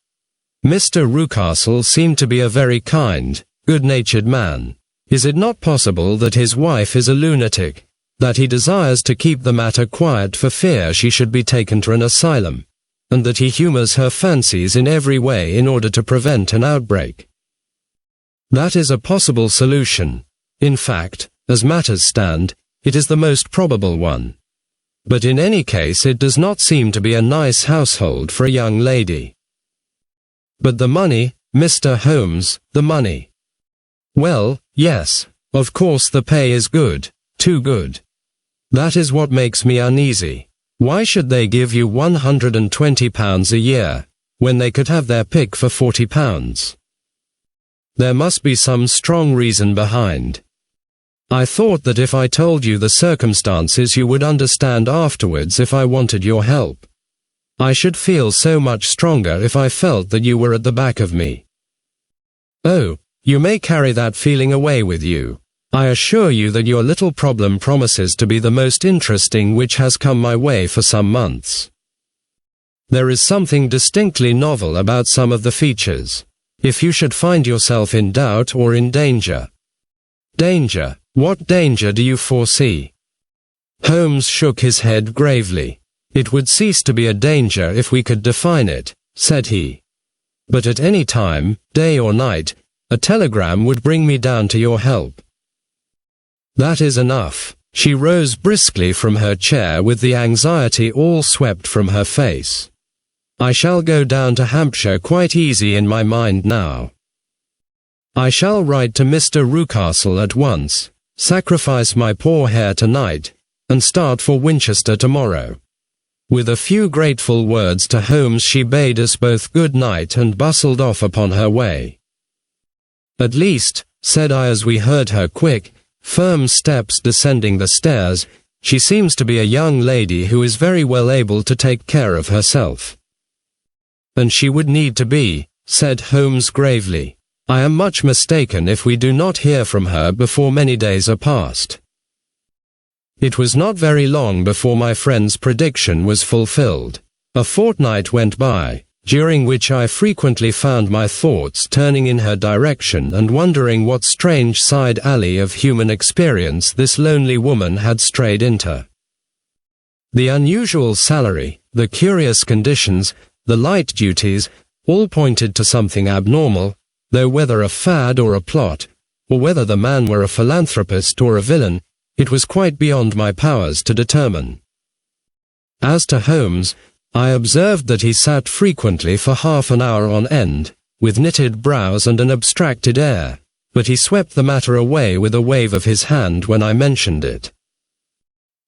Mr. Rucastle seemed to be a very kind, good-natured man. Is it not possible that his wife is a lunatic, that he desires to keep the matter quiet for fear she should be taken to an asylum, and that he humors her fancies in every way in order to prevent an outbreak? That is a possible solution. In fact, as matters stand, it is the most probable one. But in any case it does not seem to be a nice household for a young lady. But the money, Mr. Holmes, the money. Well, yes, of course the pay is good, too good. That is what makes me uneasy. Why should they give you £120 a year, when they could have their pick for £40? There must be some strong reason behind. I thought that if I told you the circumstances you would understand afterwards if I wanted your help. I should feel so much stronger if I felt that you were at the back of me. Oh, you may carry that feeling away with you. I assure you that your little problem promises to be the most interesting which has come my way for some months. There is something distinctly novel about some of the features. If you should find yourself in doubt or in danger. Danger? What danger do you foresee? Holmes shook his head gravely. It would cease to be a danger if we could define it, said he. But at any time, day or night, a telegram would bring me down to your help. That is enough. She rose briskly from her chair with the anxiety all swept from her face. I shall go down to Hampshire quite easy in my mind now. I shall write to Mr. Rucastle at once, sacrifice my poor hair tonight, and start for Winchester tomorrow. With a few grateful words to Holmes she bade us both good night and bustled off upon her way. At least, said I as we heard her quick, firm steps descending the stairs, she seems to be a young lady who is very well able to take care of herself. And she would need to be, said Holmes gravely. I am much mistaken if we do not hear from her before many days are past. It was not very long before my friend's prediction was fulfilled. A fortnight went by, during which I frequently found my thoughts turning in her direction and wondering what strange side alley of human experience this lonely woman had strayed into. The unusual salary, the curious conditions, the light duties, all pointed to something abnormal, though whether a fad or a plot, or whether the man were a philanthropist or a villain, it was quite beyond my powers to determine. As to Holmes, I observed that he sat frequently for half an hour on end, with knitted brows and an abstracted air, but he swept the matter away with a wave of his hand when I mentioned it.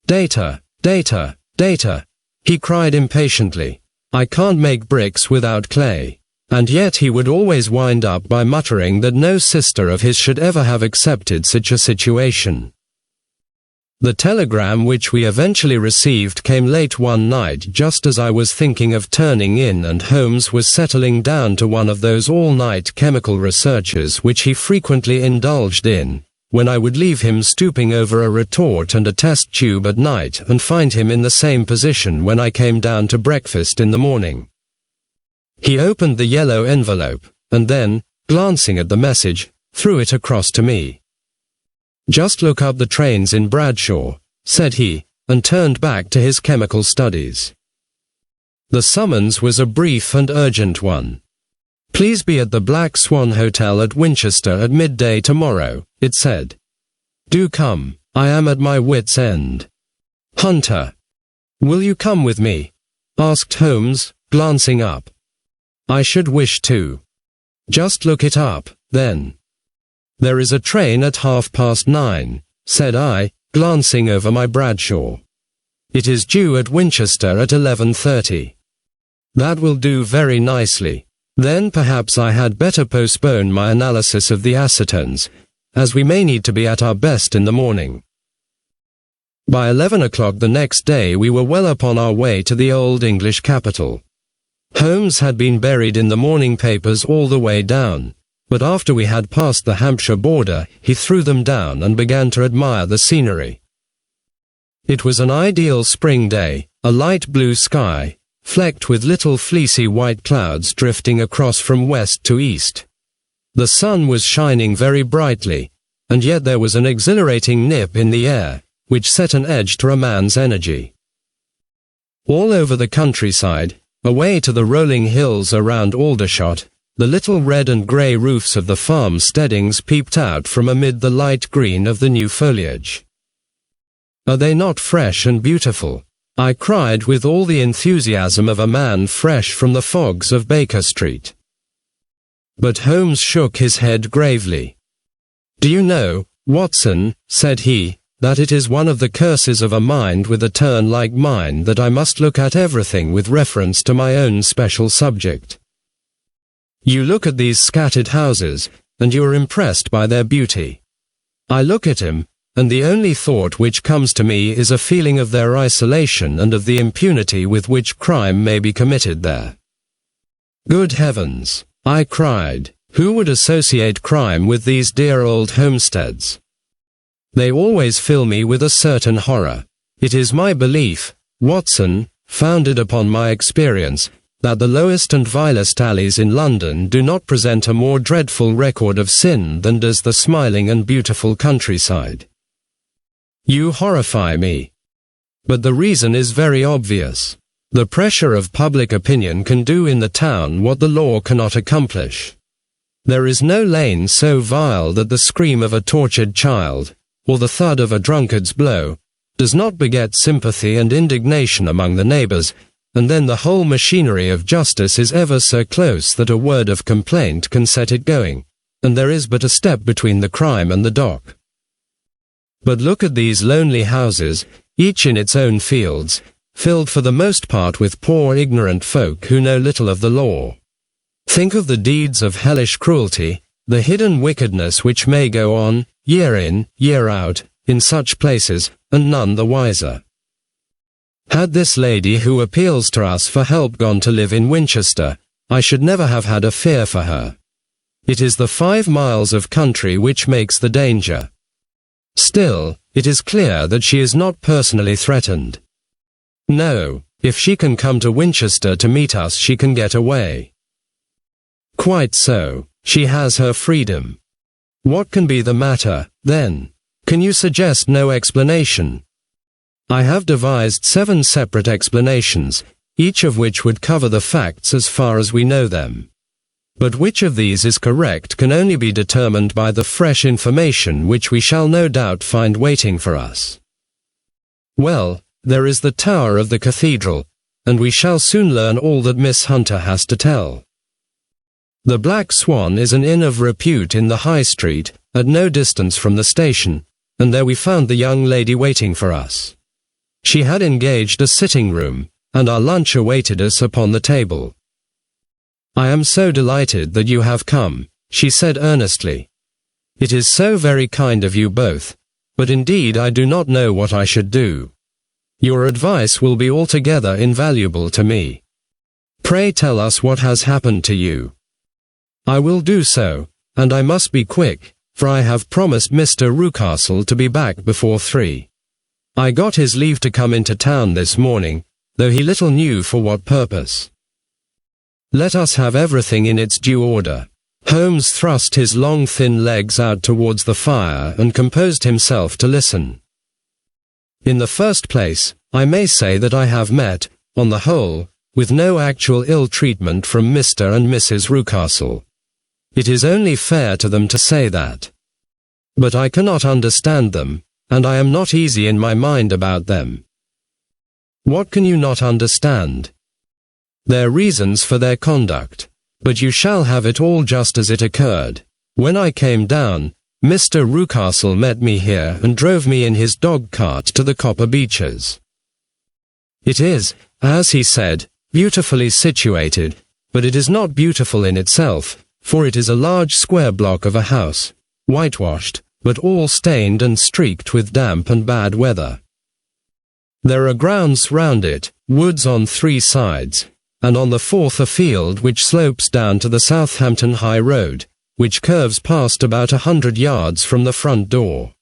Data, data, data, he cried impatiently. I can't make bricks without clay. And yet he would always wind up by muttering that no sister of his should ever have accepted such a situation. The telegram which we eventually received came late one night just as I was thinking of turning in and Holmes was settling down to one of those all-night chemical researches which he frequently indulged in, when I would leave him stooping over a retort and a test tube at night and find him in the same position when I came down to breakfast in the morning. He opened the yellow envelope, and then, glancing at the message, threw it across to me. "Just look up the trains in Bradshaw," said he, and turned back to his chemical studies. The summons was a brief and urgent one. "Please be at the Black Swan Hotel at Winchester at midday tomorrow," it said. "Do come. I am at my wit's end." "Hunter." "Will you come with me?" asked Holmes, glancing up. "I should wish to." "Just look it up, then." "There is a train at 9:30, said I, glancing over my Bradshaw. "It is due at Winchester at 11:30. "That will do very nicely. Then perhaps I had better postpone my analysis of the acetones, as we may need to be at our best in the morning." By 11 o'clock the next day we were well upon our way to the old English capital. Holmes had been buried in the morning papers all the way down, but after we had passed the Hampshire border, he threw them down and began to admire the scenery. It was an ideal spring day, a light blue sky, flecked with little fleecy white clouds drifting across from west to east. The sun was shining very brightly, and yet there was an exhilarating nip in the air, which set an edge to a man's energy. All over the countryside, away to the rolling hills around Aldershot, the little red and grey roofs of the farm steadings peeped out from amid the light green of the new foliage. "Are they not fresh and beautiful?" I cried with all the enthusiasm of a man fresh from the fogs of Baker Street. But Holmes shook his head gravely. "Do you know, Watson," said he, "that it is one of the curses of a mind with a turn like mine that I must look at everything with reference to my own special subject. You look at these scattered houses, and you are impressed by their beauty. I look at him, and the only thought which comes to me is a feeling of their isolation and of the impunity with which crime may be committed there." "Good heavens!" I cried. "Who would associate crime with these dear old homesteads? They always fill me with a certain horror. It is my belief, Watson, founded upon my experience, that the lowest and vilest alleys in London do not present a more dreadful record of sin than does the smiling and beautiful countryside. You horrify me. But the reason is very obvious. The pressure of public opinion can do in the town what the law cannot accomplish. There is no lane so vile that the scream of a tortured child, or the thud of a drunkard's blow, does not beget sympathy and indignation among the neighbours, and then the whole machinery of justice is ever so close that a word of complaint can set it going, and there is but a step between the crime and the dock. But look at these lonely houses, each in its own fields, filled for the most part with poor ignorant folk who know little of the law. Think of the deeds of hellish cruelty, the hidden wickedness which may go on, year in, year out, in such places, and none the wiser. Had this lady who appeals to us for help gone to live in Winchester, I should never have had a fear for her. It is the 5 miles of country which makes the danger. Still, it is clear that she is not personally threatened. No, if she can come to Winchester to meet us she can get away. Quite so, she has her freedom. What can be the matter, then? Can you suggest no explanation? I have devised 7 separate explanations, each of which would cover the facts as far as we know them. But which of these is correct can only be determined by the fresh information which we shall no doubt find waiting for us. Well, there is the tower of the cathedral, and we shall soon learn all that Miss Hunter has to tell. The Black Swan is an inn of repute in the High Street, at no distance from the station, and there we found the young lady waiting for us. She had engaged a sitting room, and our lunch awaited us upon the table. "I am so delighted that you have come," she said earnestly. "It is so very kind of you both, but indeed I do not know what I should do. Your advice will be altogether invaluable to me. Pray tell us what has happened to you." "I will do so, and I must be quick, for I have promised Mr. Rucastle to be back before 3. I got his leave to come into town this morning, though he little knew for what purpose." Let us have everything in its due order." Holmes thrust his long thin legs out towards the fire and composed himself to listen. "In the first place, I may say that I have met, on the whole, with no actual ill treatment from Mr. and Mrs. Rucastle. It is only fair to them to say that. But I cannot understand them, and I am not easy in my mind about them." "What can you not understand?" "Their reasons for their conduct. But you shall have it all just as it occurred. When I came down, Mr. Rucastle met me here and drove me in his dog-cart to the Copper Beeches. It is, as he said, beautifully situated, but it is not beautiful in itself, for it is a large square block of a house, whitewashed, but all stained and streaked with damp and bad weather. There are grounds round it, woods on 3 sides, and on the 4th a field which slopes down to the Southampton High Road, which curves past about 100 yards from the front door.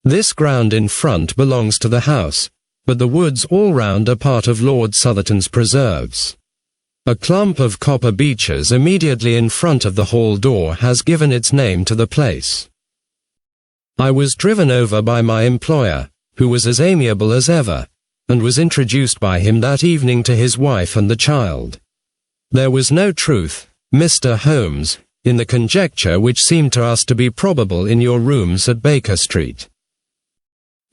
This ground in front belongs to the house, but the woods all round are part of Lord Southerton's preserves. A clump of copper beeches immediately in front of the hall door has given its name to the place. I was driven over by my employer, who was as amiable as ever, and was introduced by him that evening to his wife and the child. There was no truth, Mr. Holmes, in the conjecture which seemed to us to be probable in your rooms at Baker Street.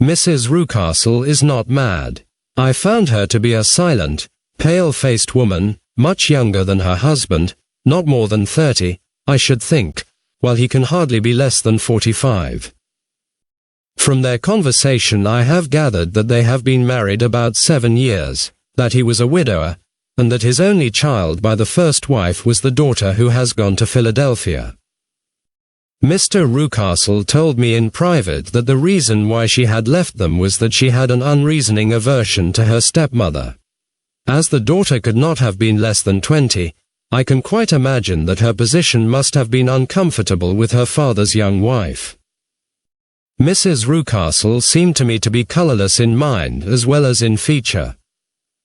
Mrs. Rucastle is not mad. I found her to be a silent, pale-faced woman, much younger than her husband, not more than 30, I should think, while he can hardly be less than 45. From their conversation I have gathered that they have been married about 7 years, that he was a widower, and that his only child by the first wife was the daughter who has gone to Philadelphia. Mr. Rucastle told me in private that the reason why she had left them was that she had an unreasoning aversion to her stepmother. As the daughter could not have been less than 20, I can quite imagine that her position must have been uncomfortable with her father's young wife. Mrs. Rucastle seemed to me to be colourless in mind as well as in feature.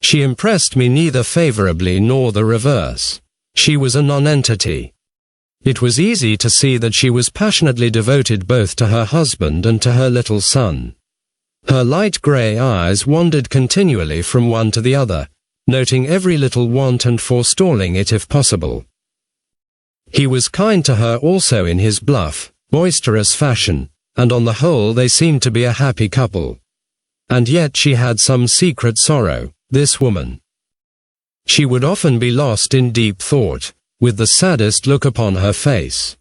She impressed me neither favourably nor the reverse. She was a nonentity. It was easy to see that she was passionately devoted both to her husband and to her little son. Her light grey eyes wandered continually from one to the other, noting every little want and forestalling it if possible. He was kind to her also in his bluff, boisterous fashion, and on the whole they seemed to be a happy couple. And yet she had some secret sorrow, this woman. She would often be lost in deep thought, with the saddest look upon her face.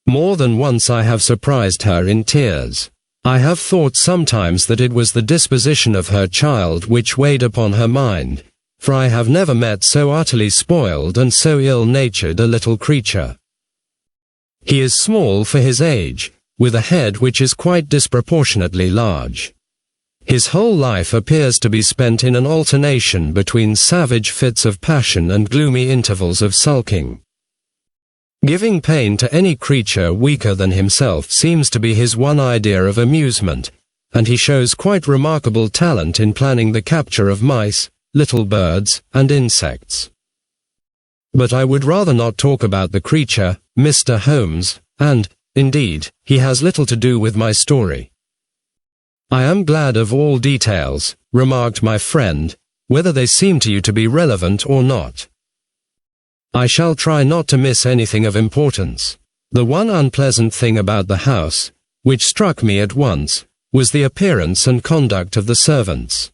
More than once I have surprised her in tears. I have thought sometimes that it was the disposition of her child which weighed upon her mind, for I have never met so utterly spoiled and so ill-natured a little creature. He is small for his age, with a head which is quite disproportionately large. His whole life appears to be spent in an alternation between savage fits of passion and gloomy intervals of sulking. Giving pain to any creature weaker than himself seems to be his one idea of amusement, and he shows quite remarkable talent in planning the capture of mice, little birds, and insects. But I would rather not talk about the creature, Mr. Holmes, and, indeed, he has little to do with my story. I am glad of all details, remarked my friend, whether they seem to you to be relevant or not. I shall try not to miss anything of importance. The one unpleasant thing about the house, which struck me at once, was the appearance and conduct of the servants.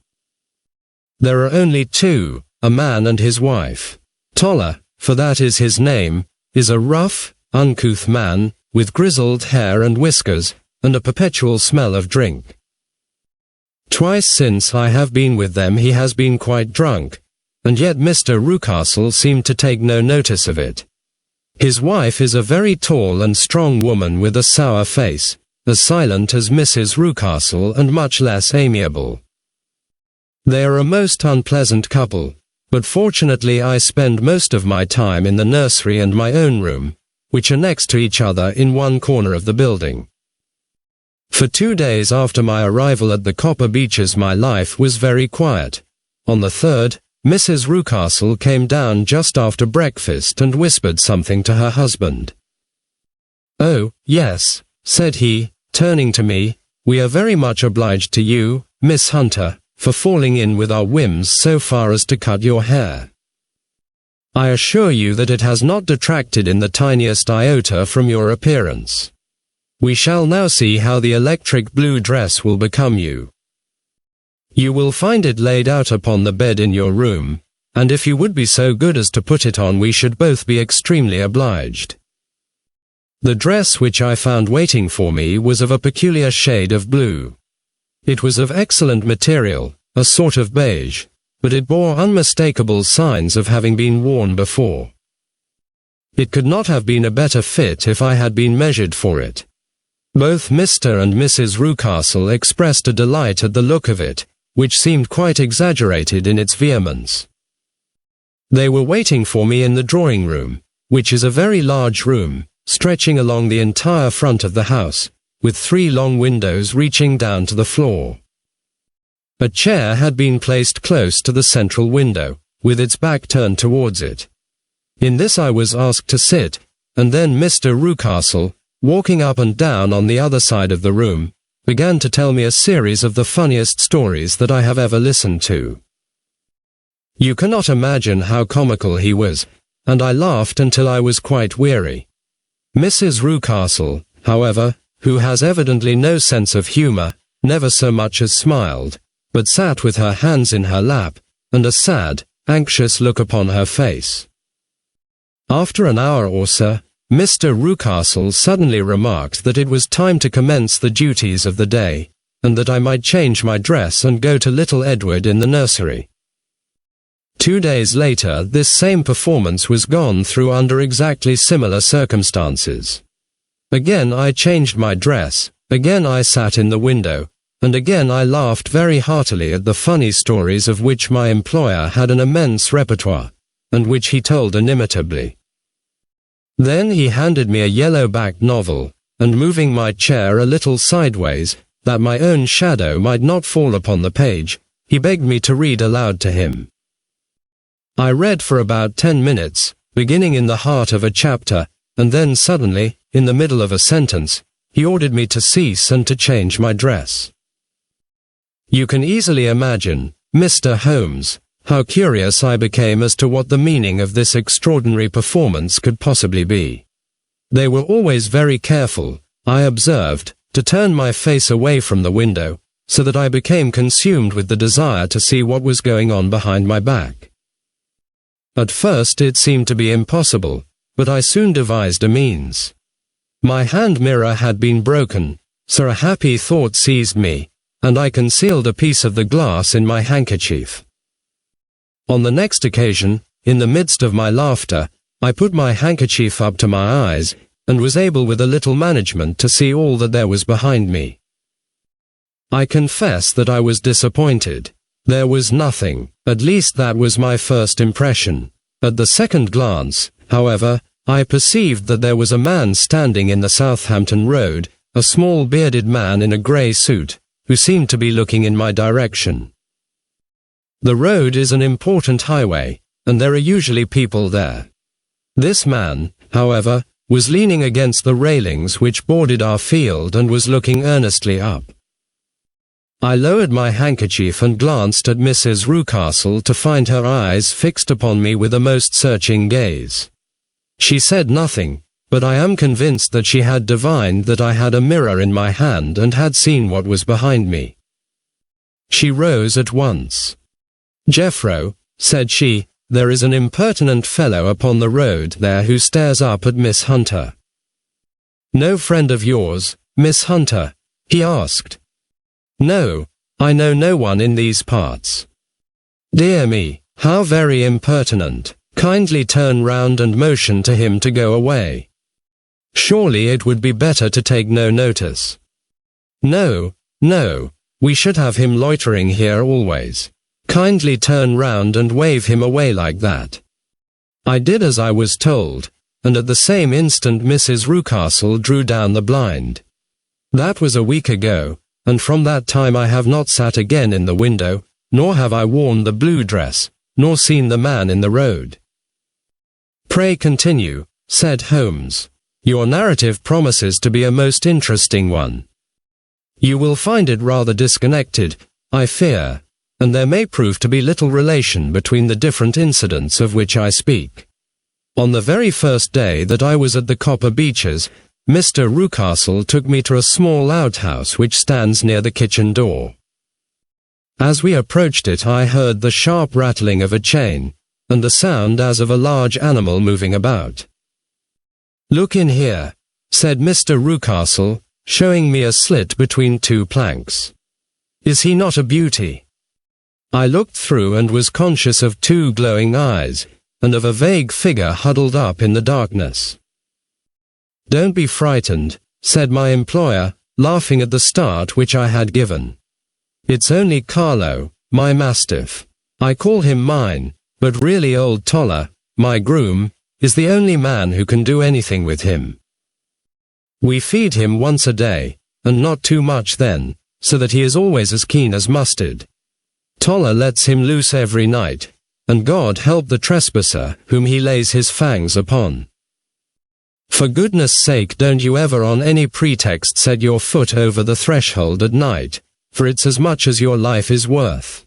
There are only 2, a man and his wife. Toller, for that is his name, is a rough, uncouth man, with grizzled hair and whiskers, and a perpetual smell of drink. Twice since I have been with them he has been quite drunk, and yet Mr. Rucastle seemed to take no notice of it. His wife is a very tall and strong woman with a sour face, as silent as Mrs. Rucastle and much less amiable. They are a most unpleasant couple, but fortunately I spend most of my time in the nursery and my own room, which are next to each other in one corner of the building. For 2 days after my arrival at the Copper Beeches my life was very quiet. On the 3rd, Mrs. Rucastle came down just after breakfast and whispered something to her husband. "Oh, yes," said he, turning to me, "we are very much obliged to you, Miss Hunter, for falling in with our whims so far as to cut your hair. I assure you that it has not detracted in the tiniest iota from your appearance. We shall now see how the electric blue dress will become you. You will find it laid out upon the bed in your room, and if you would be so good as to put it on, we should both be extremely obliged." The dress which I found waiting for me was of a peculiar shade of blue. It was of excellent material, a sort of beige, but it bore unmistakable signs of having been worn before. It could not have been a better fit if I had been measured for it. Both Mr. and Mrs. Rucastle expressed a delight at the look of it, which seemed quite exaggerated in its vehemence. They were waiting for me in the drawing-room, which is a very large room, stretching along the entire front of the house, with 3 long windows reaching down to the floor. A chair had been placed close to the central window, with its back turned towards it. In this I was asked to sit, and then Mr. Rucastle, walking up and down on the other side of the room, began to tell me a series of the funniest stories that I have ever listened to. You cannot imagine how comical he was, and I laughed until I was quite weary. Mrs. Rucastle, however, who has evidently no sense of humour, never so much as smiled, but sat with her hands in her lap, and a sad, anxious look upon her face. After an hour or so, Mr. Rucastle suddenly remarked that it was time to commence the duties of the day, and that I might change my dress and go to little Edward in the nursery. 2 days later, this same performance was gone through under exactly similar circumstances. Again I changed my dress, again I sat in the window, and again I laughed very heartily at the funny stories of which my employer had an immense repertoire, and which he told inimitably. Then he handed me a yellow-backed novel, and moving my chair a little sideways, that my own shadow might not fall upon the page, he begged me to read aloud to him. I read for about 10 minutes, beginning in the heart of a chapter, and then suddenly, in the middle of a sentence, he ordered me to cease and to change my dress. You can easily imagine, Mr. Holmes, how curious I became as to what the meaning of this extraordinary performance could possibly be. They were always very careful, I observed, to turn my face away from the window, so that I became consumed with the desire to see what was going on behind my back. At first it seemed to be impossible, but I soon devised a means. My hand mirror had been broken, so a happy thought seized me, and I concealed a piece of the glass in my handkerchief. On the next occasion, in the midst of my laughter, I put my handkerchief up to my eyes, and was able with a little management to see all that there was behind me. I confess that I was disappointed. There was nothing, at least that was my first impression. At the second glance, however, I perceived that there was a man standing in the Southampton Road, a small bearded man in a grey suit, who seemed to be looking in my direction. The road is an important highway, and there are usually people there. This man, however, was leaning against the railings which bordered our field and was looking earnestly up. I lowered my handkerchief and glanced at Mrs. Rucastle to find her eyes fixed upon me with a most searching gaze. She said nothing, but I am convinced that she had divined that I had a mirror in my hand and had seen what was behind me. She rose at once. "Jeffro," said she, "there is an impertinent fellow upon the road there who stares up at Miss Hunter." "No friend of yours, Miss Hunter?" he asked. "No, I know no one in these parts." "Dear me, how very impertinent. Kindly turn round and motion to him to go away. Surely it would be better to take no notice." "No, no, we should have him loitering here always. Kindly turn round and wave him away like that." I did as I was told, and at the same instant Mrs. Rucastle drew down the blind. That was a week ago, and from that time I have not sat again in the window, nor have I worn the blue dress, nor seen the man in the road." "Pray continue," said Holmes. "Your narrative promises to be a most interesting one. You will find it rather disconnected, I fear, and there may prove to be little relation between the different incidents of which I speak. On the very first day that I was at the Copper Beeches, Mr. Rucastle took me to a small outhouse which stands near the kitchen door. As we approached it, I heard the sharp rattling of a chain, and the sound as of a large animal moving about. "Look in here," said Mr. Rucastle, showing me a slit between two planks. "Is he not a beauty?" I looked through and was conscious of two glowing eyes, and of a vague figure huddled up in the darkness. "Don't be frightened," said my employer, laughing at the start which I had given. "It's only Carlo, my mastiff. I call him mine, but really old Toller, my groom, is the only man who can do anything with him. We feed him once a day, and not too much then, so that he is always as keen as mustard. Toller lets him loose every night, and God help the trespasser whom he lays his fangs upon. For goodness sake, don't you ever on any pretext set your foot over the threshold at night, for it's as much as your life is worth."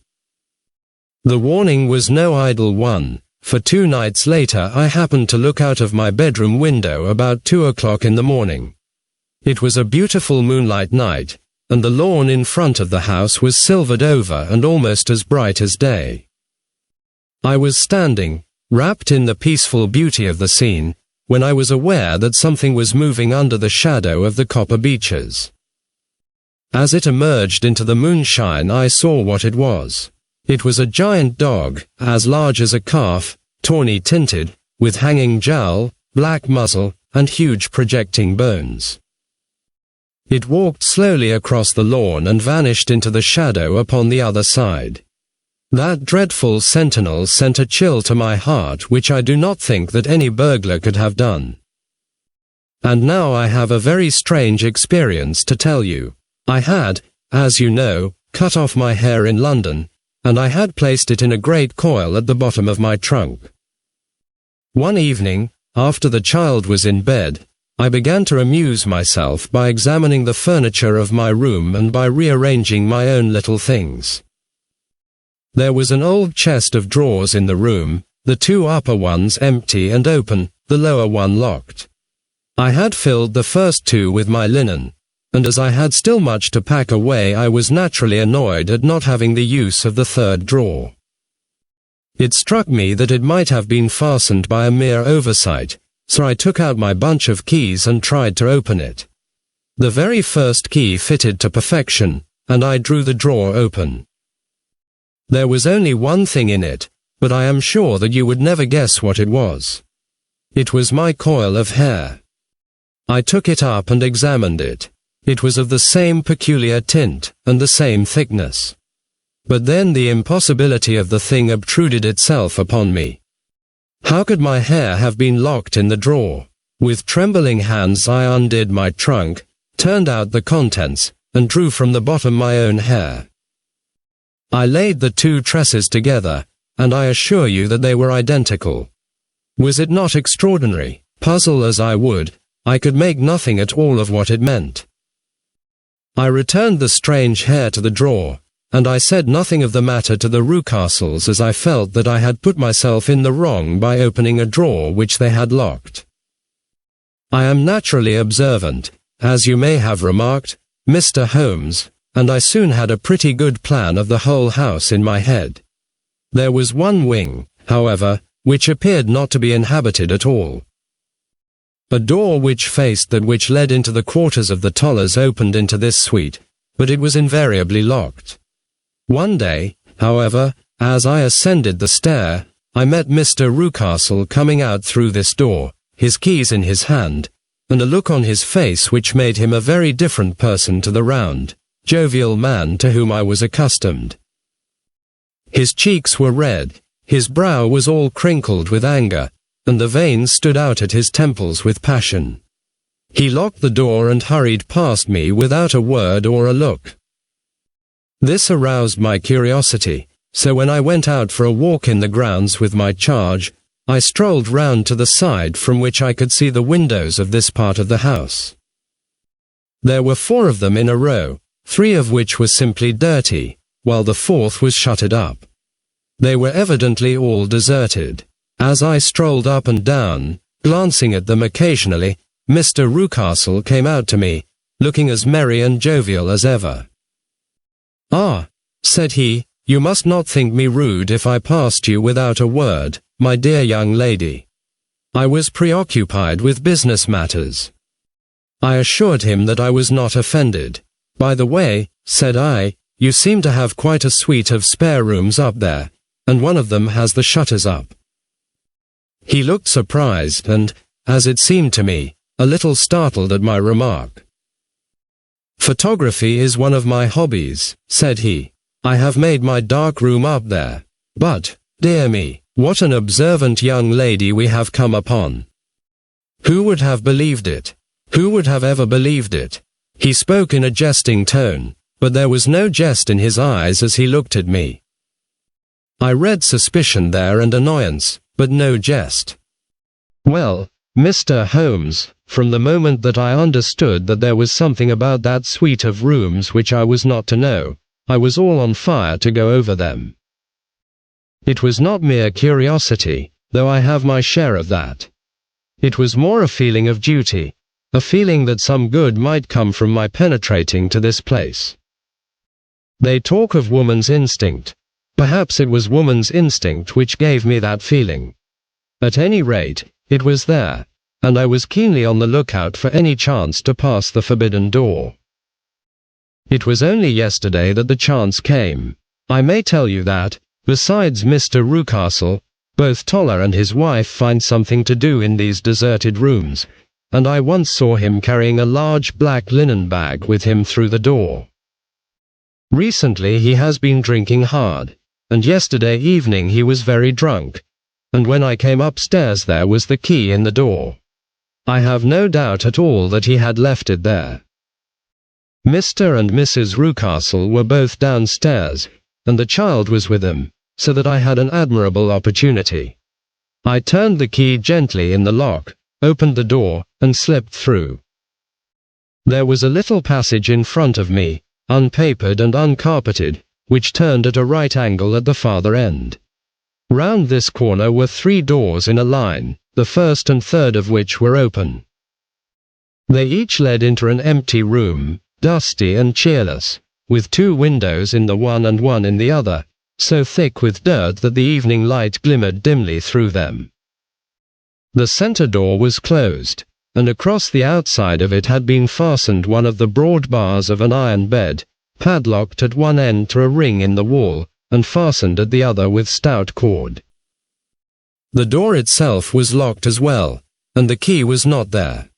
The warning was no idle one, for 2 nights later I happened to look out of my bedroom window about 2 o'clock in the morning. It was a beautiful moonlight night, and the lawn in front of the house was silvered over and almost as bright as day. I was standing, wrapped in the peaceful beauty of the scene, when I was aware that something was moving under the shadow of the Copper Beeches. As it emerged into the moonshine, I saw what it was. It was a giant dog, as large as a calf, tawny tinted, with hanging jowl, black muzzle, and huge projecting bones. It walked slowly across the lawn and vanished into the shadow upon the other side. That dreadful sentinel sent a chill to my heart which I do not think that any burglar could have done. And now I have a very strange experience to tell you. I had, as you know, cut off my hair in London, and I had placed it in a great coil at the bottom of my trunk. One evening, after the child was in bed, I began to amuse myself by examining the furniture of my room and by rearranging my own little things. There was an old chest of drawers in the room, the 2 upper ones empty and open, the lower one locked. I had filled the first 2 with my linen, and as I had still much to pack away, I was naturally annoyed at not having the use of the 3rd drawer. It struck me that it might have been fastened by a mere oversight, so I took out my bunch of keys and tried to open it. The very first key fitted to perfection, and I drew the drawer open. There was only one thing in it, but I am sure that you would never guess what it was. It was my coil of hair. I took it up and examined it. It was of the same peculiar tint, and the same thickness. But then the impossibility of the thing obtruded itself upon me. How could my hair have been locked in the drawer? With trembling hands I undid my trunk, turned out the contents, and drew from the bottom my own hair. I laid the 2 tresses together, and I assure you that they were identical. Was it not extraordinary? Puzzle as I would, I could make nothing at all of what it meant. I returned the strange hair to the drawer, and I said nothing of the matter to the Rucastles, as I felt that I had put myself in the wrong by opening a drawer which they had locked. I am naturally observant, as you may have remarked, Mr. Holmes, and I soon had a pretty good plan of the whole house in my head. There was one wing, however, which appeared not to be inhabited at all. A door which faced that which led into the quarters of the Tollers opened into this suite, but it was invariably locked. One day, however, as I ascended the stair, I met Mr. Rucastle coming out through this door, his keys in his hand, and a look on his face which made him a very different person to the round, jovial man to whom I was accustomed. His cheeks were red, his brow was all crinkled with anger, and the veins stood out at his temples with passion. He locked the door and hurried past me without a word or a look. This aroused my curiosity, so when I went out for a walk in the grounds with my charge, I strolled round to the side from which I could see the windows of this part of the house. There were 4 of them in a row, 3 of which were simply dirty, while the 4th was shuttered up. They were evidently all deserted. As I strolled up and down, glancing at them occasionally, Mr. Rucastle came out to me, looking as merry and jovial as ever. "Ah," said he, "you must not think me rude if I passed you without a word, my dear young lady. I was preoccupied with business matters." I assured him that I was not offended. "By the way," said I, "you seem to have quite a suite of spare rooms up there, and one of them has the shutters up." He looked surprised and, as it seemed to me, a little startled at my remark. "Photography is one of my hobbies," said he. "I have made my dark room up there. But, dear me, what an observant young lady we have come upon. Who would have believed it? Who would have ever believed it?" He spoke in a jesting tone, but there was no jest in his eyes as he looked at me. I read suspicion there and annoyance, but no jest. "Well, Mr. Holmes, from the moment that I understood that there was something about that suite of rooms which I was not to know, I was all on fire to go over them. It was not mere curiosity, though I have my share of that. It was more a feeling of duty, a feeling that some good might come from my penetrating to this place. They talk of woman's instinct. Perhaps it was woman's instinct which gave me that feeling. At any rate, it was there, and I was keenly on the lookout for any chance to pass the forbidden door. It was only yesterday that the chance came. I may tell you that, besides Mr. Rucastle, both Toller and his wife find something to do in these deserted rooms, and I once saw him carrying a large black linen bag with him through the door. Recently he has been drinking hard, and yesterday evening he was very drunk, and when I came upstairs there was the key in the door. I have no doubt at all that he had left it there. Mr. and Mrs. Rucastle were both downstairs, and the child was with them, so that I had an admirable opportunity. I turned the key gently in the lock, opened the door, and slipped through. There was a little passage in front of me, unpapered and uncarpeted, which turned at a right angle at the farther end. Round this corner were 3 doors in a line, the first and third of which were open. They each led into an empty room, dusty and cheerless, with 2 windows in the one and one in the other, so thick with dirt that the evening light glimmered dimly through them. The center door was closed, and across the outside of it had been fastened one of the broad bars of an iron bed, padlocked at one end to a ring in the wall, and fastened at the other with stout cord. The door itself was locked as well, and the key was not there.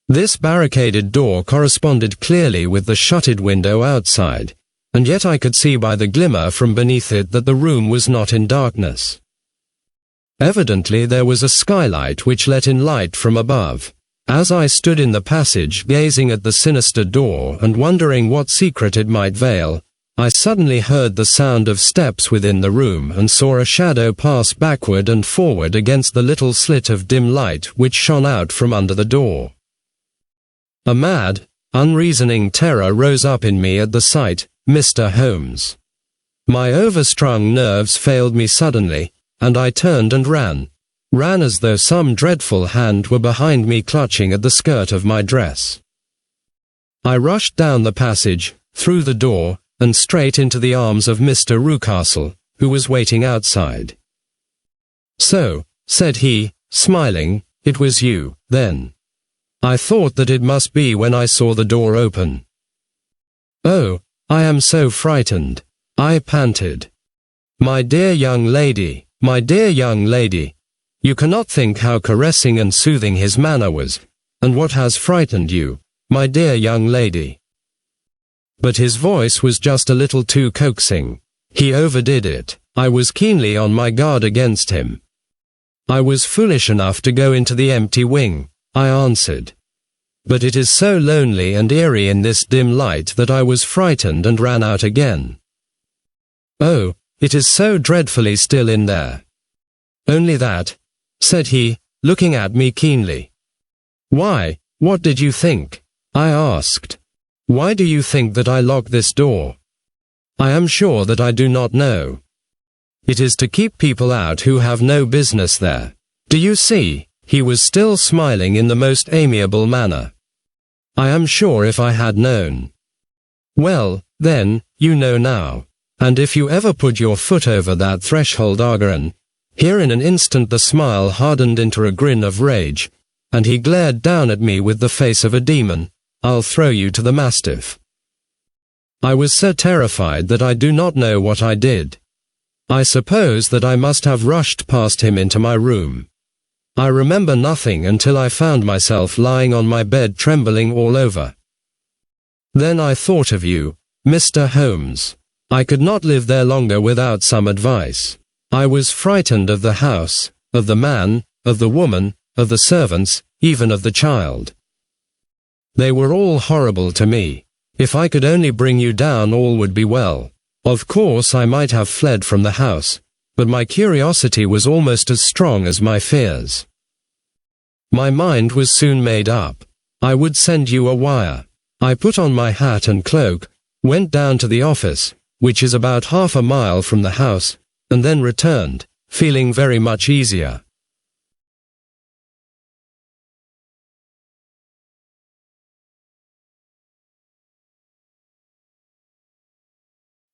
This barricaded door corresponded clearly with the shuttered window outside, and yet I could see by the glimmer from beneath it that the room was not in darkness. Evidently there was a skylight which let in light from above. As I stood in the passage gazing at the sinister door and wondering what secret it might veil, I suddenly heard the sound of steps within the room and saw a shadow pass backward and forward against the little slit of dim light which shone out from under the door. A mad, unreasoning terror rose up in me at the sight, Mr. Holmes. My overstrung nerves failed me suddenly, and I turned and ran as though some dreadful hand were behind me clutching at the skirt of my dress. I rushed down the passage, through the door, and straight into the arms of Mr. Rucastle, who was waiting outside. "So," said he, smiling, "it was you, then. I thought that it must be when I saw the door open." "Oh, I am so frightened," I panted. My dear young lady, you cannot think how caressing and soothing his manner was, and what has frightened you, my dear young lady." But his voice was just a little too coaxing. He overdid it. I was keenly on my guard against him. "I was foolish enough to go into the empty wing," I answered. "But it is so lonely and eerie in this dim light that I was frightened and ran out again." "Oh, it is so dreadfully still in there." "Only that?" said he, looking at me keenly. "Why, what did you think?" I asked. "Why do you think that I locked this door?" "I am sure that I do not know. It is to keep people out who have no business there. Do you see?" He was still smiling in the most amiable manner. "I am sure if I had known." "Well, then, you know now. And if you ever put your foot over that threshold again," here in an instant the smile hardened into a grin of rage, and he glared down at me with the face of a demon, "I'll throw you to the mastiff." I was so terrified that I do not know what I did. I suppose that I must have rushed past him into my room. I remember nothing until I found myself lying on my bed trembling all over. Then I thought of you, Mr. Holmes. I could not live there longer without some advice. I was frightened of the house, of the man, of the woman, of the servants, even of the child. They were all horrible to me. If I could only bring you down, all would be well. Of course I might have fled from the house, but my curiosity was almost as strong as my fears. My mind was soon made up. I would send you a wire. I put on my hat and cloak, went down to the office, which is about half a mile from the house, and then returned, feeling very much easier.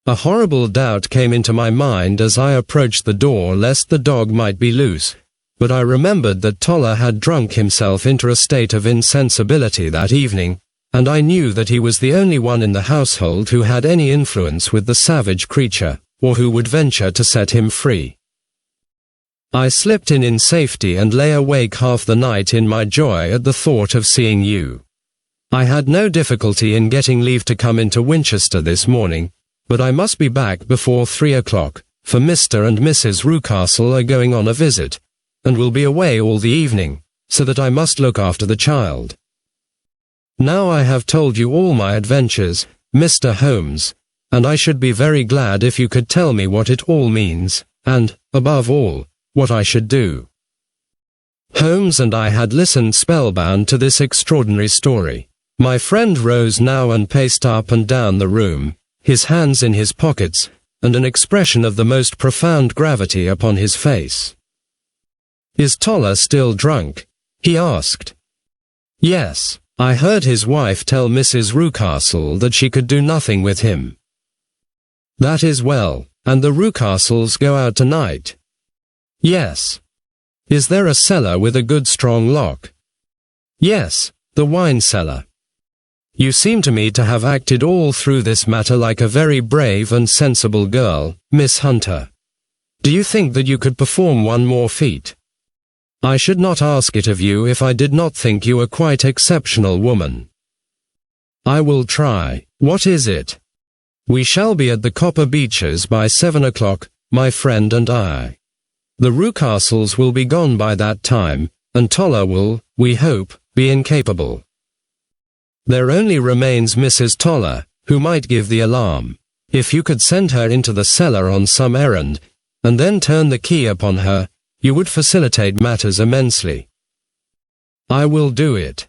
A horrible doubt came into my mind as I approached the door lest the dog might be loose, but I remembered that Toller had drunk himself into a state of insensibility that evening, and I knew that he was the only one in the household who had any influence with the savage creature, or who would venture to set him free. I slipped in safety and lay awake half the night in my joy at the thought of seeing you. I had no difficulty in getting leave to come into Winchester this morning, but I must be back before 3 o'clock, for Mr. and Mrs. Rucastle are going on a visit, and will be away all the evening, so that I must look after the child. Now I have told you all my adventures, Mr. Holmes, and I should be very glad if you could tell me what it all means, and, above all, what I should do. Holmes and I had listened spellbound to this extraordinary story. My friend rose now and paced up and down the room, his hands in his pockets, and an expression of the most profound gravity upon his face. "Is Toller still drunk?" he asked. "Yes, I heard his wife tell Mrs. Rucastle that she could do nothing with him." "That is well, and the Rucastles go out tonight?" "Yes." "Is there a cellar with a good strong lock?" "Yes, the wine cellar." "You seem to me to have acted all through this matter like a very brave and sensible girl, Miss Hunter. Do you think that you could perform one more feat?" "I should not ask it of you if I did not think you a quite exceptional woman." "I will try. What is it?" "We shall be at the Copper Beeches by 7 o'clock, my friend and I. The Rucastles will be gone by that time, and Toller will, we hope, be incapable. There only remains Mrs. Toller, who might give the alarm. If you could send her into the cellar on some errand, and then turn the key upon her, you would facilitate matters immensely." "I will do it."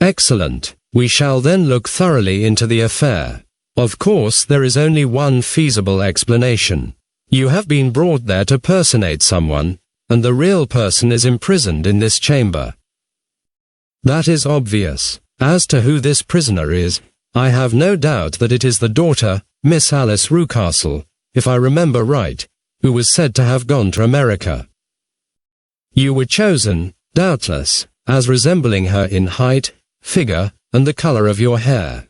"Excellent. We shall then look thoroughly into the affair. Of course, there is only one feasible explanation. You have been brought there to personate someone, and the real person is imprisoned in this chamber." "That is obvious. As to who this prisoner is, I have no doubt that it is the daughter, Miss Alice Rucastle, if I remember right, who was said to have gone to America. You were chosen, doubtless, as resembling her in height, figure, and the color of your hair.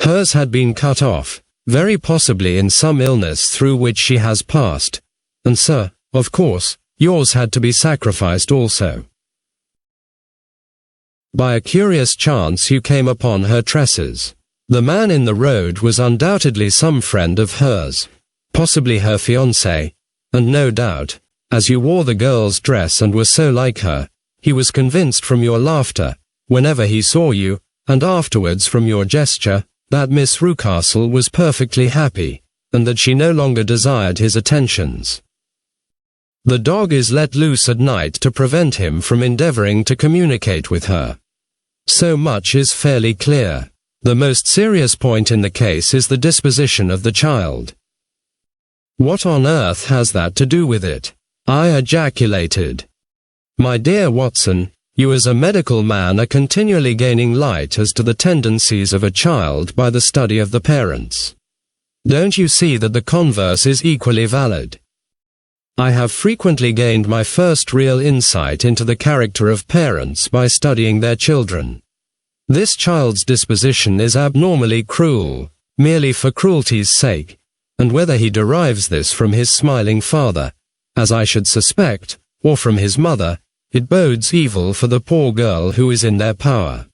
Hers had been cut off, very possibly in some illness through which she has passed, and sir, of course, yours had to be sacrificed also. By a curious chance you came upon her tresses. The man in the road was undoubtedly some friend of hers, possibly her fiancé, and no doubt, as you wore the girl's dress and were so like her, he was convinced from your laughter, whenever he saw you, and afterwards from your gesture, that Miss Rucastle was perfectly happy, and that she no longer desired his attentions. The dog is let loose at night to prevent him from endeavoring to communicate with her. So much is fairly clear. The most serious point in the case is the disposition of the child. What on earth has that to do with it? I ejaculated. My dear Watson, you as a medical man are continually gaining light as to the tendencies of a child by the study of the parents. Don't you see that the converse is equally valid? I have frequently gained my first real insight into the character of parents by studying their children. This child's disposition is abnormally cruel, merely for cruelty's sake, and whether he derives this from his smiling father, as I should suspect, or from his mother, it bodes evil for the poor girl who is in their power.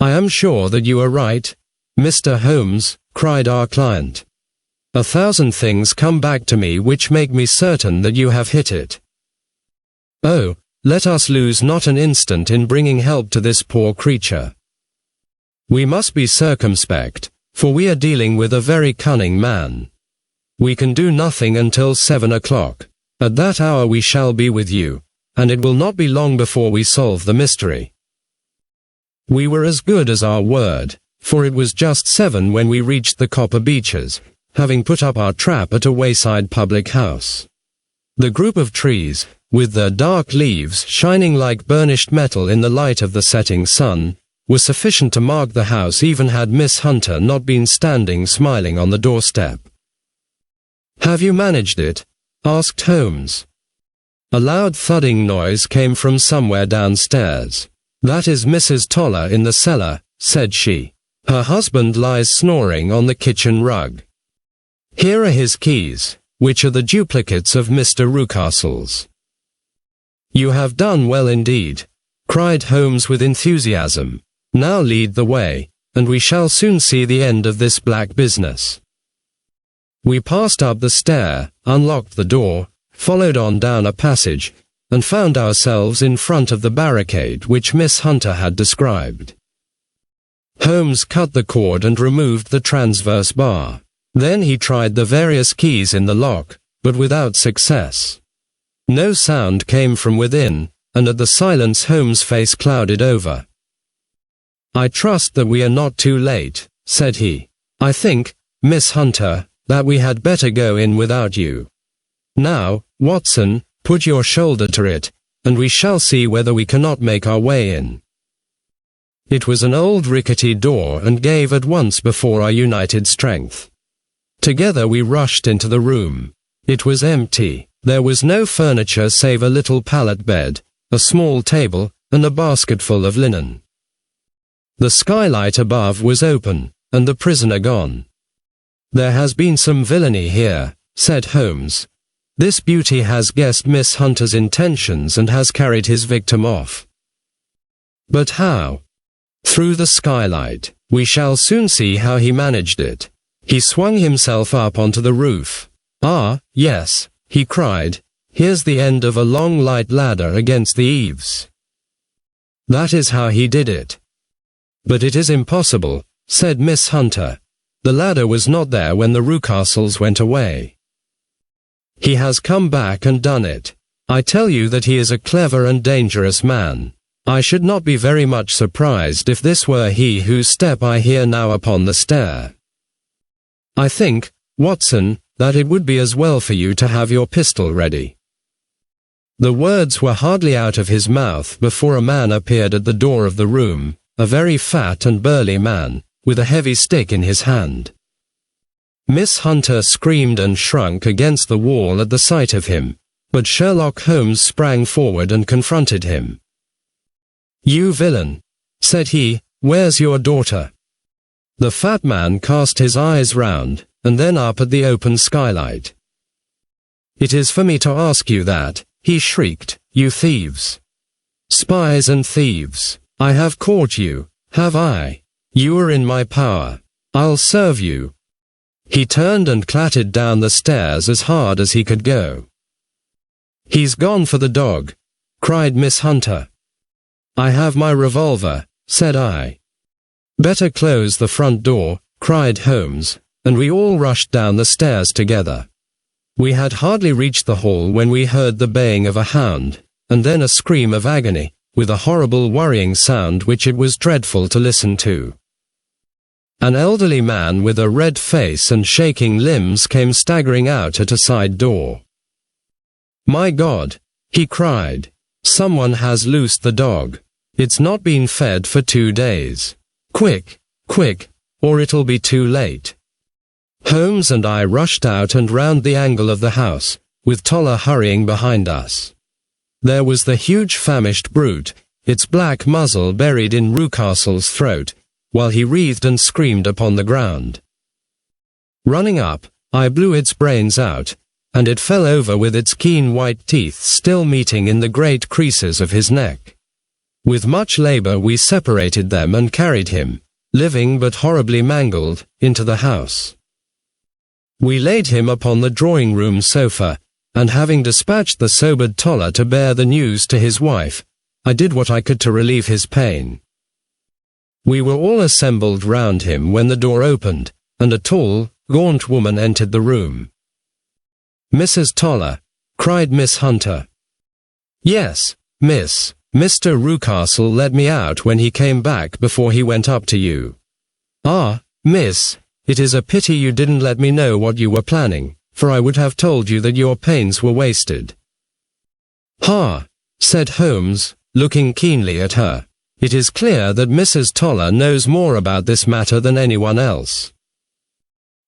I am sure that you are right, Mr. Holmes, cried our client. 1,000 things come back to me which make me certain that you have hit it. Oh, let us lose not an instant in bringing help to this poor creature. We must be circumspect, for we are dealing with a very cunning man. We can do nothing until 7 o'clock. At that hour we shall be with you, and it will not be long before we solve the mystery. We were as good as our word, for it was just 7 when we reached the Copper Beeches, having put up our trap at a wayside public house. The group of trees, with their dark leaves shining like burnished metal in the light of the setting sun, was sufficient to mark the house even had Miss Hunter not been standing smiling on the doorstep. "Have you managed it?" asked Holmes. A loud thudding noise came from somewhere downstairs. "That is Mrs. Toller in the cellar," said she. "Her husband lies snoring on the kitchen rug. Here are his keys, which are the duplicates of Mr. Rucastle's." "You have done well indeed," cried Holmes with enthusiasm. "Now lead the way, and we shall soon see the end of this black business." We passed up the stair, unlocked the door, followed on down a passage, and found ourselves in front of the barricade which Miss Hunter had described. Holmes cut the cord and removed the transverse bar. Then he tried the various keys in the lock, but without success. No sound came from within, and at the silence Holmes' face clouded over. "I trust that we are not too late," said he. "I think, Miss Hunter, that we had better go in without you. Now, Watson, put your shoulder to it, and we shall see whether we cannot make our way in." It was an old rickety door and gave at once before our united strength. Together we rushed into the room. It was empty. There was no furniture save a little pallet bed, a small table, and a basketful of linen. The skylight above was open, and the prisoner gone. "There has been some villainy here," said Holmes. "This beauty has guessed Miss Hunter's intentions and has carried his victim off." "But how?" "Through the skylight. We shall soon see how he managed it. He swung himself up onto the roof. Ah, yes," he cried, "here's the end of a long light ladder against the eaves. That is how he did it." "But it is impossible," said Miss Hunter. "The ladder was not there when the Rucastles went away. He has come back and done it. I tell you that he is a clever and dangerous man. I should not be very much surprised if this were he whose step I hear now upon the stair. I think, Watson, that it would be as well for you to have your pistol ready." The words were hardly out of his mouth before a man appeared at the door of the room, a very fat and burly man, with a heavy stick in his hand. Miss Hunter screamed and shrunk against the wall at the sight of him, but Sherlock Holmes sprang forward and confronted him. "You villain," said he, "where's your daughter?" The fat man cast his eyes round, and then up at the open skylight. "It is for me to ask you that," he shrieked, "you thieves! Spies and thieves! I have caught you, have I? You are in my power. I'll serve you." He turned and clattered down the stairs as hard as he could go. "He's gone for the dog," cried Miss Hunter. "I have my revolver," said I. "Better close the front door," cried Holmes, and we all rushed down the stairs together. We had hardly reached the hall when we heard the baying of a hound, and then a scream of agony, with a horrible worrying sound which it was dreadful to listen to. An elderly man with a red face and shaking limbs came staggering out at a side door. "My God!" he cried. "Someone has loosed the dog. It's not been fed for 2 days. Quick, quick, or it'll be too late." Holmes and I rushed out and round the angle of the house, with Toller hurrying behind us. There was the huge famished brute, its black muzzle buried in Rucastle's throat, while he writhed and screamed upon the ground. Running up, I blew its brains out, and it fell over with its keen white teeth still meeting in the great creases of his neck. With much labor we separated them and carried him, living but horribly mangled, into the house. We laid him upon the drawing-room sofa, and having dispatched the sobered Toller to bear the news to his wife, I did what I could to relieve his pain. We were all assembled round him when the door opened, and a tall, gaunt woman entered the room. "Mrs. Toller," cried Miss Hunter. "Yes, miss. Mr. Rucastle let me out when he came back before he went up to you." "Ah, miss, it is a pity you didn't let me know what you were planning, for I would have told you that your pains were wasted." "Ha," said Holmes, looking keenly at her. "It is clear that Mrs. Toller knows more about this matter than anyone else."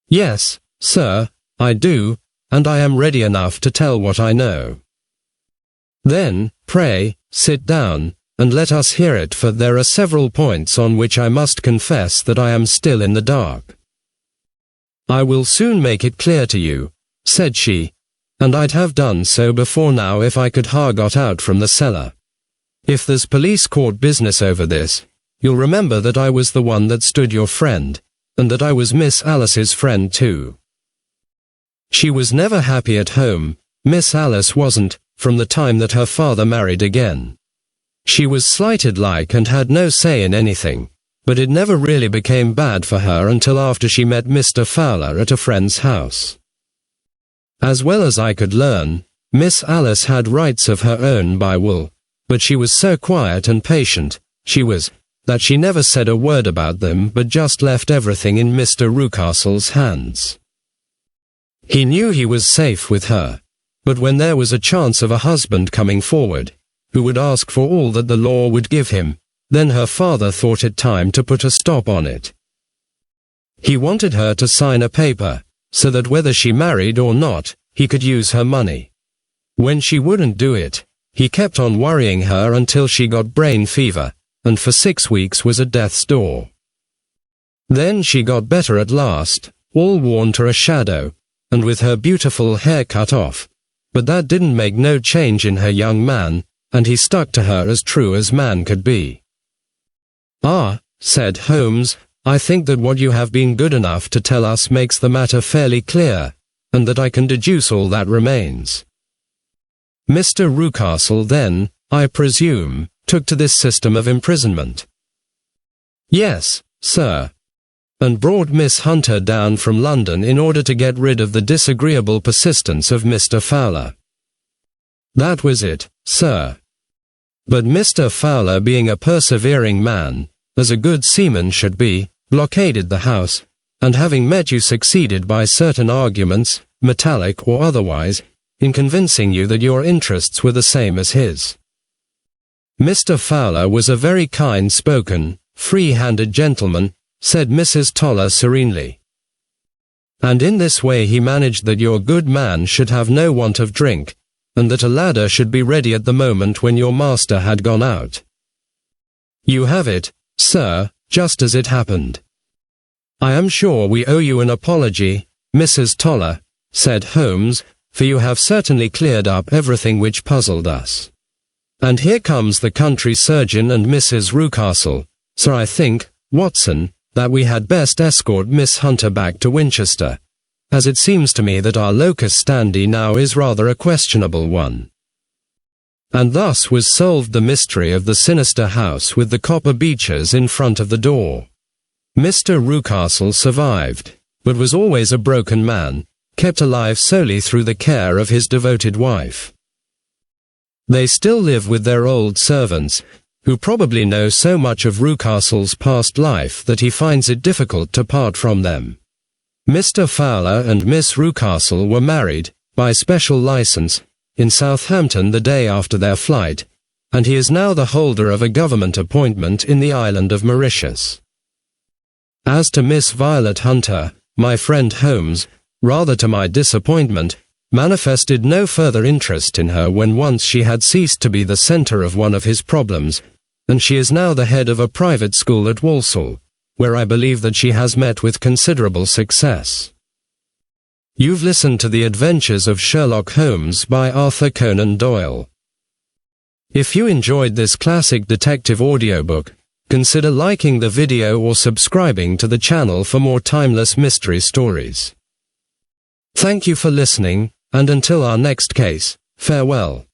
"Yes, sir, I do, and I am ready enough to tell what I know." "Then, pray, sit down, and let us hear it, for there are several points on which I must confess that I am still in the dark." "I will soon make it clear to you," said she, "and I'd have done so before now if I could ha' got out from the cellar. If there's police court business over this, you'll remember that I was the one that stood your friend, and that I was Miss Alice's friend too. She was never happy at home, Miss Alice wasn't, from the time that her father married again. She was slighted like and had no say in anything, but it never really became bad for her until after she met Mr. Fowler at a friend's house. As well as I could learn, Miss Alice had rights of her own by will, but she was so quiet and patient, that she never said a word about them but just left everything in Mr. Rucastle's hands. He knew he was safe with her, but when there was a chance of a husband coming forward, who would ask for all that the law would give him, then her father thought it time to put a stop on it. He wanted her to sign a paper, so that whether she married or not, he could use her money. When she wouldn't do it, he kept on worrying her until she got brain fever, and for 6 weeks was at death's door. Then she got better at last, all worn to a shadow, and with her beautiful hair cut off, but that didn't make no change in her young man, and he stuck to her as true as man could be. "Ah," said Holmes, "I think that what you have been good enough to tell us makes the matter fairly clear, and that I can deduce all that remains. Mr. Rucastle then, I presume, took to this system of imprisonment." "Yes, sir, and brought Miss Hunter down from London in order to get rid of the disagreeable persistence of Mr. Fowler." "That was it, sir. But Mr. Fowler, being a persevering man, as a good seaman should be, blockaded the house, and having met you succeeded by certain arguments, metallic or otherwise, in convincing you that your interests were the same as his. Mr. Fowler was a very kind-spoken, free-handed gentleman, said Mrs. Toller serenely. And in this way he managed that your good man should have no want of drink, and that a ladder should be ready at the moment when your master had gone out. You have it, sir, just as it happened. I am sure we owe you an apology, Mrs. Toller, said Holmes, for you have certainly cleared up everything which puzzled us. And here comes the country surgeon and Mrs. Rucastle, so I think, Watson, that we had best escort Miss Hunter back to Winchester, as it seems to me that our locus standi now is rather a questionable one. And thus was solved the mystery of the sinister house with the copper beeches in front of the door. Mr. Rucastle survived, but was always a broken man, kept alive solely through the care of his devoted wife. They still live with their old servants, who probably know so much of Rucastle's past life that he finds it difficult to part from them. Mr. Fowler and Miss Rucastle were married, by special license, in Southampton the day after their flight, and he is now the holder of a government appointment in the island of Mauritius. As to Miss Violet Hunter, my friend Holmes, rather to my disappointment, manifested no further interest in her when once she had ceased to be the centre of one of his problems, and she is now the head of a private school at Walsall, where I believe that she has met with considerable success. You've listened to The Adventures of Sherlock Holmes by Arthur Conan Doyle. If you enjoyed this classic detective audiobook, consider liking the video or subscribing to the channel for more timeless mystery stories. Thank you for listening, and until our next case, farewell.